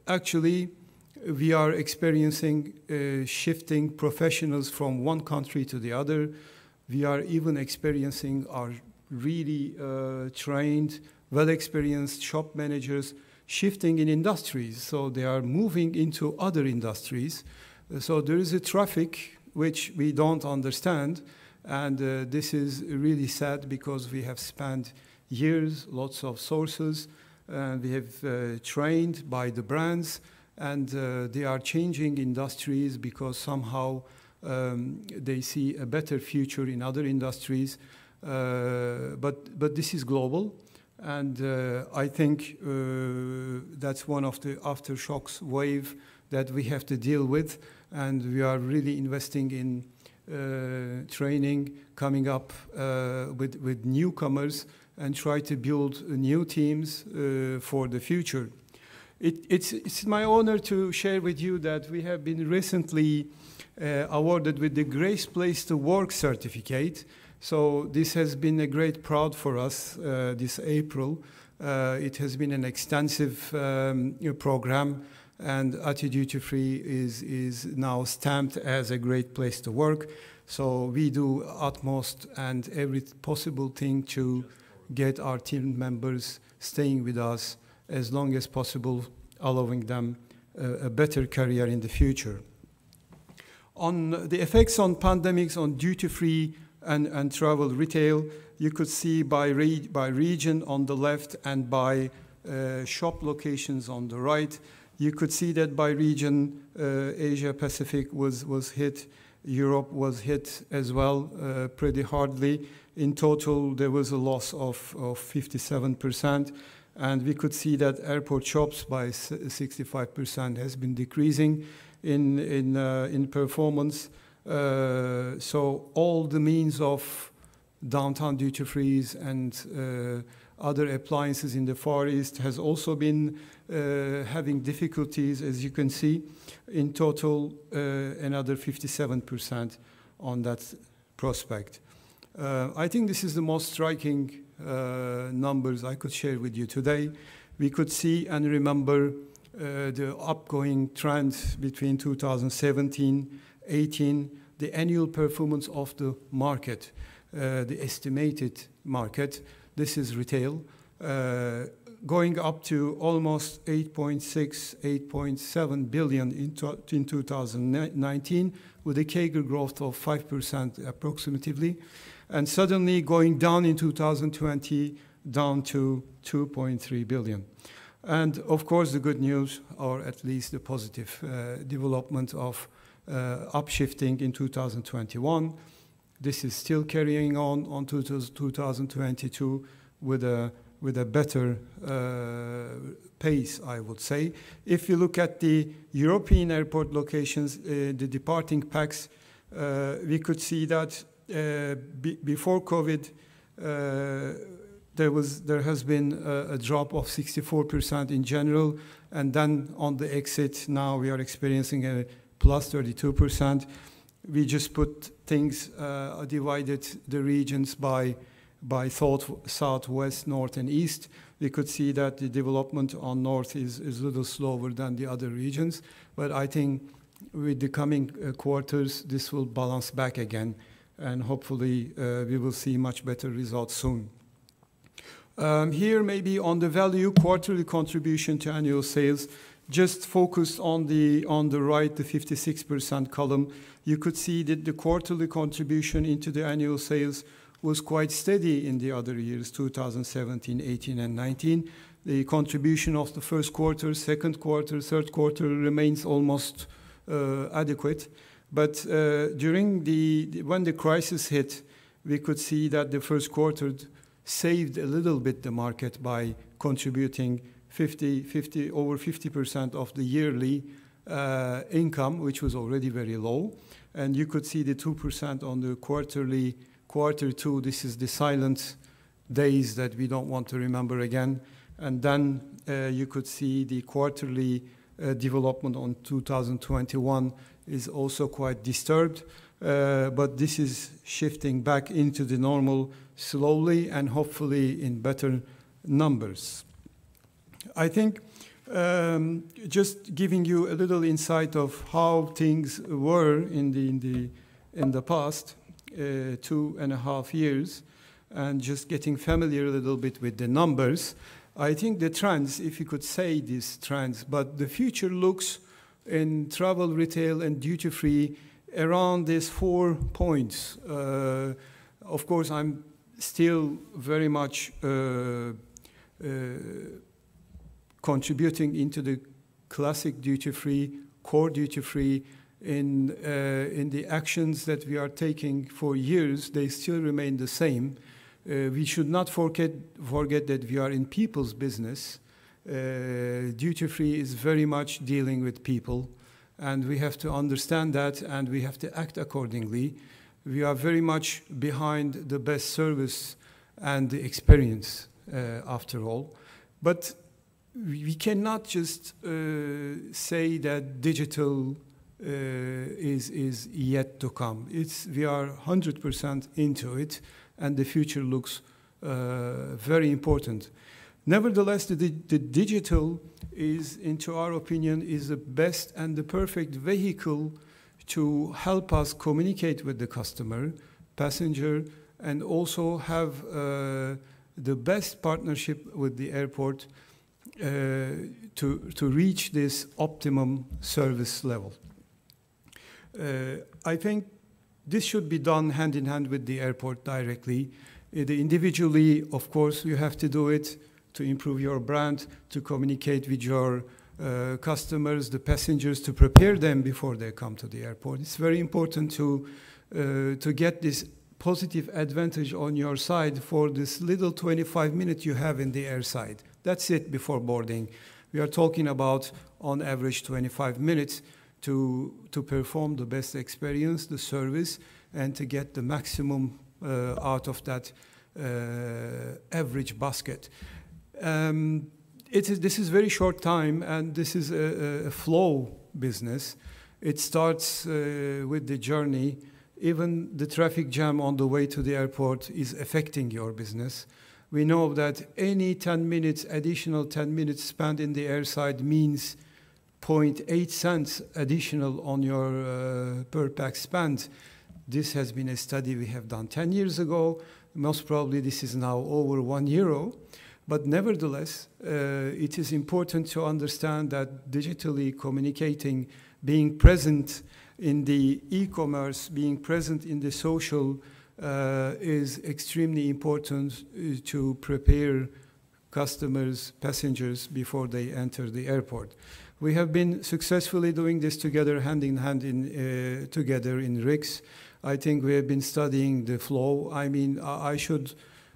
Speaker 17: Actually, we are experiencing shifting professionals from one country to the other. We are even experiencing our really trained, well-experienced shop managers shifting in industries. So they are moving into other industries. So there is a traffic which we don't understand. And this is really sad, because we have spent years, lots of sources, and we have trained by the brands, and they are changing industries because somehow they see a better future in other industries. But this is global, And I think that's one of the aftershocks wave that we have to deal with. And we are really investing in training, coming up with newcomers and try to build new teams for the future. It's my honor to share with you that we have been recently awarded with the Great Place to Work certificate. So this has been a great proud for us this April. It has been an extensive program, and Ati Duty Free is now stamped as a great place to work. So we do utmost and every possible thing to get our team members staying with us as long as possible, allowing them a better career in the future. On the effects on pandemics on duty-free and travel retail, you could see by region on the left and by shop locations on the right. You could see that by region, Asia Pacific was hit, Europe was hit as well pretty hardly. In total, there was a loss of 57%, and we could see that airport shops by 65% has been decreasing in performance. So all the means of downtown duty-frees and other appliances in the Far East has also been having difficulties, as you can see. In total, another 57% on that prospect. I think this is the most striking numbers I could share with you today. We could see and remember the upgoing trend between 2017-18, the annual performance of the market, the estimated market. This is retail, going up to almost 8.6, 8.7 billion in 2019, with a CAGR growth of 5% approximately, and suddenly going down in 2020, down to 2.3 billion. And of course, the good news, or at least the positive development of upshifting in 2021. This is still carrying on to 2022 with a better pace, I would say. If you look at the European airport locations, the departing packs, we could see that before COVID, there has been a drop of 64% in general, and then on the exit, now we are experiencing a plus 32%. We just put things, divided the regions by south, west, north, and east. We could see that the development on north is a little slower than the other regions, but I think with the coming quarters, this will balance back again, and hopefully we will see much better results soon. Here, maybe on the value quarterly contribution to annual sales, just focused on the right, the 56% column, you could see that the quarterly contribution into the annual sales was quite steady in the other years, 2017, 18, and 19. The contribution of the first quarter, second quarter, third quarter remains almost adequate. But when the crisis hit, we could see that the first quarter saved a little bit the market by contributing over 50% of the yearly income, which was already very low. And you could see the 2% on the quarter two. This is the silent days that we don't want to remember again. And then you could see the quarterly development on 2021 is also quite disturbed. But this is shifting back into the normal slowly and hopefully in better numbers. I think just giving you a little insight of how things were in the past 2.5 years, and just getting familiar a little bit with the numbers. I think the trends, if you could say these trends, but the future looks in travel, retail, and duty-free around these 4 points. Of course, I'm still very much contributing into the classic duty-free, core duty-free. In the actions that we are taking for years, they still remain the same. We should not forget that we are in people's business. Duty-free is very much dealing with people, and we have to understand that, and we have to act accordingly. We are very much behind the best service and the experience, after all. But we cannot just say that digital is yet to come. We are 100% into it, and the future looks very important. Nevertheless, the digital is, into our opinion, is the best and the perfect vehicle to help us communicate with the customer, passenger, and also have the best partnership with the airport to reach this optimum service level. I think this should be done hand in hand with the airport directly. Individually, of course, you have to do it to improve your brand, to communicate with your customers, the passengers, to prepare them before they come to the airport. It's very important to get this positive advantage on your side for this little 25 minutes you have in the airside. That's it before boarding. We are talking about, on average, 25 minutes to perform the best experience, the service, and to get the maximum out of that average basket. This is very short time, and this is a flow business. It starts with the journey. Even the traffic jam on the way to the airport is affecting your business. We know that any 10 minutes, additional 10 minutes spent in the airside means 0.8 cents additional on your per pax spend. This has been a study we have done 10 years ago. Most probably this is now over €1. But nevertheless, it is important to understand that digitally communicating, being present in the e-commerce, being present in the social is extremely important to prepare customers, passengers, before they enter the airport. We have been successfully doing this together, hand in hand, together in RIGS. I think we have been studying the flow. I mean, I should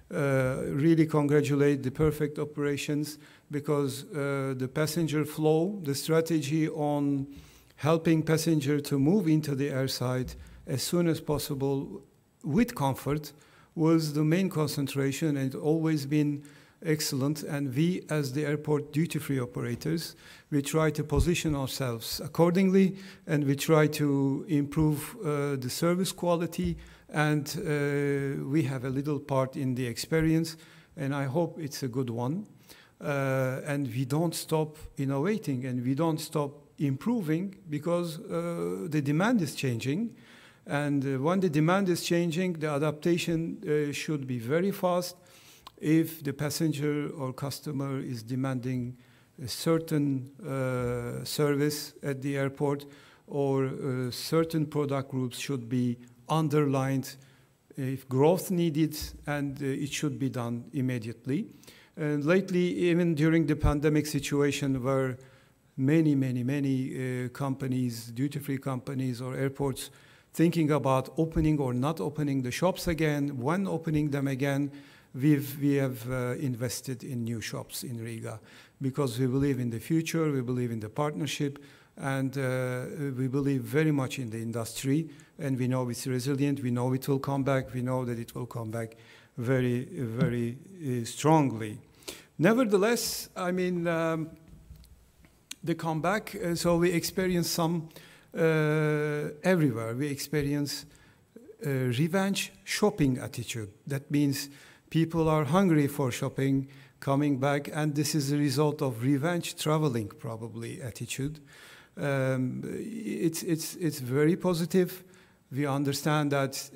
Speaker 17: really congratulate the perfect operations, because the passenger flow, the strategy on helping passenger to move into the airside as soon as possible with comfort was the main concentration, and always been excellent. And we, as the airport duty-free operators, we try to position ourselves accordingly, and we try to improve the service quality, and we have a little part in the experience, and I hope it's a good one. And we don't stop innovating, and we don't stop improving, because the demand is changing. And when the demand is changing, the adaptation should be very fast. If the passenger or customer is demanding a certain service at the airport, or certain product groups should be underlined, if growth needed, and it should be done immediately. And lately, even during the pandemic situation, where many companies, duty-free companies or airports, thinking about opening or not opening the shops again, when opening them again, we have invested in new shops in Riga, because we believe in the future, we believe in the partnership, and we believe very much in the industry, and we know it's resilient, we know it will come back, we know that it will come back very strongly. Nevertheless, I mean, the comeback, so we experience some everywhere. We experience revenge shopping attitude. That means people are hungry for shopping, coming back, and this is a result of revenge traveling, probably, attitude. It's very positive. We understand that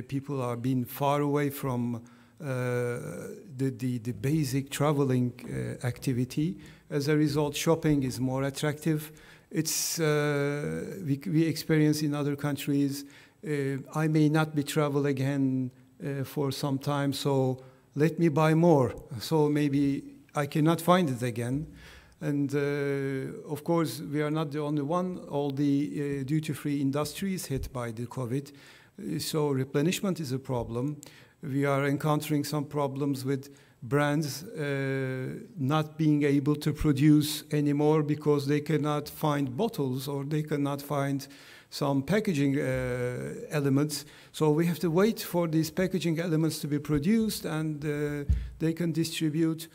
Speaker 17: people are being far away from the basic traveling activity. As a result, shopping is more attractive. It's we experience in other countries. I may not be travel again for some time, so let me buy more. So maybe I cannot find it again. And of course, we are not the only one. All the duty-free industry is hit by the COVID. So replenishment is a problem. We are encountering some problems with brands not being able to produce anymore because they cannot find bottles or they cannot find some packaging elements. So we have to wait for these packaging elements to be produced, and they can distribute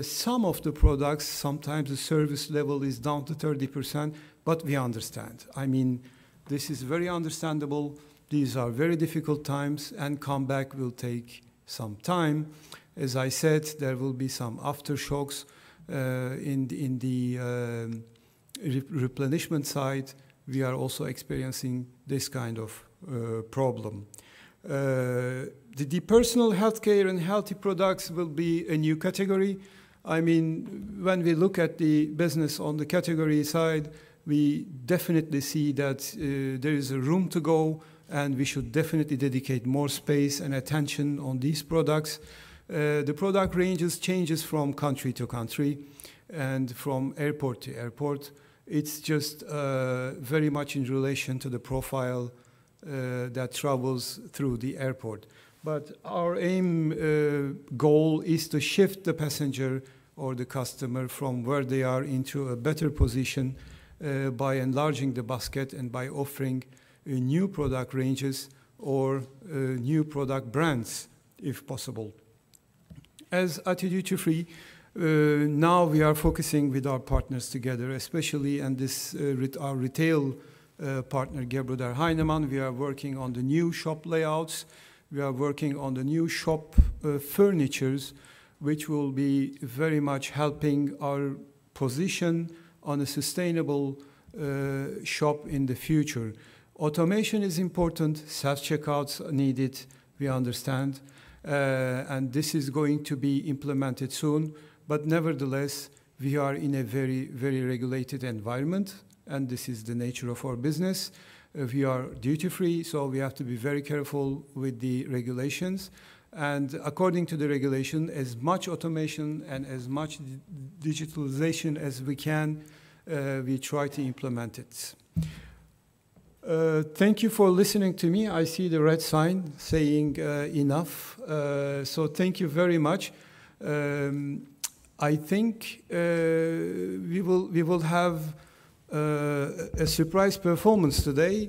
Speaker 17: some of the products. Sometimes the service level is down to 30%, but we understand. I mean, this is very understandable. These are very difficult times, and comeback will take some time. As I said, there will be some aftershocks in the replenishment side. We are also experiencing this kind of problem. The personal healthcare and healthy products will be a new category. I mean, when we look at the business on the category side, we definitely see that there is a room to go, and we should definitely dedicate more space and attention on these products. The product ranges changes from country to country and from airport to airport. It's just very much in relation to the profile that travels through the airport. But our goal is to shift the passenger or the customer from where they are into a better position by enlarging the basket and by offering new product ranges or new product brands, if possible. As at Duty Free, now we are focusing with our partners together, especially and this our retail partner Gebruder Heinemann. We are working on the new shop layouts. We are working on the new shop furnitures, which will be very much helping our position on a sustainable shop in the future. Automation is important. Self-checkouts are needed. We understand. And this is going to be implemented soon. But nevertheless, we are in a very, very regulated environment, and this is the nature of our business. We are duty-free, so we have to be very careful with the regulations. And according to the regulation, as much automation and as much digitalization as we can, we try to implement it. Thank you for listening to me. I see the red sign saying enough. So thank you very much. I think we will have a surprise performance today,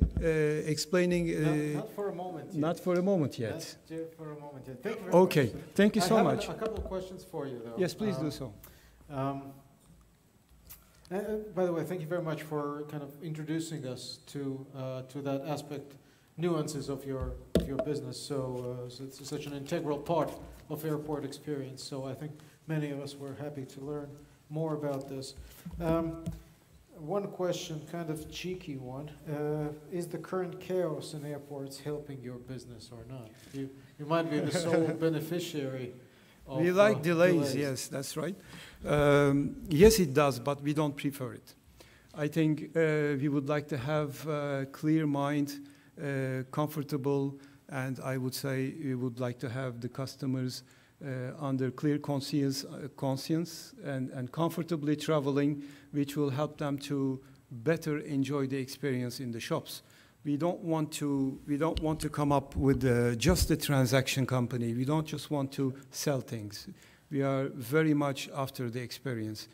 Speaker 17: explaining.
Speaker 1: Not for a moment yet.
Speaker 17: Not for a moment yet.
Speaker 1: Not for a moment yet. Thank you very
Speaker 17: okay.
Speaker 1: much.
Speaker 17: Thank you so
Speaker 1: I
Speaker 17: much.
Speaker 1: have a couple of questions for you, though.
Speaker 17: Yes, please do so.
Speaker 1: By the way, thank you very much for kind of introducing us to that aspect, nuances of your business. So it's such an integral part of airport experience. So I think many of us were happy to learn more about this. One question, kind of cheeky one: is the current chaos in airports helping your business or not? You might be the sole beneficiary.
Speaker 17: We like delays, yes, that's right. Yes, it does, but we don't prefer it. I think we would like to have a clear mind, comfortable, and I would say we would like to have the customers under clear conscience and comfortably traveling, which will help them to better enjoy the experience in the shops. We don't want to come up with just a transaction company. We don't just want to sell things. We are very much after the experience.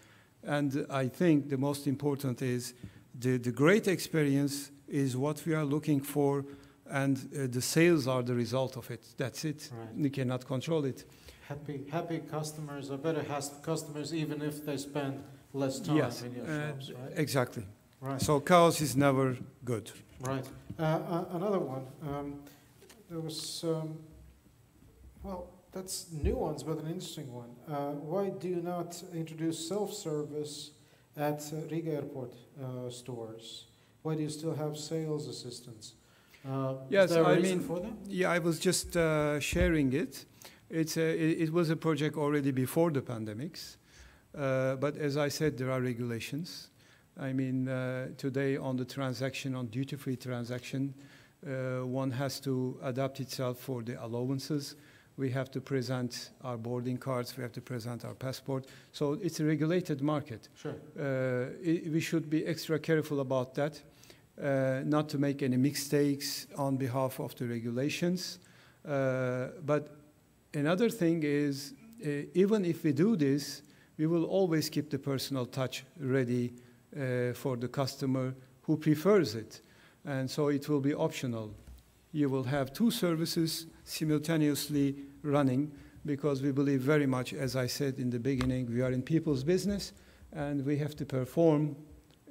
Speaker 17: And I think the most important is the great experience is what we are looking for, and the sales are the result of it. That's it.
Speaker 1: Right.
Speaker 17: We cannot control it.
Speaker 1: Happy customers are better customers even if they spend less time in your shops, right?
Speaker 17: Exactly.
Speaker 1: Right.
Speaker 17: So chaos is never good.
Speaker 1: Right. Another one. There was, well, that's nuanced, but an interesting one. Why do you not introduce self-service at Riga airport stores? Why do you still have sales assistants?
Speaker 17: Yes,
Speaker 1: is there a
Speaker 17: I
Speaker 1: reason
Speaker 17: mean,
Speaker 1: for that?
Speaker 17: yeah, I was just sharing it. It was a project already before the pandemics, but as I said, there are regulations. I mean, today on the transaction, on duty-free transaction, one has to adapt itself for the allowances. We have to present our boarding cards. We have to present our passport. So it's a regulated market.
Speaker 1: Sure.
Speaker 17: We should be extra careful about that, not to make any mistakes on behalf of the regulations. But another thing is, even if we do this, we will always keep the personal touch ready for the customer who prefers it. And so it will be optional. You will have two services simultaneously running, because we believe very much, as I said in the beginning, we are in people's business, and we have to perform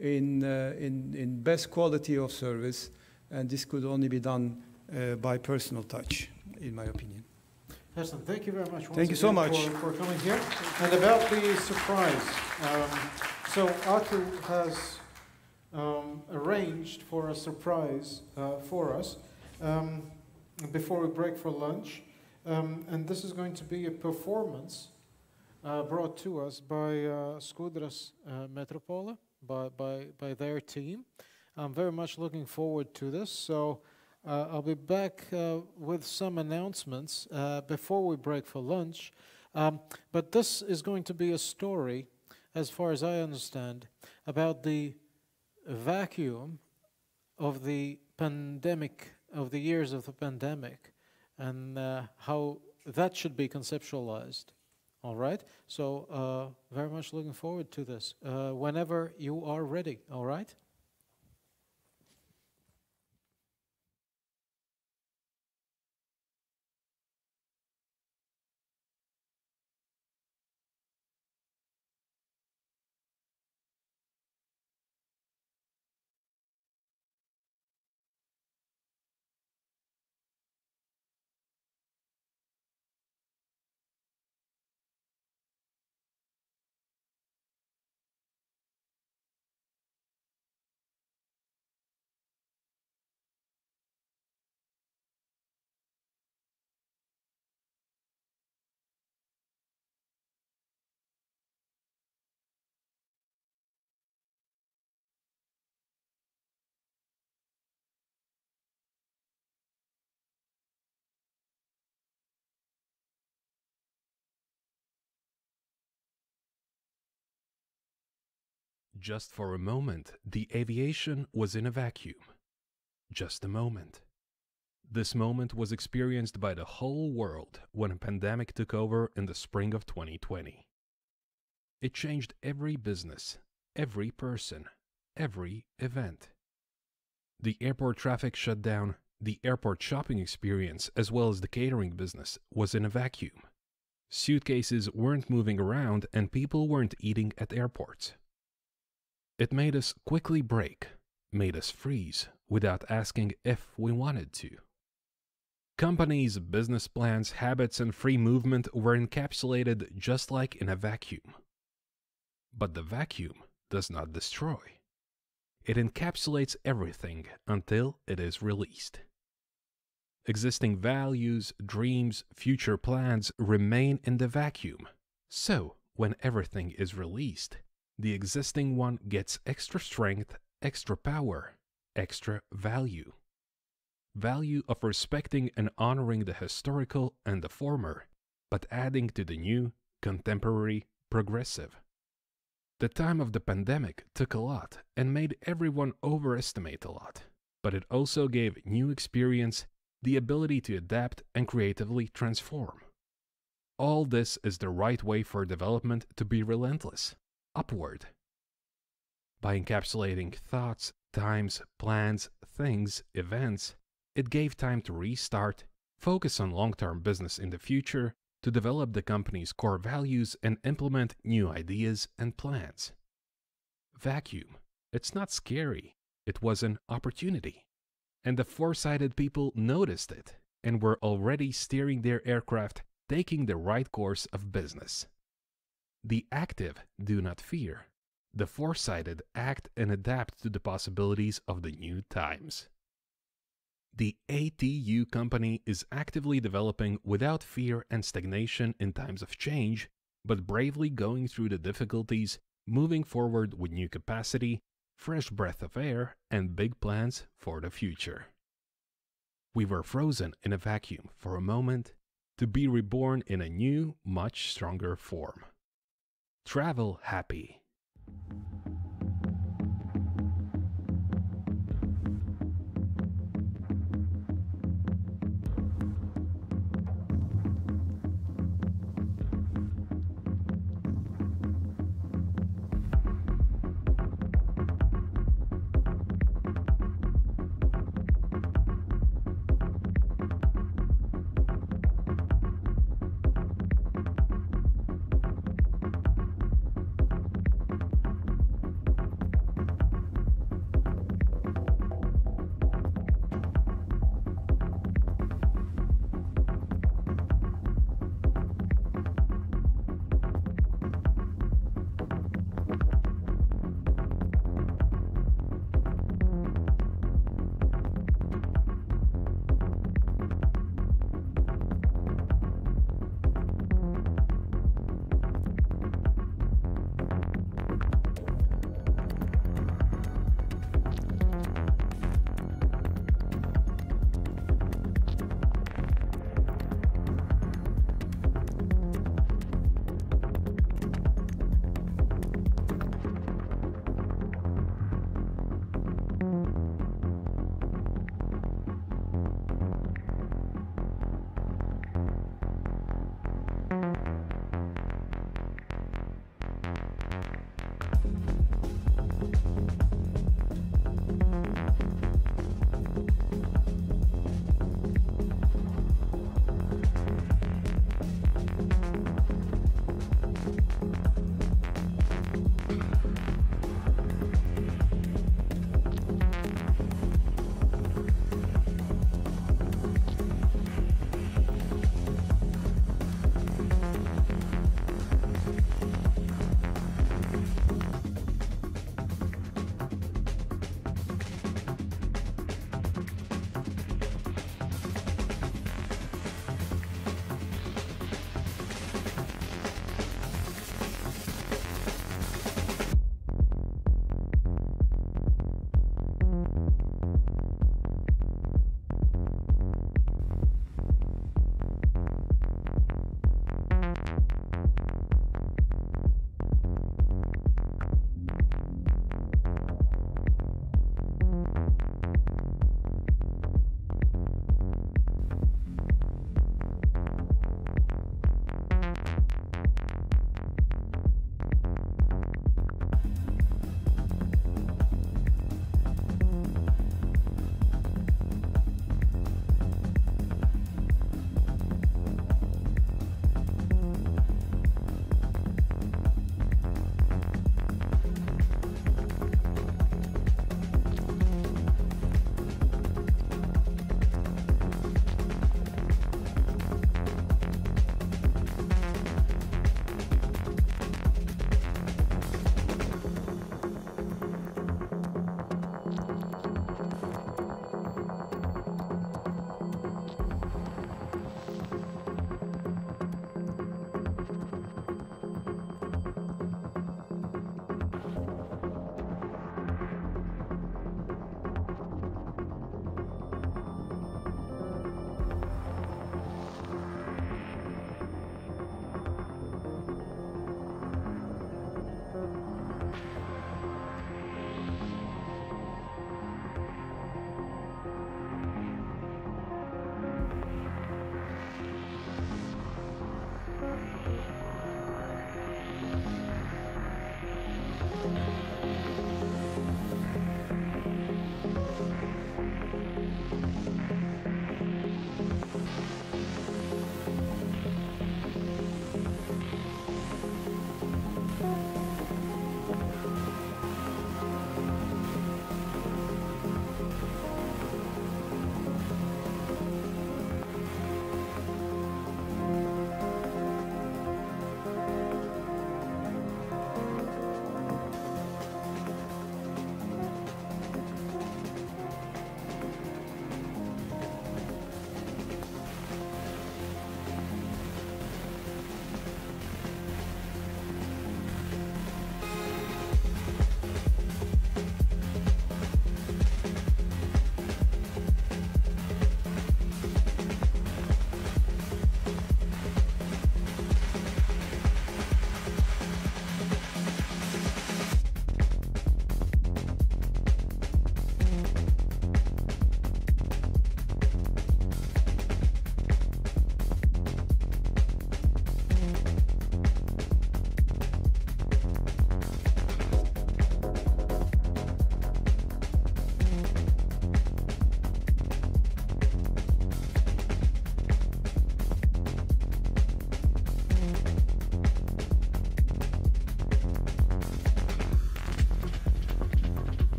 Speaker 17: in best quality of service, and this could only be done by personal touch, in my opinion.
Speaker 1: Excellent. Thank you very much.
Speaker 17: Thank you so much
Speaker 1: for coming here. And about the surprise, so Aku has arranged for a surprise for us before we break for lunch, and this is going to be a performance brought to us by Skudras Metropole, by their team. I'm very much looking forward to this. So I'll be back with some announcements before we break for lunch. But this is going to be a story, as far as I understand, about the vacuum of the pandemic, of the years of the pandemic, and how that should be conceptualized. All right? So very much looking forward to this. Whenever you are ready, all right?
Speaker 12: Just for a moment, the aviation was in a vacuum. Just a moment. This moment was experienced by the whole world when a pandemic took over in the spring of 2020. It changed every business, every person, every event. The airport traffic shut down, the airport shopping experience, as well as the catering business, was in a vacuum. Suitcases weren't moving around and people weren't eating at airports. It made us quickly break, made us freeze without asking if we wanted to. Companies, business plans, habits, and free movement were encapsulated just like in a vacuum. But the vacuum does not destroy. It encapsulates everything until it is released. Existing values, dreams, future plans remain in the vacuum. So, when everything is released, the existing one gets extra strength, extra power, extra value. Value of respecting and honoring the historical and the former, but adding to the new, contemporary, progressive. The time of the pandemic took a lot and made everyone overestimate a lot, but it also gave new experience the ability to adapt and creatively transform. All this is the right way for development to be relentless. Upward. By encapsulating thoughts, times, plans, things, events, it gave time to restart, focus on long-term business in the future, to develop the company's core values and implement new ideas and plans. Vacuum. It's not scary. It was an opportunity. And the foresighted people noticed it and were already steering their aircraft, taking the right course of business. The active do not fear. The foresighted act and adapt to the possibilities of the new times. The ATU company is actively developing without fear and stagnation in times of change, but bravely going through the difficulties, moving forward with new capacity, fresh breath of air, and big plans for the future. We were frozen in a vacuum for a moment to be reborn in a new, much stronger form. Travel happy.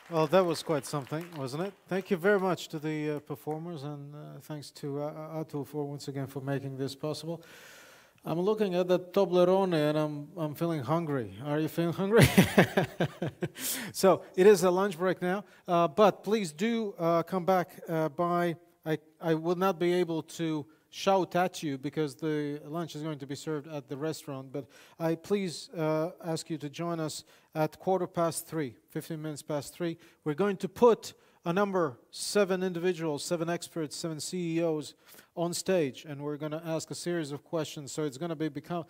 Speaker 1: Well, that was quite something, wasn't it? Thank you very much to the performers, and thanks to Atul for once again for making this possible. I'm looking at the Toblerone and I'm feeling hungry. Are you feeling hungry? So it is a lunch break now, but please do come back by. I will not be able to shout at you because the lunch is going to be served at the restaurant, but I please ask you to join us at 3:15, 15 minutes past 3. We're going to put a number, 7 individuals, 7 experts, 7 CEOs on stage, and we're going to ask a series of questions. So it's going to become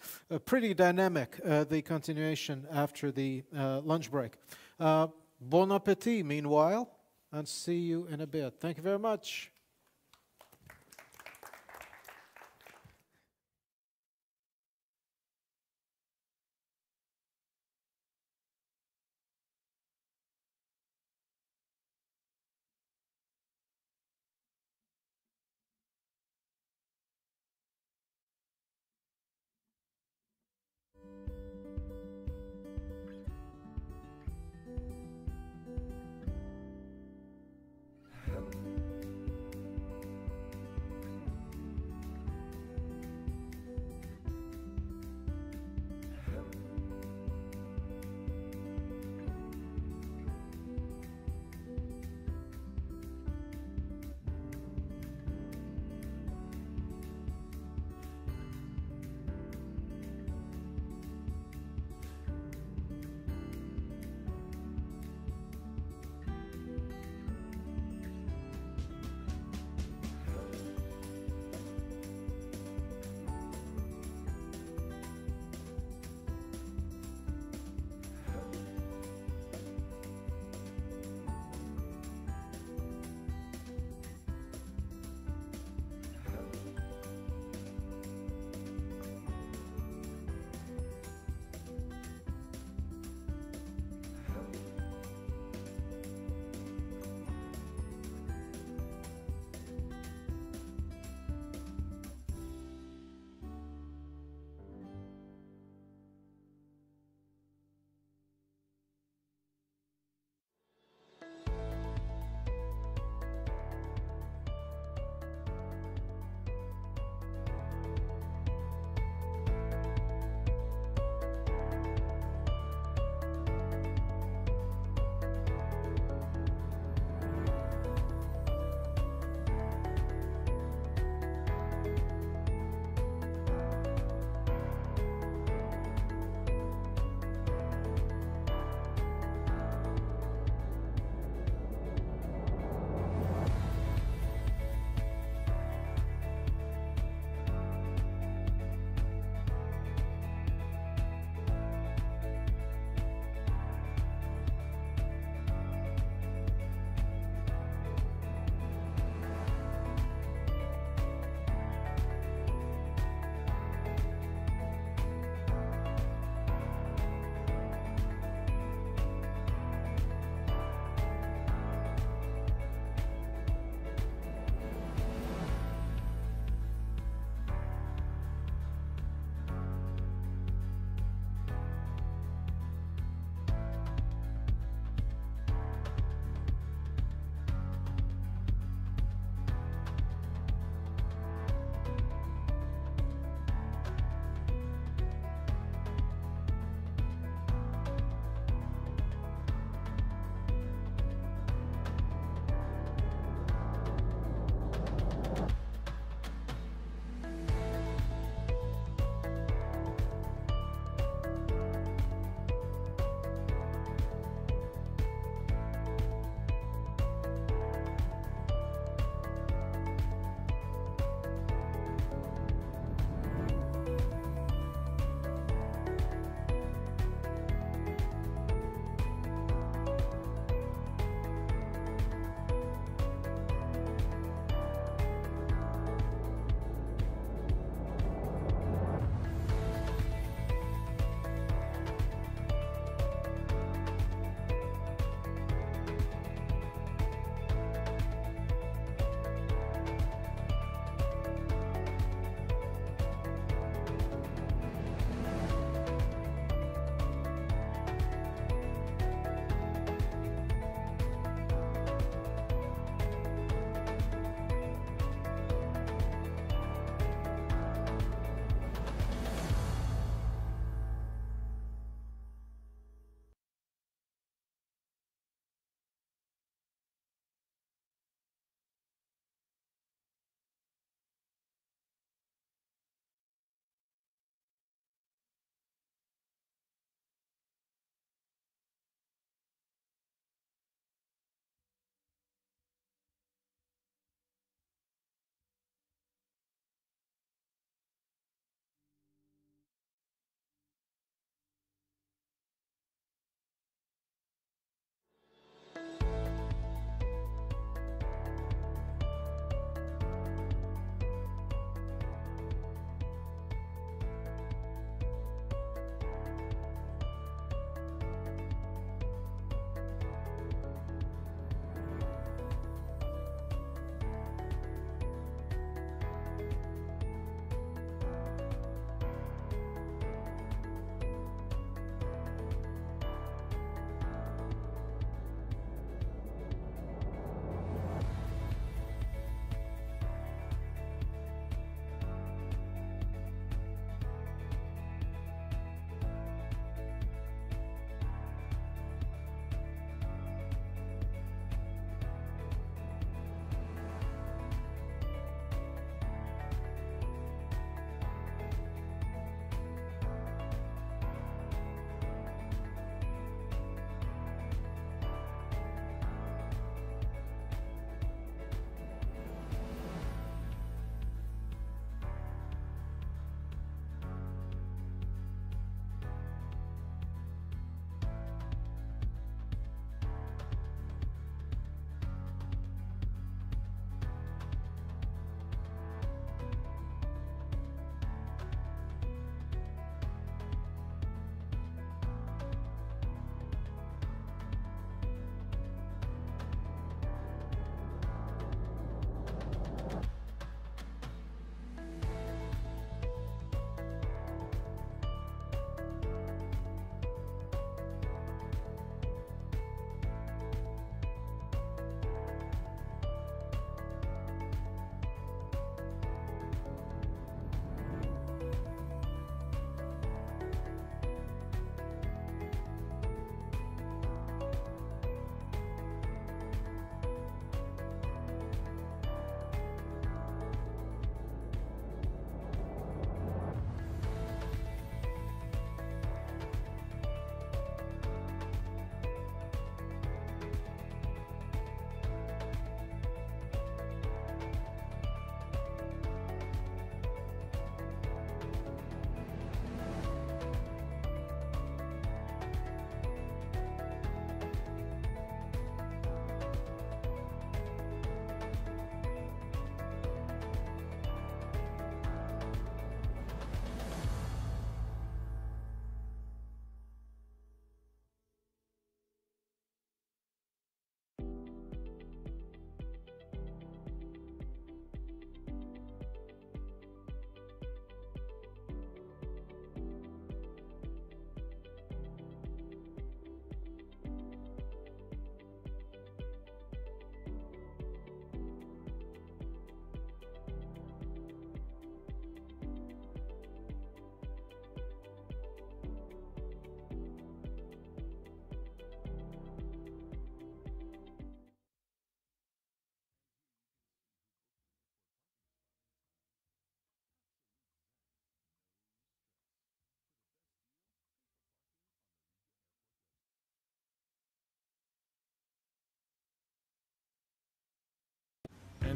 Speaker 1: pretty dynamic, the continuation after the lunch break. Bon appetit, meanwhile, and see you in a bit. Thank you very much.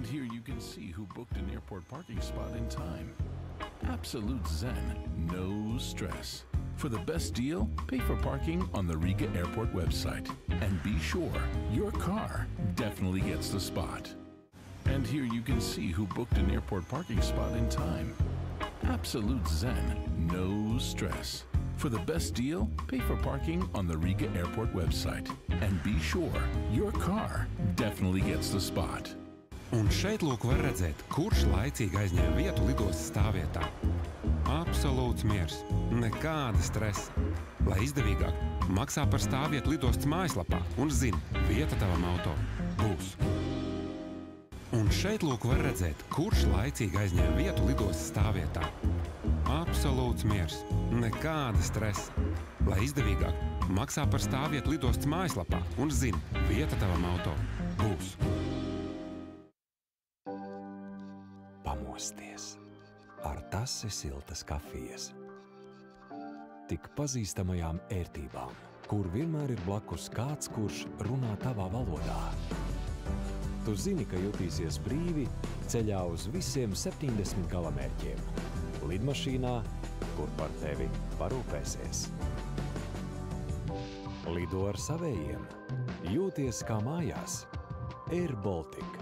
Speaker 11: And here you can see who booked an airport parking spot in time. Absolute zen, no stress. For the best deal, pay for parking on the Riga Airport website. And be sure, your car definitely gets the spot. And here you can see who booked an airport parking spot in time. Absolute zen, no stress. For the best deal, pay for parking on the Riga Airport website. And be sure, your car definitely gets the spot.
Speaker 12: Un šeit lūk var redzēt, kurš laicīgi aizņem vietu lidostas stāvvietā. Absolūts miers, nekāda stresa. Lai izdevīgāk, maksā par stāvvietu lidostas mājaslapā un zini, vieta tavam auto būs. Un šeit lūk var redzēt, kurš laicīgi aizņem vietu lidostas stāvvietā. Absolūts miers, nekāda stresa. Lai izdevīgāk, maksā par stāvvietu lidostas mājaslapā un zini, vieta tavam auto būs.
Speaker 18: Pamosties ar tasi siltas kafijas. Tik pazīstamajām ērtībām, kur vienmēr ir blakus kāds, kurš runā tavā valodā. Tu zini, ka jutīsies brīvi ceļā uz visiem 70 galamērķiem. Lidmašīnā, kur par tevi parūpēsies. Lido ar savējiem. Jūties kā mājās. Air Baltic.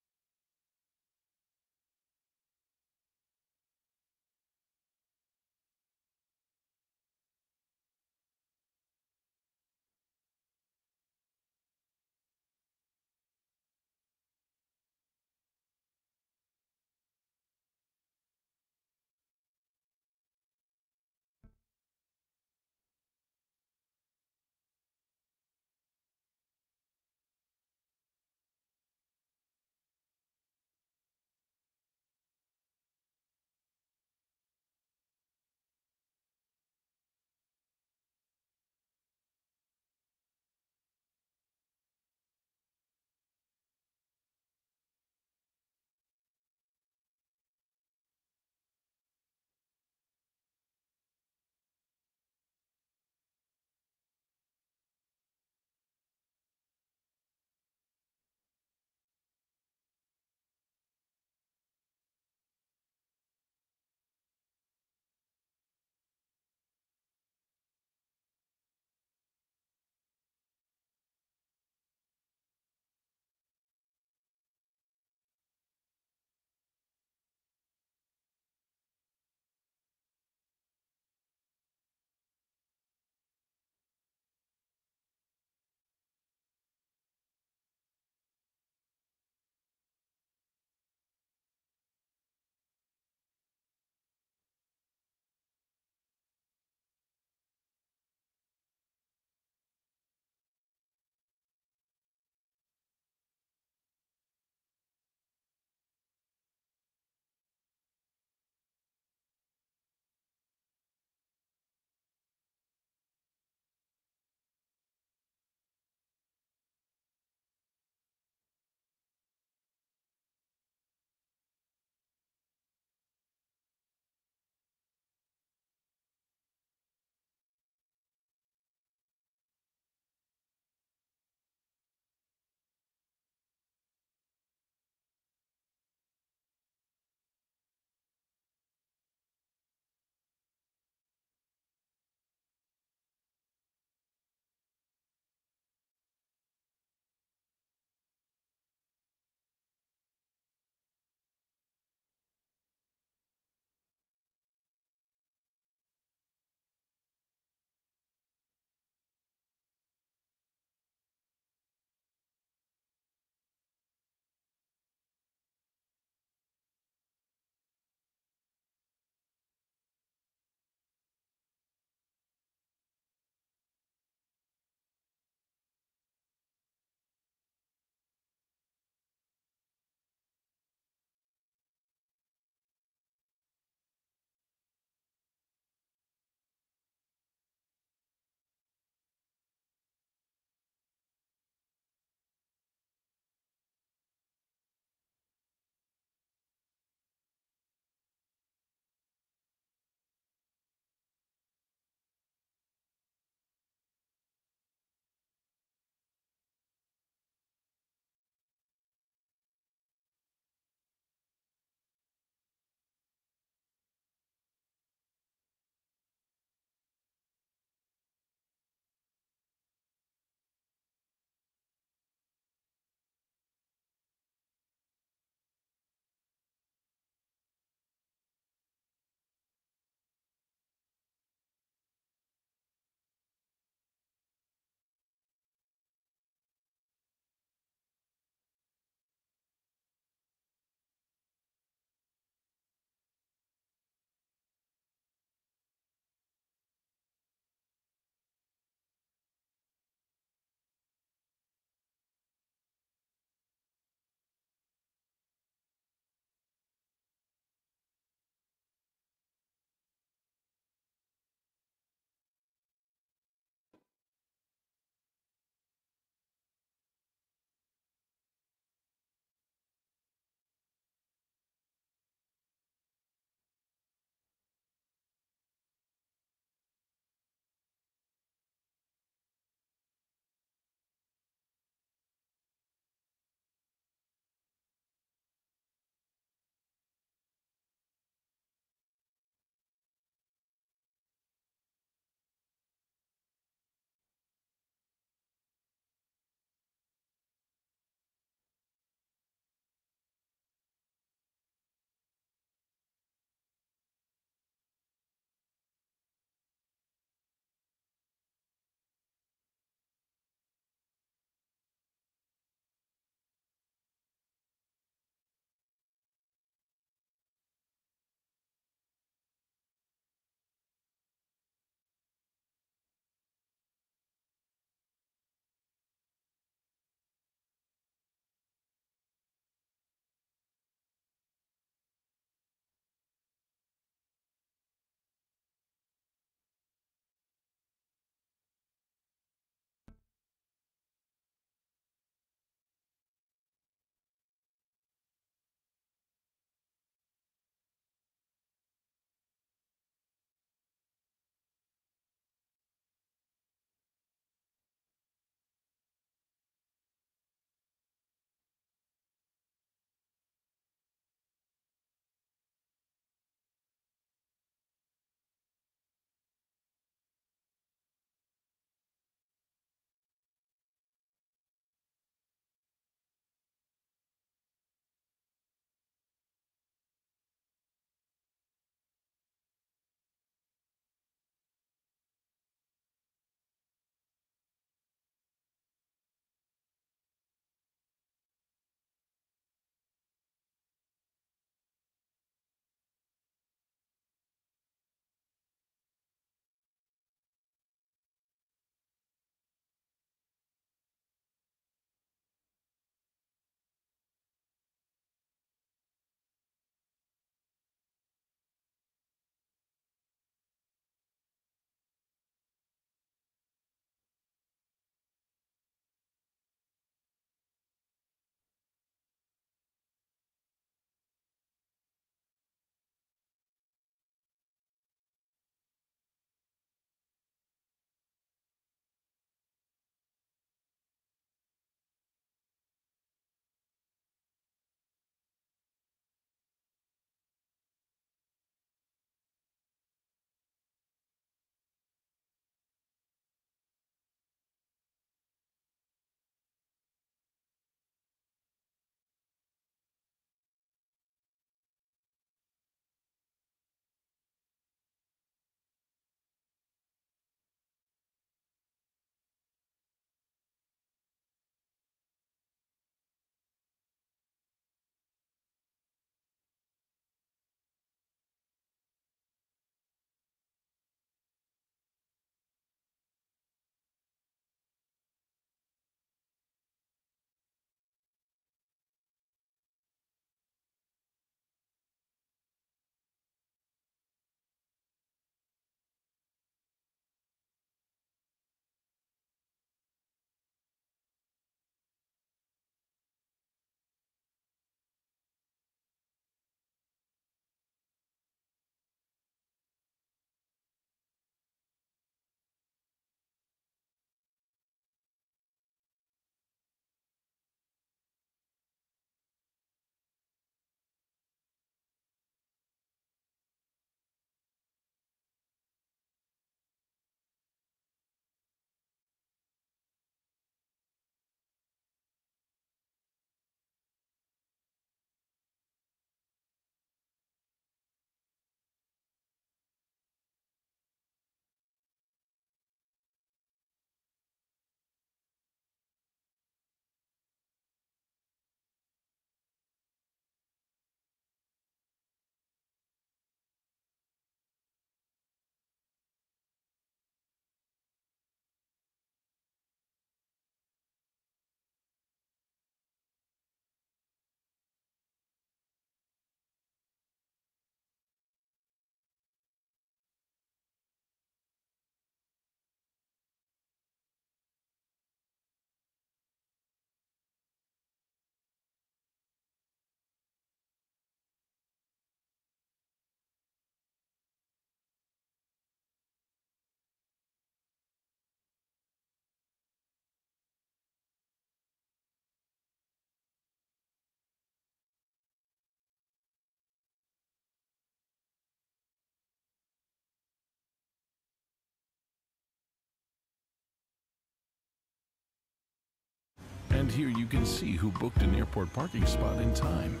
Speaker 11: And here you can see who booked an airport parking spot in time.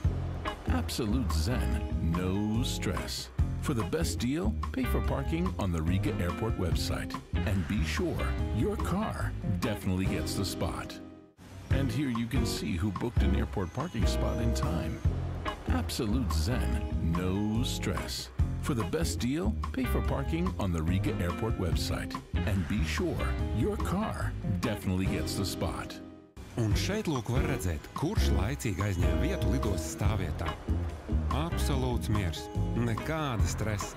Speaker 11: Absolute zen, no stress. For the best deal, pay for parking on the Riga Airport website. And be sure, your car definitely gets the spot. And here you can see who booked an airport parking spot in time. Absolute zen, no stress. For the best deal, pay for parking on the Riga Airport website. And be sure, your car definitely gets the spot.
Speaker 12: Un šeit lūk var redzēt, kurš laicīgi aizņem vietu lidostas stāvvietā. Absolūts miers, nekāda stresa.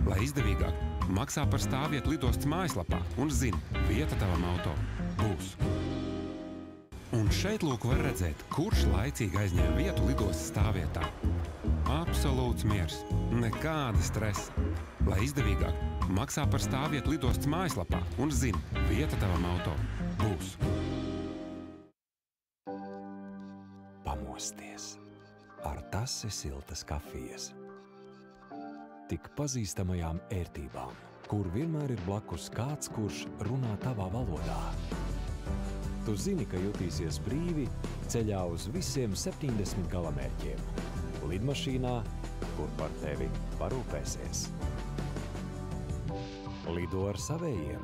Speaker 12: Lai izdevīgāk, maksā par stāvvietu lidostas mājaslapā un zini, vieta tavam auto būs. Un šeit lūk var redzēt, kurš laicīgi aizņem vietu lidostas stāvvietā. Absolūts miers, nekāda stresa. Lai izdevīgāk, maksā par stāvvietu lidostas mājaslapā un zini, vieta tavam auto būs.
Speaker 18: Pamosties ar tasi siltas kafijas. Tik pazīstamajām ērtībām, kur vienmēr ir blakus kāds, kurš runā tavā valodā. Tu zini, ka jutīsies brīvi ceļā uz visiem 70 galamērķiem. Lidmašīnā, kur par tevi parūpēsies. Lido ar savējiem.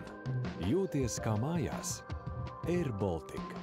Speaker 18: Jūties kā mājās. Air Baltic.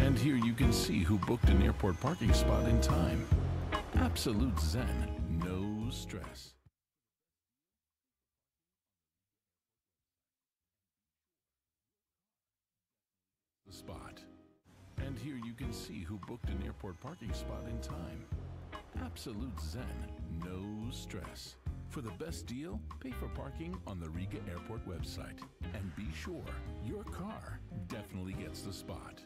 Speaker 11: And here you can see who booked an airport parking spot in time. Absolute zen, no stress. The spot. And here you can see who booked an airport parking spot in time. Absolute zen, no stress. For the best deal, pay for parking on the Riga Airport website. And be sure your car definitely gets the spot.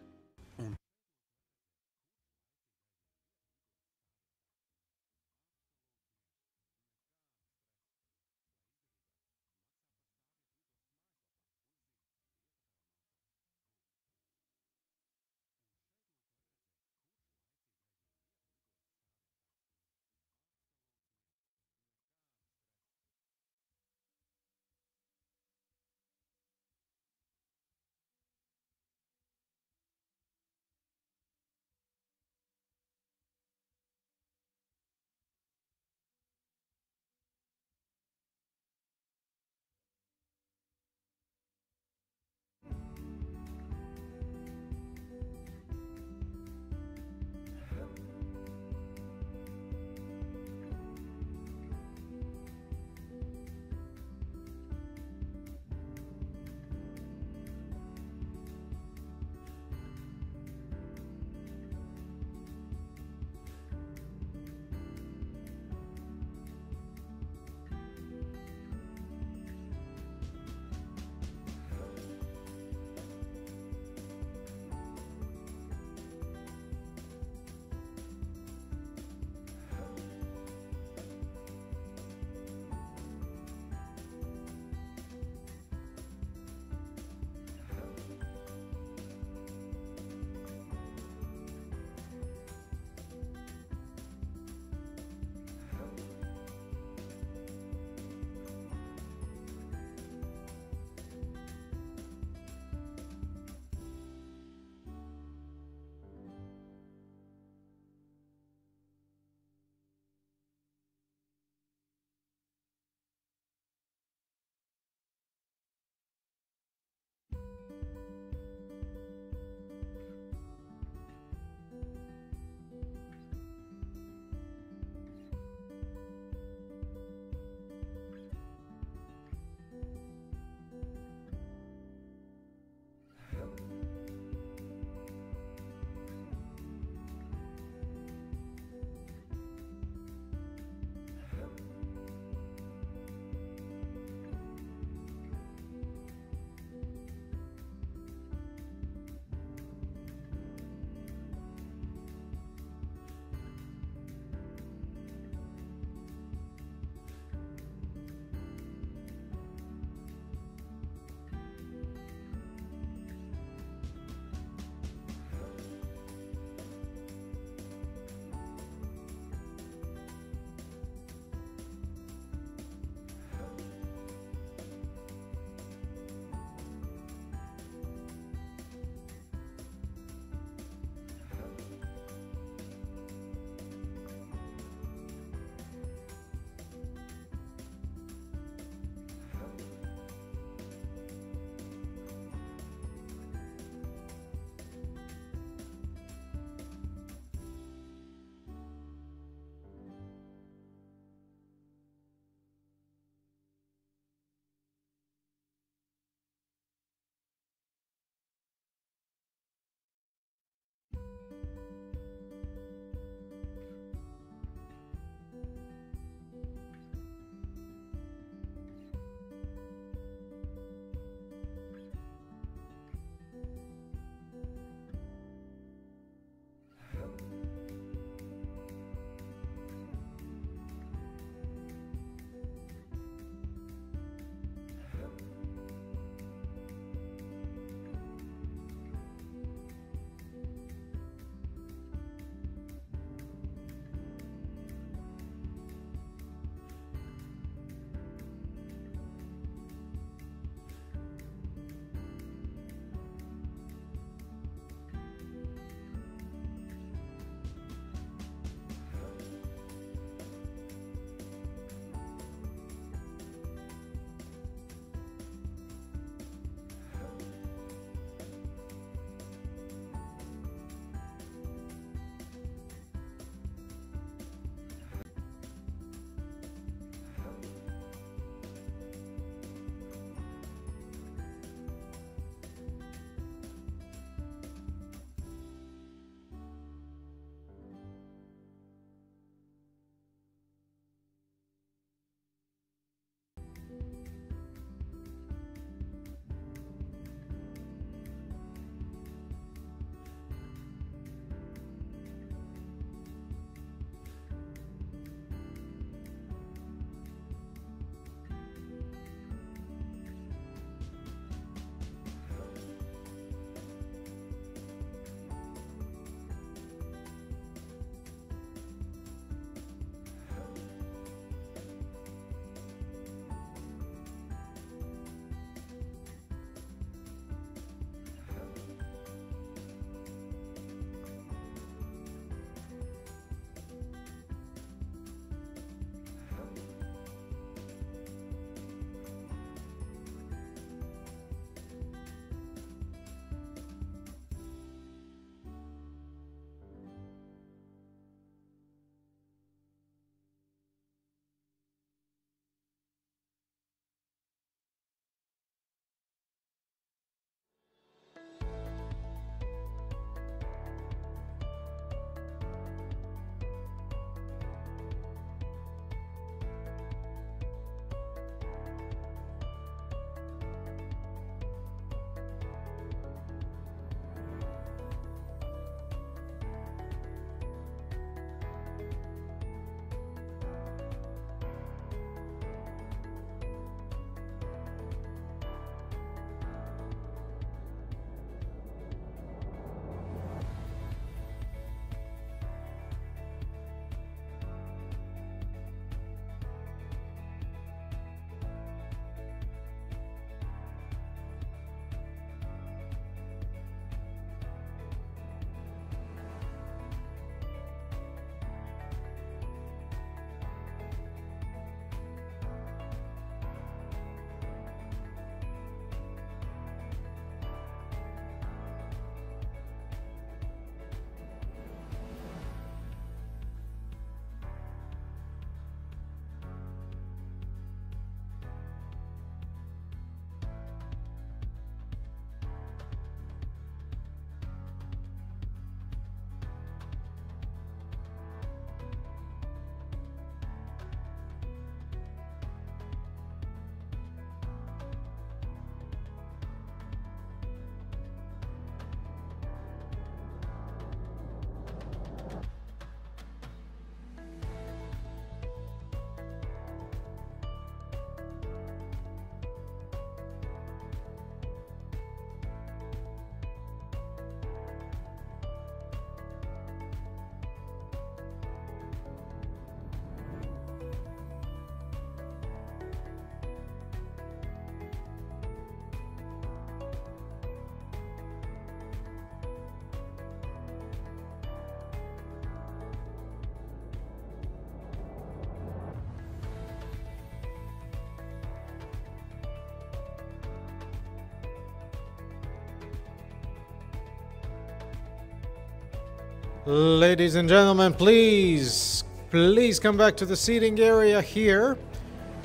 Speaker 1: Ladies and gentlemen, please come back to the seating area here.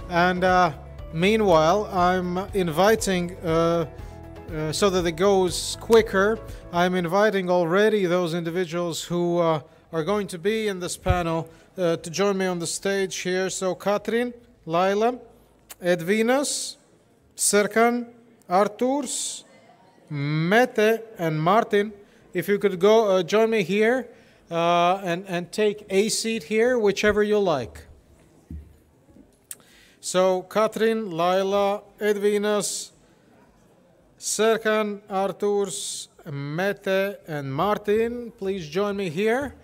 Speaker 1: And meanwhile, I'm inviting, so that it goes quicker, I'm inviting already those individuals who are going to be in this panel to join me on the stage here. So Katrin, Laila, Edvinas, Serkan, Arturs, Mete, and Martin. If you could go join me here and take a seat here, whichever you like. So Katrin, Laila, Edvinas, Serkan, Arturs, Mete, and Martin, please join me here.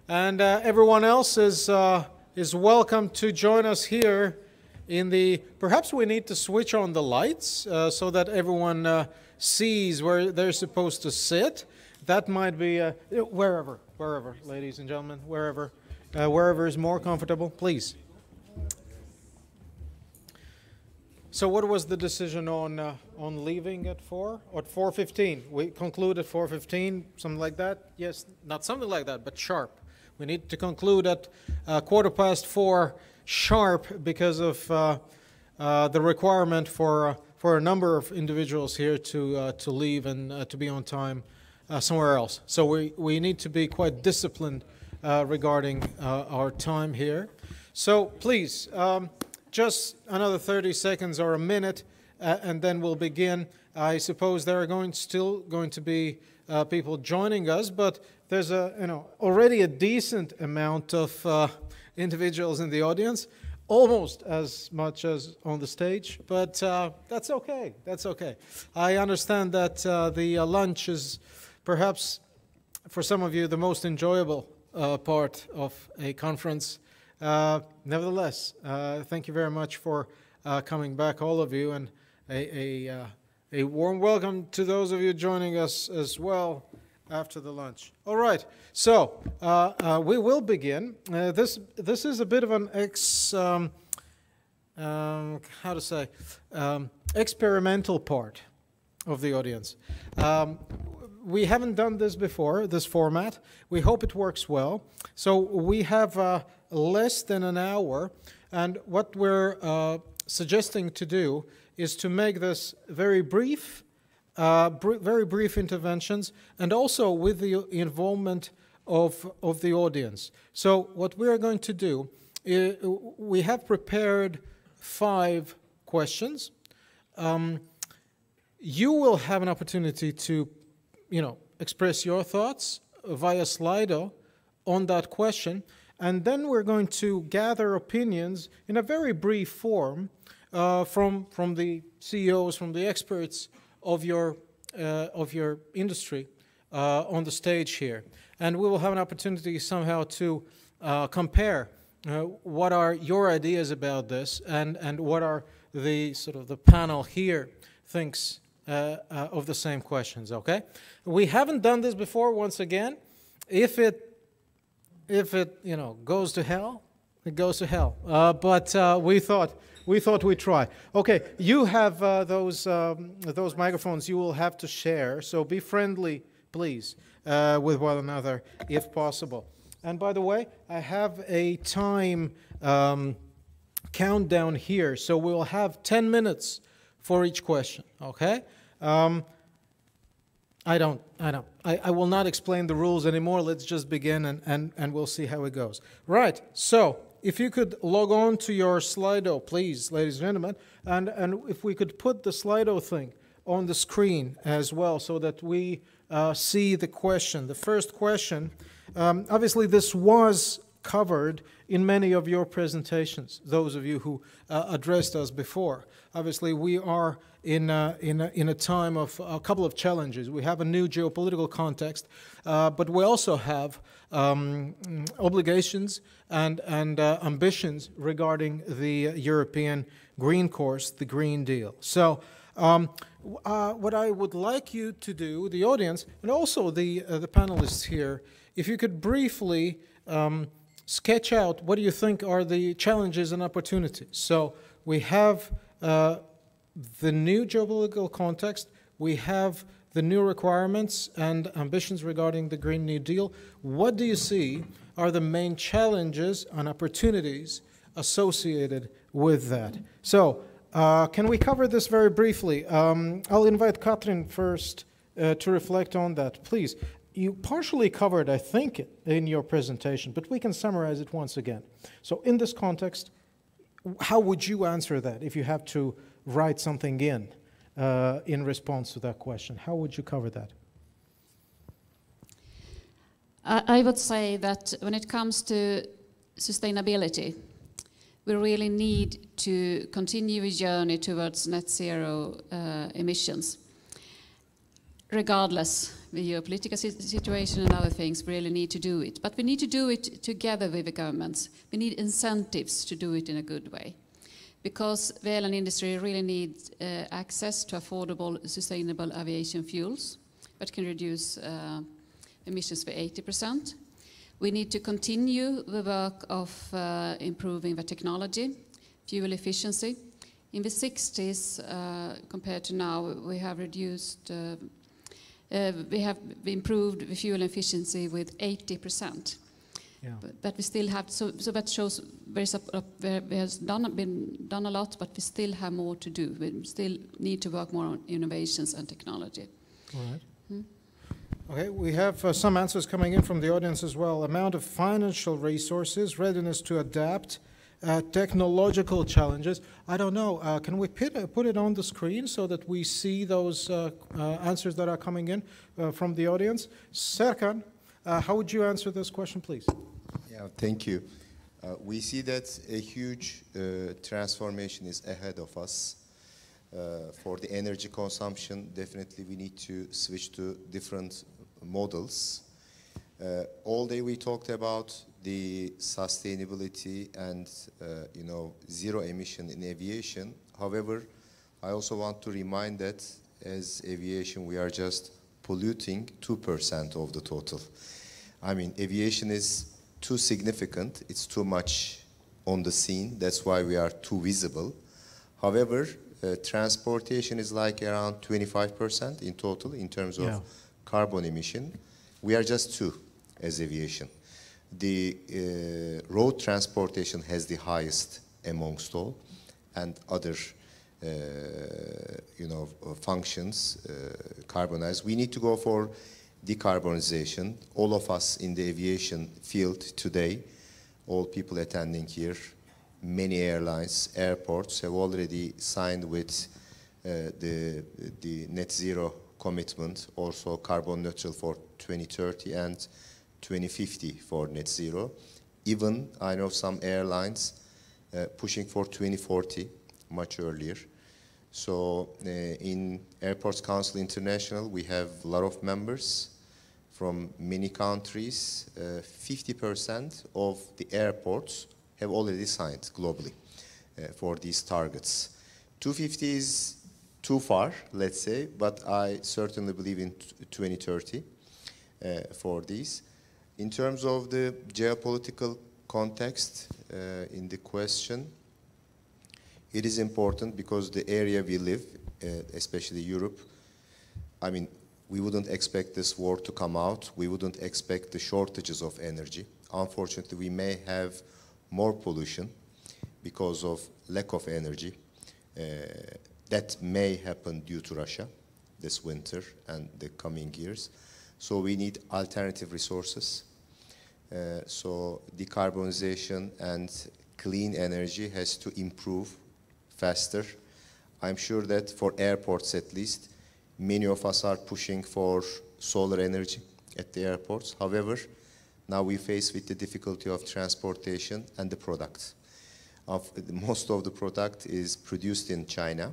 Speaker 1: And everyone else is welcome to join us here in the, perhaps we need to switch on the lights so that everyone sees where they're supposed to sit. That might be wherever, ladies and gentlemen, wherever is more comfortable, please. So what was the decision on leaving at 4 or at 4:15? We concluded 4:15, something like that. Yes, not something like that, but sharp. We need to conclude at 4:15 sharp because of the requirement for a number of individuals here to leave and to be on time somewhere else. So we need to be quite disciplined regarding our time here. So please, just another 30 seconds or a minute, and then we'll begin. I suppose there are still going to be people joining us, but there's already a decent amount of individuals in the audience, almost as much as on the stage, but that's okay. That's okay. I understand that the lunch is perhaps for some of you the most enjoyable part of a conference. Nevertheless, thank you very much for coming back, all of you, and a warm welcome to those of you joining us as well after the lunch. All right, so we will begin. This is a bit of an experimental part of the audience. We haven't done this before, this format. We hope it works well. So we have less than an hour, and what we're suggesting to do is to make this very brief, very brief interventions, and also with the involvement of the audience. So what we are going to do, we have prepared 5 questions. You will have an opportunity to, express your thoughts via Slido on that question, and then we're going to gather opinions in a very brief form from the CEOs, from the experts of your industry on the stage here. And we will have an opportunity somehow to compare what are your ideas about this and what are the panel here thinks of the same questions, okay? We haven't done this before, once again. If it goes to hell, it goes to hell. But we thought we'd try. Okay, you have those microphones you will have to share, so be friendly, please, with one another, if possible. And by the way, I have a time countdown here, so we'll have 10 minutes for each question, okay? I will not explain the rules anymore. Let's just begin and we'll see how it goes. Right, so if you could log on to your Slido, please, ladies and gentlemen, and if we could put the Slido thing on the screen as well so that we see the question. The first question, obviously this was covered in many of your presentations, those of you who addressed us before. Obviously, we are in a time of a couple of challenges. We have a new geopolitical context, but we also have obligations and ambitions regarding the European Green Course, the Green Deal. So what I would like you to do, the audience, and also the panelists here, if you could briefly sketch out what do you think are the challenges and opportunities. So we have the new geopolitical context, we have the new requirements and ambitions regarding the Green New Deal. What do you see are the main challenges and opportunities associated with that? So, can we cover this very briefly? I'll invite Katrin first to reflect on that. Please, you partially covered, I think, in your presentation, but we can summarize it once again. So in this context, how would you answer that if you have to write something in response to that question? How would you cover that?
Speaker 4: I would say that when it comes to sustainability, we really need to continue a journey towards net zero emissions. Regardless the geopolitical situation and other things, we really need to do it. But we need to do it together with the governments. We need incentives to do it in a good way. Because the airline industry really needs access to affordable, sustainable aviation fuels that can reduce emissions by 80%. We need to continue the work of improving the technology, fuel efficiency. In the 60s, compared to now, we have reduced, we have improved the fuel efficiency with 80%. Yeah. But we still have, so that shows there has been done a lot, but we still have more to do. We still need to work more on innovations and technology.
Speaker 1: All right. Okay, we have some answers coming in from the audience as well. Amount of financial resources, readiness to adapt, technological challenges. I don't know, can we put it on the screen so that we see those answers that are coming in from the audience? Serkan, how would you answer this question, please?
Speaker 5: Yeah, thank you. We see that a huge transformation is ahead of us. For the energy consumption, definitely we need to switch to different models. All day we talked about the sustainability and zero emission in aviation. However, I also want to remind that as aviation we are just polluting 2% of the total. I mean, aviation is too significant, it's too much on the scene, that's why we are too visible. However, transportation is like around 25% in total in terms of carbon emission. We are just 2 as aviation. The road transportation has the highest amongst all, and other functions carbonize. We need to go for decarbonization. All of us in the aviation field today, all people attending here, many airlines, airports have already signed with the net zero commitment, also carbon neutral for 2030 and 2050 for net zero. Even I know some airlines pushing for 2040, much earlier. So in Airports Council International, we have a lot of members from many countries. 50% of the airports have already signed globally for these targets. 250 is too far, let's say, but I certainly believe in 2030 for these. In terms of the geopolitical context in the question, it is important because the area we live, especially Europe, I mean, we wouldn't expect this war to come out. We wouldn't expect the shortages of energy. Unfortunately, we may have more pollution because of lack of energy. That may happen due to Russia this winter and the coming years. So we need alternative resources. So decarbonization and clean energy has to improve faster. I'm sure that for airports at least, many of us are pushing for solar energy at the airports. However, now we face with the difficulty of transportation and the product. Most of the product is produced in China,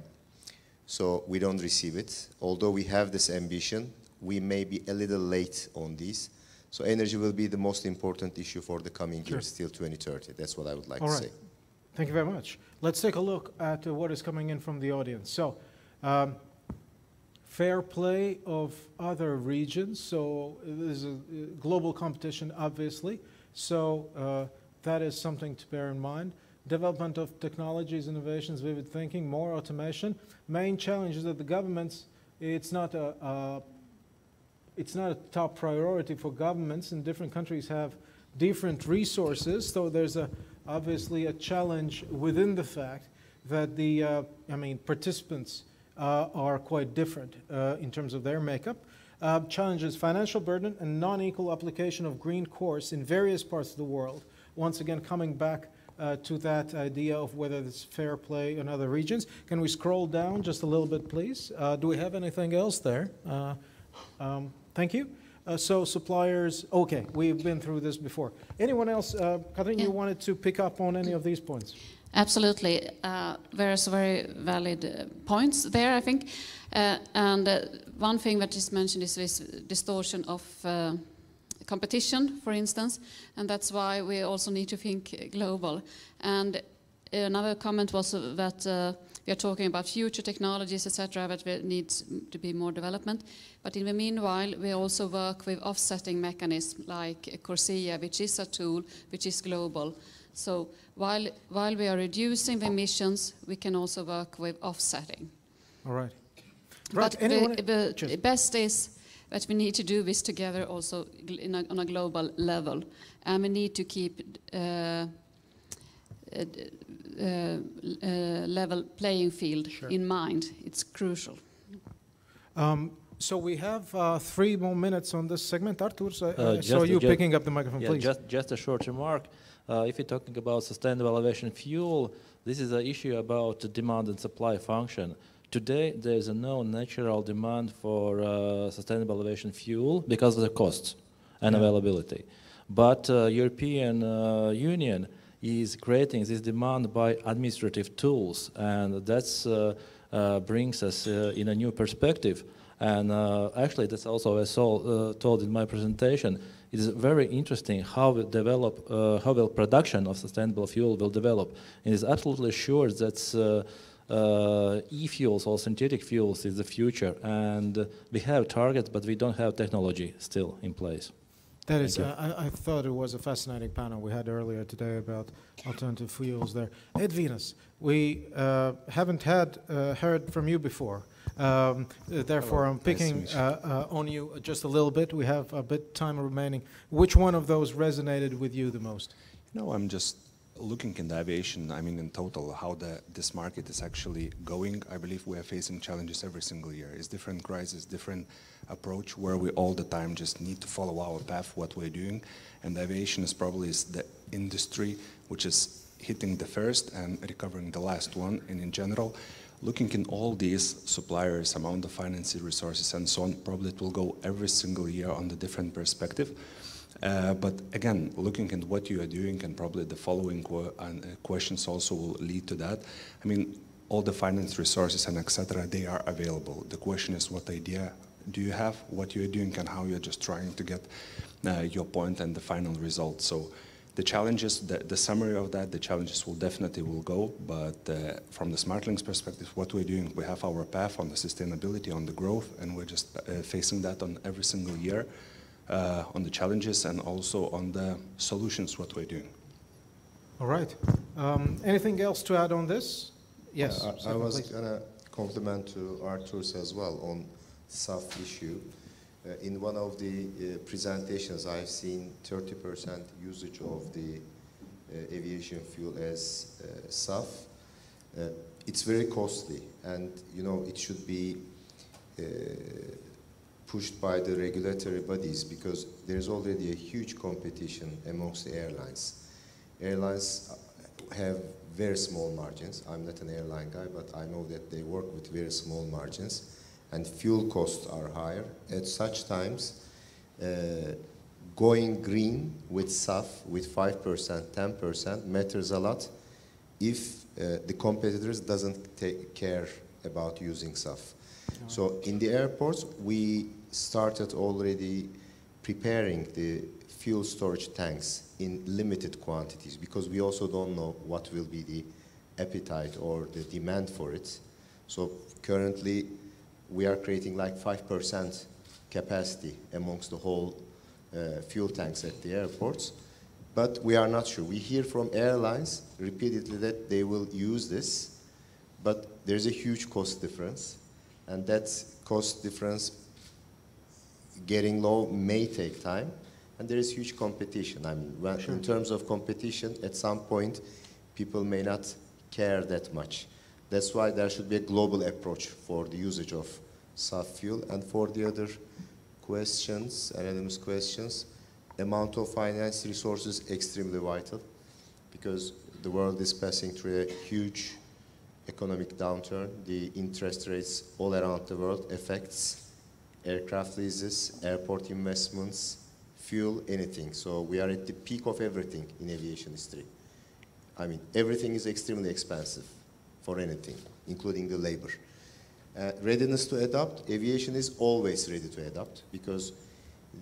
Speaker 5: so we don't receive it. Although we have this ambition, we may be a little late on these. So energy will be the most important issue for the coming years till 2030. That's what I would like to say.
Speaker 1: Thank you very much. Let's take a look at what is coming in from the audience. So, fair play of other regions. So there's a global competition, obviously. So that is something to bear in mind. Development of technologies, innovations, vivid thinking, more automation. Main challenge is that the governments, it's not a it's not a top priority for governments, and different countries have different resources. So there's obviously a challenge within the fact that the participants are quite different in terms of their makeup. Challenges financial burden and non-equal application of green course in various parts of the world. Once again, coming back to that idea of whether it's fair play in other regions. Can we scroll down just a little bit, please? Do we have anything else there? Thank you. So suppliers, okay, we've been through this before. Anyone else? Katrin, you wanted to pick up on any of these points?
Speaker 4: Absolutely. There's very valid points there, I think. And one thing that is mentioned is this distortion of competition, for instance, and that's why we also need to think global. And another comment was that we are talking about future technologies, etc., that there needs to be more development. But in the meanwhile, we also work with offsetting mechanisms like CORSIA, which is a tool which is global. So while we are reducing the emissions, we can also work with offsetting.
Speaker 1: All right.
Speaker 4: But the best is that we need to do this together also on a global level. And we need to keep level playing field in mind. It's crucial.
Speaker 1: So we have 3 more minutes on this segment. Artur, I saw you picking up the microphone, please.
Speaker 7: Just a short remark. If you're talking about sustainable aviation fuel, this is an issue about the demand and supply function. Today, there is no natural demand for sustainable aviation fuel because of the costs and availability. But European Union is creating this demand by administrative tools, and that brings us in a new perspective. And actually, that's also as I told in my presentation. It is very interesting how we develop, how well production of sustainable fuel will develop. And it's absolutely sure that e-fuels or synthetic fuels is the future. And we have targets, but we don't have technology still in place.
Speaker 1: That is, I thought it was a fascinating panel we had earlier today about alternative fuels there. Edvinas, we haven't heard from you before. Therefore, I'm picking on you just a little bit. We have a bit time remaining. Which one of those resonated with you the most?
Speaker 19: No, I'm just looking in the aviation, I mean in total, how this market is actually going. I believe we are facing challenges every single year. It's different crisis, different approach, where we all the time just need to follow our path, what we're doing. And aviation is probably the industry which is hitting the first and recovering the last one. And in general, looking in all these suppliers, amount of financing resources and so on, probably it will go every single year on the different perspective. But again, looking at what you are doing, and probably the following questions also will lead to that. I mean, all the finance resources and etc., they are available. The question is, what idea do you have, what you are doing, and how you're just trying to get your point and the final result. So the challenges, the summary of that, the challenges will definitely go, but from the SmartLinks perspective, what we're doing, we have our path on the sustainability, on the growth, and we're just facing that on every single year. On the challenges and also on the solutions, what we're doing.
Speaker 1: All right. Anything else to add on this? Yes.
Speaker 5: I was going to compliment to Artur's as well on SAF issue. In one of the presentations, I've seen 30% usage of the aviation fuel as SAF. It's very costly, and you know it should be pushed by the regulatory bodies, because there's already a huge competition amongst the airlines. Airlines have very small margins. I'm not an airline guy, but I know that they work with very small margins, and fuel costs are higher. At such times, going green with SAF with 5%, 10% matters a lot if the competitors doesn't take care about using SAF. So in the airports, we started already preparing the fuel storage tanks in limited quantities, because we also don't know what will be the appetite or the demand for it. So currently, we are creating like 5% capacity amongst the whole fuel tanks at the airports, but we are not sure. We hear from airlines repeatedly that they will use this, but there's a huge cost difference, and that cost difference getting low may take time, and there is huge competition. I mean,
Speaker 1: Sure.
Speaker 5: in terms of competition, at some point, people may not care that much. That's why there should be a global approach for the usage of SAF fuel. And for the other questions, anonymous questions, amount of finance resources extremely vital, because the world is passing through a huge economic downturn. The interest rates all around the world affects aircraft leases, airport investments, fuel, anything. So we are at the peak of everything in aviation history. I mean, everything is extremely expensive for anything, including the labor. Readiness to adapt, aviation is always ready to adapt, because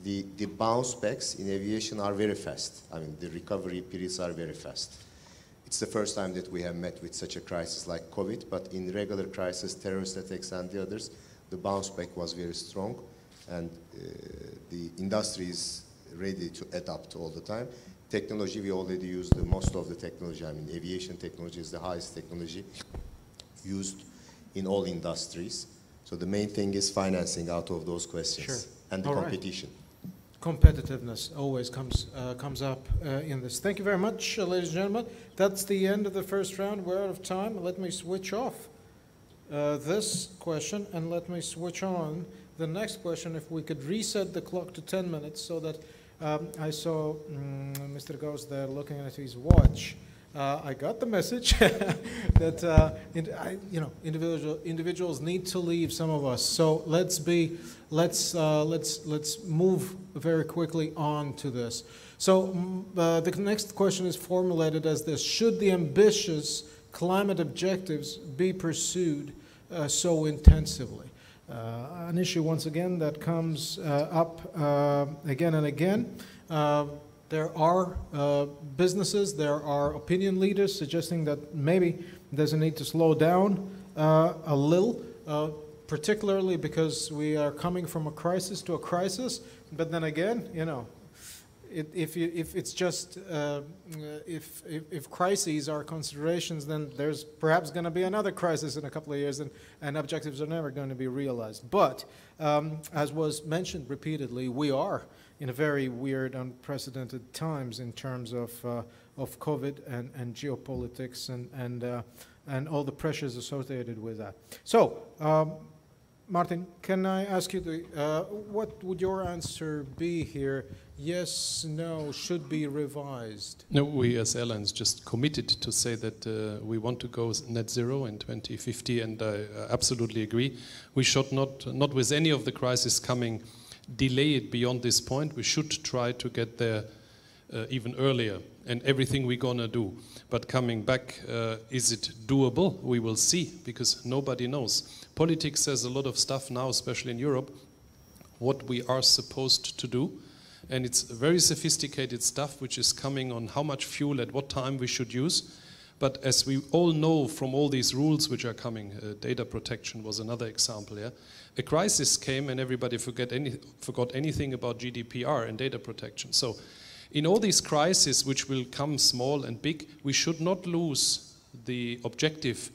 Speaker 5: the bounce backs in aviation are very fast. I mean, the recovery periods are very fast. It's the first time that we have met with such a crisis like COVID, but in regular crisis, terrorist attacks and the others, the bounce back was very strong, and the industry is ready to adapt all the time. Technology, we already use the most of the technology. I mean, aviation technology is the highest technology used in all industries. So the main thing is financing out of those questions.
Speaker 1: Sure.
Speaker 5: And the
Speaker 1: All right.
Speaker 5: competition.
Speaker 1: Competitiveness always comes up in this. Thank you very much, ladies and gentlemen. That's the end of the first round. We're out of time. Let me switch off this question and let me switch on the next question. If we could reset the clock to 10 minutes so that I saw Mr. Ghost there looking at his watch. I got the message that individuals need to leave. Some of us. So let's move very quickly on to this. So the next question is formulated as this: should the ambitious climate objectives be pursued so intensively? An issue once again that comes up again and again. There are businesses, there are opinion leaders suggesting that maybe there's a need to slow down a little, particularly because we are coming from a crisis to a crisis. But then again, you know, if crises are considerations, then there's perhaps going to be another crisis in a couple of years, and objectives are never going to be realized. But as was mentioned repeatedly, we are in a very weird, unprecedented times in terms of COVID and geopolitics and all the pressures associated with that. So, Martin, can I ask you, what would your answer be here? Yes, no, should be revised?
Speaker 9: No, we as airlines just committed to say that we want to go net zero in 2050, and I absolutely agree. We should not with any of the crises coming, delay it beyond this point. We should try to get there even earlier, and everything we're gonna do. But coming back, is it doable? We will see, because nobody knows. Politics says a lot of stuff now, especially in Europe, what we are supposed to do. And it's very sophisticated stuff which is coming on how much fuel at what time we should use. But as we all know from all these rules which are coming, data protection was another example, yeah? A crisis came and everybody forgot anything about GDPR and data protection. So in all these crises which will come small and big, we should not lose the objective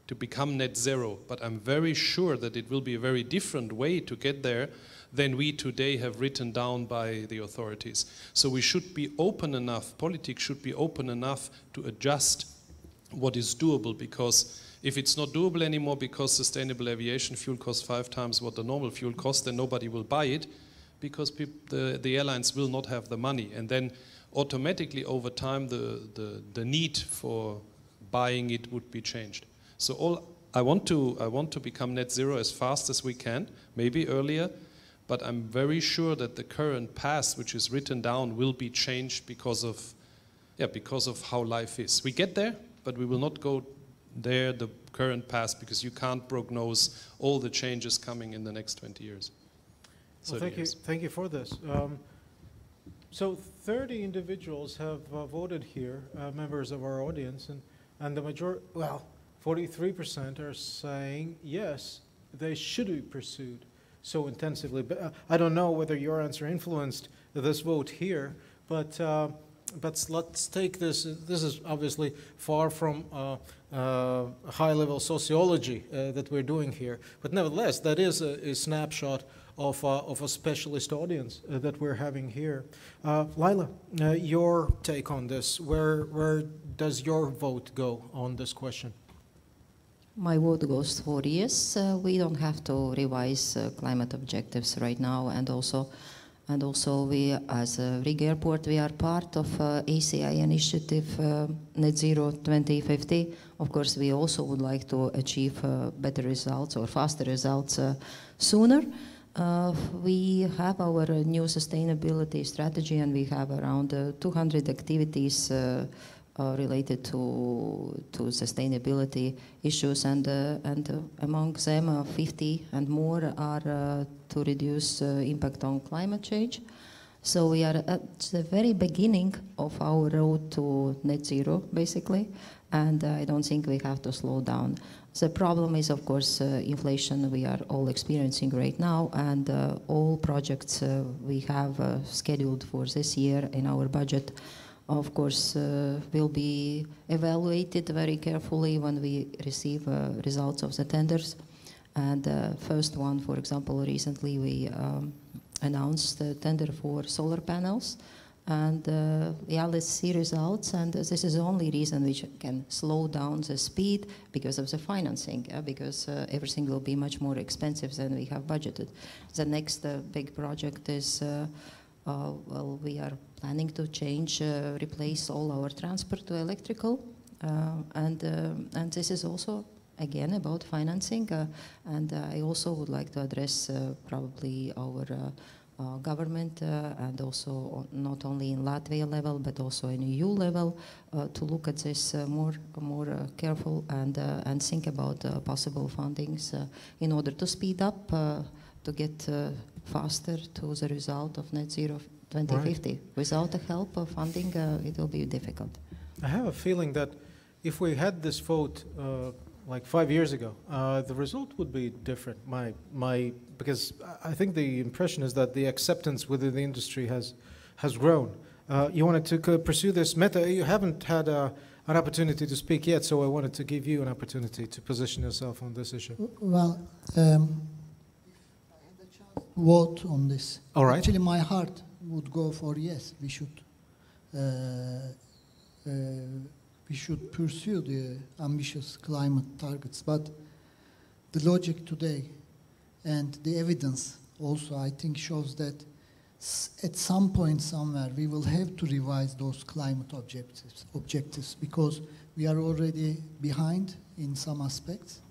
Speaker 9: to become net zero. But I'm very sure that it will be a very different way to get there than we today have written down by the authorities. So we should be open enough, politics should be open enough to adjust what is doable, because if it's not doable anymore because sustainable aviation fuel costs 5 times what the normal fuel costs, then nobody will buy it, because the airlines will not have the money. And then automatically over time the need for buying it would be changed. So I want to become net zero as fast as we can, maybe earlier, but I'm very sure that the current path which is written down will be changed because of how life is. We get there, but we will not go there the current path, because you can't prognose all the changes coming in the next 20 years.
Speaker 1: Well, thank you for this. So 30 individuals have voted here, members of our audience, and the majority, well, 43% are saying yes, they should be pursued so intensively. But I don't know whether your answer influenced this vote here, but let's take this. This is obviously far from high-level sociology that we're doing here, but nevertheless, that is a snapshot of a specialist audience that we're having here. Laila, your take on this, where does your vote go on this question?
Speaker 8: My vote goes for yes. We don't have to revise climate objectives right now, and also we, as a Riga Airport, we are part of ACI initiative Net Zero 2050. Of course, we also would like to achieve better results or faster results sooner. We have our new sustainability strategy, and we have around 200 activities related to sustainability issues, and among them 50 and more are to reduce impact on climate change. So we are at the very beginning of our road to net zero, basically, and I don't think we have to slow down. The problem is, of course, inflation we are all experiencing right now, and all projects we have scheduled for this year in our budget, of course, will be evaluated very carefully when we receive results of the tenders. And first one, for example, recently we announced the tender for solar panels. And yeah, let's see results. And this is the only reason which can slow down the speed because of the financing, because everything will be much more expensive than we have budgeted. The next big project is, well, we are planning to change, replace all our transport to electrical. And this is also, again, about financing. And I also would like to address probably our government and also not only in Latvia level but also in EU level to look at this more careful and think about possible fundings in order to speed up to get faster to the result of net zero 2050. Right. Without the help of funding, it will be difficult.
Speaker 1: I have a feeling that if we had this vote like 5 years ago, the result would be different. Because I think the impression is that the acceptance within the industry has grown. You wanted to pursue this meta. You haven't had an opportunity to speak yet, so I wanted to give you an opportunity to position yourself on this issue.
Speaker 14: Well, if I had a chance to vote on this,
Speaker 1: all right.
Speaker 14: Actually my heart would go for yes, we should pursue the ambitious climate targets, but the logic today and the evidence also, I think, shows that at some point somewhere we will have to revise those climate objectives because we are already behind in some aspects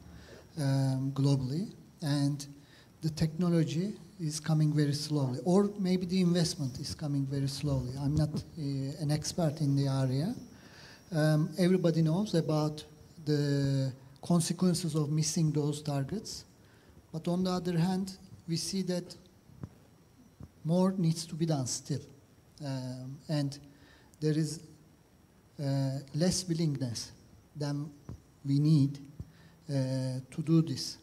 Speaker 14: globally, and the technology is coming very slowly, or maybe the investment is coming very slowly. I'm not an expert in the area. Everybody knows about the consequences of missing those targets. But on the other hand, we see that more needs to be done still. And there is less willingness than we need to do this.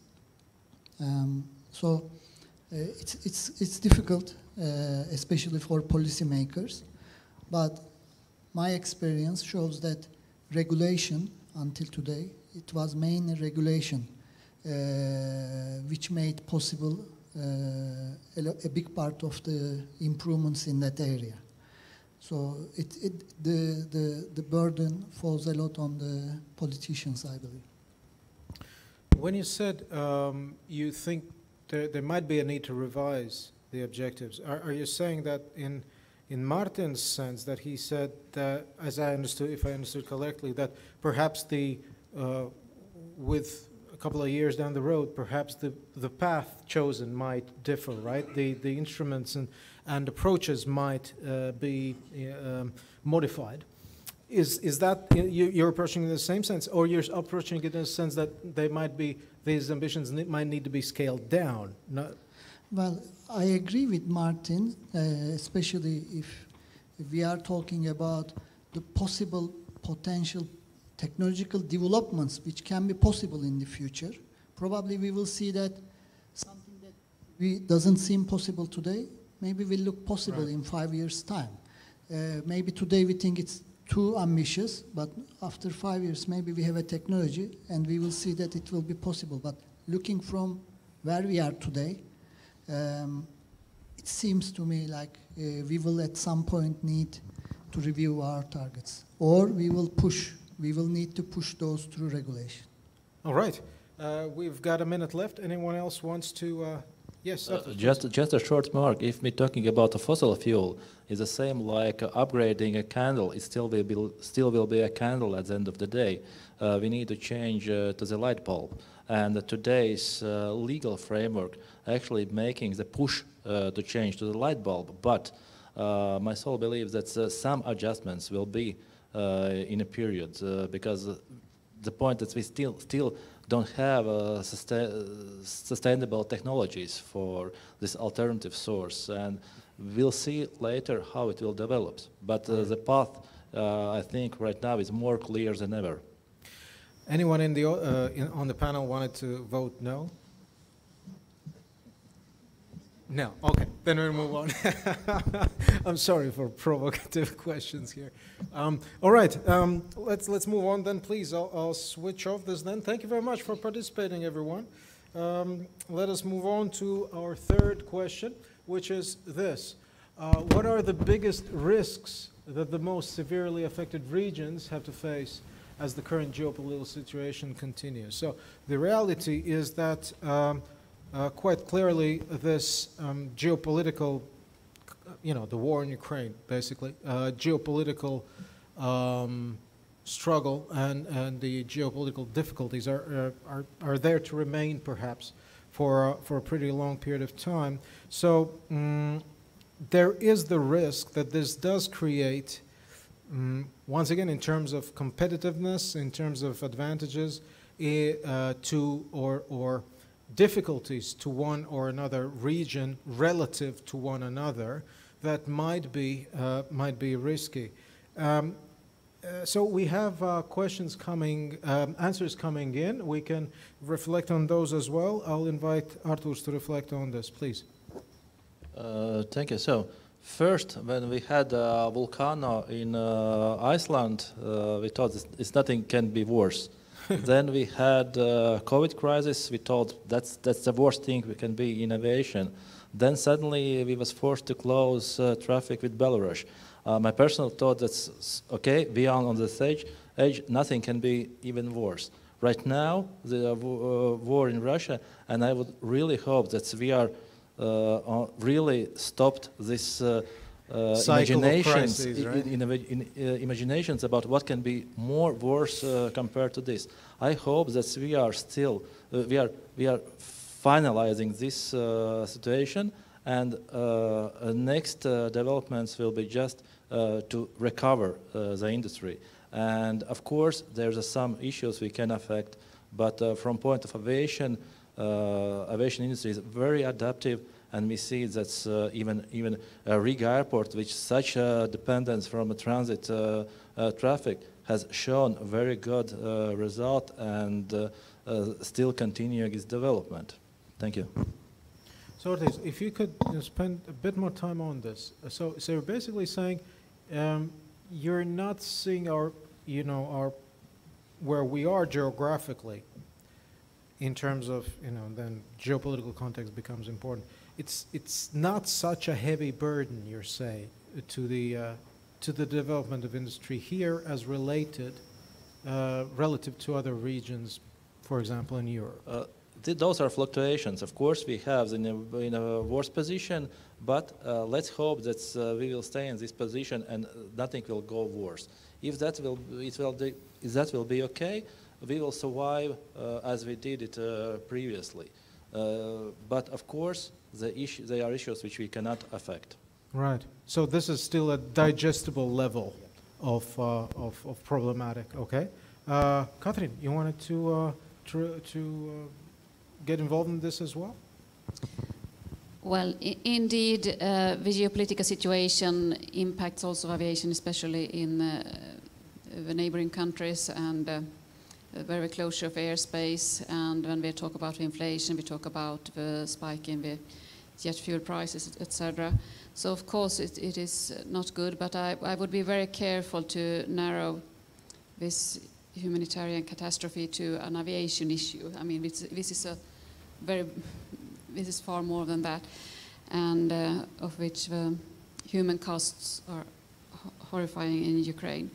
Speaker 14: So it's difficult, especially for policymakers. But my experience shows that regulation, until today, it was mainly regulation which made possible a big part of the improvements in that area. So the burden falls a lot on the politicians, I believe.
Speaker 1: When you said you think there might be a need to revise the objectives, are you saying that in Martin's sense that he said that, as I understood, if I understood correctly, that perhaps with a couple of years down the road, perhaps the path chosen might differ, right? The instruments and approaches might be modified. Is that you're approaching it in the same sense, or you're approaching it in the sense that these ambitions might need to be scaled down?
Speaker 14: Well, I agree with Martin, especially if we are talking about the possible potential technological developments which can be possible in the future. Probably we will see that something that doesn't seem possible today, maybe will look possible in 5 years' time. Maybe today we think it's too ambitious, but after 5 years maybe we have a technology and we will see that it will be possible. But looking from where we are today, it seems to me like we will at some point need to review our targets, or we will need to push those through regulation.
Speaker 1: All right. We've got a minute left. Anyone else wants to? Yes.
Speaker 7: Just a short mark. If we're talking about a fossil fuel, it's the same like upgrading a candle. It still will be a candle at the end of the day. We need to change to the light bulb. And today's legal framework actually making the push to change to the light bulb. But my soul believes that some adjustments will be in a period because the point that we still don't have sustainable technologies for this alternative source, and we'll see later how it will develop. But the path, I think, right now is more clear than ever.
Speaker 1: Anyone on the panel wanted to vote no? No. Okay, then we'll move on. I'm sorry for provocative questions here. All right, let's move on then, please. I'll switch off this then. Thank you very much for participating, everyone. Let us move on to our third question, which is this. What are the biggest risks that the most severely affected regions have to face as the current geopolitical situation continues? So the reality is that quite clearly this geopolitical, the war in Ukraine, basically, geopolitical struggle and the geopolitical difficulties are there to remain perhaps for a pretty long period of time. So there is the risk that this does create, once again, in terms of competitiveness, in terms of advantages or difficulties to one or another region relative to one another, that might be risky. So we have questions coming, answers coming in. We can reflect on those as well. I'll invite Artūrs to reflect on this, please.
Speaker 7: Thank you. So first, when we had a volcano in Iceland, we thought it's nothing can be worse. Then we had COVID crisis. We thought that's the worst thing we can be in aviation. Then suddenly we was forced to close traffic with Belarus. My personal thought that's okay. Beyond on the edge, nothing can be even worse. Right now, the war in Russia, and I would really hope that we are really stopped this imaginations,
Speaker 1: crises, right?
Speaker 7: imaginations about what can be more worse compared to this. I hope that we are still we are finalizing this situation, and next developments will be just to recover the industry. And of course, there's some issues we can affect, but from point of aviation, aviation industry is very adaptive. And we see that even Riga airport, which is such a dependence from a transit traffic, has shown a very good result and still continuing its development. Thank you.
Speaker 1: So if you could spend a bit more time on this. So you're basically saying you're not seeing where we are geographically in terms of, then geopolitical context becomes important. It's not such a heavy burden, you're saying, to the development of industry here as relative to other regions, for example, in Europe.
Speaker 7: Those are fluctuations. Of course, we have in a worse position, but let's hope that we will stay in this position and nothing will go worse. If that will be okay, we will survive as we did it previously. But of course, there are issues which we cannot affect.
Speaker 1: Right. So this is still a digestible level of problematic. Okay. Katrin, you wanted to get involved in this as well?
Speaker 4: Well, indeed, the geopolitical situation impacts also aviation, especially in the neighboring countries and very closure of airspace. And when we talk about inflation, we talk about the spike in the jet fuel prices, etc. So of course it is not good, but I would be very careful to narrow this humanitarian catastrophe to an aviation issue. I mean, this is a very it is far more than that, and of which the human costs are horrifying in Ukraine.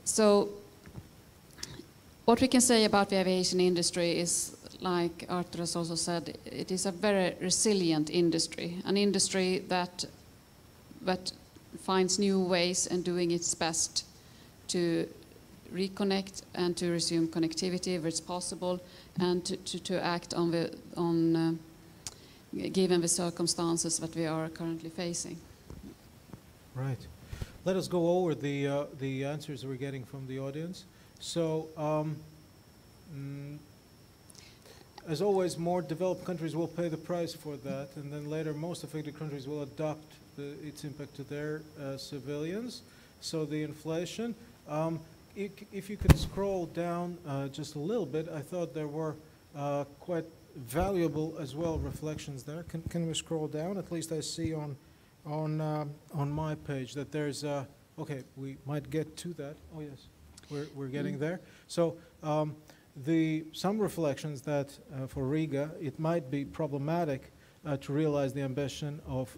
Speaker 4: So what we can say about the aviation industry is, like Arthur has also said, it is a very resilient industry, an industry that finds new ways and doing its best to reconnect and to resume connectivity where it's possible, and to act given the circumstances that we are currently facing.
Speaker 1: Right. Let us go over the answers we're getting from the audience. So, as always, more developed countries will pay the price for that, and then later most affected countries will adopt its impact to their civilians. So the inflation. If you could scroll down just a little bit, I thought there were quite valuable as well reflections there. Can we scroll down? At least I see on my page that there's okay, we might get to that. Oh yes, we're getting there. So some reflections that for Riga it might be problematic to realize the ambition of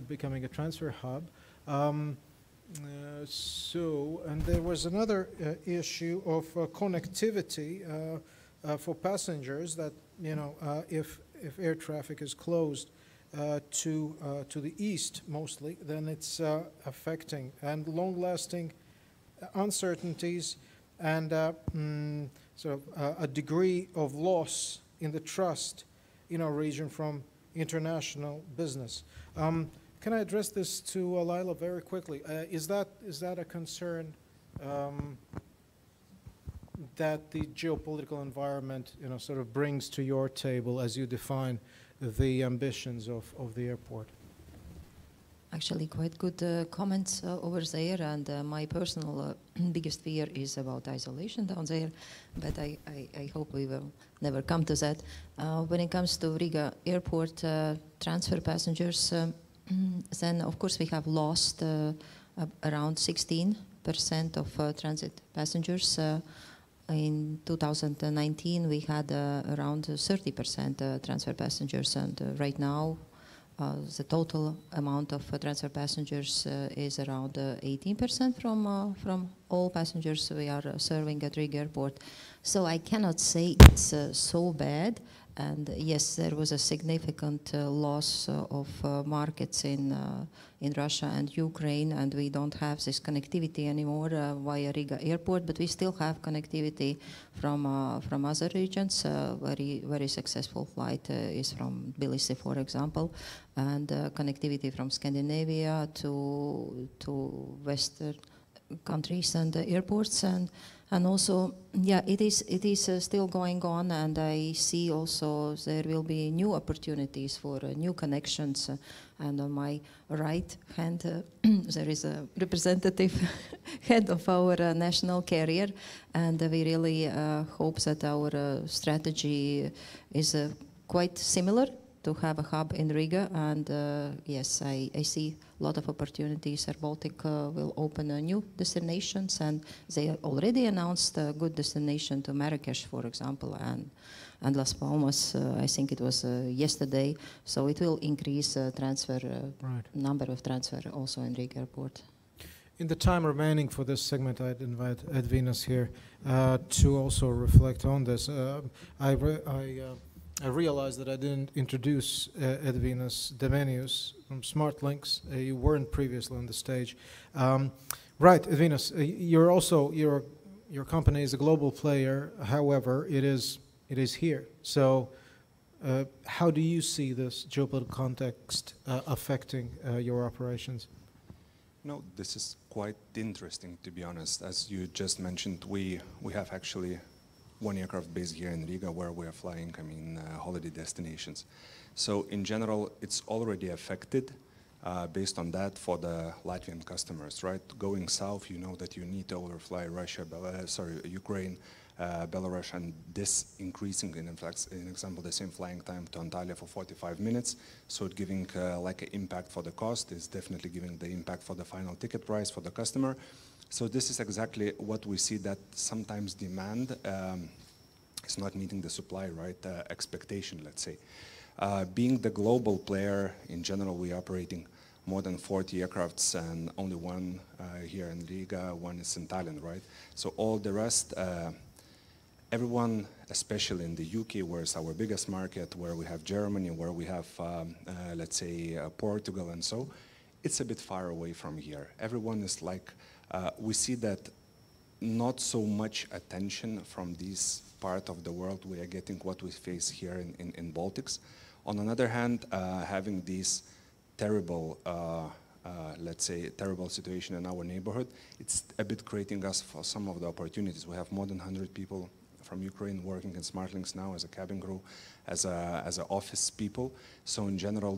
Speaker 1: becoming a transfer hub. And there was another issue of connectivity for passengers, that if air traffic is closed to the east mostly, then it's affecting, and long-lasting uncertainties, and sort of a degree of loss in the trust in our region from international business. Can I address this to Laila very quickly? Is that a concern that the geopolitical environment, sort of brings to your table as you define the ambitions of the airport?
Speaker 8: Actually, quite good comments over there, and my personal biggest fear is about isolation down there, but I hope we will never come to that. When it comes to Riga airport transfer passengers, then of course we have lost around 16% of transit passengers. In 2019 we had around 30% transfer passengers, and right now the total amount of transfer passengers is around 18% from all passengers we are serving at Riga airport. So I cannot say it's so bad. And yes, there was a significant loss of markets in Russia and Ukraine, and we don't have this connectivity anymore via Riga airport, but we still have connectivity from other regions. Very successful flight is from Tbilisi, for example, and connectivity from Scandinavia to Western countries and airports, and also, yeah, it is still going on, and I see also there will be new opportunities for new connections. And on my right hand, there is a representative head of our national carrier, and we really hope that our strategy is quite similar, to have a hub in Riga, and yes, I see a lot of opportunities. Air Baltic will open new destinations, and they already announced a good destination to Marrakesh, for example, and Las Palmas. I think it was yesterday, so it will increase number of transfer also in Riga airport.
Speaker 1: In the time remaining for this segment, I'd invite Edvinas here to also reflect on this. I realized that I didn't introduce Edvinas Demenius from SmartLinks. You weren't previously on the stage. Right, Edvinas, your company is a global player. However, it is here. So, how do you see this geopolitical context affecting your operations?
Speaker 19: No, this is quite interesting, to be honest. As you just mentioned, we have actually one aircraft base here in Riga where we are flying, holiday destinations. So in general, it's already affected based on that for the Latvian customers, right? Going south, you know that you need to overfly Ukraine, Belarus, and this increasing, in example, the same flying time to Antalya for 45 minutes. So it giving like an impact for the cost is definitely giving the impact for the final ticket price for the customer. So this is exactly what we see, that sometimes demand is not meeting the supply, right, expectation, let's say. Being the global player, in general, we're operating more than 40 aircrafts and only one here in Riga, one is in Tallinn, right? So all the rest, everyone, especially in the UK, where it's our biggest market, where we have Germany, where we have, let's say, Portugal and so, it's a bit far away from here. Everyone is like, we see that not so much attention from this part of the world we are getting what we face here in Baltics. On another hand, having these terrible, let's say, terrible situation in our neighborhood, it's a bit creating us for some of the opportunities. We have more than 100 people from Ukraine working in SmartLinks now as a cabin crew, as a office people. So in general,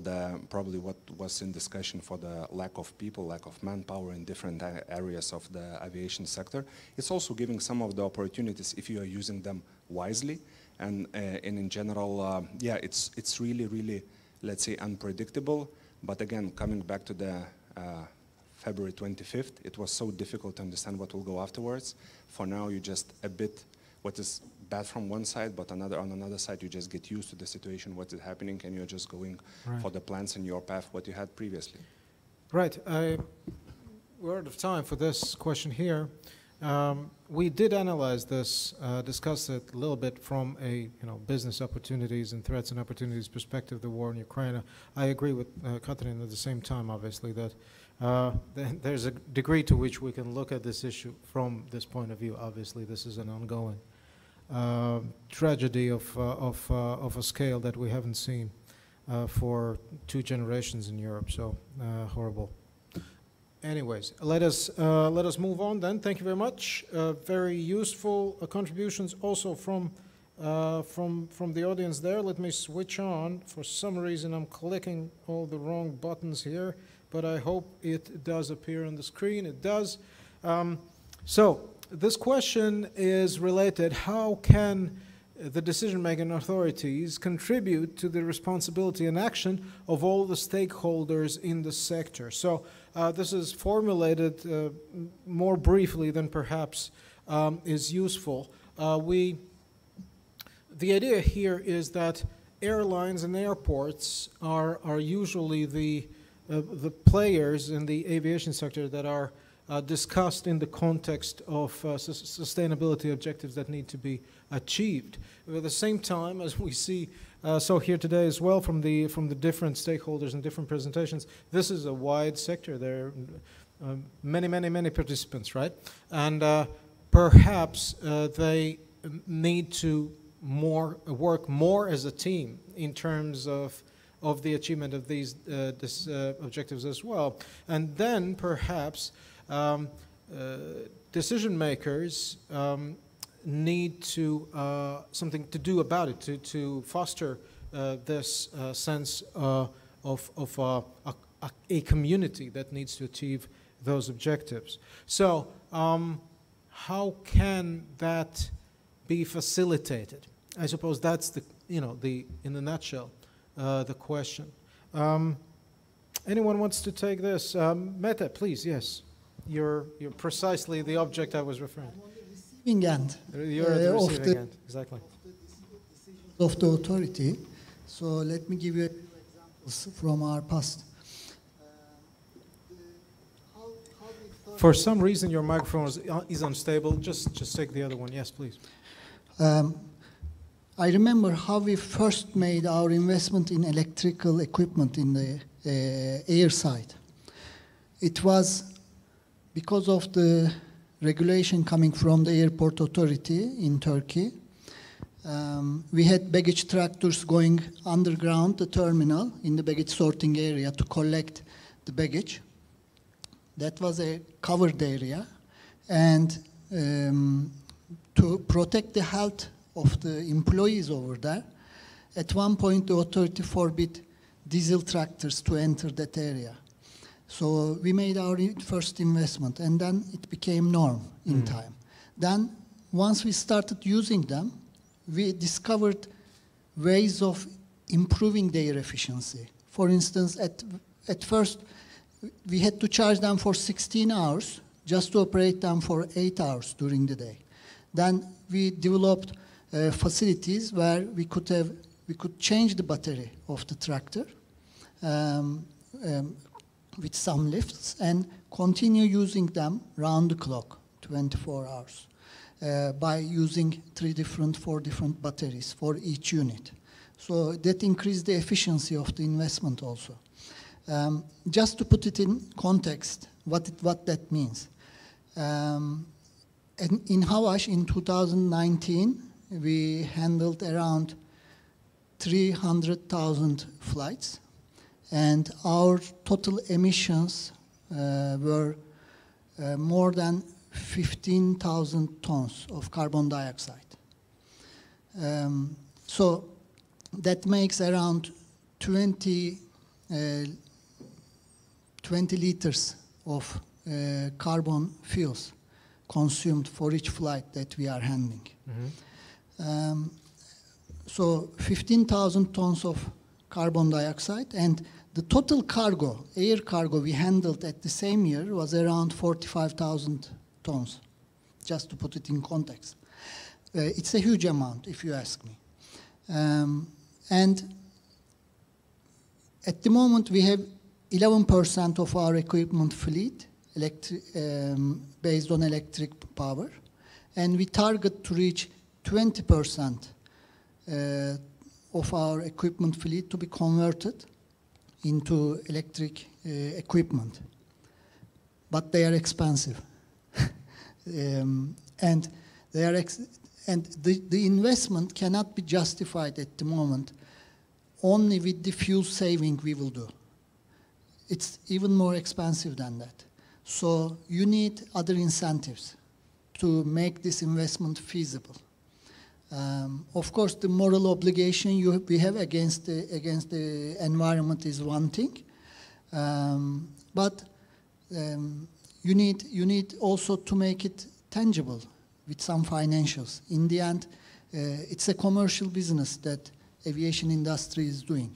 Speaker 19: probably what was in discussion for the lack of people, lack of manpower in different areas of the aviation sector, it's also giving some of the opportunities if you are using them wisely. And in general, yeah, it's really, really, let's say, unpredictable. But again, coming back to the February 25th, it was so difficult to understand what will go afterwards. For now, you just a bit, what is bad from one side, but on another side, you just get used to the situation, what is happening, and you're just going for the plans in your path, what you had previously.
Speaker 1: Right. We're out of time for this question here. We did analyze this, discuss it a little bit from a business opportunities and threats and opportunities perspective, the war in Ukraine. I agree with Katarina at the same time, obviously, that there's a degree to which we can look at this issue from this point of view. Obviously, this is an ongoing tragedy of a scale that we haven't seen for 2 generations in Europe. So horrible. Anyways, let us move on then. Thank you very much. Very useful contributions also from the audience there. Let me switch on. For some reason, I'm clicking all the wrong buttons here, but I hope it does appear on the screen. It does. So this question is related. How can the decision-making authorities contribute to the responsibility and action of all the stakeholders in the sector? So this is formulated more briefly than perhaps is useful. The idea here is that airlines and airports are usually the players in the aviation sector that are discussed in the context of sustainability objectives that need to be achieved. At the same time, as we see so here today as well from the different stakeholders and different presentations, this is a wide sector. There are many participants, right? And perhaps they need to work more as a team in terms of the achievement of these objectives as well. And then perhaps decision makers need to something to do about it to foster this sense of a community that needs to achieve those objectives. So how can that be facilitated? I suppose that's in a nutshell the question. Anyone wants to take this? Mete, please. Yes. You're precisely the object I was referring to.
Speaker 14: Receiving end.
Speaker 1: You're at the receiving end, exactly.
Speaker 14: Of the authority. So let me give you examples from our past.
Speaker 1: For some reason, your microphone is unstable. Just take the other one. Yes, please.
Speaker 14: I remember how we first made our investment in electrical equipment in the air side. It was because of the regulation coming from the airport authority in Turkey. We had baggage tractors going underground the terminal in the baggage sorting area to collect the baggage. That was a covered area. And to protect the health of the employees over there, at one point the authority forbid diesel tractors to enter that area. So we made our first investment, and then it became norm in time. Then once we started using them, we discovered ways of improving their efficiency. For instance, at first we had to charge them for 16 hours just to operate them for 8 hours during the day. Then we developed facilities where we could have we could change the battery of the tractor with some lifts and continue using them round the clock, 24 hours, by using 4 different batteries for each unit. So that increased the efficiency of the investment also. Just to put it in context, what that means. In Havaş in 2019, we handled around 300,000 flights, and our total emissions were more than 15,000 tons of carbon dioxide. So that makes around 20 liters of carbon fuels consumed for each flight that we are handling. So 15,000 tons of carbon dioxide, and the total cargo, air cargo we handled at the same year was around 45,000 tons, just to put it in context. It's a huge amount, if you ask me. And at the moment, we have 11% of our equipment fleet based on electric power, and we target to reach 20% of our equipment fleet to be converted into electric equipment. But they are expensive. And the investment cannot be justified at the moment only with the fuel saving we will do. It's even more expensive than that. So you need other incentives to make this investment feasible. Of course, the moral obligation we have against the environment is one thing, but you need also to make it tangible with some financials. In the end, it's a commercial business that aviation industry is doing.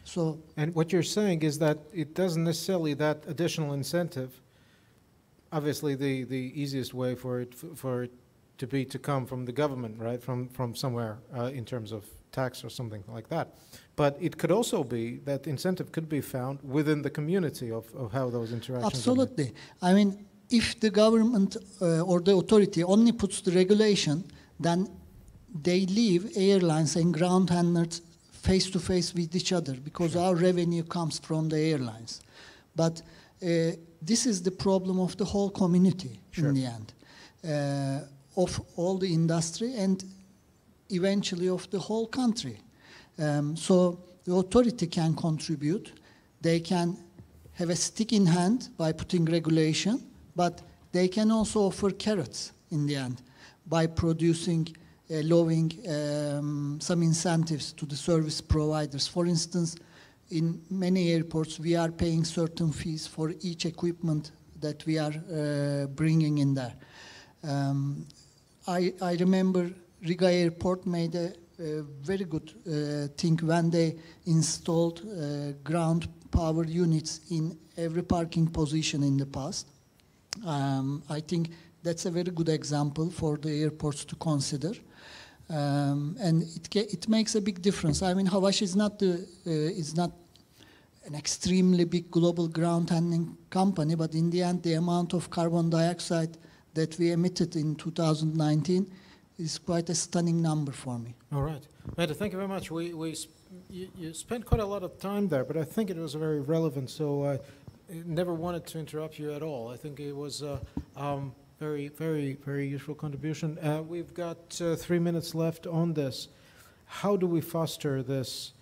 Speaker 14: So,
Speaker 1: and what you're saying is that it doesn't necessarily that additional incentive. Obviously, the easiest way for it to come from the government, right? From somewhere in terms of tax or something like that. But it could also be that incentive could be found within the community of how those interactions.
Speaker 14: Absolutely. I mean, if the government or the authority only puts the regulation, then they leave airlines and ground handlers face to face with each other, because our revenue comes from the airlines. But this is the problem of the whole community in the end, of all the industry and eventually of the whole country. So the authority can contribute. They can have a stick in hand by putting regulation, but they can also offer carrots in the end by allowing some incentives to the service providers. For instance, in many airports, we are paying certain fees for each equipment that we are bringing in there. I remember Riga Airport made a very good thing when they installed ground power units in every parking position in the past. I think that's a very good example for the airports to consider. And it makes a big difference. I mean, Havaş is not an extremely big global ground handling company, but in the end, the amount of carbon dioxide that we emitted in 2019 is quite a stunning number for me.
Speaker 1: All right. Mette, thank you very much. You spent quite a lot of time there, but I think it was very relevant, so I never wanted to interrupt you at all. I think it was very, very, very useful contribution. We've got 3 minutes left on this. How do we foster this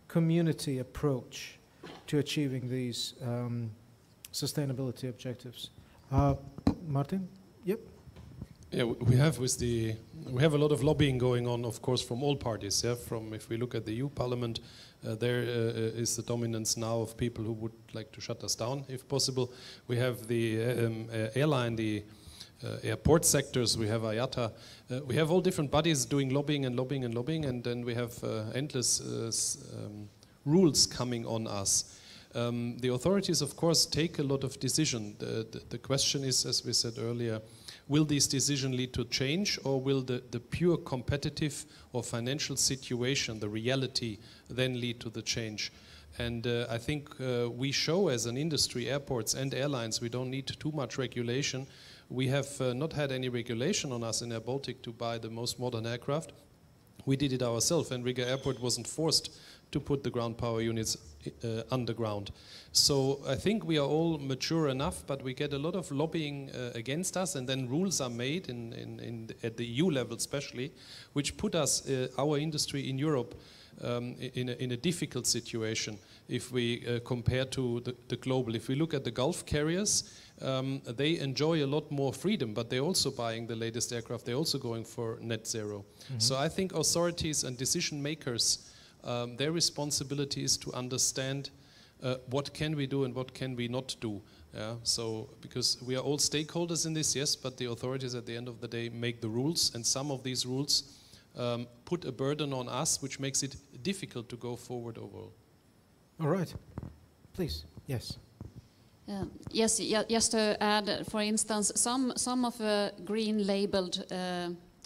Speaker 1: community approach to achieving these sustainability objectives? Martin? Yep.
Speaker 9: Yeah, we have a lot of lobbying going on, of course, from all parties. Yeah, if we look at the EU Parliament, there is the dominance now of people who would like to shut us down, if possible. We have the airline, the airport sectors, we have IATA, we have all different bodies doing lobbying and lobbying and lobbying, and then we have endless rules coming on us. The authorities, of course, take a lot of decision. The question is, as we said earlier, will this decision lead to change, or will the pure competitive or financial situation, the reality, then lead to the change? And I think we show as an industry, airports and airlines, we don't need too much regulation. We have not had any regulation on us in Air Baltic to buy the most modern aircraft. We did it ourselves, and Riga Airport wasn't forced to put the ground power units underground. So I think we are all mature enough, but we get a lot of lobbying against us, and then rules are made at the EU level especially, which put us, our industry in Europe, in a difficult situation if we compare to the global. If we look at the Gulf carriers, they enjoy a lot more freedom, but they're also buying the latest aircraft. They're also going for net zero. So I think authorities and decision makers, their responsibility is to understand what can we do and what can we not do. So because we are all stakeholders in this, yes, but the authorities at the end of the day make the rules, and some of these rules put a burden on us, which makes it difficult to go forward overall.
Speaker 1: All right. Please, yes.
Speaker 4: Yes, just to add, for instance, some of the green labeled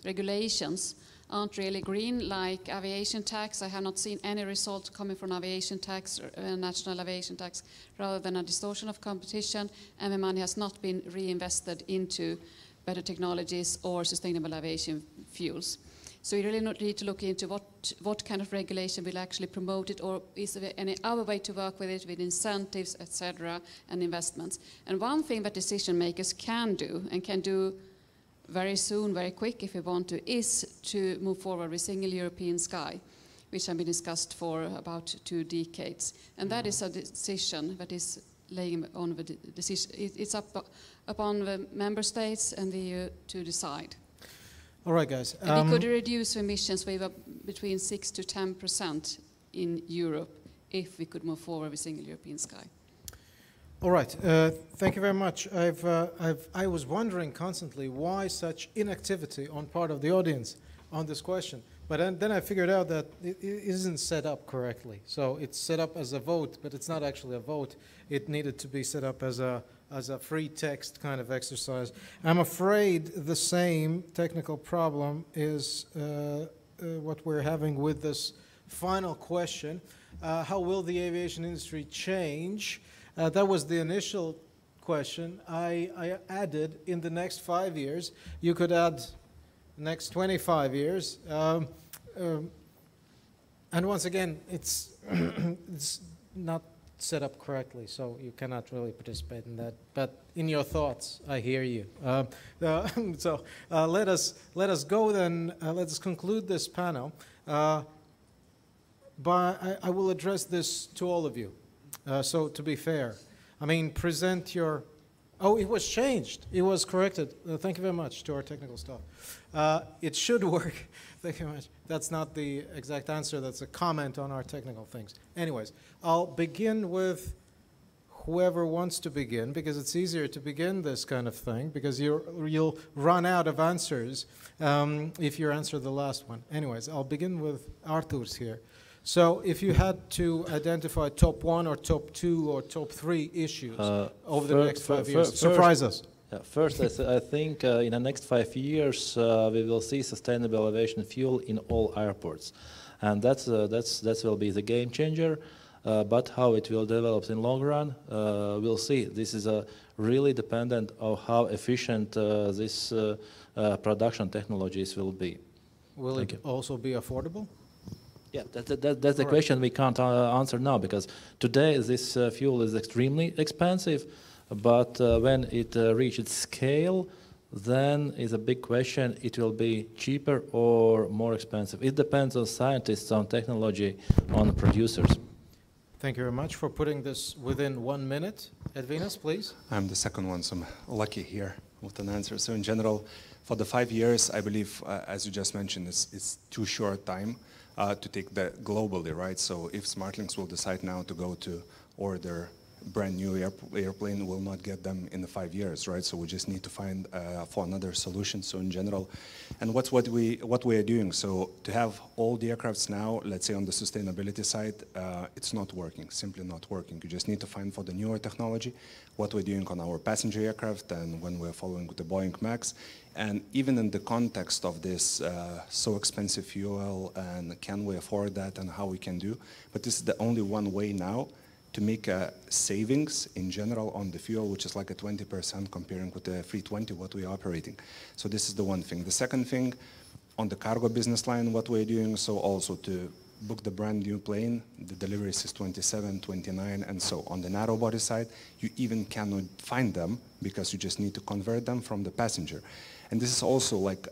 Speaker 4: regulations aren't really green, like aviation tax. I have not seen any result coming from aviation tax, national aviation tax, rather than a distortion of competition, and the money has not been reinvested into better technologies or sustainable aviation fuels. So we really need to look into what kind of regulation will actually promote it, or is there any other way to work with it, with incentives, etc., and investments. And one thing that decision makers can do, and can do very soon, very quick if we want to, is to move forward with single European sky, which has been discussed for about 2 decades. And that is a decision that is laying on the decision. It's upon the member states and the EU to decide.
Speaker 1: All right, guys.
Speaker 4: And we could reduce emissions by between 6 to 10% in Europe if we could move forward with single European sky.
Speaker 1: All right. Thank you very much. I was wondering constantly why such inactivity on part of the audience on this question. But then I figured out that it isn't set up correctly. So it's set up as a vote, but it's not actually a vote. It needed to be set up as a free text kind of exercise. I'm afraid the same technical problem is what we're having with this final question. How will the aviation industry change? That was the initial question. I added in the next 5 years. You could add next 25 years. And once again, it's not set up correctly, so you cannot really participate in that. But in your thoughts, I hear you. So let us go then. Let us conclude this panel. But I will address this to all of you. So to be fair, I mean, present your. Oh, it was changed. It was corrected. Thank you very much to our technical staff. It should work. Thank you very much. That's not the exact answer. That's a comment on our technical things. Anyways, I'll begin with whoever wants to begin, because it's easier to begin this kind of thing, because you'll run out of answers if you answer the last one. Anyways, I'll begin with Arturs here. So if you had to identify top 1 or top 2 or top 3 issues over the next 5 years, surprise us.
Speaker 7: First, I think in the next 5 years we will see sustainable aviation fuel in all airports, and that will be the game changer. But how it will develop in long run, we'll see. This is really dependent on how efficient this production technologies will be.
Speaker 1: Will it also be affordable?
Speaker 7: Yeah, that's the question we can't answer now, because today this fuel is extremely expensive, but when it reaches scale, then is a big question. It will be cheaper or more expensive. It depends on scientists, on technology, on producers.
Speaker 1: Thank you very much for putting this within 1 minute. Edvinas, please.
Speaker 19: I'm the second one, so I'm lucky here with an answer. So in general, for the 5 years, I believe, as you just mentioned, it's too short time to take that globally, right? So if SmartLinks will decide now to go to order brand new airplane will not get them in the 5 years, right? So we just need to find for another solution. So in general, and what we are doing. So to have all the aircrafts now, let's say on the sustainability side, it's not working, simply not working. You just need to find for the newer technology what we're doing on our passenger aircraft and when we're following with the Boeing MAX. And even in the context of this so expensive fuel and can we afford that and how we can do, but this is the only one way now to make a savings in general on the fuel, which is like a 20% comparing with the 320 what we are operating. So this is the one thing. The second thing, on the cargo business line, what we're doing, so also to book the brand new plane, the deliveries is 27, 29, and so on the narrow body side, you even cannot find them because you just need to convert them from the passenger. And this is also like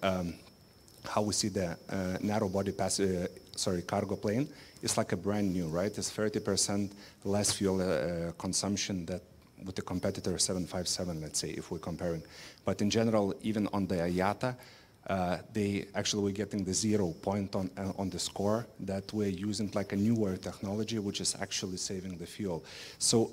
Speaker 19: how we see the narrow body cargo plane. It's like a brand new, right? It's 30% less fuel consumption that with the competitor 757, let's say, if we're comparing. But in general, even on the IATA, they actually were getting the 0 point on the score that we're using like a newer technology, which is actually saving the fuel. So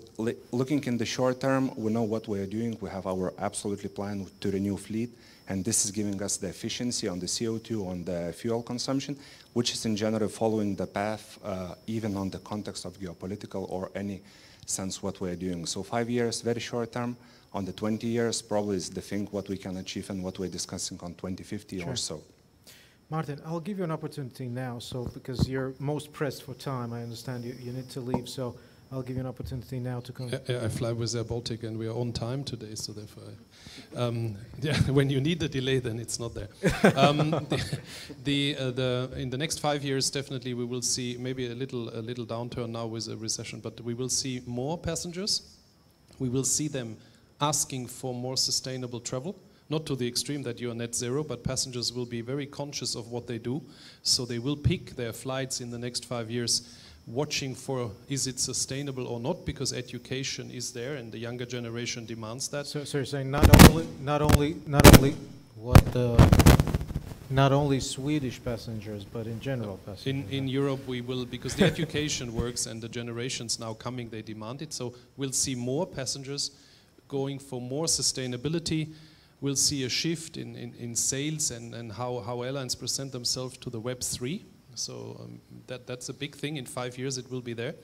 Speaker 19: looking in the short term, we know what we're doing. We have our absolutely plan to renew fleet, and this is giving us the efficiency on the CO2, on the fuel consumption, which is in general following the path, even on the context of geopolitical or any sense what we're doing. So 5 years, very short term. On the 20 years, probably is the thing what we can achieve and what we're discussing on 2050 or so.
Speaker 1: Martin, I'll give you an opportunity now, so because you're most pressed for time, I understand you need to leave, so I'll give you an opportunity now to come.
Speaker 9: I fly with Air Baltic and we are on time today, so therefore, when you need the delay, then it's not there. In the next 5 years, definitely we will see maybe a little downturn now with a recession, but we will see more passengers. We will see them asking for more sustainable travel, not to the extreme that you are net zero, but passengers will be very conscious of what they do, so they will pick their flights in the next 5 years watching for is it sustainable or not, because education is there and the younger generation demands that.
Speaker 1: So you're saying not only Swedish passengers, but in general passengers.
Speaker 9: In Europe we will, because the education works and the generations now coming, they demand it, so we'll see more passengers going for more sustainability. We'll see a shift in sales and how airlines present themselves to the Web3. So that's a big thing. In 5 years it will be there.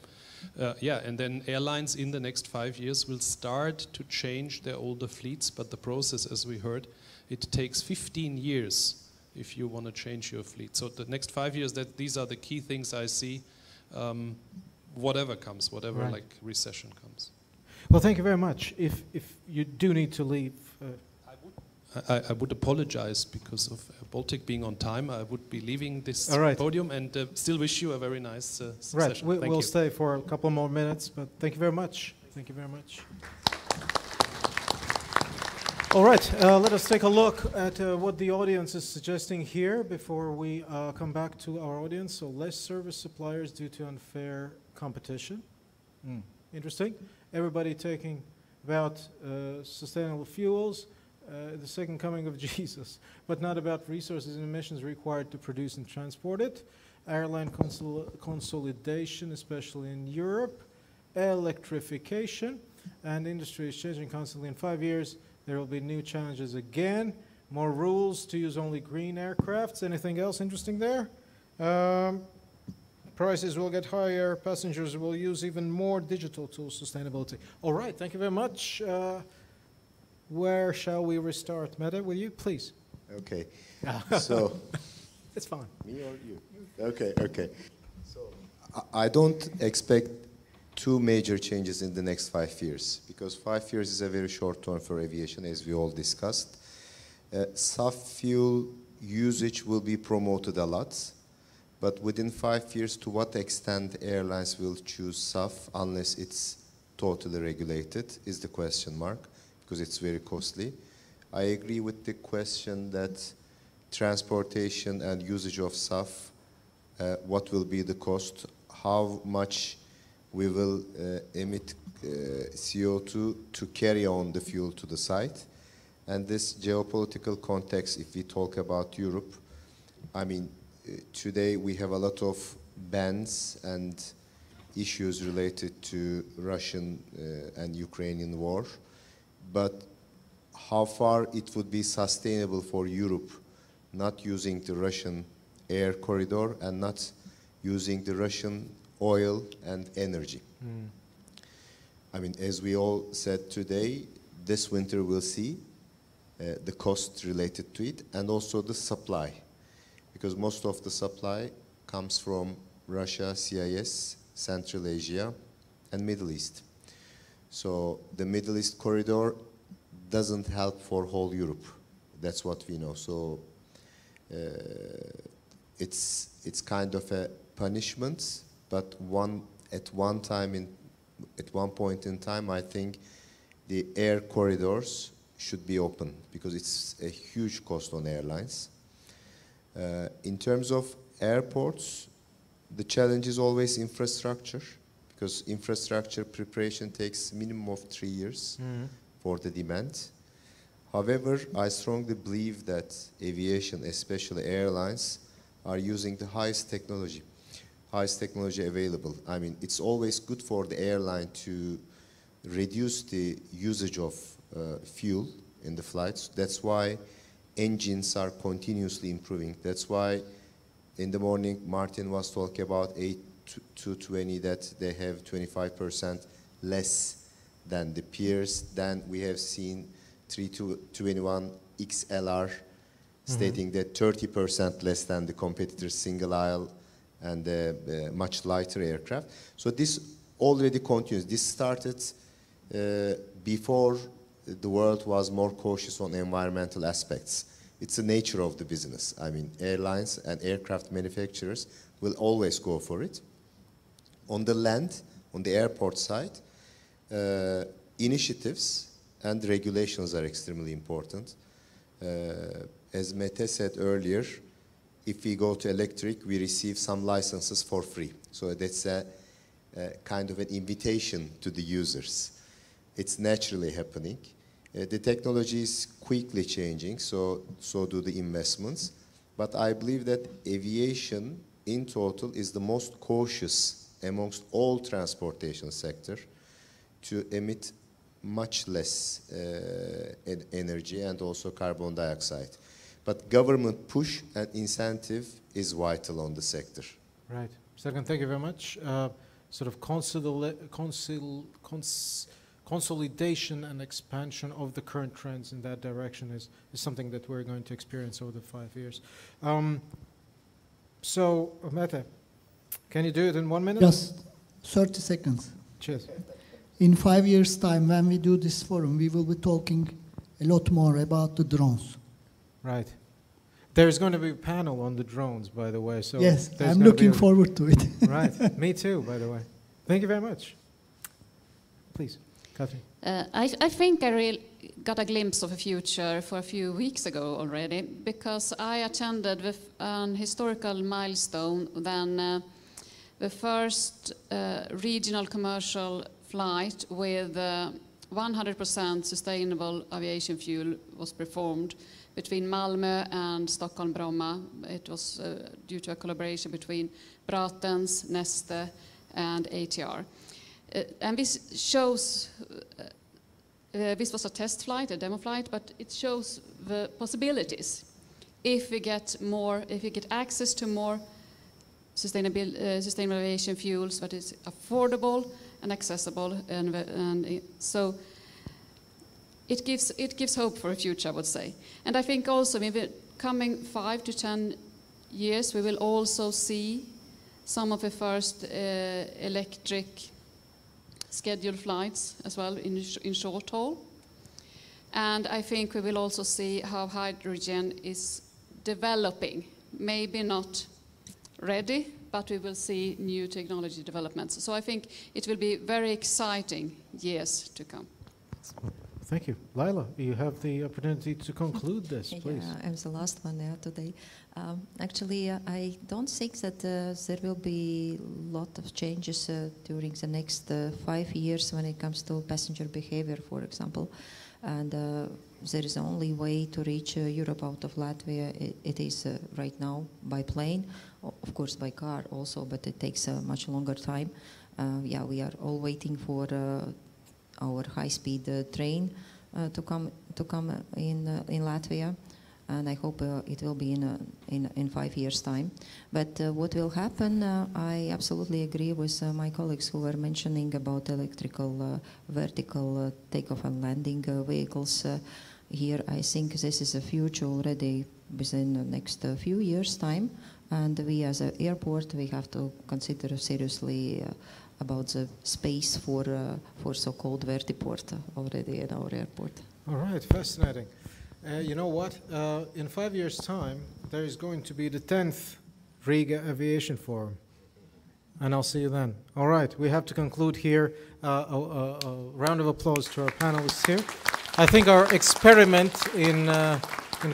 Speaker 9: And then airlines in the next 5 years will start to change their older fleets, but the process, as we heard, it takes 15 years if you want to change your fleet. So the next 5 years, these are the key things I see, whatever comes, whatever
Speaker 1: right.
Speaker 9: like recession comes.
Speaker 1: Well, thank you very much. If you do need to leave...
Speaker 9: I would apologize because of Baltic being on time. I would be leaving this podium and still wish you a very nice session.
Speaker 1: Right, we'll stay for a couple more minutes, but thank you very much. Thank you very much. All right, let us take a look at what the audience is suggesting here before we come back to our audience. So less service suppliers due to unfair competition. Interesting. Everybody talking about sustainable fuels, the second coming of Jesus, but not about resources and emissions required to produce and transport it. Airline consolidation, especially in Europe. Electrification, and industry is changing constantly. In 5 years, there will be new challenges again. More rules to use only green aircrafts. Anything else interesting there? Prices will get higher. Passengers will use even more digital tools. Sustainability. All right, thank you very much. Where shall we restart? Mette, will you, please?
Speaker 5: Okay. So,
Speaker 1: it's fine.
Speaker 5: Me or you? Okay. So, I don't expect two major changes in the next 5 years, because 5 years is a very short term for aviation, as we all discussed. SAF fuel usage will be promoted a lot, but within 5 years, to what extent airlines will choose SAF unless it's totally regulated is the question mark, because it's very costly. I agree with the question that transportation and usage of SAF, what will be the cost, how much we will emit CO2 to carry on the fuel to the site. And this geopolitical context, if we talk about Europe, I mean, today we have a lot of bans and issues related to Russian and Ukrainian war, but how far it would be sustainable for Europe not using the Russian air corridor and not using the Russian oil and energy. I mean, as we all said today, this winter we'll see the cost related to it and also the supply, because most of the supply comes from Russia, CIS, Central Asia, and Middle East. So the Middle East corridor doesn't help for whole Europe. That's what we know. So it's kind of a punishment, but at one point in time, I think the air corridors should be open because it's a huge cost on airlines. In terms of airports, the challenge is always infrastructure, because infrastructure preparation takes minimum of 3 years for the demand. However, I strongly believe that aviation, especially airlines, are using the highest technology available. I mean, it's always good for the airline to reduce the usage of fuel in the flights. That's why engines are continuously improving. That's why in the morning, Martin was talking about A220, that they have 25% less than the peers. Then we have seen 321 XLR stating that 30% less than the competitor's single aisle and much lighter aircraft. So this already continues. This started before the world was more cautious on environmental aspects. It's the nature of the business. I mean, airlines and aircraft manufacturers will always go for it. On the land, on the airport side, initiatives and regulations are extremely important. As Mete said earlier, if we go to electric, we receive some licenses for free. So that's a kind of an invitation to the users. It's naturally happening. The technology is quickly changing, so do the investments. But I believe that aviation in total is the most cautious amongst all transportation sector to emit much less energy and also carbon dioxide. But government push and incentive is vital on the sector.
Speaker 1: Right. Serkan, thank you very much. Sort of consolidation and expansion of the current trends in that direction is something that we're going to experience over the 5 years. So, Mete, can you do it in 1 minute?
Speaker 14: Just 30 seconds.
Speaker 1: Cheers.
Speaker 14: In 5 years' time, when we do this forum, we will be talking a lot more about the drones.
Speaker 1: Right. There's going to be a panel on the drones, by the way. So
Speaker 14: yes, I'm looking forward to it.
Speaker 1: Right. Me too, by the way. Thank you very much. Please, Katrin.
Speaker 4: I think I really got a glimpse of a future for a few weeks ago already, because I attended with an historical milestone when the first regional commercial flight with 100% sustainable aviation fuel was performed between Malmö and Stockholm-Bromma. It was due to a collaboration between Bratens, Neste, and ATR. And this shows, this was a test flight, a demo flight, but it shows the possibilities. If we get access to more sustainable aviation fuels that is affordable and accessible, and so it gives hope for a future, I would say. And I think also in the coming 5 to 10 years, we will also see some of the first electric scheduled flights as well in short haul. And I think we will also see how hydrogen is developing. Maybe not ready, but we will see new technology developments. So I think it will be very exciting years to come.
Speaker 1: Thank you. Laila, you have the opportunity to conclude this, please.
Speaker 8: Yeah, I'm the last one there today. Actually, I don't think that there will be a lot of changes during the next 5 years when it comes to passenger behavior, for example. And there is only way to reach Europe out of Latvia. It is right now by plane, of course by car also, but it takes a much longer time. Yeah, we are all waiting for our high-speed train to come in Latvia, and I hope it will be in 5 years' time. But what will happen? I absolutely agree with my colleagues who were mentioning about electrical vertical takeoff and landing vehicles. Here, I think this is a future already within the next few years' time, and we as an airport, we have to consider seriously about the space for so-called vertiport already at our airport.
Speaker 1: All right, fascinating. You know what? In 5 years' time, there is going to be the 10th Riga Aviation Forum, and I'll see you then. All right, we have to conclude here. A round of applause to our panelists here. I think our experiment in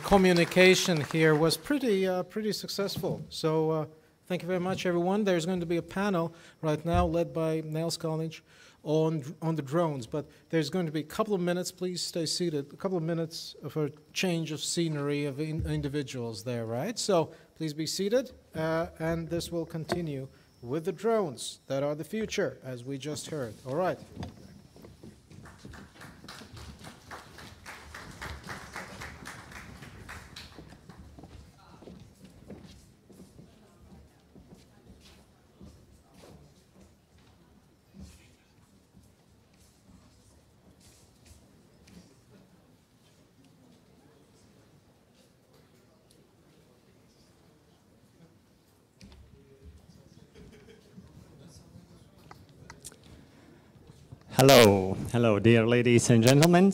Speaker 1: communication here was pretty successful. So thank you very much, everyone. There's going to be a panel right now led by Nils Kalniņš on the drones, but there's going to be a couple of minutes. Please stay seated. A couple of minutes of a change of scenery of individuals there, right? So please be seated, and this will continue with the drones that are the future, as we just heard. All right.
Speaker 20: Hello, dear ladies and gentlemen.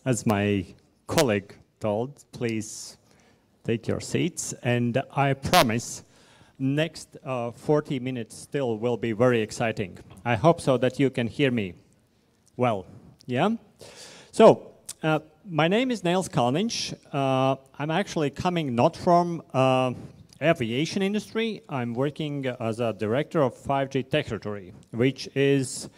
Speaker 20: As my colleague told, please take your seats, and I promise next 40 minutes still will be very exciting. I hope so that you can hear me well, yeah? So, my name is Nils Kalniņš. I'm actually coming not from aviation industry. I'm working as a director of 5G Territory, which is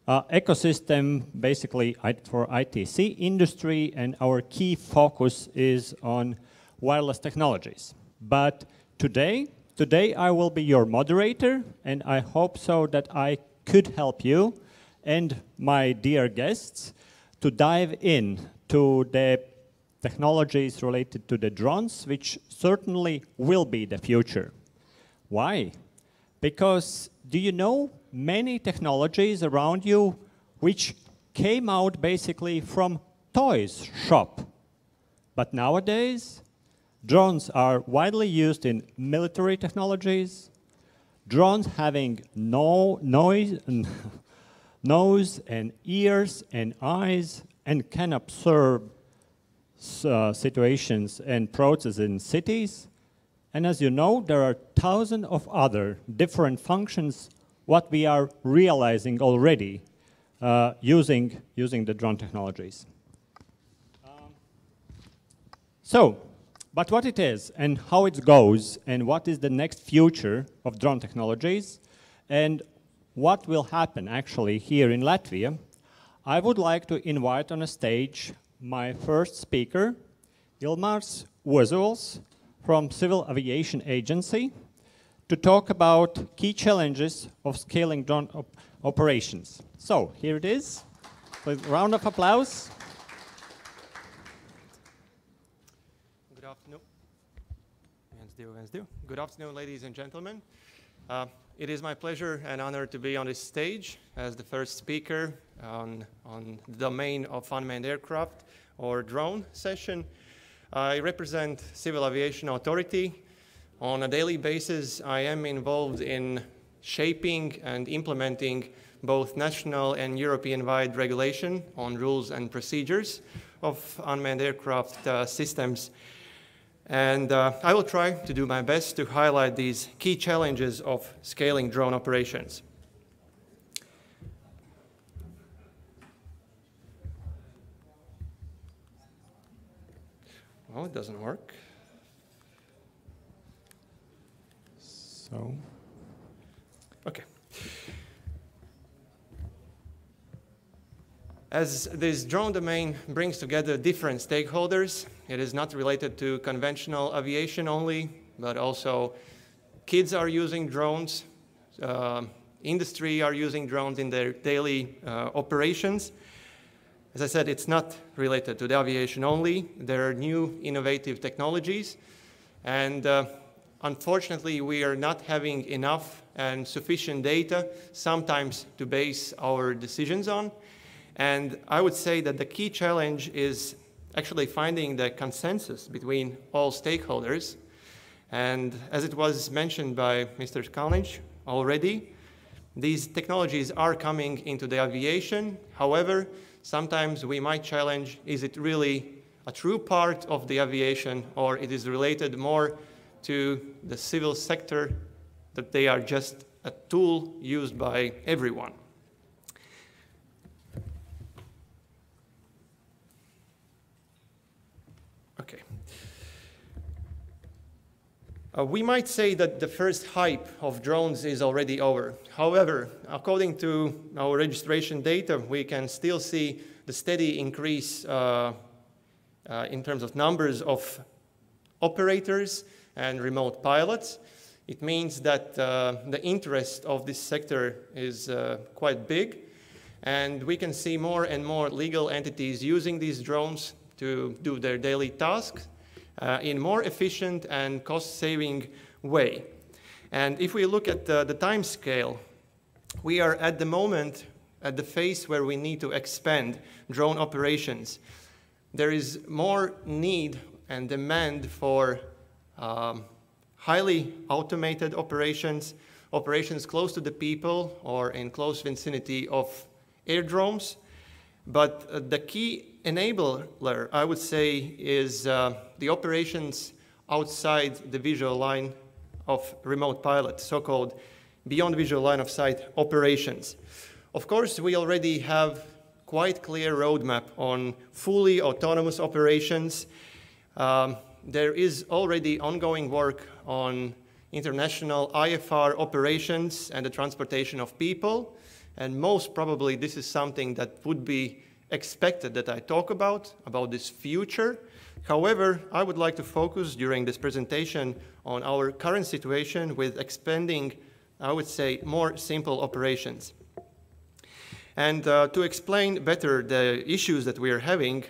Speaker 20: ecosystem basically for ITC industry, and our key focus is on wireless technologies. But today I will be your moderator, and I hope so that I could help you and my dear guests to dive in to the technologies related to the drones, which certainly will be the future. Why? Because do you know many technologies around you which came out basically from toys shop? But nowadays, drones are widely used in military technologies, drones having nose and ears and eyes, and can observe situations and processes in cities. And as you know, there are thousands of other different functions what we are realizing already using the drone technologies. But what it is and how it goes and what is the next future of drone technologies and what will happen actually here in Latvia, I would like to invite on a stage my first speaker, Ilmārs Ozols from Civil Aviation Agency, to talk about key challenges of scaling drone operations. So here it is. With a round of applause.
Speaker 21: Good afternoon. Good afternoon, ladies and gentlemen. It is my pleasure and honor to be on this stage as the first speaker on the domain of unmanned aircraft or drone session. I represent Civil Aviation Authority. On a daily basis, I am involved in shaping and implementing both national and European-wide regulation on rules and procedures of unmanned aircraft systems. And I will try to do my best to highlight these key challenges of scaling drone operations. Well, it doesn't work. So, okay. As this drone domain brings together different stakeholders, it is not related to conventional aviation only, but also kids are using drones, industry are using drones in their daily operations. As I said, it's not related to the aviation only. There are new innovative technologies, and unfortunately, we are not having enough and sufficient data sometimes to base our decisions on. And I would say that the key challenge is actually finding the consensus between all stakeholders. And as it was mentioned by Mr. Kalnic already, these technologies are coming into the aviation. However, sometimes we might challenge, is it really a true part of the aviation, or it is related more to the civil sector, that they are just a tool used by everyone. Okay. We might say that the first hype of drones is already over. However, according to our registration data, we can still see the steady increase in terms of numbers of operators and remote pilots. It means that the interest of this sector is quite big, and we can see more and more legal entities using these drones to do their daily tasks in more efficient and cost-saving way. And if we look at the time scale, we are at the moment at the phase where we need to expand drone operations. There is more need and demand for highly automated operations, operations close to the people or in close vicinity of airdromes. But the key enabler, I would say, is the operations outside the visual line of remote pilot, so-called beyond visual line of sight operations. Of course, we already have quite clear roadmap on fully autonomous operations. There is already ongoing work on international IFR operations and the transportation of people. And most probably this is something that would be expected that I talk about this future. However, I would like to focus during this presentation on our current situation with expanding, I would say, more simple operations. And to explain better the issues that we are having,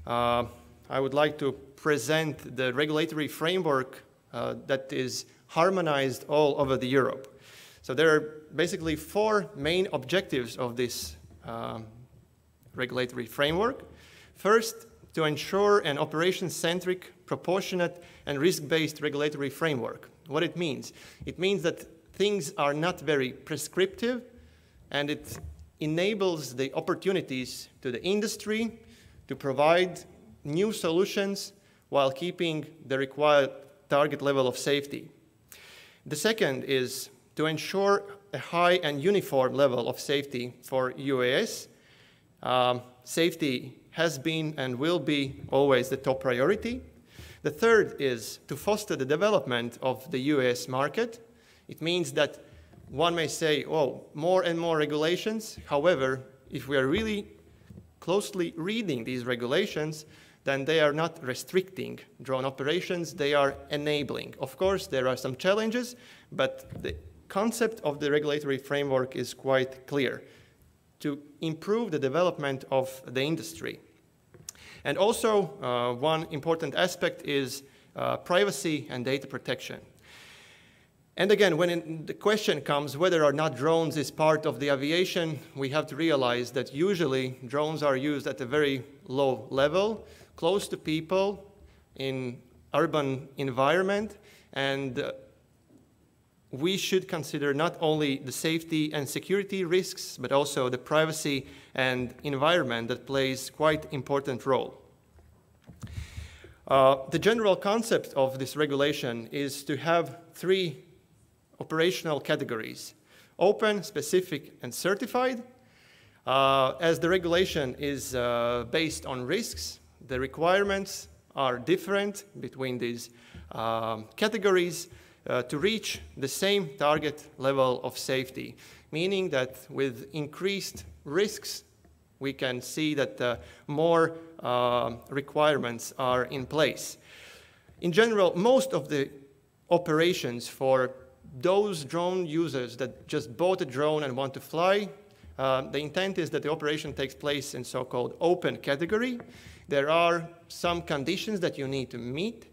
Speaker 21: I would like to present the regulatory framework that is harmonized all over the Europe. So there are basically 4 main objectives of this regulatory framework. First, to ensure an operation-centric, proportionate, and risk-based regulatory framework. What it means? It means that things are not very prescriptive, and it enables the opportunities to the industry to provide new solutions while keeping the required target level of safety. The second is to ensure a high and uniform level of safety for UAS. Safety has been and will be always the top priority. The third is to foster the development of the UAS market. It means that one may say, oh, more and more regulations. However, if we are really closely reading these regulations, then they are not restricting drone operations, they are enabling. Of course, there are some challenges, but the concept of the regulatory framework is quite clear: to improve the development of the industry. And also, one important aspect is privacy and data protection. And again, when the question comes whether or not drones is part of the aviation, we have to realize that usually drones are used at a very low level, close to people, in urban environment, and we should consider not only the safety and security risks, but also the privacy and environment that plays quite important role. The general concept of this regulation is to have 3 operational categories: open, specific, and certified. As the regulation is based on risks, the requirements are different between these categories to reach the same target level of safety, meaning that with increased risks, we can see that more requirements are in place. In general, most of the operations for those drone users that just bought a drone and want to fly, the intent is that the operation takes place in so-called open category. There are some conditions that you need to meet,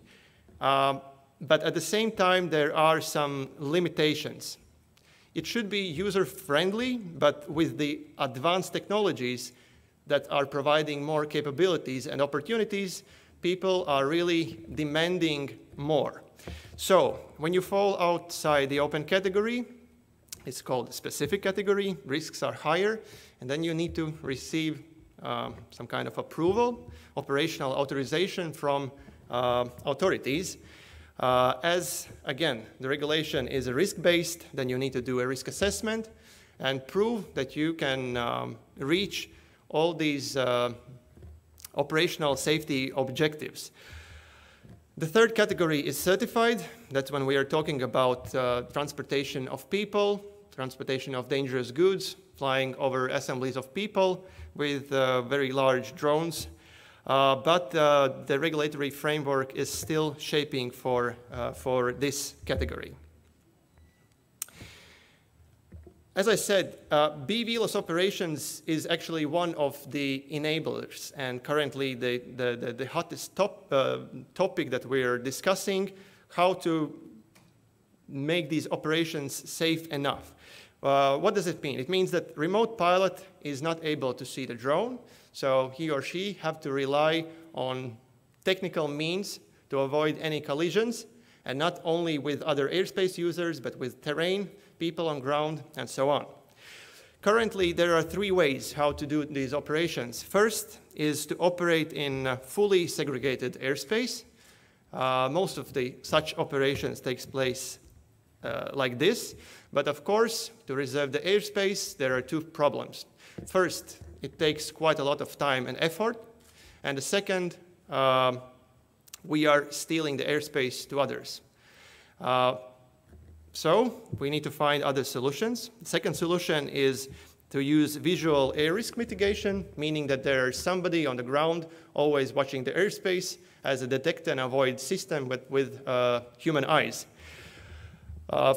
Speaker 21: but at the same time, there are some limitations. It should be user-friendly, but with the advanced technologies that are providing more capabilities and opportunities, people are really demanding more. So when you fall outside the open category, it's called specific category, risks are higher, and then you need to receive some kind of approval, operational authorization from authorities. As, again, the regulation is risk-based, then you need to do a risk assessment and prove that you can reach all these operational safety objectives. The third category is certified. That's when we are talking about transportation of people, transportation of dangerous goods, flying over assemblies of people with very large drones. But the regulatory framework is still shaping for this category. As I said, BVLOS operations is actually one of the enablers, and currently the hottest topic that we're discussing, how to make these operations safe enough. What does it mean? It means that remote pilot is not able to see the drone, so he or she have to rely on technical means to avoid any collisions, and not only with other airspace users, but with terrain, people on ground, and so on. Currently, there are three ways how to do these operations. First is to operate in fully segregated airspace. Most of such operations takes place like this, but of course, to reserve the airspace, there are two problems. First, it takes quite a lot of time and effort, and the second, we are stealing the airspace to others. So we need to find other solutions. The second solution is to use visual air risk mitigation, meaning that there is somebody on the ground always watching the airspace as a detect and avoid system, but with human eyes.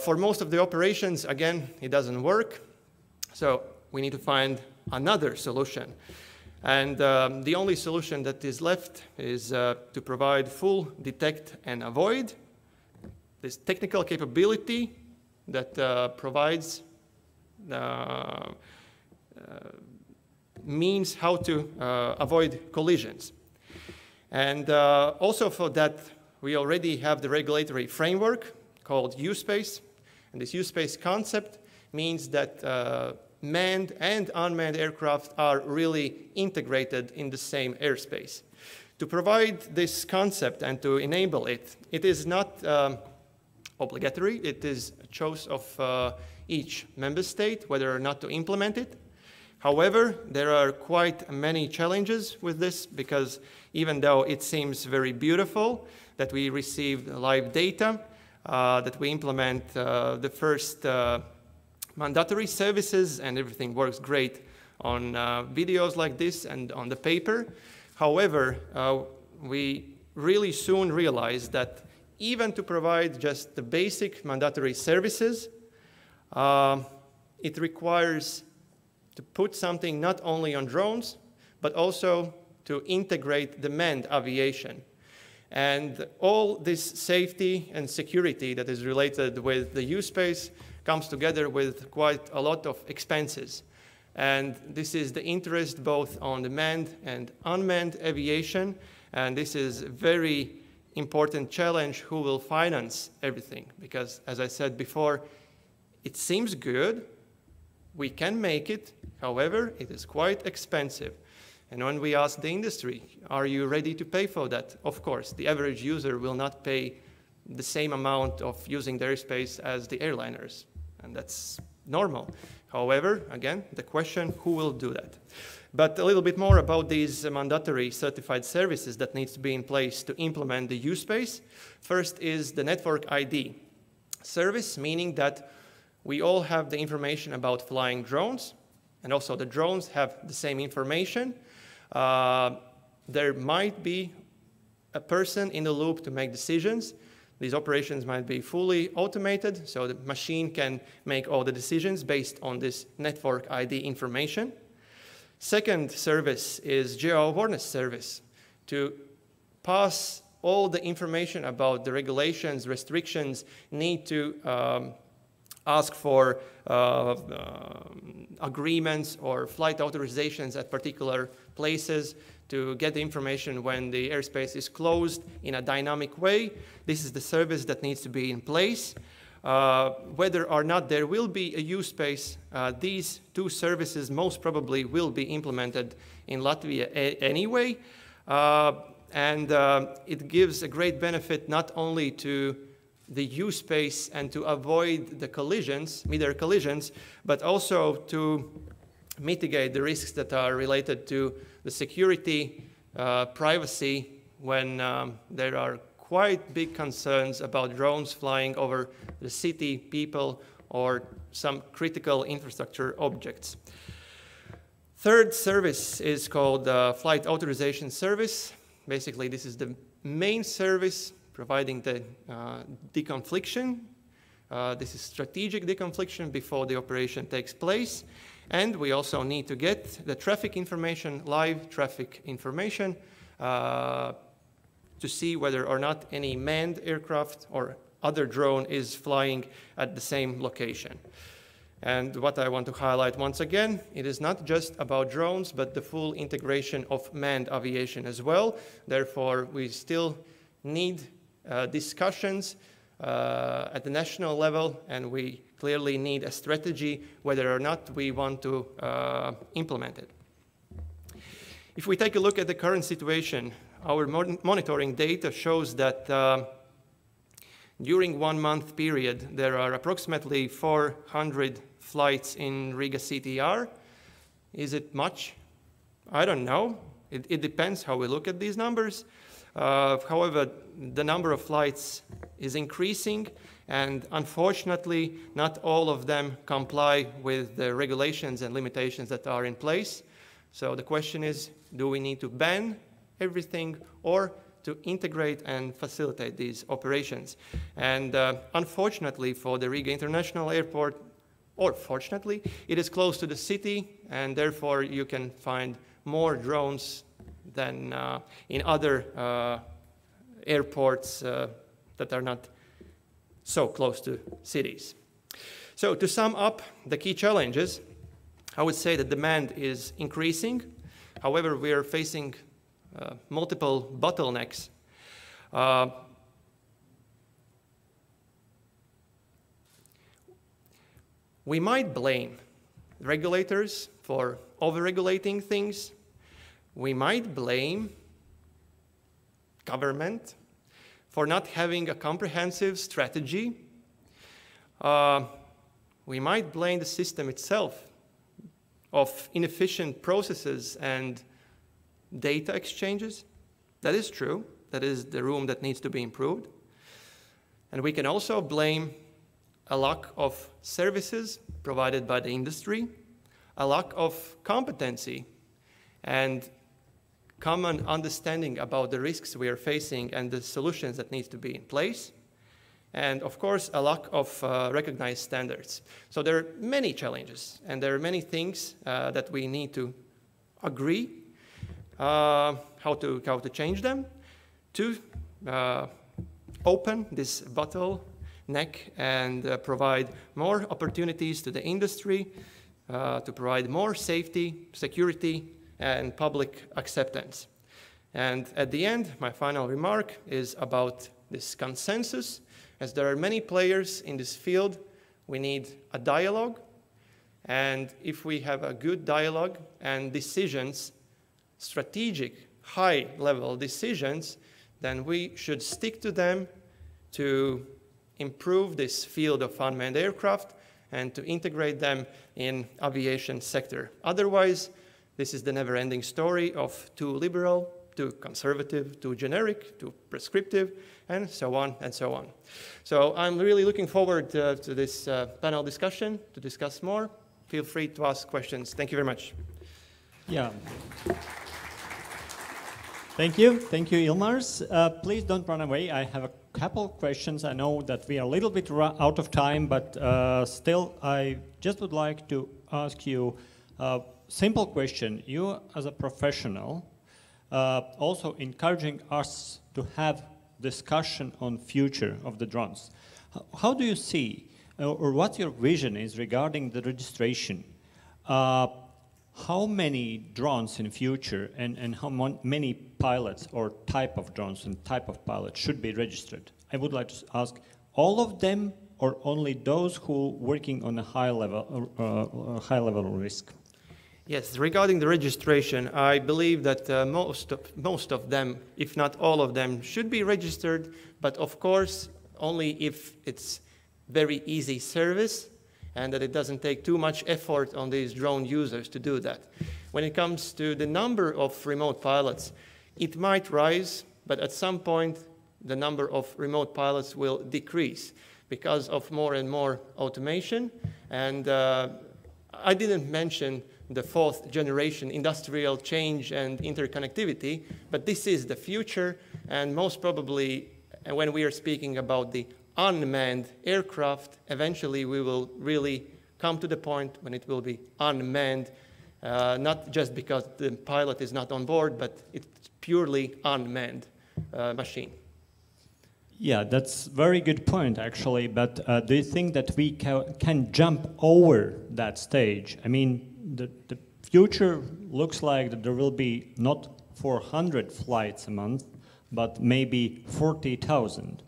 Speaker 21: For most of the operations, again, it doesn't work. So we need to find another solution. And the only solution that is left is to provide full detect and avoid. This technical capability that provides means how to avoid collisions. And also for that, we already have the regulatory framework called U-Space. And this U-Space concept means that manned and unmanned aircraft are really integrated in the same airspace. To provide this concept and to enable it, it is not obligatory. It is a choice of each member state whether or not to implement it. However, there are quite many challenges with this because even though it seems very beautiful that we receive live data, that we implement the first mandatory services and everything works great on videos like this and on the paper. However, we really soon realized that even to provide just the basic mandatory services, it requires to put something not only on drones, but also to integrate the manned aviation. And all this safety and security that is related with the U-Space comes together with quite a lot of expenses. And this is the interest both on the manned and unmanned aviation, and this is a very important challenge who will finance everything. Because, as I said before, it seems good, we can make it, however, it is quite expensive. And when we ask the industry, are you ready to pay for that? Of course, the average user will not pay the same amount of using their airspace as the airliners, and that's normal. However, again, the question, who will do that? But a little bit more about these mandatory certified services that needs to be in place to implement the U-Space. First is the network ID service, meaning that we all have the information about flying drones, and also the drones have the same information. There might be a person in the loop to make decisions, These operations might be fully automated, so the machine can make all the decisions based on this network ID information. Second service is geo-awareness service, to pass all the information about the regulations, restrictions, need to ask for agreements or flight authorizations at particular places, to get the information when the airspace is closed in a dynamic way. This is the service that needs to be in place. Whether or not there will be a use space, these two services most probably will be implemented in Latvia anyway. And it gives a great benefit not only to the use space and to avoid the collisions, mid-air collisions, but also to mitigate the risks that are related to the security, privacy, when there are quite big concerns about drones flying over the city, people, or some critical infrastructure objects. Third service is called Flight Authorization Service. Basically, this is the main service providing the deconfliction. This is strategic deconfliction before the operation takes place. And we also need to get the traffic information, live traffic information, to see whether or not any manned aircraft or other drone is flying at the same location. And what I want to highlight once again, it is not just about drones, but the full integration of manned aviation as well. Therefore, we still need discussions at the national level, and we clearly need a strategy whether or not we want to implement it. If we take a look at the current situation, our monitoring data shows that during 1 month period, there are approximately 400 flights in Riga CTR. Is it much? I don't know. It depends how we look at these numbers. However, the number of flights is increasing, and unfortunately, not all of them comply with the regulations and limitations that are in place. So the question is, do we need to ban everything or to integrate and facilitate these operations? And unfortunately for the Riga International Airport, or fortunately, it is close to the city, and therefore you can find more drones than in other airports that are not so close to cities. So to sum up the key challenges, I would say that demand is increasing. However, we are facing multiple bottlenecks. We might blame regulators for over-regulating things. We might blame government for not having a comprehensive strategy. We might blame the system itself of inefficient processes and data exchanges. That is true. That is the room that needs to be improved. And we can also blame a lack of services provided by the industry, a lack of competency, and common understanding about the risks we are facing and the solutions that need to be in place, and of course a lack of recognized standards. So there are many challenges, and there are many things that we need to agree how to change them, to open this bottleneck and provide more opportunities to the industry, to provide more safety, security, and public acceptance. And at the end, my final remark is about this consensus. As there are many players in this field, we need a dialogue. And if we have a good dialogue and decisions, strategic, high-level decisions, then we should stick to them to improve this field of unmanned aircraft and to integrate them in aviation sector. Otherwise, this is the never-ending story of too liberal, too conservative, too generic, too prescriptive, and so on and so on. So I'm really looking forward to this panel discussion, to discuss more. Feel free to ask questions. Thank you very much.
Speaker 20: Yeah. Thank you, Ilmars. Please don't run away. I have a couple of questions. I know that we are a little bit out of time, but still, I just would like to ask you a simple question. You, as a professional, also encouraging us to have discussion on future of the drones. How do you see, or what your vision is regarding the registration? How many drones in future and how many pilots or type of drones and type of pilots should be registered? I would like to ask all of them or only those who working on a high level risk?
Speaker 21: Yes, regarding the registration, I believe that most of them, if not all of them, should be registered, but of course only if it's very easy service and that it doesn't take too much effort on these drone users to do that. When it comes to the number of remote pilots, it might rise, but at some point the number of remote pilots will decrease because of more and more automation. And I didn't mention the fourth generation industrial change and interconnectivity, but this is the future, and most probably when we are speaking about the unmanned aircraft, eventually we will really come to the point when it will be unmanned, not just because the pilot is not on board, but it's purely unmanned machine.
Speaker 20: Yeah, that's a very good point, actually, but do you think that we can jump over that stage? I mean, the future looks like that there will be not 400 flights a month, but maybe 40,000.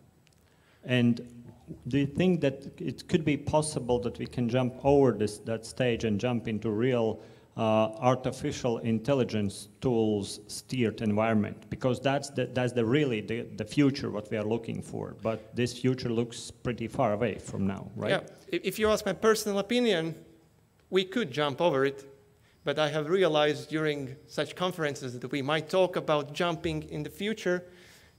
Speaker 20: And do you think that it could be possible that we can jump over that stage and jump into real artificial intelligence tools steered environment? Because that's really the future what we are looking for. But this future looks pretty far away from now, right?
Speaker 21: Yeah, if you ask my personal opinion, we could jump over it. But I have realized during such conferences that we might talk about jumping in the future,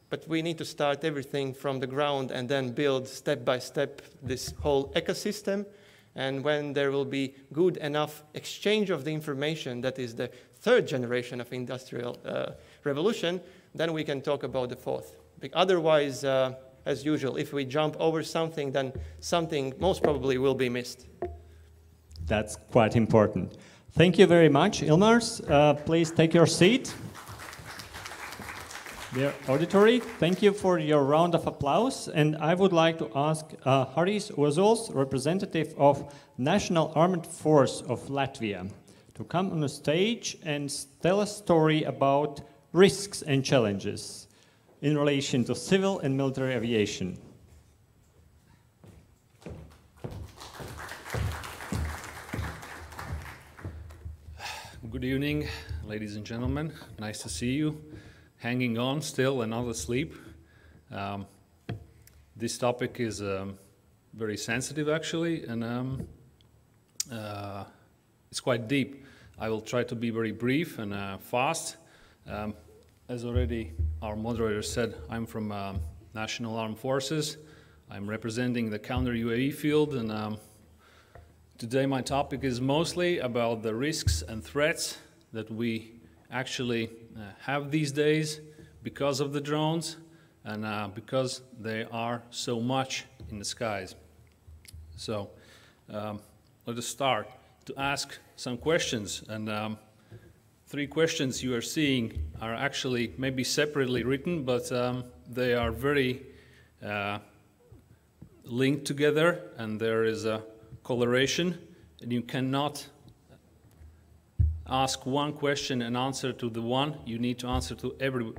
Speaker 21: but we need to start everything from the ground and then build step by step this whole ecosystem. And when there will be good enough exchange of the information, that is the third generation of industrial revolution, then we can talk about the fourth. Otherwise, as usual, if we jump over something, then something most probably will be missed.
Speaker 20: That's quite important. Thank you very much. Ilmars, please take your seat. Dear auditory, thank you for your round of applause. And I would like to ask Haris Ozols, representative of National Armed Force of Latvia, to come on the stage and tell a story about risks and challenges in relation to civil and military aviation.
Speaker 2: Good evening, ladies and gentlemen. Nice to see you. Hanging on still and not asleep. This topic is very sensitive, actually, and it's quite deep. I will try to be very brief and fast. As already our moderator said, I'm from National Armed Forces. I'm representing the counter-UAV field, and today my topic is mostly about the risks and threats that we actually have these days because of the drones and because they are so much in the skies. So let us start to ask some questions, and 3 questions you are seeing are actually maybe separately written, but they are very linked together, and there is a correlation, and you cannot ask one question and answer to the one. You need to answer to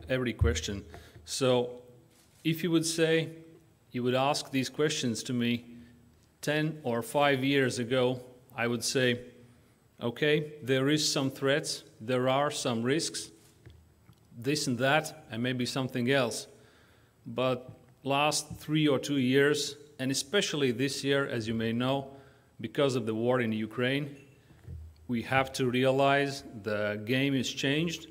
Speaker 2: every question. So if you would say, you would ask these questions to me 10 or 5 years ago, I would say, okay, there is some threats, there are some risks, this and that, and maybe something else. But last 3 or 2 years, and especially this year, as you may know, because of the war in Ukraine, we have to realize the game is changed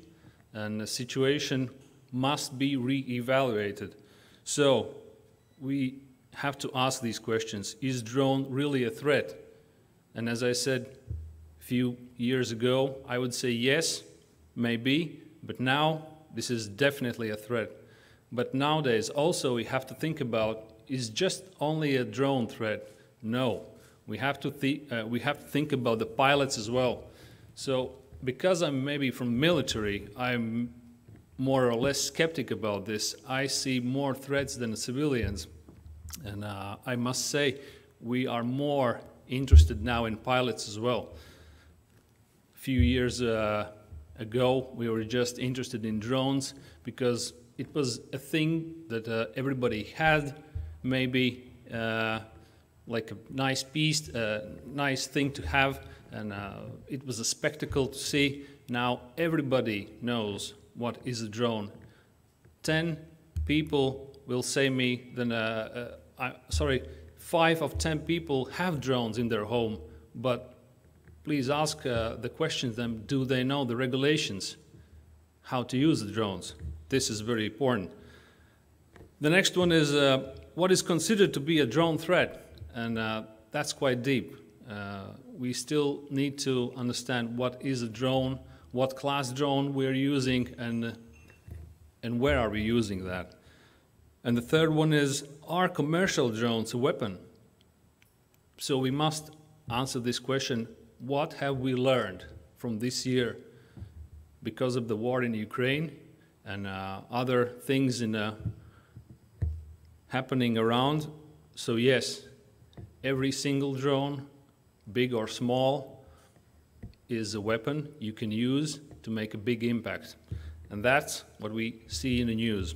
Speaker 2: and the situation must be re-evaluated. So we have to ask these questions. Is drone really a threat? And as I said a few years ago, I would say yes, maybe, but now this is definitely a threat. But nowadays also we have to think about, is just only a drone threat? No, we have to think about the pilots as well. So because I'm maybe from military, I'm more or less skeptic about this. I see more threats than the civilians. And I must say, we are more interested now in pilots as well. A few years ago, we were just interested in drones because it was a thing that everybody had, maybe like a nice piece, nice thing to have, and it was a spectacle to see. Now everybody knows what is a drone. 10 people will say me, then 5 of 10 people have drones in their home, but please ask the question to them, do they know the regulations, how to use the drones? This is very important. The next one is what is considered to be a drone threat, and that's quite deep. We still need to understand what is a drone, what class drone we're using, and where are we using that. And the third one is, are commercial drones a weapon? So we must answer this question, what have we learned from this year because of the war in Ukraine and other things happening around? So yes, every single drone, big or small, is a weapon you can use to make a big impact. And that's what we see in the news.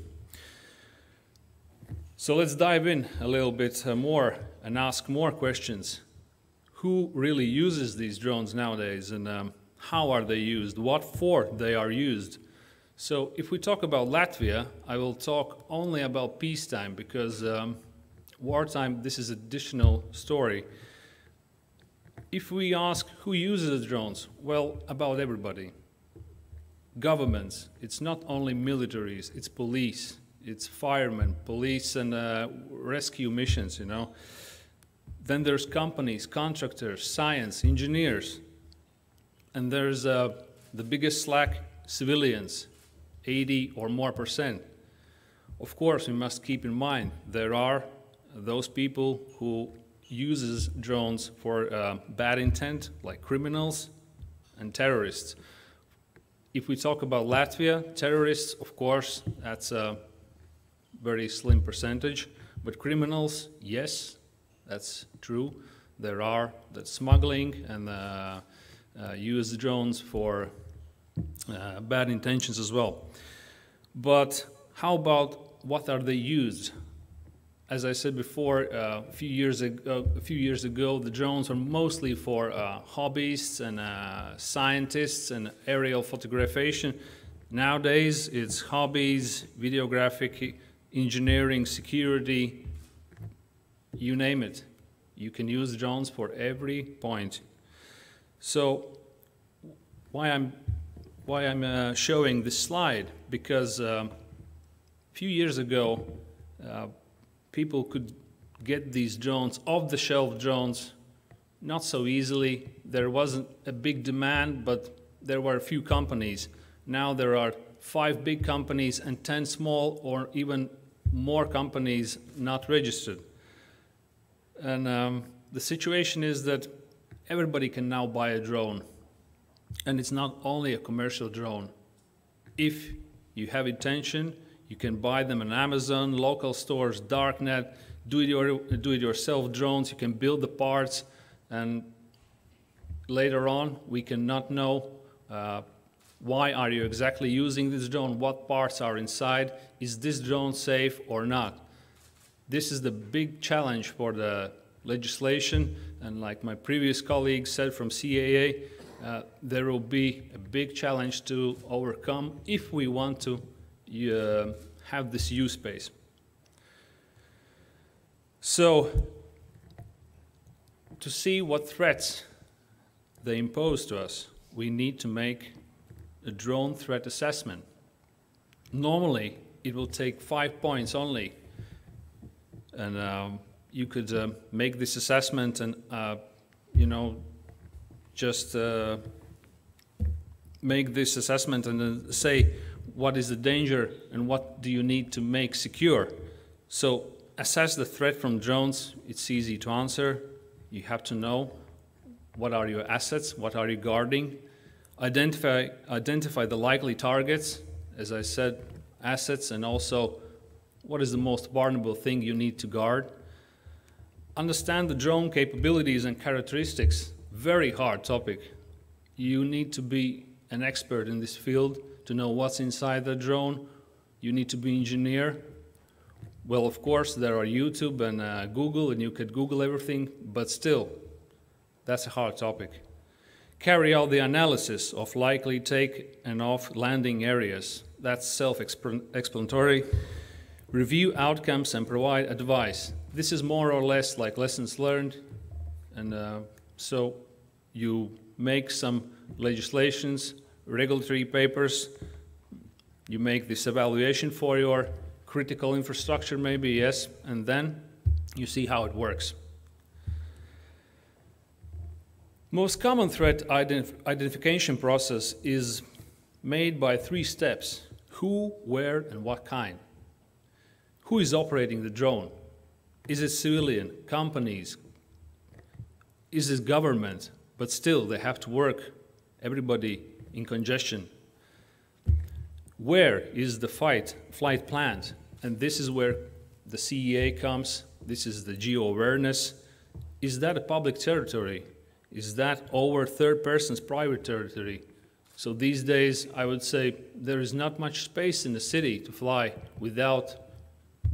Speaker 2: So let's dive in a little bit more and ask more questions. Who really uses these drones nowadays, and how are they used? What for they are used? So if we talk about Latvia, I will talk only about peacetime, because wartime, this is an additional story. If we ask who uses the drones, well, about everybody. Governments, it's not only militaries, it's police, it's firemen, police and rescue missions, you know. Then there's companies, contractors, science, engineers. And there's the biggest slack, civilians, 80 or more %. Of course, we must keep in mind, there are those people who uses drones for bad intent, like criminals and terrorists. If we talk about Latvia, terrorists, of course, that's a very slim percentage, but criminals, yes, that's true. There are that smuggling and use drones for bad intentions as well. But how about what are they used? As I said before, a few years ago, the drones were mostly for hobbyists and scientists and aerial photography. Nowadays, it's hobbies, videographic, engineering, security, you name it. You can use drones for every point. So why I'm showing this slide? Because a few years ago, people could get these drones, off-the-shelf drones, not so easily. There wasn't a big demand, but there were a few companies. Now there are 5 big companies and 10 small or even more companies not registered. And the situation is that everybody can now buy a drone. And it's not only a commercial drone. If you have intention, you can buy them on Amazon, local stores, darknet, do-it-yourself drones. You can build the parts, and later on, we cannot know why are you exactly using this drone, what parts are inside, is this drone safe or not. This is the big challenge for the legislation, and like my previous colleague said from CAA, there will be a big challenge to overcome if we want to have this use space. So, to see what threats they impose to us, we need to make a drone threat assessment. Normally, it will take 5 points only, and you could make this assessment and, you know, just make this assessment and then say what is the danger and what do you need to make secure. So assess the threat from drones. It's easy to answer. You have to know what are your assets, what are you guarding. Identify the likely targets, as I said, assets, and also what is the most vulnerable thing you need to guard. Understand the drone capabilities and characteristics. Very hard topic. You need to be an expert in this field to know what's inside the drone. You need to be an engineer. Well, of course, there are YouTube and Google, and you could Google everything, but still, that's a hard topic. Carry out the analysis of likely take and off landing areas. That's self-explanatory. Review outcomes and provide advice. This is more or less like lessons learned, and so you make some legislations, regulatory papers, you make this evaluation for your critical infrastructure maybe, yes, and then you see how it works. Most common threat identification process is made by 3 steps: who, where, and what kind. Who is operating the drone? Is it civilian, companies? Is it government? But still, they have to work, everybody in congestion. Where is the flight planned? And this is where the CEA comes. This is the geo-awareness. Is that a public territory? Is that over third person's private territory? So these days, I would say there is not much space in the city to fly without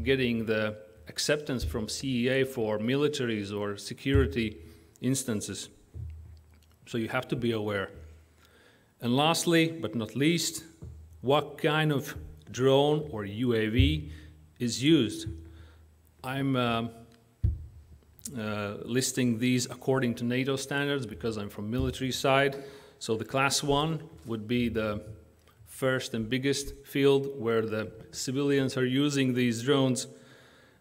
Speaker 2: getting the acceptance from CEA for militaries or security instances. So you have to be aware. And lastly, but not least, what kind of drone or UAV is used? I'm listing these according to NATO standards because I'm from military side. So the class 1 would be the first and biggest field where the civilians are using these drones.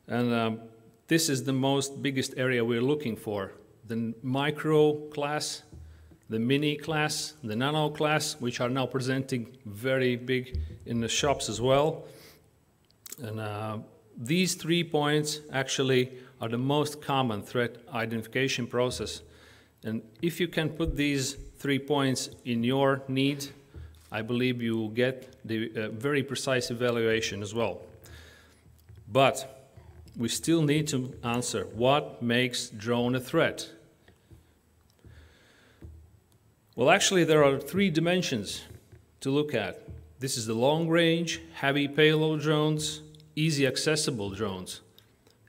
Speaker 2: And this is the biggest area we're looking for. The micro class, the mini class, the nano class, which are now presenting very big in the shops as well. And these 3 points actually are the most common threat identification process. And if you can put these 3 points in your need, I believe you will get the very precise evaluation as well. But we still need to answer what makes drone a threat. Well, actually, there are 3 dimensions to look at. This is the long-range, heavy payload drones, easy accessible drones.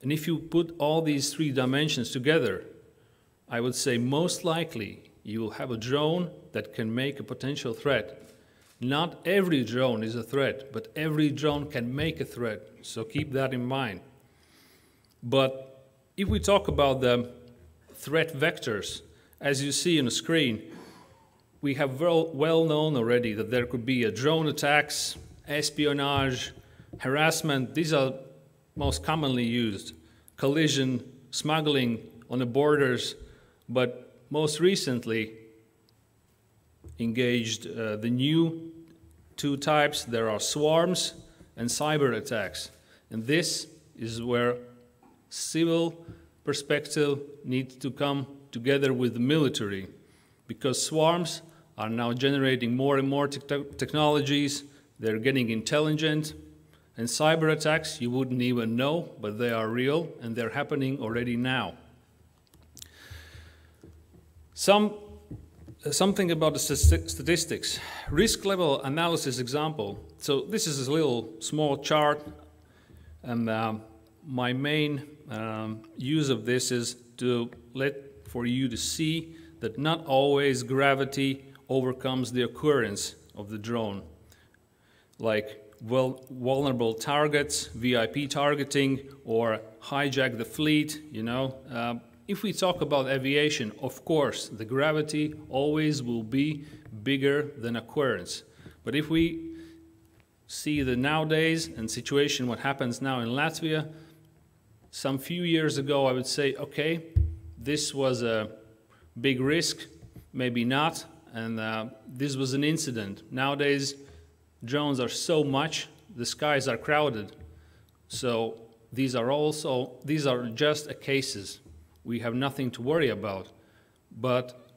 Speaker 2: And if you put all these 3 dimensions together, I would say most likely you will have a drone that can make a potential threat. Not every drone is a threat, but every drone can make a threat, so keep that in mind. But if we talk about the threat vectors, as you see on the screen, we have well known already that there could be a drone attacks, espionage, harassment. These are most commonly used. Collision, smuggling on the borders, but most recently engaged the new 2 types. There are swarms and cyber attacks. And this is where civil perspective needs to come together with the military, because swarms are now generating more and more technologies. They're getting intelligent. And cyber attacks, you wouldn't even know, but they are real, and they're happening already now. Something about the statistics. Risk level analysis example. So this is a little small chart, and my main use of this is for you to see that not always gravity overcomes the occurrence of the drone. Like vulnerable targets, VIP targeting, or hijack the fleet, you know. If we talk about aviation, of course, the gravity always will be bigger than occurrence. But if we see the nowadays and situation, what happens now in Latvia, some few years ago, I would say, okay, this was a big risk, maybe not, and this was an incident. Nowadays, drones are so much, the skies are crowded. So these are just cases. We have nothing to worry about. But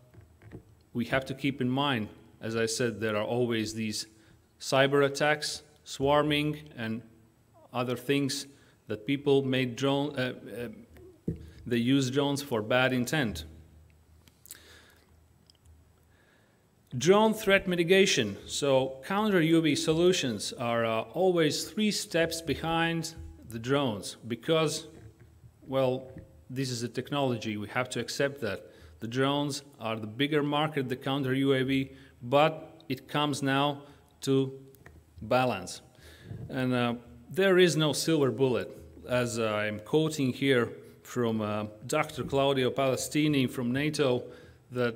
Speaker 2: we have to keep in mind, as I said, there are always these cyber attacks, swarming, and other things that people made they use drones for bad intent. Drone threat mitigation. So counter UAV solutions are always 3 steps behind the drones because, well, this is a technology. We have to accept that. The drones are the bigger market, the counter UAV, but it comes now to balance. And there is no silver bullet. As I'm quoting here from Dr. Claudio Palestini from NATO, that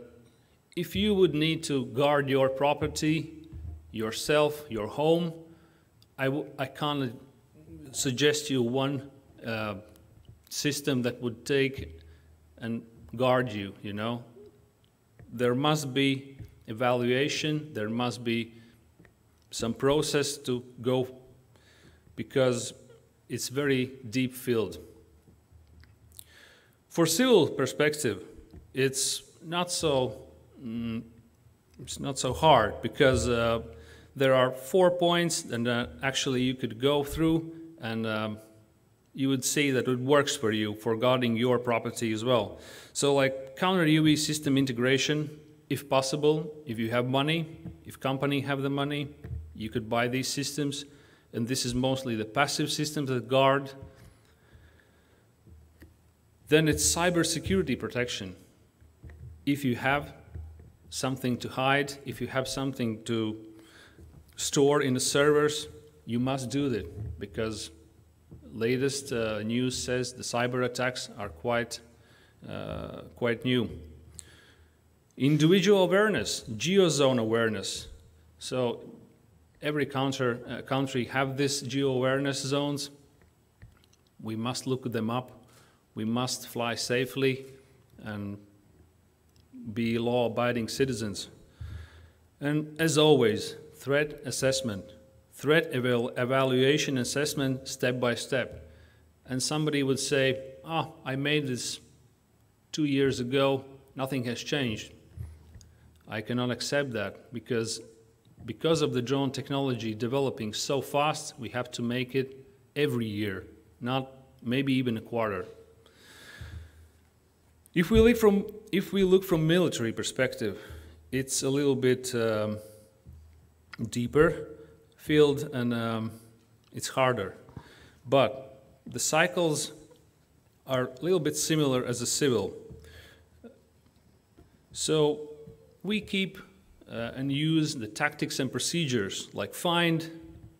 Speaker 2: if you would need to guard your property, yourself, your home, I can't suggest you one system that would take and guard you, you know. There must be evaluation, there must be some process to go, because it's very deep field. For civil perspective, it's not so hard, because there are 4 points, and actually you could go through, and you would see that it works for you for guarding your property as well. So, like counter UAV system integration, if possible, if you have money, if company have the money, you could buy these systems, and this is mostly the passive systems that guard. Then it's cybersecurity protection. If you have something to hide, if you have something to store in the servers, you must do that, because latest news says the cyber attacks are quite new. Individual awareness, geozone awareness. So every country have these geo-awareness zones. We must look them up. We must fly safely and be law-abiding citizens. And as always, threat assessment, threat evaluation assessment step by step. And somebody would say, I made this 2 years ago, nothing has changed. I cannot accept that, because of the drone technology developing so fast, we have to make it every year, not maybe even a quarter. If we look from military perspective, it's a little bit deeper field, and it's harder. But the cycles are a little bit similar as a civil. So we keep and use the tactics and procedures like find,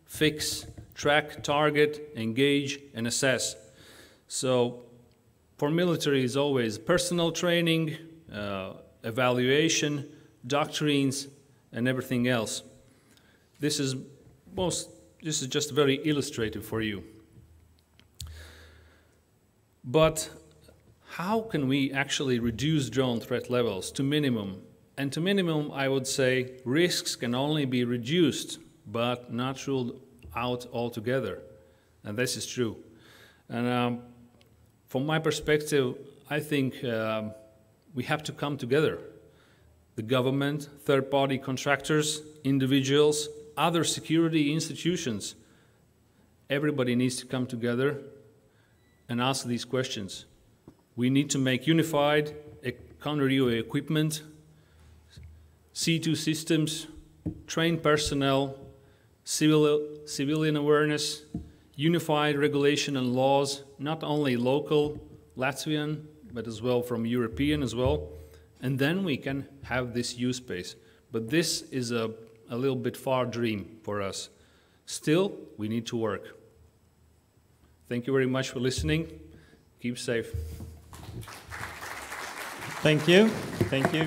Speaker 2: fix, track, target, engage, and assess. So for military is always personal training, evaluation, doctrines, and everything else. This is just very illustrative for you. But how can we actually reduce drone threat levels to minimum? And to minimum, I would say risks can only be reduced, but not ruled out altogether. And this is true. And from my perspective, I think we have to come together. The government, third-party contractors, individuals, other security institutions. Everybody needs to come together and ask these questions. We need to make unified counter-UAV equipment, C2 systems, trained personnel, civilian awareness, unified regulation and laws, not only local Latvian, but as well from European as well. And then we can have this use space. But this is a little bit far dream for us. Still, we need to work. Thank you very much for listening. Keep safe.
Speaker 20: Thank you. Thank you.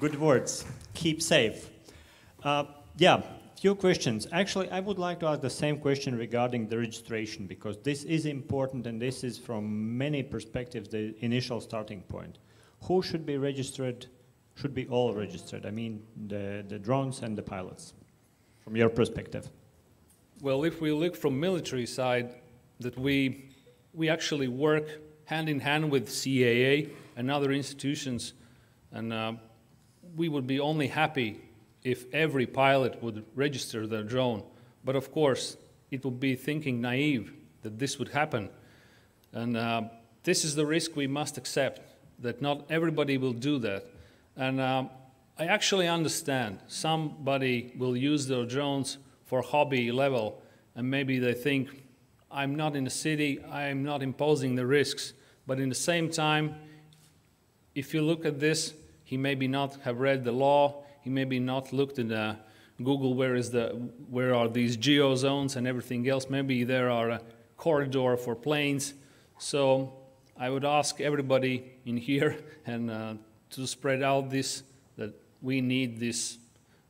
Speaker 20: Good words. Keep safe. Yeah, few questions. Actually, I would like to ask the same question regarding the registration, because this is important, and this is from many perspectives the initial starting point. Who should be registered? Should be all registered. I mean, the drones and the pilots. from your perspective?
Speaker 2: Well, if we look from military side, that we actually work hand in hand with CAA and other institutions, and we would be only happy if every pilot would register their drone. But of course, it would be thinking naive that this would happen. And this is the risk we must accept, that not everybody will do that. And I actually understand somebody will use their drones for hobby level, and maybe they think, I'm not in a city, I'm not imposing the risks. But in the same time, if you look at this, he maybe not have read the law, he maybe not looked at Google where are these geo zones and everything else. Maybe there are a corridor for planes. So I would ask everybody in here and to spread out this, that we need these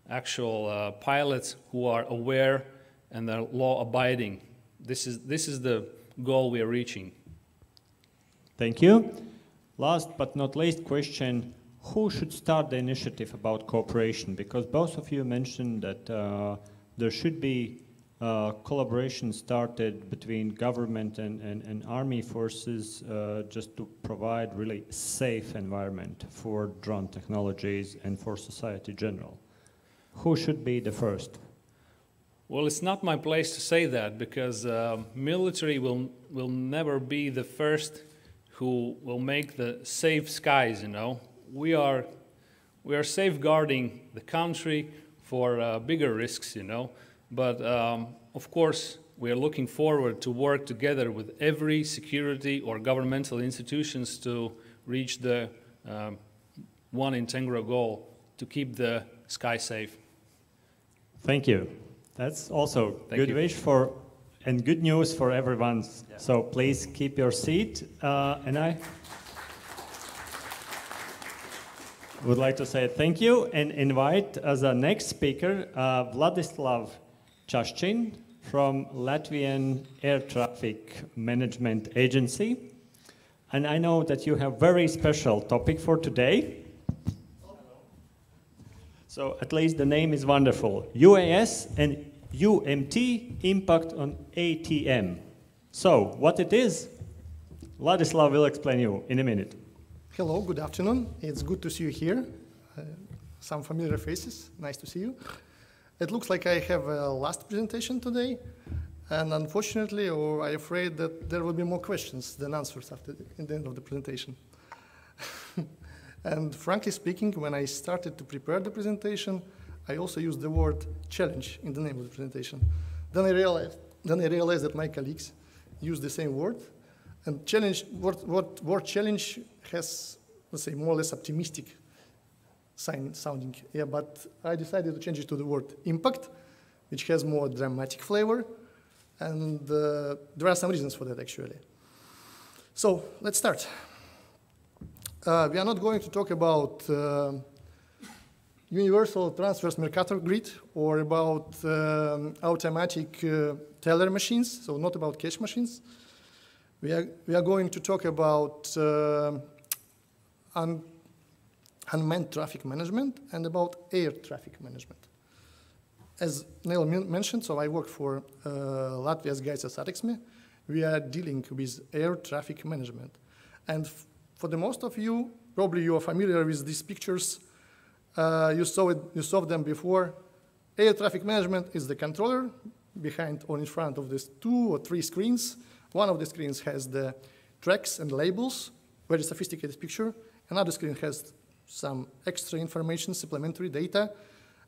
Speaker 2: actual pilots who are aware and they're law-abiding. This is the goal we are reaching.
Speaker 20: Thank you. Last but not least question, who should start the initiative about cooperation? Because both of you mentioned that there should be collaboration started between government and army forces just to provide really safe environment for drone technologies and for society in general. Who should be the first?
Speaker 2: Well, it's not my place to say that, because military will never be the first who will make the safe skies, you know. We are safeguarding the country for bigger risks, you know. But of course, we are looking forward to work together with every security or governmental institutions to reach the one integral goal, to keep the sky safe.
Speaker 20: Thank you. That's also good wish for and good news for everyone. Yeah. So please keep your seat. And I would like to say thank you and invite as a next speaker Vladislav Chashchin from Latvian Air Traffic Management Agency. And I know that you have very special topic for today. So at least the name is wonderful. UAS and UMT impact on ATM. So what it is, Vladislav will explain you in a minute.
Speaker 3: Hello, good afternoon. It's good to see you here. Some familiar faces, nice to see you. It looks like I have a last presentation today, and unfortunately, or I'm afraid that there will be more questions than answers at the end of the presentation. And frankly speaking, when I started to prepare the presentation, I also used the word challenge in the name of the presentation. Then I realized that my colleagues use the same word, and challenge, word challenge has, let's say, more or less optimistic sounding. Yeah, but I decided to change it to the word impact, which has more dramatic flavor, and there are some reasons for that actually. So let's start. We are not going to talk about universal transverse Mercator grid or about automatic teller machines, so not about cash machines. We are going to talk about unmanned traffic management and about air traffic management. As Neil mentioned, so I work for Latvia's Gaisa Satiksme. We are dealing with air traffic management. And for the most of you, probably you are familiar with these pictures. You saw them before. Air traffic management is the controller behind or in front of these 2 or 3 screens. One of the screens has the tracks and labels, very sophisticated picture. Another screen has some extra information, supplementary data.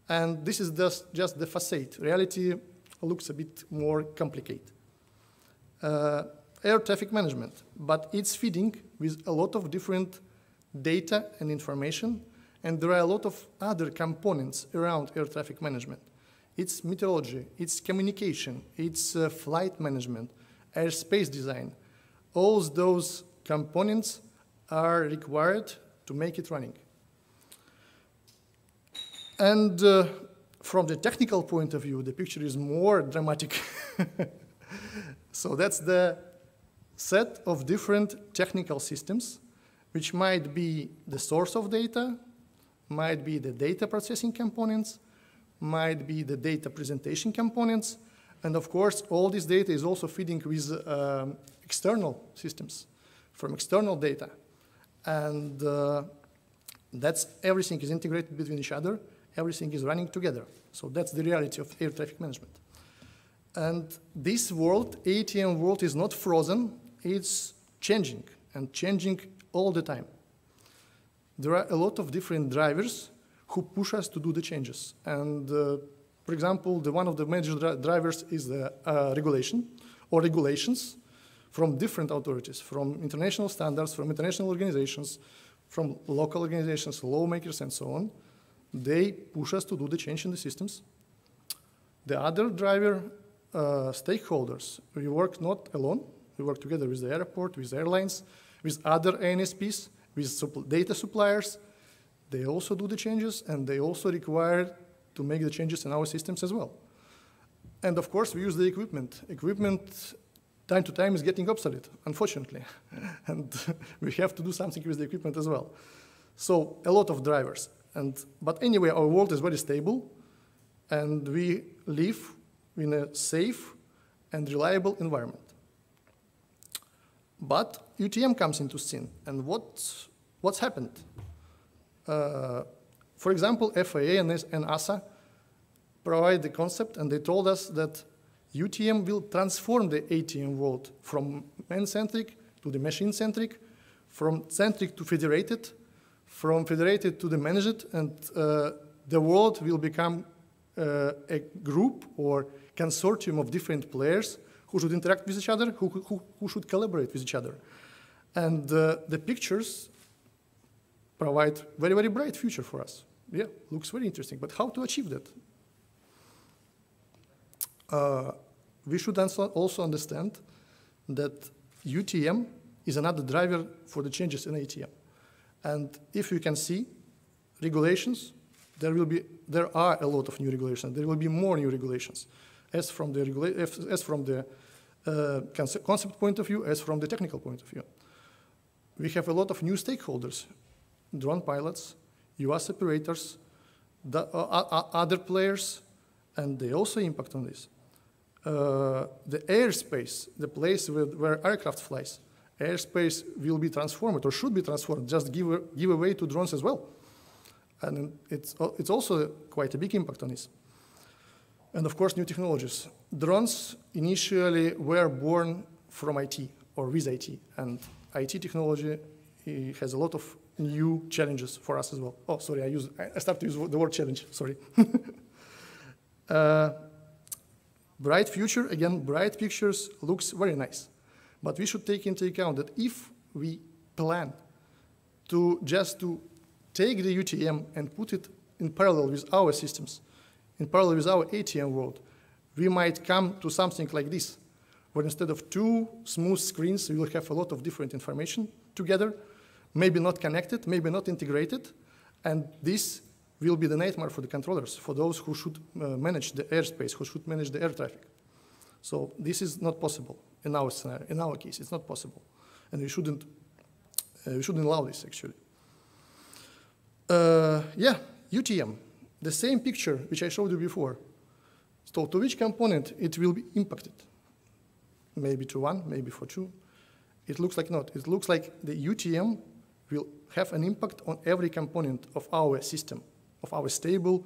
Speaker 3: And this is just the facade. Reality looks a bit more complicated. Air traffic management, but it's feeding with a lot of different data and information, and there are a lot of other components around air traffic management. It's meteorology, it's communication, it's flight management, airspace design. All those components are required to make it running. And from the technical point of view, the picture is more dramatic. So that's the set of different technical systems, which might be the source of data, might be the data processing components, might be the data presentation components, and of course, all this data is also feeding with external systems from external data. And that's everything is integrated between each other, everything is running together. So that's the reality of air traffic management. And this world, ATM world, is not frozen, it's changing, and changing all the time. There are a lot of different drivers who push us to do the changes. And for example, one of the major drivers is the regulation or regulations from different authorities, from international standards, from international organizations, from local organizations, lawmakers, and so on. They push us to do the change in the systems. The other driver, stakeholders, we work not alone. We work together with the airport, with airlines, with other ANSPs, with data suppliers. They also do the changes, and they also require to make the changes in our systems as well. And of course, we use the equipment. Equipment, time to time, is getting obsolete, unfortunately. And we have to do something with the equipment as well. So a lot of drivers. But anyway, our world is very stable, and we live in a safe and reliable environment. But UTM comes into scene, and what's happened? For example, FAA and ASA provide the concept, and they told us that UTM will transform the ATM world from man-centric to the machine-centric, from centric to federated, from federated to the managed, and the world will become a group or consortium of different players who should interact with each other, who should collaborate with each other. And the pictures provide very, very bright future for us. Yeah, looks very interesting, but how to achieve that? We should also understand that UTM is another driver for the changes in ATM. And if you can see regulations, there are a lot of new regulations. There will be more new regulations, as from the concept point of view, as from the technical point of view. We have a lot of new stakeholders, drone pilots, US operators, other players, and they also impact on this. The airspace, the place where aircraft flies, airspace will be transformed or should be transformed, just give away to drones as well. And it's also quite a big impact on this. And of course, new technologies. Drones initially were born from IT or with IT, and IT technology has a lot of new challenges for us as well. Oh, sorry, I started to use the word challenge, sorry. Bright future, again, bright pictures looks very nice. But we should take into account that if we plan to take the UTM and put it in parallel with our systems, in parallel with our ATM world, we might come to something like this, where instead of two smooth screens, we will have a lot of different information together, maybe not connected, maybe not integrated, and this will be the nightmare for the controllers, for those who should manage the airspace, who should manage the air traffic. So this is not possible in our scenario. In our case, it's not possible, and we shouldn't allow this actually. Yeah, UTM, the same picture which I showed you before. So to which component it will be impacted? Maybe to one, maybe for two. It looks like not. It looks like the UTM will have an impact on every component of our system, of our stable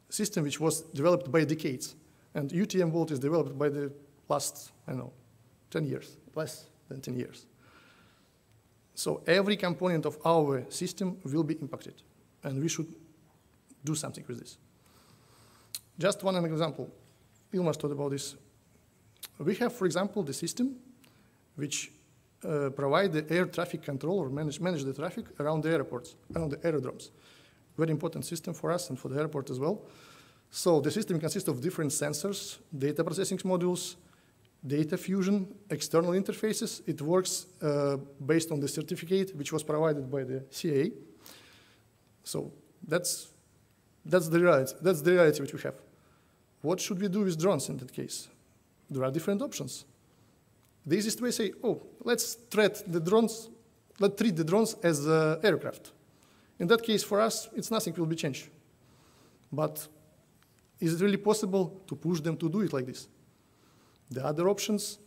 Speaker 3: system, which was developed by decades. And UTM world is developed by the last, 10 years, less than 10 years. So every component of our system will be impacted, and we should do something with this. Just one example. Ilmar talked about this. We have, for example, the system which provide the air traffic control or manage the traffic around the airports, around the aerodromes. Very important system for us and for the airport as well. So the system consists of different sensors, data processing modules, data fusion, external interfaces. It works based on the certificate which was provided by the CAA. So that's the reality. That's the reality which we have. What should we do with drones in that case? There are different options. The easiest way is say, oh, let's treat the drones as aircraft. In that case, for us, it's nothing will be changed. But is it really possible to push them to do it like this? The other options,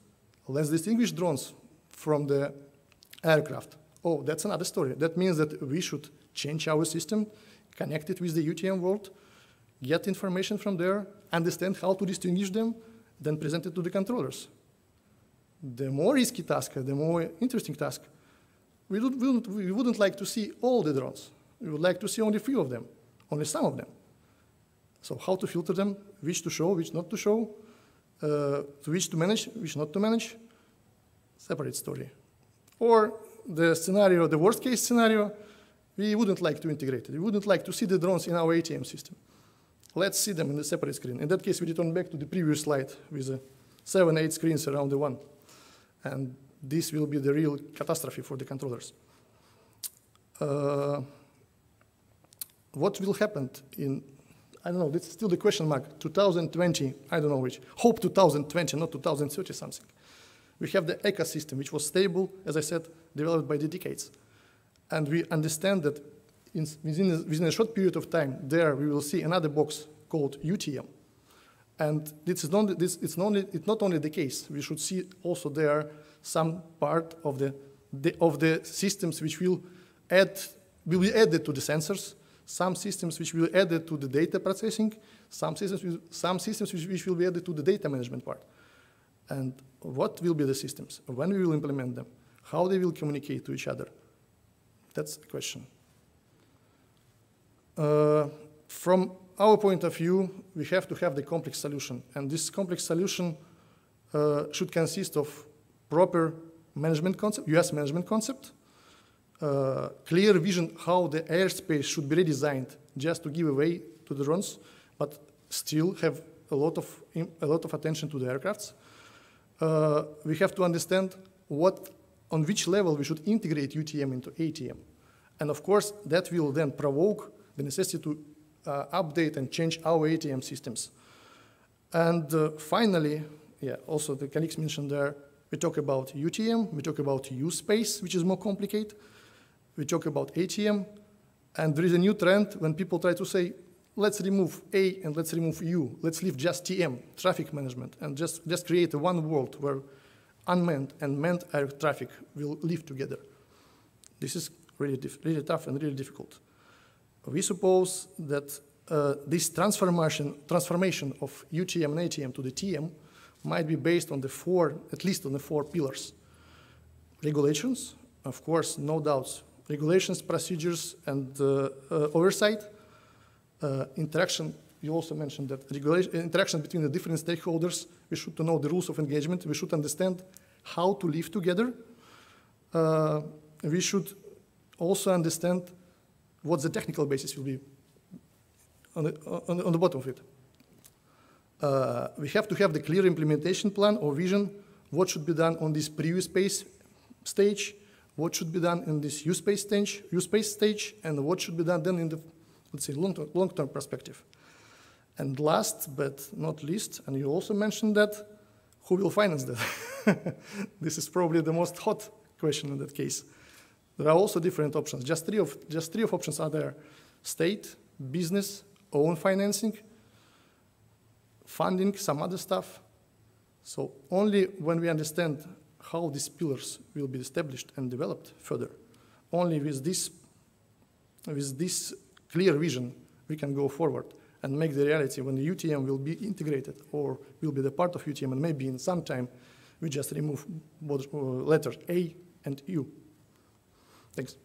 Speaker 3: let's distinguish drones from the aircraft. Oh, that's another story. That means that we should change our system, connect it with the UTM world, get information from there, understand how to distinguish them, then present it to the controllers. The more risky task, the more interesting task. We wouldn't like to see all the drones. We would like to see only a few of them, only some of them. So how to filter them, which to show, which not to show, which to manage, which not to manage, separate story. Or the scenario, the worst case scenario, we wouldn't like to integrate it. We wouldn't like to see the drones in our ATM system. Let's see them in the separate screen. In that case, we return back to the previous slide with 7, 8 screens around the one. And this will be the real catastrophe for the controllers. What will happen in, I don't know, this is still the question mark, 2020, I don't know which, hope 2020, not 2030 something. We have the ecosystem, which was stable, as I said, developed by the decades. And we understand that within a short period of time, there we will see another box called UTM. And it's not only the case. We should see also there some part of the systems which will be added to the sensors, some systems which will be added to the data processing, some systems which will be added to the data management part. And what will be the systems? When we will implement them? How they will communicate to each other? That's the question. From our point of view, we have to have the complex solution. And this complex solution should consist of proper management concept, US management concept, clear vision how the airspace should be redesigned just to give away to the drones, but still have a lot of attention to the aircrafts. We have to understand on which level we should integrate UTM into ATM. And of course, that will then provoke the necessity to update and change our ATM systems. And finally, also the colleagues mentioned there, we talk about UTM, we talk about U-space, which is more complicated. We talk about ATM, and there is a new trend when people try to say, let's remove A and let's remove U. Let's leave just TM, traffic management, and just create one world where unmanned and manned air traffic will live together. This is really tough and really difficult. We suppose that this transformation of UTM and ATM to the TM might be based on at least on the four pillars. Regulations, of course, no doubts. Regulations, procedures, and oversight. Interaction, you also mentioned that interaction between the different stakeholders. We should know the rules of engagement. We should understand how to live together. We should also understand what the technical basis will be on the bottom of it. We have to have the clear implementation plan or vision, what should be done on this pre-U-space stage, what should be done in this U-space stage, and what should be done then in the, let's say, long-term perspective. And last but not least, and you also mentioned that, who will finance that? This is probably the most hot question in that case. There are also different options. Just three of options are there: state, business, own financing, funding, some other stuff. So only when we understand how these pillars will be established and developed further, only with this clear vision, we can go forward and make the reality when the UTM will be integrated or will be the part of UTM, and maybe in some time we just remove both letters A and U. Thanks.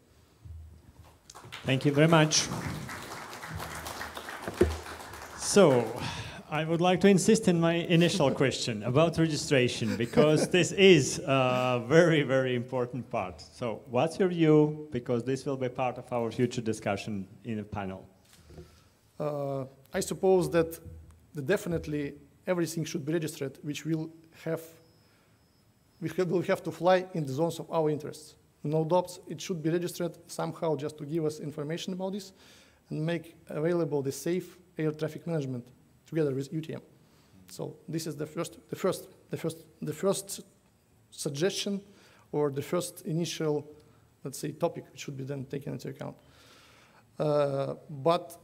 Speaker 20: Thank you very much. So, I would like to insist in my initial question about registration, because this is a very, very important part. So, what's your view? Because this will be part of our future discussion in the panel.
Speaker 3: I suppose that definitely everything should be registered, which will have to fly in the zones of our interests. No doubts, it should be registered somehow just to give us information about this and make available the safe air traffic management together with UTM. So this is the first suggestion, or the first initial, let's say, topic which should be then taken into account. But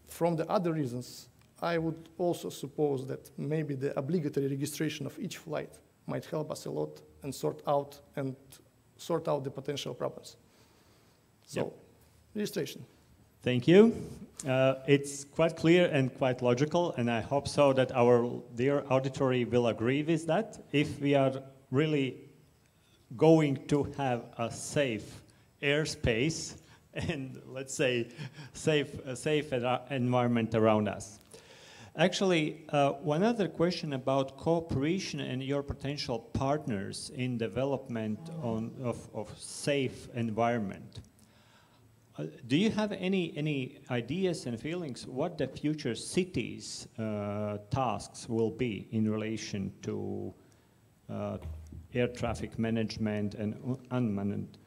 Speaker 3: from the other reasons, I would also suppose that maybe the obligatory registration of each flight might help us a lot and sort out the potential problems. So,
Speaker 20: Yep.
Speaker 3: registration.
Speaker 20: Thank you. It's quite clear and quite logical, and I hope so that our dear auditory will agree with that. If we are really going to have a safe airspace and, let's say, a safe environment around us. Actually, one other question about cooperation and your potential partners in development of safe environment. Do you have any ideas and feelings what the future cities' tasks will be in relation to air traffic management and unmanned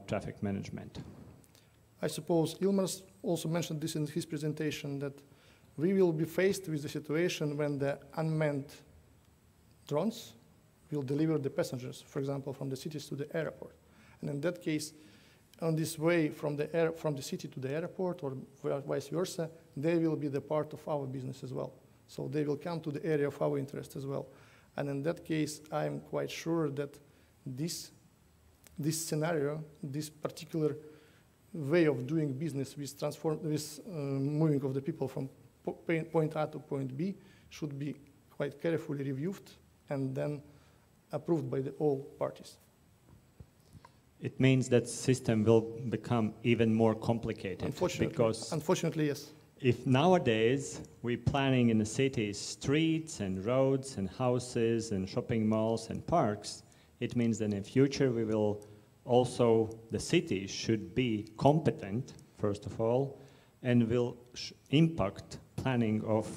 Speaker 20: traffic management?
Speaker 3: I suppose Ilmar also mentioned this in his presentation, that we will be faced with the situation when the unmanned drones will deliver the passengers, for example, from the cities to the airport. And in that case, on this way from the city to the airport or vice versa, they will be the part of our business as well. So they will come to the area of our interest as well. And in that case, I'm quite sure that this scenario, this particular way of doing business with moving of the people from point A to point B should be quite carefully reviewed and then approved by all parties.
Speaker 20: It means that system will become even more complicated.
Speaker 3: Unfortunately, yes.
Speaker 20: If nowadays we're planning in the cities streets and roads and houses and shopping malls and parks, it means that in future we will also, the cities should be competent, first of all, and will impact planning of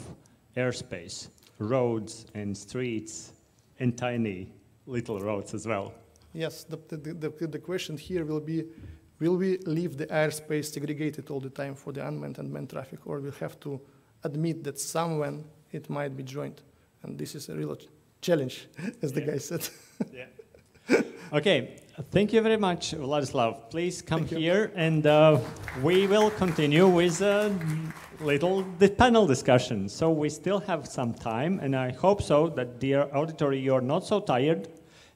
Speaker 20: airspace, roads and streets, and tiny little roads as well.
Speaker 3: Yes, the question here will be, will we leave the airspace segregated all the time for the unmanned and manned traffic, or we'll have to admit that somewhere it might be joined? And this is a real challenge, as the guy said.
Speaker 20: Yeah. Okay, thank you very much, Vladislav. Please come here, and we will continue with the panel discussion. So we still have some time, and I hope so that, dear auditory, you're not so tired,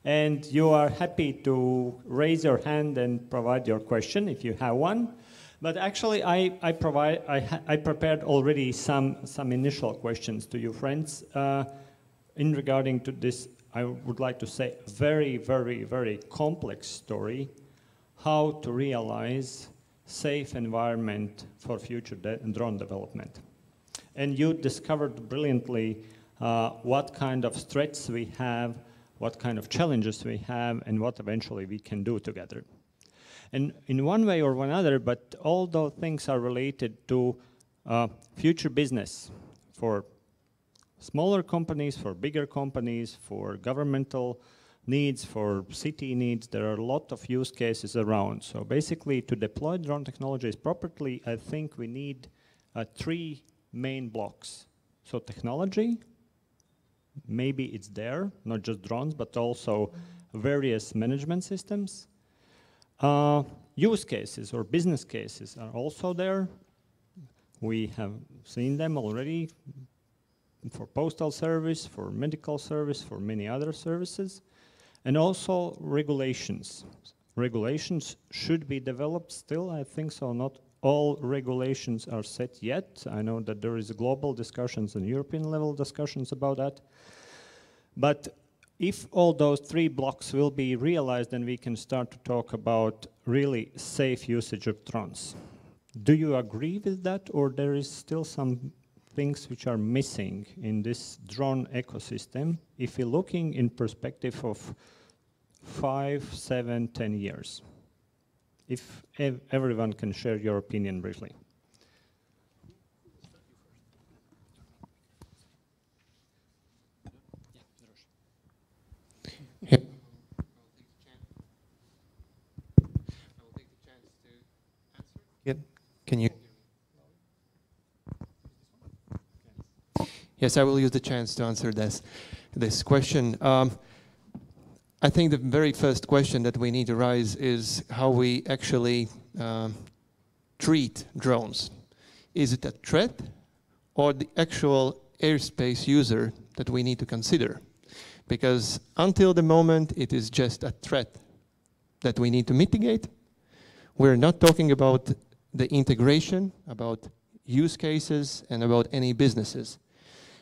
Speaker 20: and you are happy to raise your hand and provide your question if you have one. But actually, I prepared already some initial questions to you, friends, in regarding to this. I would like to say very, very, very complex story, how to realize safe environment for future drone development. And you discovered brilliantly what kind of threats we have, what kind of challenges we have, and what eventually we can do together. And in one way or another, but all those things are related to future business for smaller companies, for bigger companies, for governmental needs, for city needs. There are a lot of use cases around. So basically, to deploy drone technologies properly, I think we need 3 main blocks. So technology, maybe it's there, not just drones, but also various management systems. Use cases or business cases are also there. We have seen them already for postal service, for medical service, for many other services. And also regulations. Regulations should be developed still, I think so. Not all regulations are set yet. I know that there is global discussions and European level discussions about that. But if all those 3 blocks will be realized, then we can start to talk about really safe usage of drones. Do you agree with that, or there is still some things which are missing in this drone ecosystem if we're looking in perspective of 5, 7, 10 years? If everyone can share your opinion briefly.
Speaker 6: Yeah. Can you? Yes, I will use the chance to answer this question. I think the very first question that we need to raise is how we actually treat drones. Is it a threat or the actual airspace user that we need to consider? Because until the moment it is just a threat that we need to mitigate. We're not talking about the integration, about use cases, and about any businesses.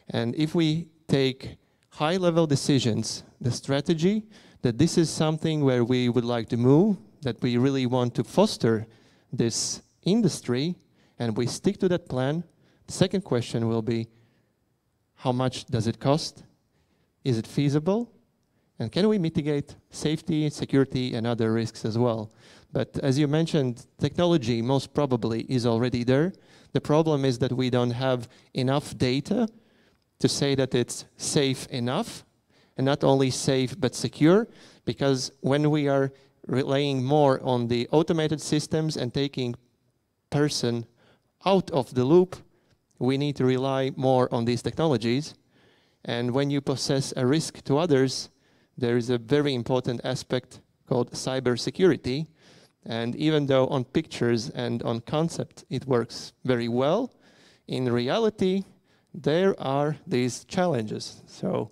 Speaker 6: And if we take high-level decisions, the strategy, that this is something where we would like to move, that we really want to foster this industry, and we stick to that plan, the second question will be, how much does it cost? Is it feasible? And can we mitigate safety, security, and other risks as well? But as you mentioned, technology most probably is already there. The problem is that we don't have enough data to say that it's safe enough, and not only safe but secure, because when we are relying more on the automated systems and taking person out of the loop, we need to rely more on these technologies. And when you possess a risk to others, there is a very important aspect called cybersecurity. And even though on pictures and on concept it works very well, in reality there are these challenges. So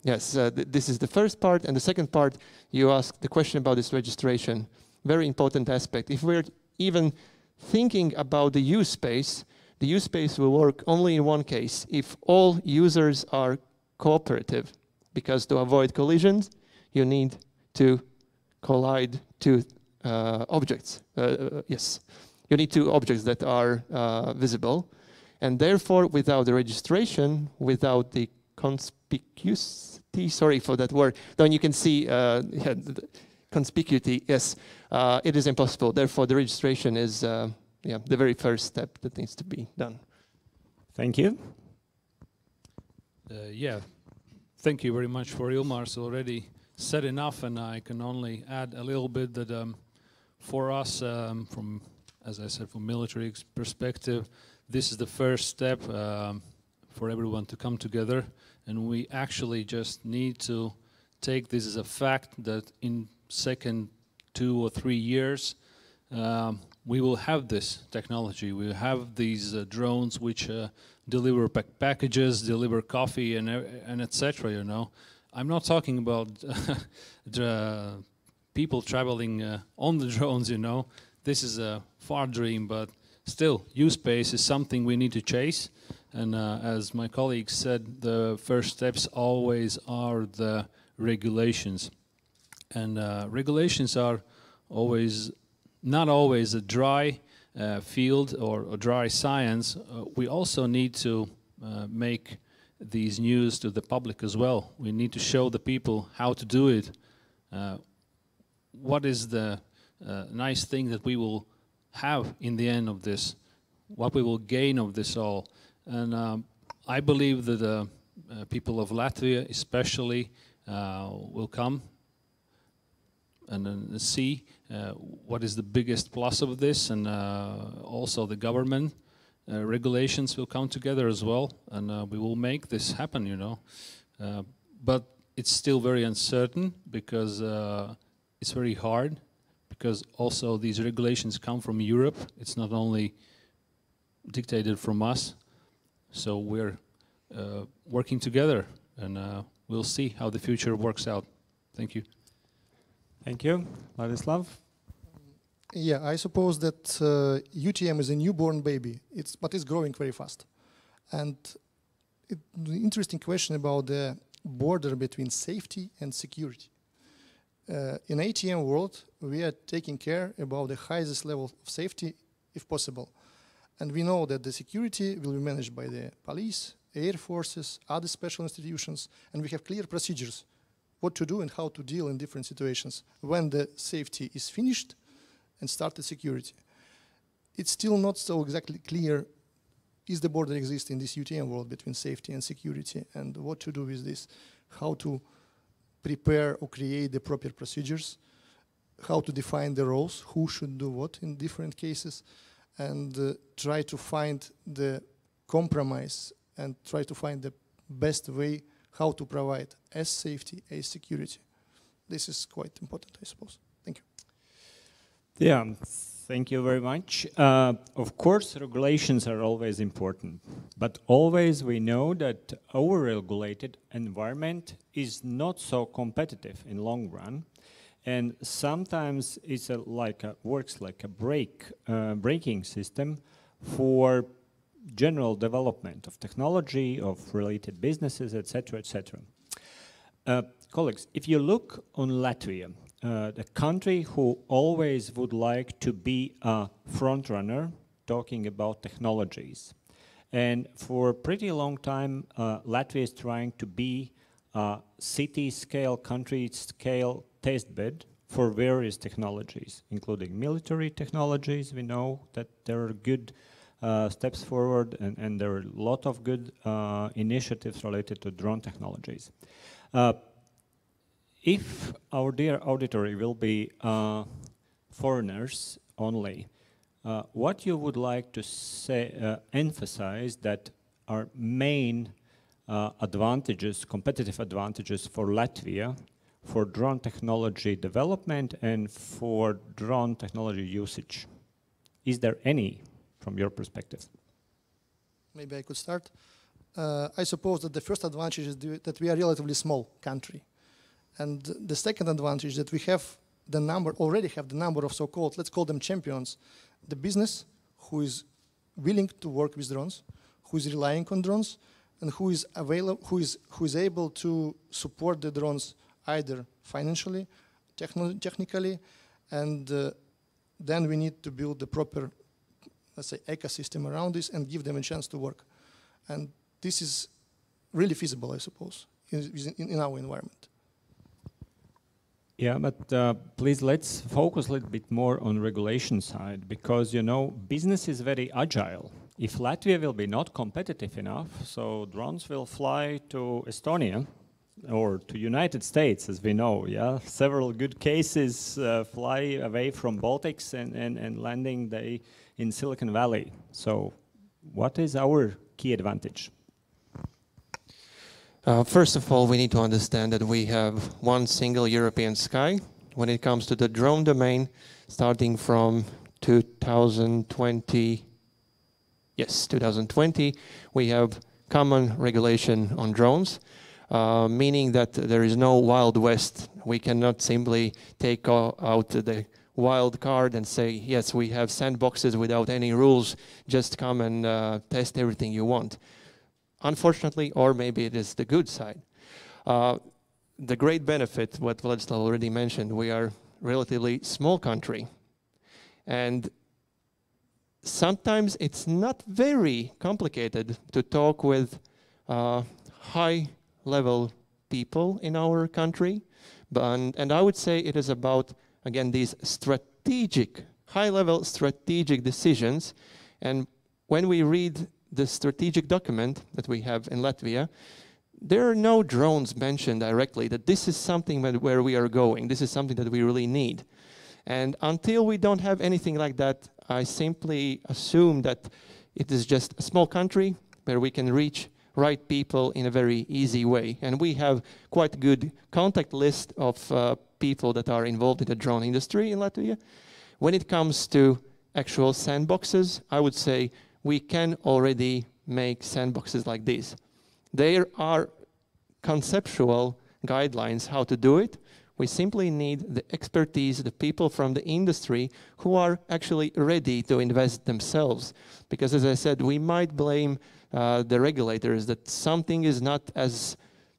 Speaker 6: yes, this is the first part. And the second part, you asked the question about this registration. Very important aspect. If we're even thinking about the use space will work only in one case, if all users are cooperative. Because to avoid collisions, you need to collide two objects. Yes, you need two objects that are visible. And therefore, without the registration, without the conspicuity, sorry for that word, then you can see conspicuity, yes, it is impossible. Therefore, the registration is the very first step that needs to be done.
Speaker 20: Thank you.
Speaker 2: Yeah, thank you very much for Ilmar's already said enough, and I can only add a little bit that for us, from, as I said, from military perspective, this is the first step for everyone to come together, and we actually just need to take this as a fact that in second 2 or 3 years we will have this technology. We will have these drones which deliver packages, deliver coffee, and etc. You know, I'm not talking about the people traveling on the drones. You know, this is a far dream, but still, use space is something we need to chase. And as my colleague said, the first steps always are the regulations. And regulations are always not always a dry field or a dry science. We also need to make these news to the public as well. We need to show the people how to do it. What is the nice thing that we will have in the end of this? What we will gain of this all? And I believe that the people of Latvia especially will come and see what is the biggest plus of this, and also the government regulations will come together as well, and we will make this happen, you know. But it's still very uncertain because it's very hard, because also these regulations come from Europe. It's not only dictated from us. So we're working together, and we'll see how the future works out. Thank you.
Speaker 20: Thank you. Ladislav?
Speaker 3: Yeah, I suppose that UTM is a newborn baby, but it's growing very fast. And the interesting question about the border between safety and security. In ATM world, we are taking care about the highest level of safety if possible. And we know that the security will be managed by the police, air forces, other special institutions, and we have clear procedures what to do and how to deal in different situations when the safety is finished and start the security. It's still not so exactly clear is the border exist in this UTM world between safety and security, and what to do with this, how to prepare or create the proper procedures, how to define the roles, who should do what in different cases, and try to find the compromise and try to find the best way how to provide as safety as security. This is quite important, I suppose. Thank you.
Speaker 20: Yeah, Thank you very much. Of course, regulations are always important, but always we know that over-regulated environment is not so competitive in long run, and sometimes it's works like a braking system for general development of technology, of related businesses, etc., etc. Colleagues, if you look on Latvia, the country who always would like to be a front runner talking about technologies. And for a pretty long time, Latvia is trying to be a city scale, country scale test bed for various technologies, including military technologies. We know that there are good steps forward and there are a lot of good initiatives related to drone technologies. If our dear auditory will be foreigners only, what you would like to say, emphasize that are main advantages, competitive advantages for Latvia for drone technology development and for drone technology usage? Is there any from your perspective?
Speaker 3: Maybe I could start. I suppose that the first advantage is that we are a relatively small country. And the second advantage that we already have the number of so-called, let's call them champions, the business who is willing to work with drones, who is relying on drones, and who is able to support the drones either financially, technically, and then we need to build the proper, let's say, ecosystem around this and give them a chance to work. And this is really feasible, I suppose, in our environment.
Speaker 20: Yeah, but please let's focus a little bit more on regulation side, because you know business is very agile. If Latvia will be not competitive enough, so drones will fly to Estonia or to United States, as we know. Yeah, several good cases fly away from Baltics and landing in Silicon Valley. So, what is our key advantage?
Speaker 6: First of all, we need to understand that we have one single European sky. When it comes to the drone domain, starting from 2020, we have common regulation on drones, meaning that there is no Wild West. We cannot simply take out the wild card and say, yes, we have sandboxes without any rules, just come and test everything you want. Unfortunately, or maybe it is the good side. The great benefit, what Vladislav already mentioned, we are a relatively small country. And sometimes it's not very complicated to talk with high-level people in our country. And I would say it is about, again, these strategic, high-level strategic decisions. And when we read the strategic document that we have in Latvia, there are no drones mentioned directly, that this is something where we are going, this is something that we really need. And until we don't have anything like that, I simply assume that it is just a small country where we can reach right people in a very easy way. And we have quite a good contact list of people that are involved in the drone industry in Latvia. When it comes to actual sandboxes, I would say we can already make sandboxes like this. There are conceptual guidelines how to do it. We simply need the expertise, the people from the industry who are actually ready to invest themselves. Because as I said, we might blame the regulators that something is not as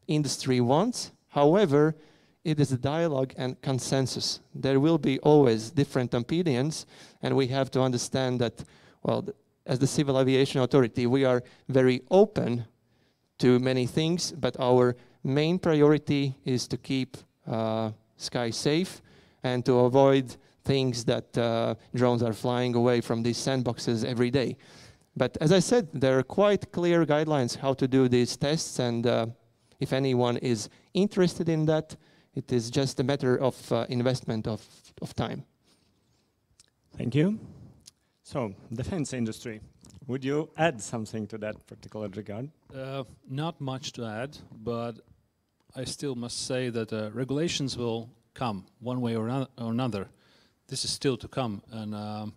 Speaker 6: industry wants. However, it is a dialogue and consensus. There will be always different opinions, and we have to understand that, well, as the Civil Aviation Authority, we are very open to many things, but our main priority is to keep sky safe and to avoid things that drones are flying away from these sandboxes every day. But as I said, there are quite clear guidelines how to do these tests, and if anyone is interested in that, it is just a matter of investment of time.
Speaker 20: Thank you. So, defense industry, would you add something to that particular regard?
Speaker 2: Not much to add, but I still must say that regulations will come one way or another. this is still to come. And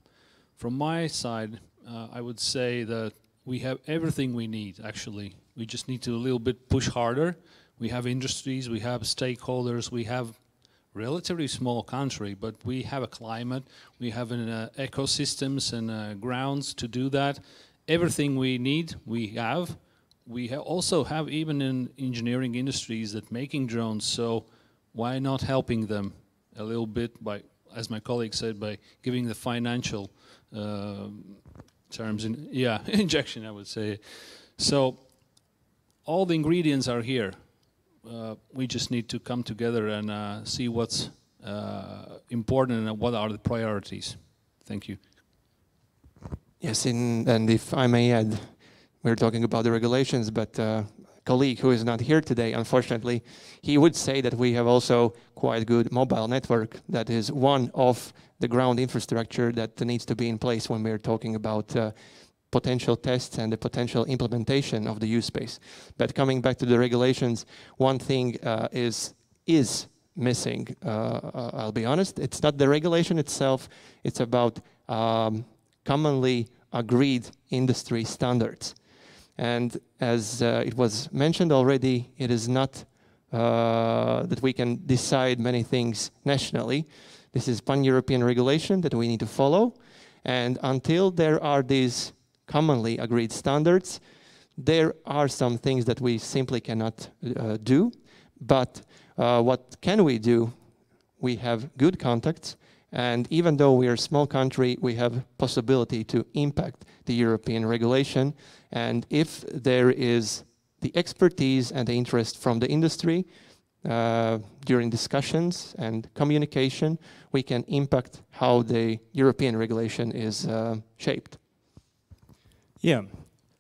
Speaker 2: from my side, I would say that we have everything we need, actually. We just need to a little bit push harder. We have industries, we have stakeholders, we have relatively small country, but we have a climate, we have an ecosystems and grounds to do that. Everything we need, we have. We also have even in engineering industries that making drones, so why not helping them a little bit by, as my colleague said, by giving the financial terms, injection, I would say. So all the ingredients are here. We just need to come together and see what's important and what are the priorities. Thank you.
Speaker 6: Yes, and if I may add, we're talking about the regulations, but a colleague who is not here today, unfortunately, he would say that we have also quite good mobile network that is one of the ground infrastructure that needs to be in place when we're talking about potential tests and the potential implementation of the use space. But coming back to the regulations, one thing is missing, I'll be honest. It's not the regulation itself, it's about commonly agreed industry standards. And as it was mentioned already, it is not that we can decide many things nationally. This is pan-European regulation that we need to follow. And until there are these commonly agreed standards, there are some things that we simply cannot do. But what can we do? We have good contacts. And even though we are a small country, we have possibility to impact the European regulation. And if there is the expertise and the interest from the industry during discussions and communication, we can impact how the European regulation is shaped.
Speaker 20: Yeah,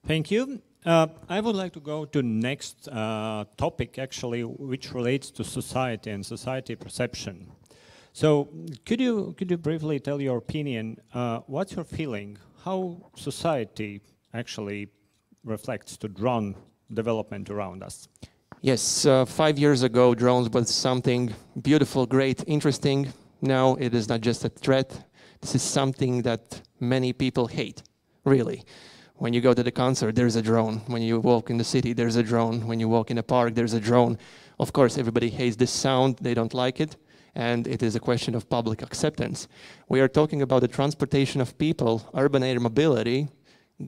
Speaker 20: thank you. I would like to go to next topic, actually, which relates to society and society perception. So could you briefly tell your opinion, what's your feeling, how society actually reflects to drone development around us?
Speaker 6: Yes, 5 years ago, drones was something beautiful, great, interesting. Now it is not just a threat. This is something that many people hate, really. When you go to the concert, there's a drone. When you walk in the city, there's a drone. When you walk in a park, there's a drone. Of course, everybody hates this sound. They don't like it. And it is a question of public acceptance. We are talking about the transportation of people, urban air mobility,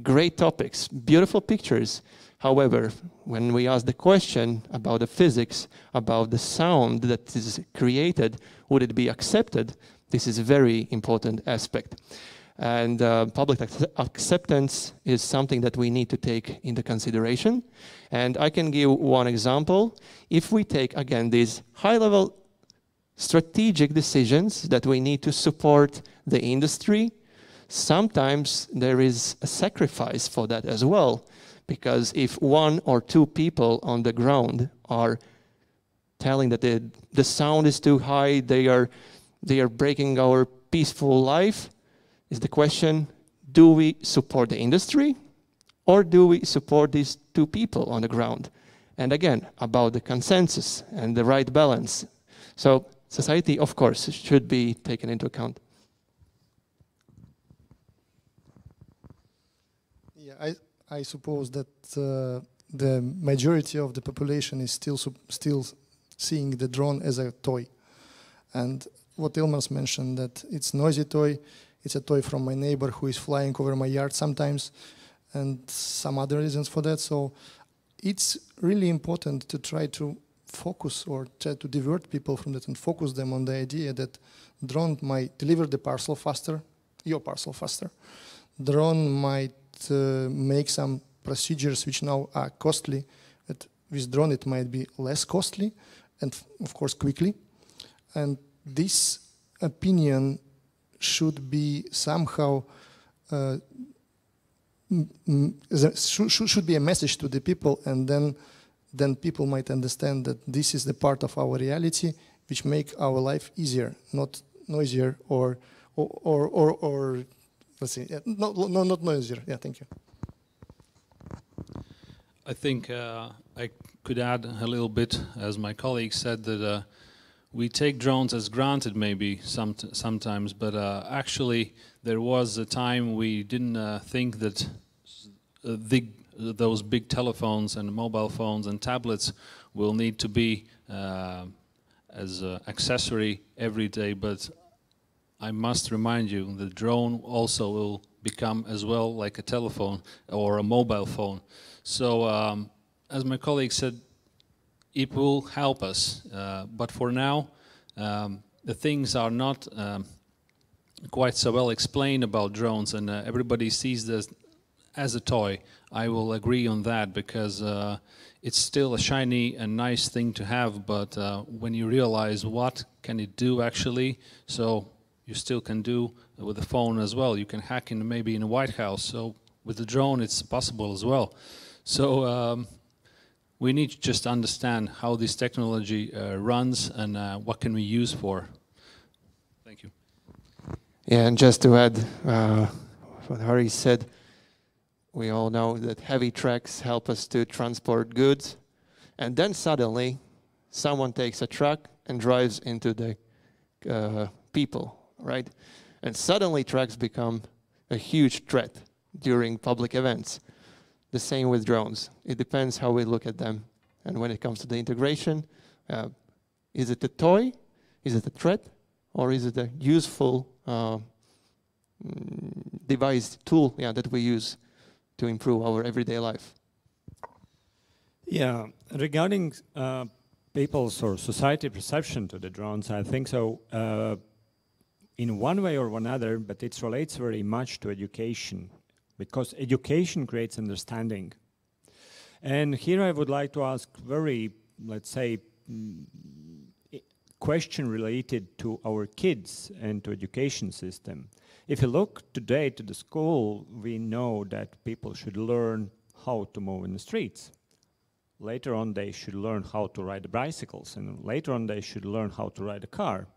Speaker 6: great topics, beautiful pictures. However, when we ask the question about the physics, about the sound that is created, would it be accepted? This is a very important aspect. And public acceptance is something that we need to take into consideration. And I can give one example. If we take, again, these high-level strategic decisions that we need to support the industry, sometimes there is a sacrifice for that as well. Because if one or two people on the ground are telling that the sound is too high, they are breaking our peaceful life, is the question, do we support the industry or do we support these two people on the ground? And again, about the consensus and the right balance. So society, of course, should be taken into account.
Speaker 3: Yeah, I suppose that the majority of the population is still seeing the drone as a toy. And what Ilmars mentioned, that it's noisy toy, it's a toy from my neighbor who is flying over my yard sometimes, and some other reasons for that. So it's really important to try to focus or try to divert people from that and focus them on the idea that drone might deliver the parcel faster, your parcel faster. Drone might make some procedures which now are costly, but with drone it might be less costly and of course quickly. And this opinion should be somehow should be a message to the people, and then people might understand that this is the part of our reality which make our life easier, not noisier or let's see, not noisier. Yeah, thank you.
Speaker 2: I think I could add a little bit, as my colleague said, that we take drones as granted maybe sometimes, but actually there was a time we didn't think that those big telephones and mobile phones and tablets will need to be as an accessory every day, but I must remind you the drone also will become as well like a telephone or a mobile phone. So as my colleague said, it will help us, but for now the things are not quite so well explained about drones, and everybody sees this as a toy. I will agree on that, because it's still a shiny and nice thing to have, but when you realize what can it do actually, so you still can do with the phone as well. You can hack in maybe in a White House, so with the drone it's possible as well. So we need to just understand how this technology runs and what can we use for. Thank you.
Speaker 6: Yeah, and just to add what Harry said, we all know that heavy trucks help us to transport goods, and then suddenly someone takes a truck and drives into the people, right? And suddenly trucks become a huge threat during public events. The same with drones. It depends how we look at them. And when it comes to the integration, is it a toy? Is it a threat? Or is it a useful device, tool, that we use to improve our everyday life?
Speaker 20: Yeah, regarding people's or society perception to the drones, I think so in one way or another, but it relates very much to education, because education creates understanding. And here I would like to ask very, let's say, question related to our kids and to education system. If you look today to the school, we know that people should learn how to move in the streets. Later on, they should learn how to ride the bicycles, and later on, they should learn how to ride a car.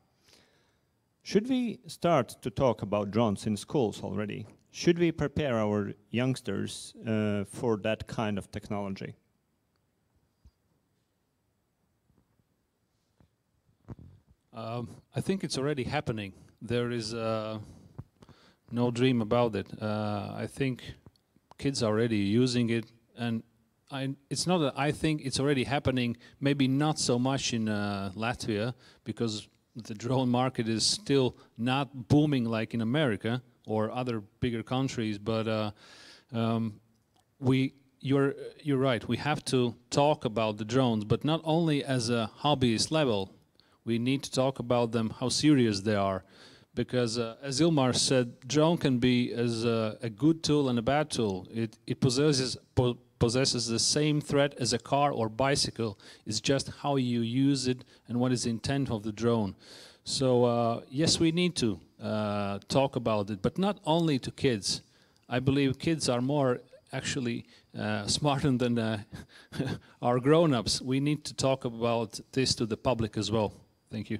Speaker 20: Should we start to talk about drones in schools already? Should we prepare our youngsters for that kind of technology?
Speaker 2: I think it's already happening. There is no dream about it. I think kids are already using it, and it's not that I think it's already happening, maybe not so much in Latvia, because the drone market is still not booming like in America or other bigger countries, but you're right, we have to talk about the drones, but not only as a hobbyist level. We need to talk about them, how serious they are, because as Ilmar said, drone can be as a good tool and a bad tool. It possesses the same threat as a car or bicycle. It's just how you use it and what is the intent of the drone. So yes, we need to talk about it, but not only to kids. I believe kids are more actually smarter than our grown-ups. We need to talk about this to the public as well. Thank you.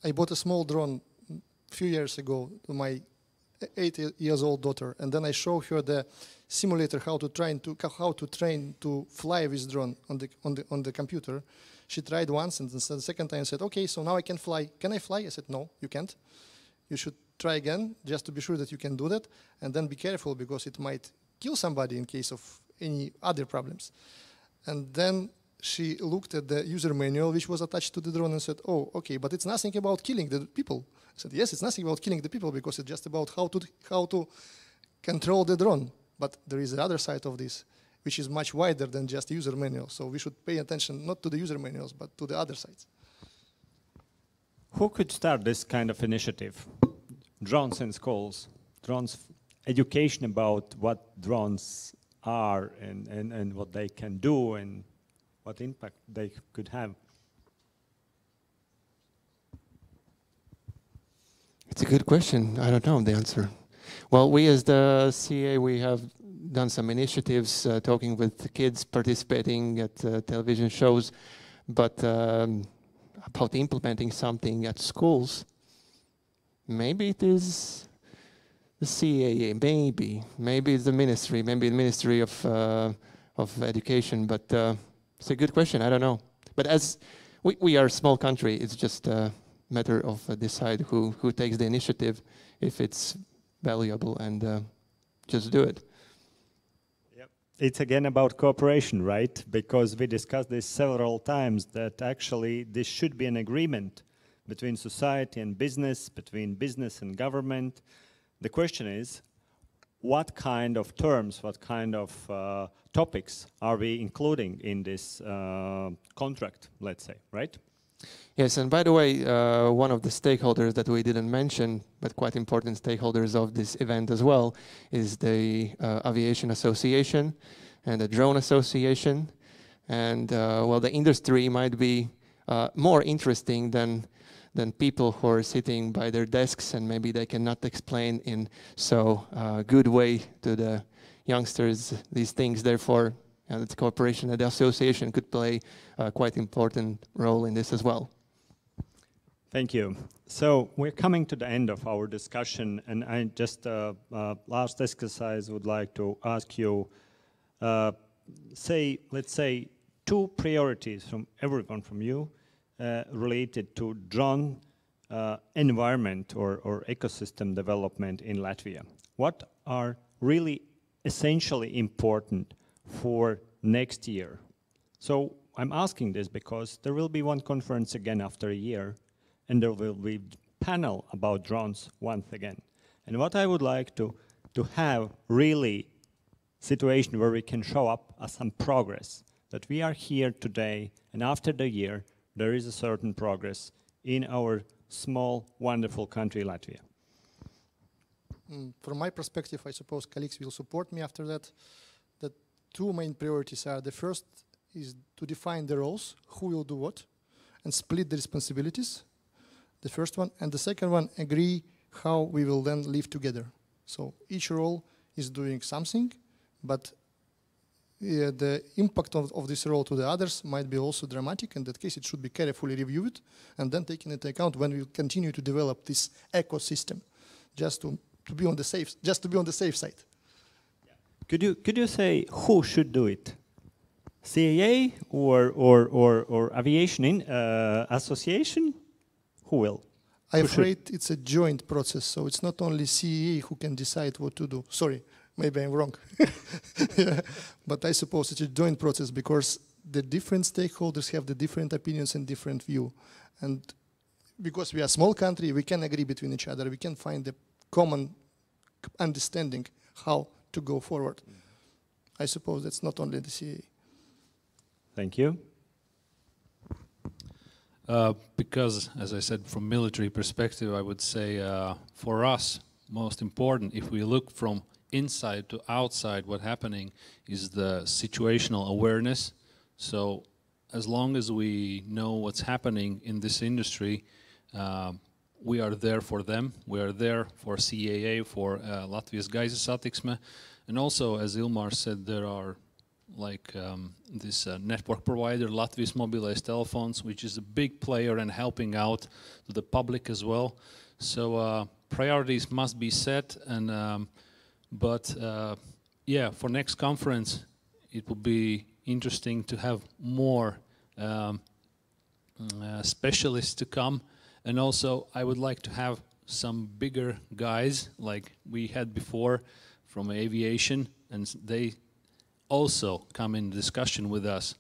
Speaker 3: I bought a small drone a few years ago to my 8-year-old daughter, and then I showed her the simulator how to train to fly with drone on the computer. She tried once, and the second time said, "Okay, so now I can fly. Can I fly?" I said, "No, you can't. You should try again, just to be sure that you can do that, and then be careful because it might kill somebody in case of any other problems." And then she looked at the user manual which was attached to the drone and said, "Oh, okay, but it's nothing about killing the people." I said, "Yes, it's nothing about killing the people because it's just about how to control the drone. But there is the other side of this, which is much wider than just user manual. So we should pay attention not to the user manuals, but to the other sides."
Speaker 20: Who could start this kind of initiative? Drones in schools, drones education about what drones are and what they can do and what impact they could have.
Speaker 6: It's a good question. I don't know the answer. Well, we as the CA, we have done some initiatives talking with the kids participating at television shows, but about implementing something at schools, maybe it is the CAA, maybe it's the Ministry of Education, but it's a good question. I don't know. But as we are a small country, it's just a matter of decide who takes the initiative, if it's valuable, and just do it.
Speaker 20: It's again about cooperation, right? Because we discussed this several times, that actually this should be an agreement between society and business, between business and government. The question is, what kind of terms, what kind of topics are we including in this contract, let's say, right?
Speaker 6: Yes, and by the way, one of the stakeholders that we didn't mention, but quite important stakeholders of this event as well, is the Aviation Association and the Drone Association. And well, the industry might be more interesting than people who are sitting by their desks, and maybe they cannot explain in so good way to the youngsters these things. Therefore, the cooperation at the association could play a quite important role in this as well.
Speaker 20: Thank you. So we're coming to the end of our discussion, and I just last exercise would like to ask you, let's say 2 priorities from everyone from you related to drone environment or ecosystem development in Latvia. What are really essentially important for next year? So I'm asking this because there will be one conference again after a year, and there will be panel about drones once again. And what I would like to have really situation where we can show up as some progress, that we are here today, and after the year, there is a certain progress in our small, wonderful country, Latvia.
Speaker 3: From my perspective, I suppose colleagues will support me after that. The 2 main priorities are, the first is to define the roles, who will do what, and split the responsibilities. The first one. And the second one, agree how we will then live together. So each role is doing something, but the impact of this role to the others might be also dramatic. In that case, it should be carefully reviewed and then taken into account when we continue to develop this ecosystem, just to be on the safe side.
Speaker 20: Could you say who should do it? CAA or Aviation Association? Who will?
Speaker 3: I'm afraid it's a joint process, so it's not only CAA who can decide what to do. Sorry, maybe I'm wrong. Yeah. But I suppose it's a joint process because the different stakeholders have the different opinions and different view. And because we are a small country, we can agree between each other. We can find a common understanding how to go forward. I suppose that's not only the CAA.
Speaker 20: Thank you.
Speaker 2: Because, as I said, from military perspective, I would say for us, most important, if we look from inside to outside, what's happening is the situational awareness. So as long as we know what's happening in this industry, we are there for them. We are there for CAA, for Latvijas Gaisa Satiksme. And also, as Ilmar said, there are like this network provider, Latvijas Mobilais Telephones, which is a big player and helping out to the public as well. So priorities must be set, and but yeah, for next conference, it will be interesting to have more specialists to come, and also I would like to have some bigger guys like we had before from aviation, and they also come in discussion with us,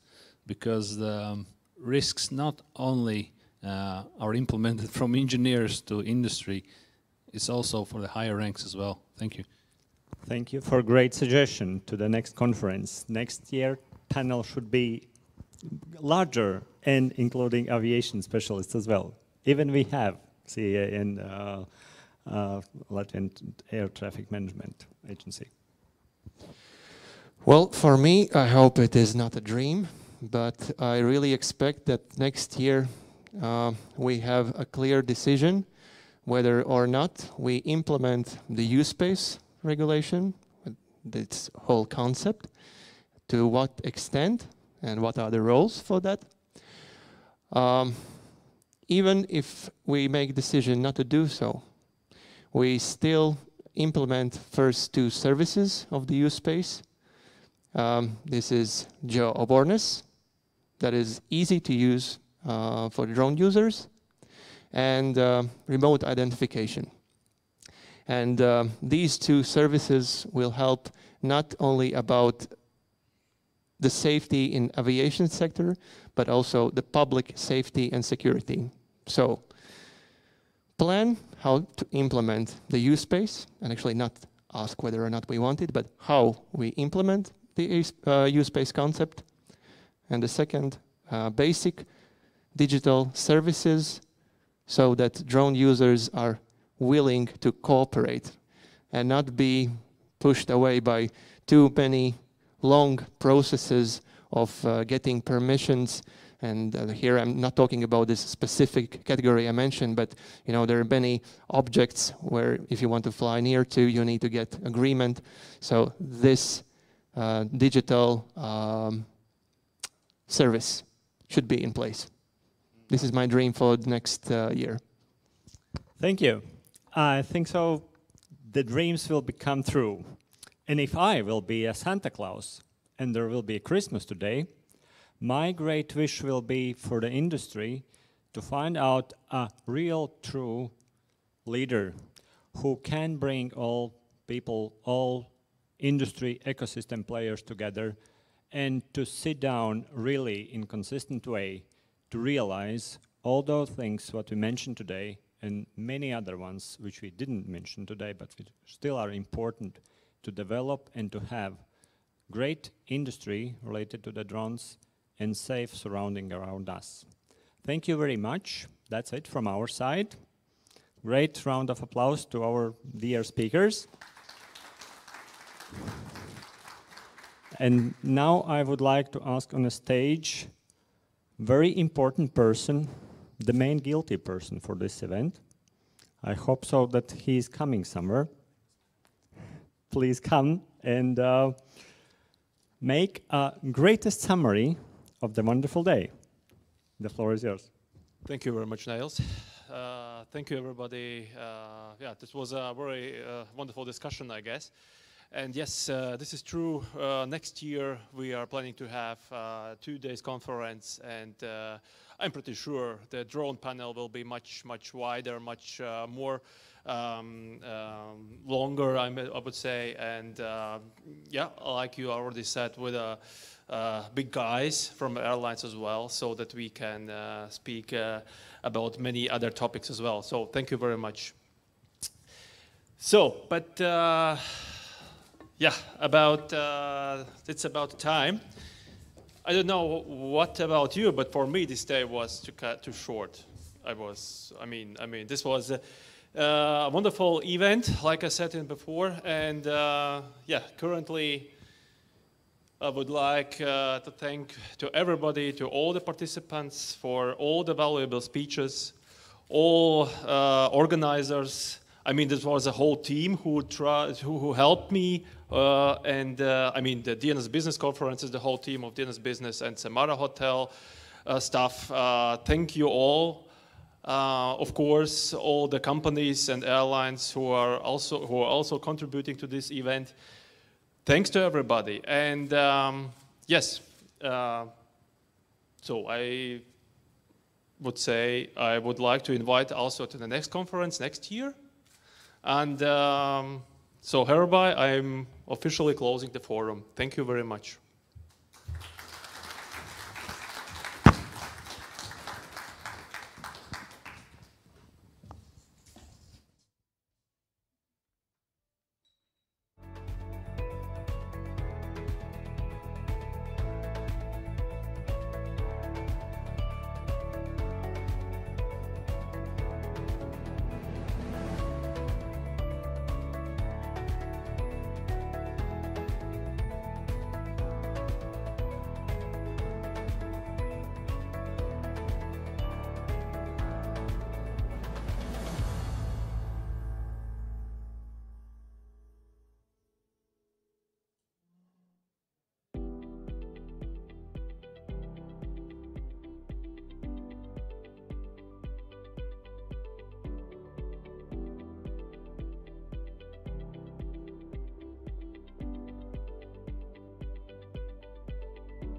Speaker 2: because the risks not only are implemented from engineers to industry, it's also for the higher ranks as well. Thank you.
Speaker 20: Thank you for a great suggestion to the next conference. Next year, panel should be larger and including aviation specialists as well. Even we have CAA and Latvian Air Traffic Management Agency.
Speaker 6: Well, for me, I hope it is not a dream, but I really expect that next year we have a clear decision whether or not we implement the U-Space regulation, this whole concept, to what extent and what are the roles for that. Even if we make decision not to do so, we still implement first two services of the U-Space. This is geo-awareness, that is easy to use for drone users, and remote identification. And these two services will help not only about the safety in aviation sector, but also the public safety and security. So plan how to implement the use space, and actually not ask whether or not we want it, but how we implement the use space concept. And the second, basic digital services so that drone users are willing to cooperate and not be pushed away by too many long processes of getting permissions. And here I'm not talking about this specific category I mentioned, but you know, there are many objects where if you want to fly near to, you need to get agreement. So this digital service should be in place. This is my dream for the next year.
Speaker 20: Thank you. I think so. The dreams will become true. And if I will be a Santa Claus and there will be a Christmas today, my great wish will be for the industry to find out a real, true leader who can bring all people, all industry ecosystem players together and to sit down really in consistent way to realize all those things what we mentioned today and many other ones which we didn't mention today but which still are important to develop and to have great industry related to the drones and safe surrounding around us. Thank you very much. That's it from our side. Great round of applause to our dear speakers. And now I would like to ask on the stage very important person, the main guilty person for this event. I hope so that he is coming somewhere. Please come and make a greatest summary of the wonderful day. The floor is yours.
Speaker 10: Thank you very much, Niels. Thank you, everybody. Yeah, this was a very wonderful discussion, I guess. And yes, this is true. Next year, we are planning to have a 2 days conference, and I'm pretty sure the drone panel will be much wider, much more longer, I would say. And yeah, like you already said, with big guys from airlines as well, so that we can speak about many other topics as well. So thank you very much. So, but yeah, it's about time. I don't know what about you, but for me this day was too short. I mean, this was a wonderful event, like I said before, and yeah, currently I would like to thank to everybody, to all the participants for all the valuable speeches, all organizers. I mean, this was a whole team who helped me, and I mean, the DNS Business Conferences, the whole team of DNS Business and Samara Hotel staff. Thank you all. Of course, all the companies and airlines who are also contributing to this event. Thanks to everybody. And yes, so I would say I would like to invite also to the next conference next year. And so hereby, I'm officially closing the forum. Thank you very much.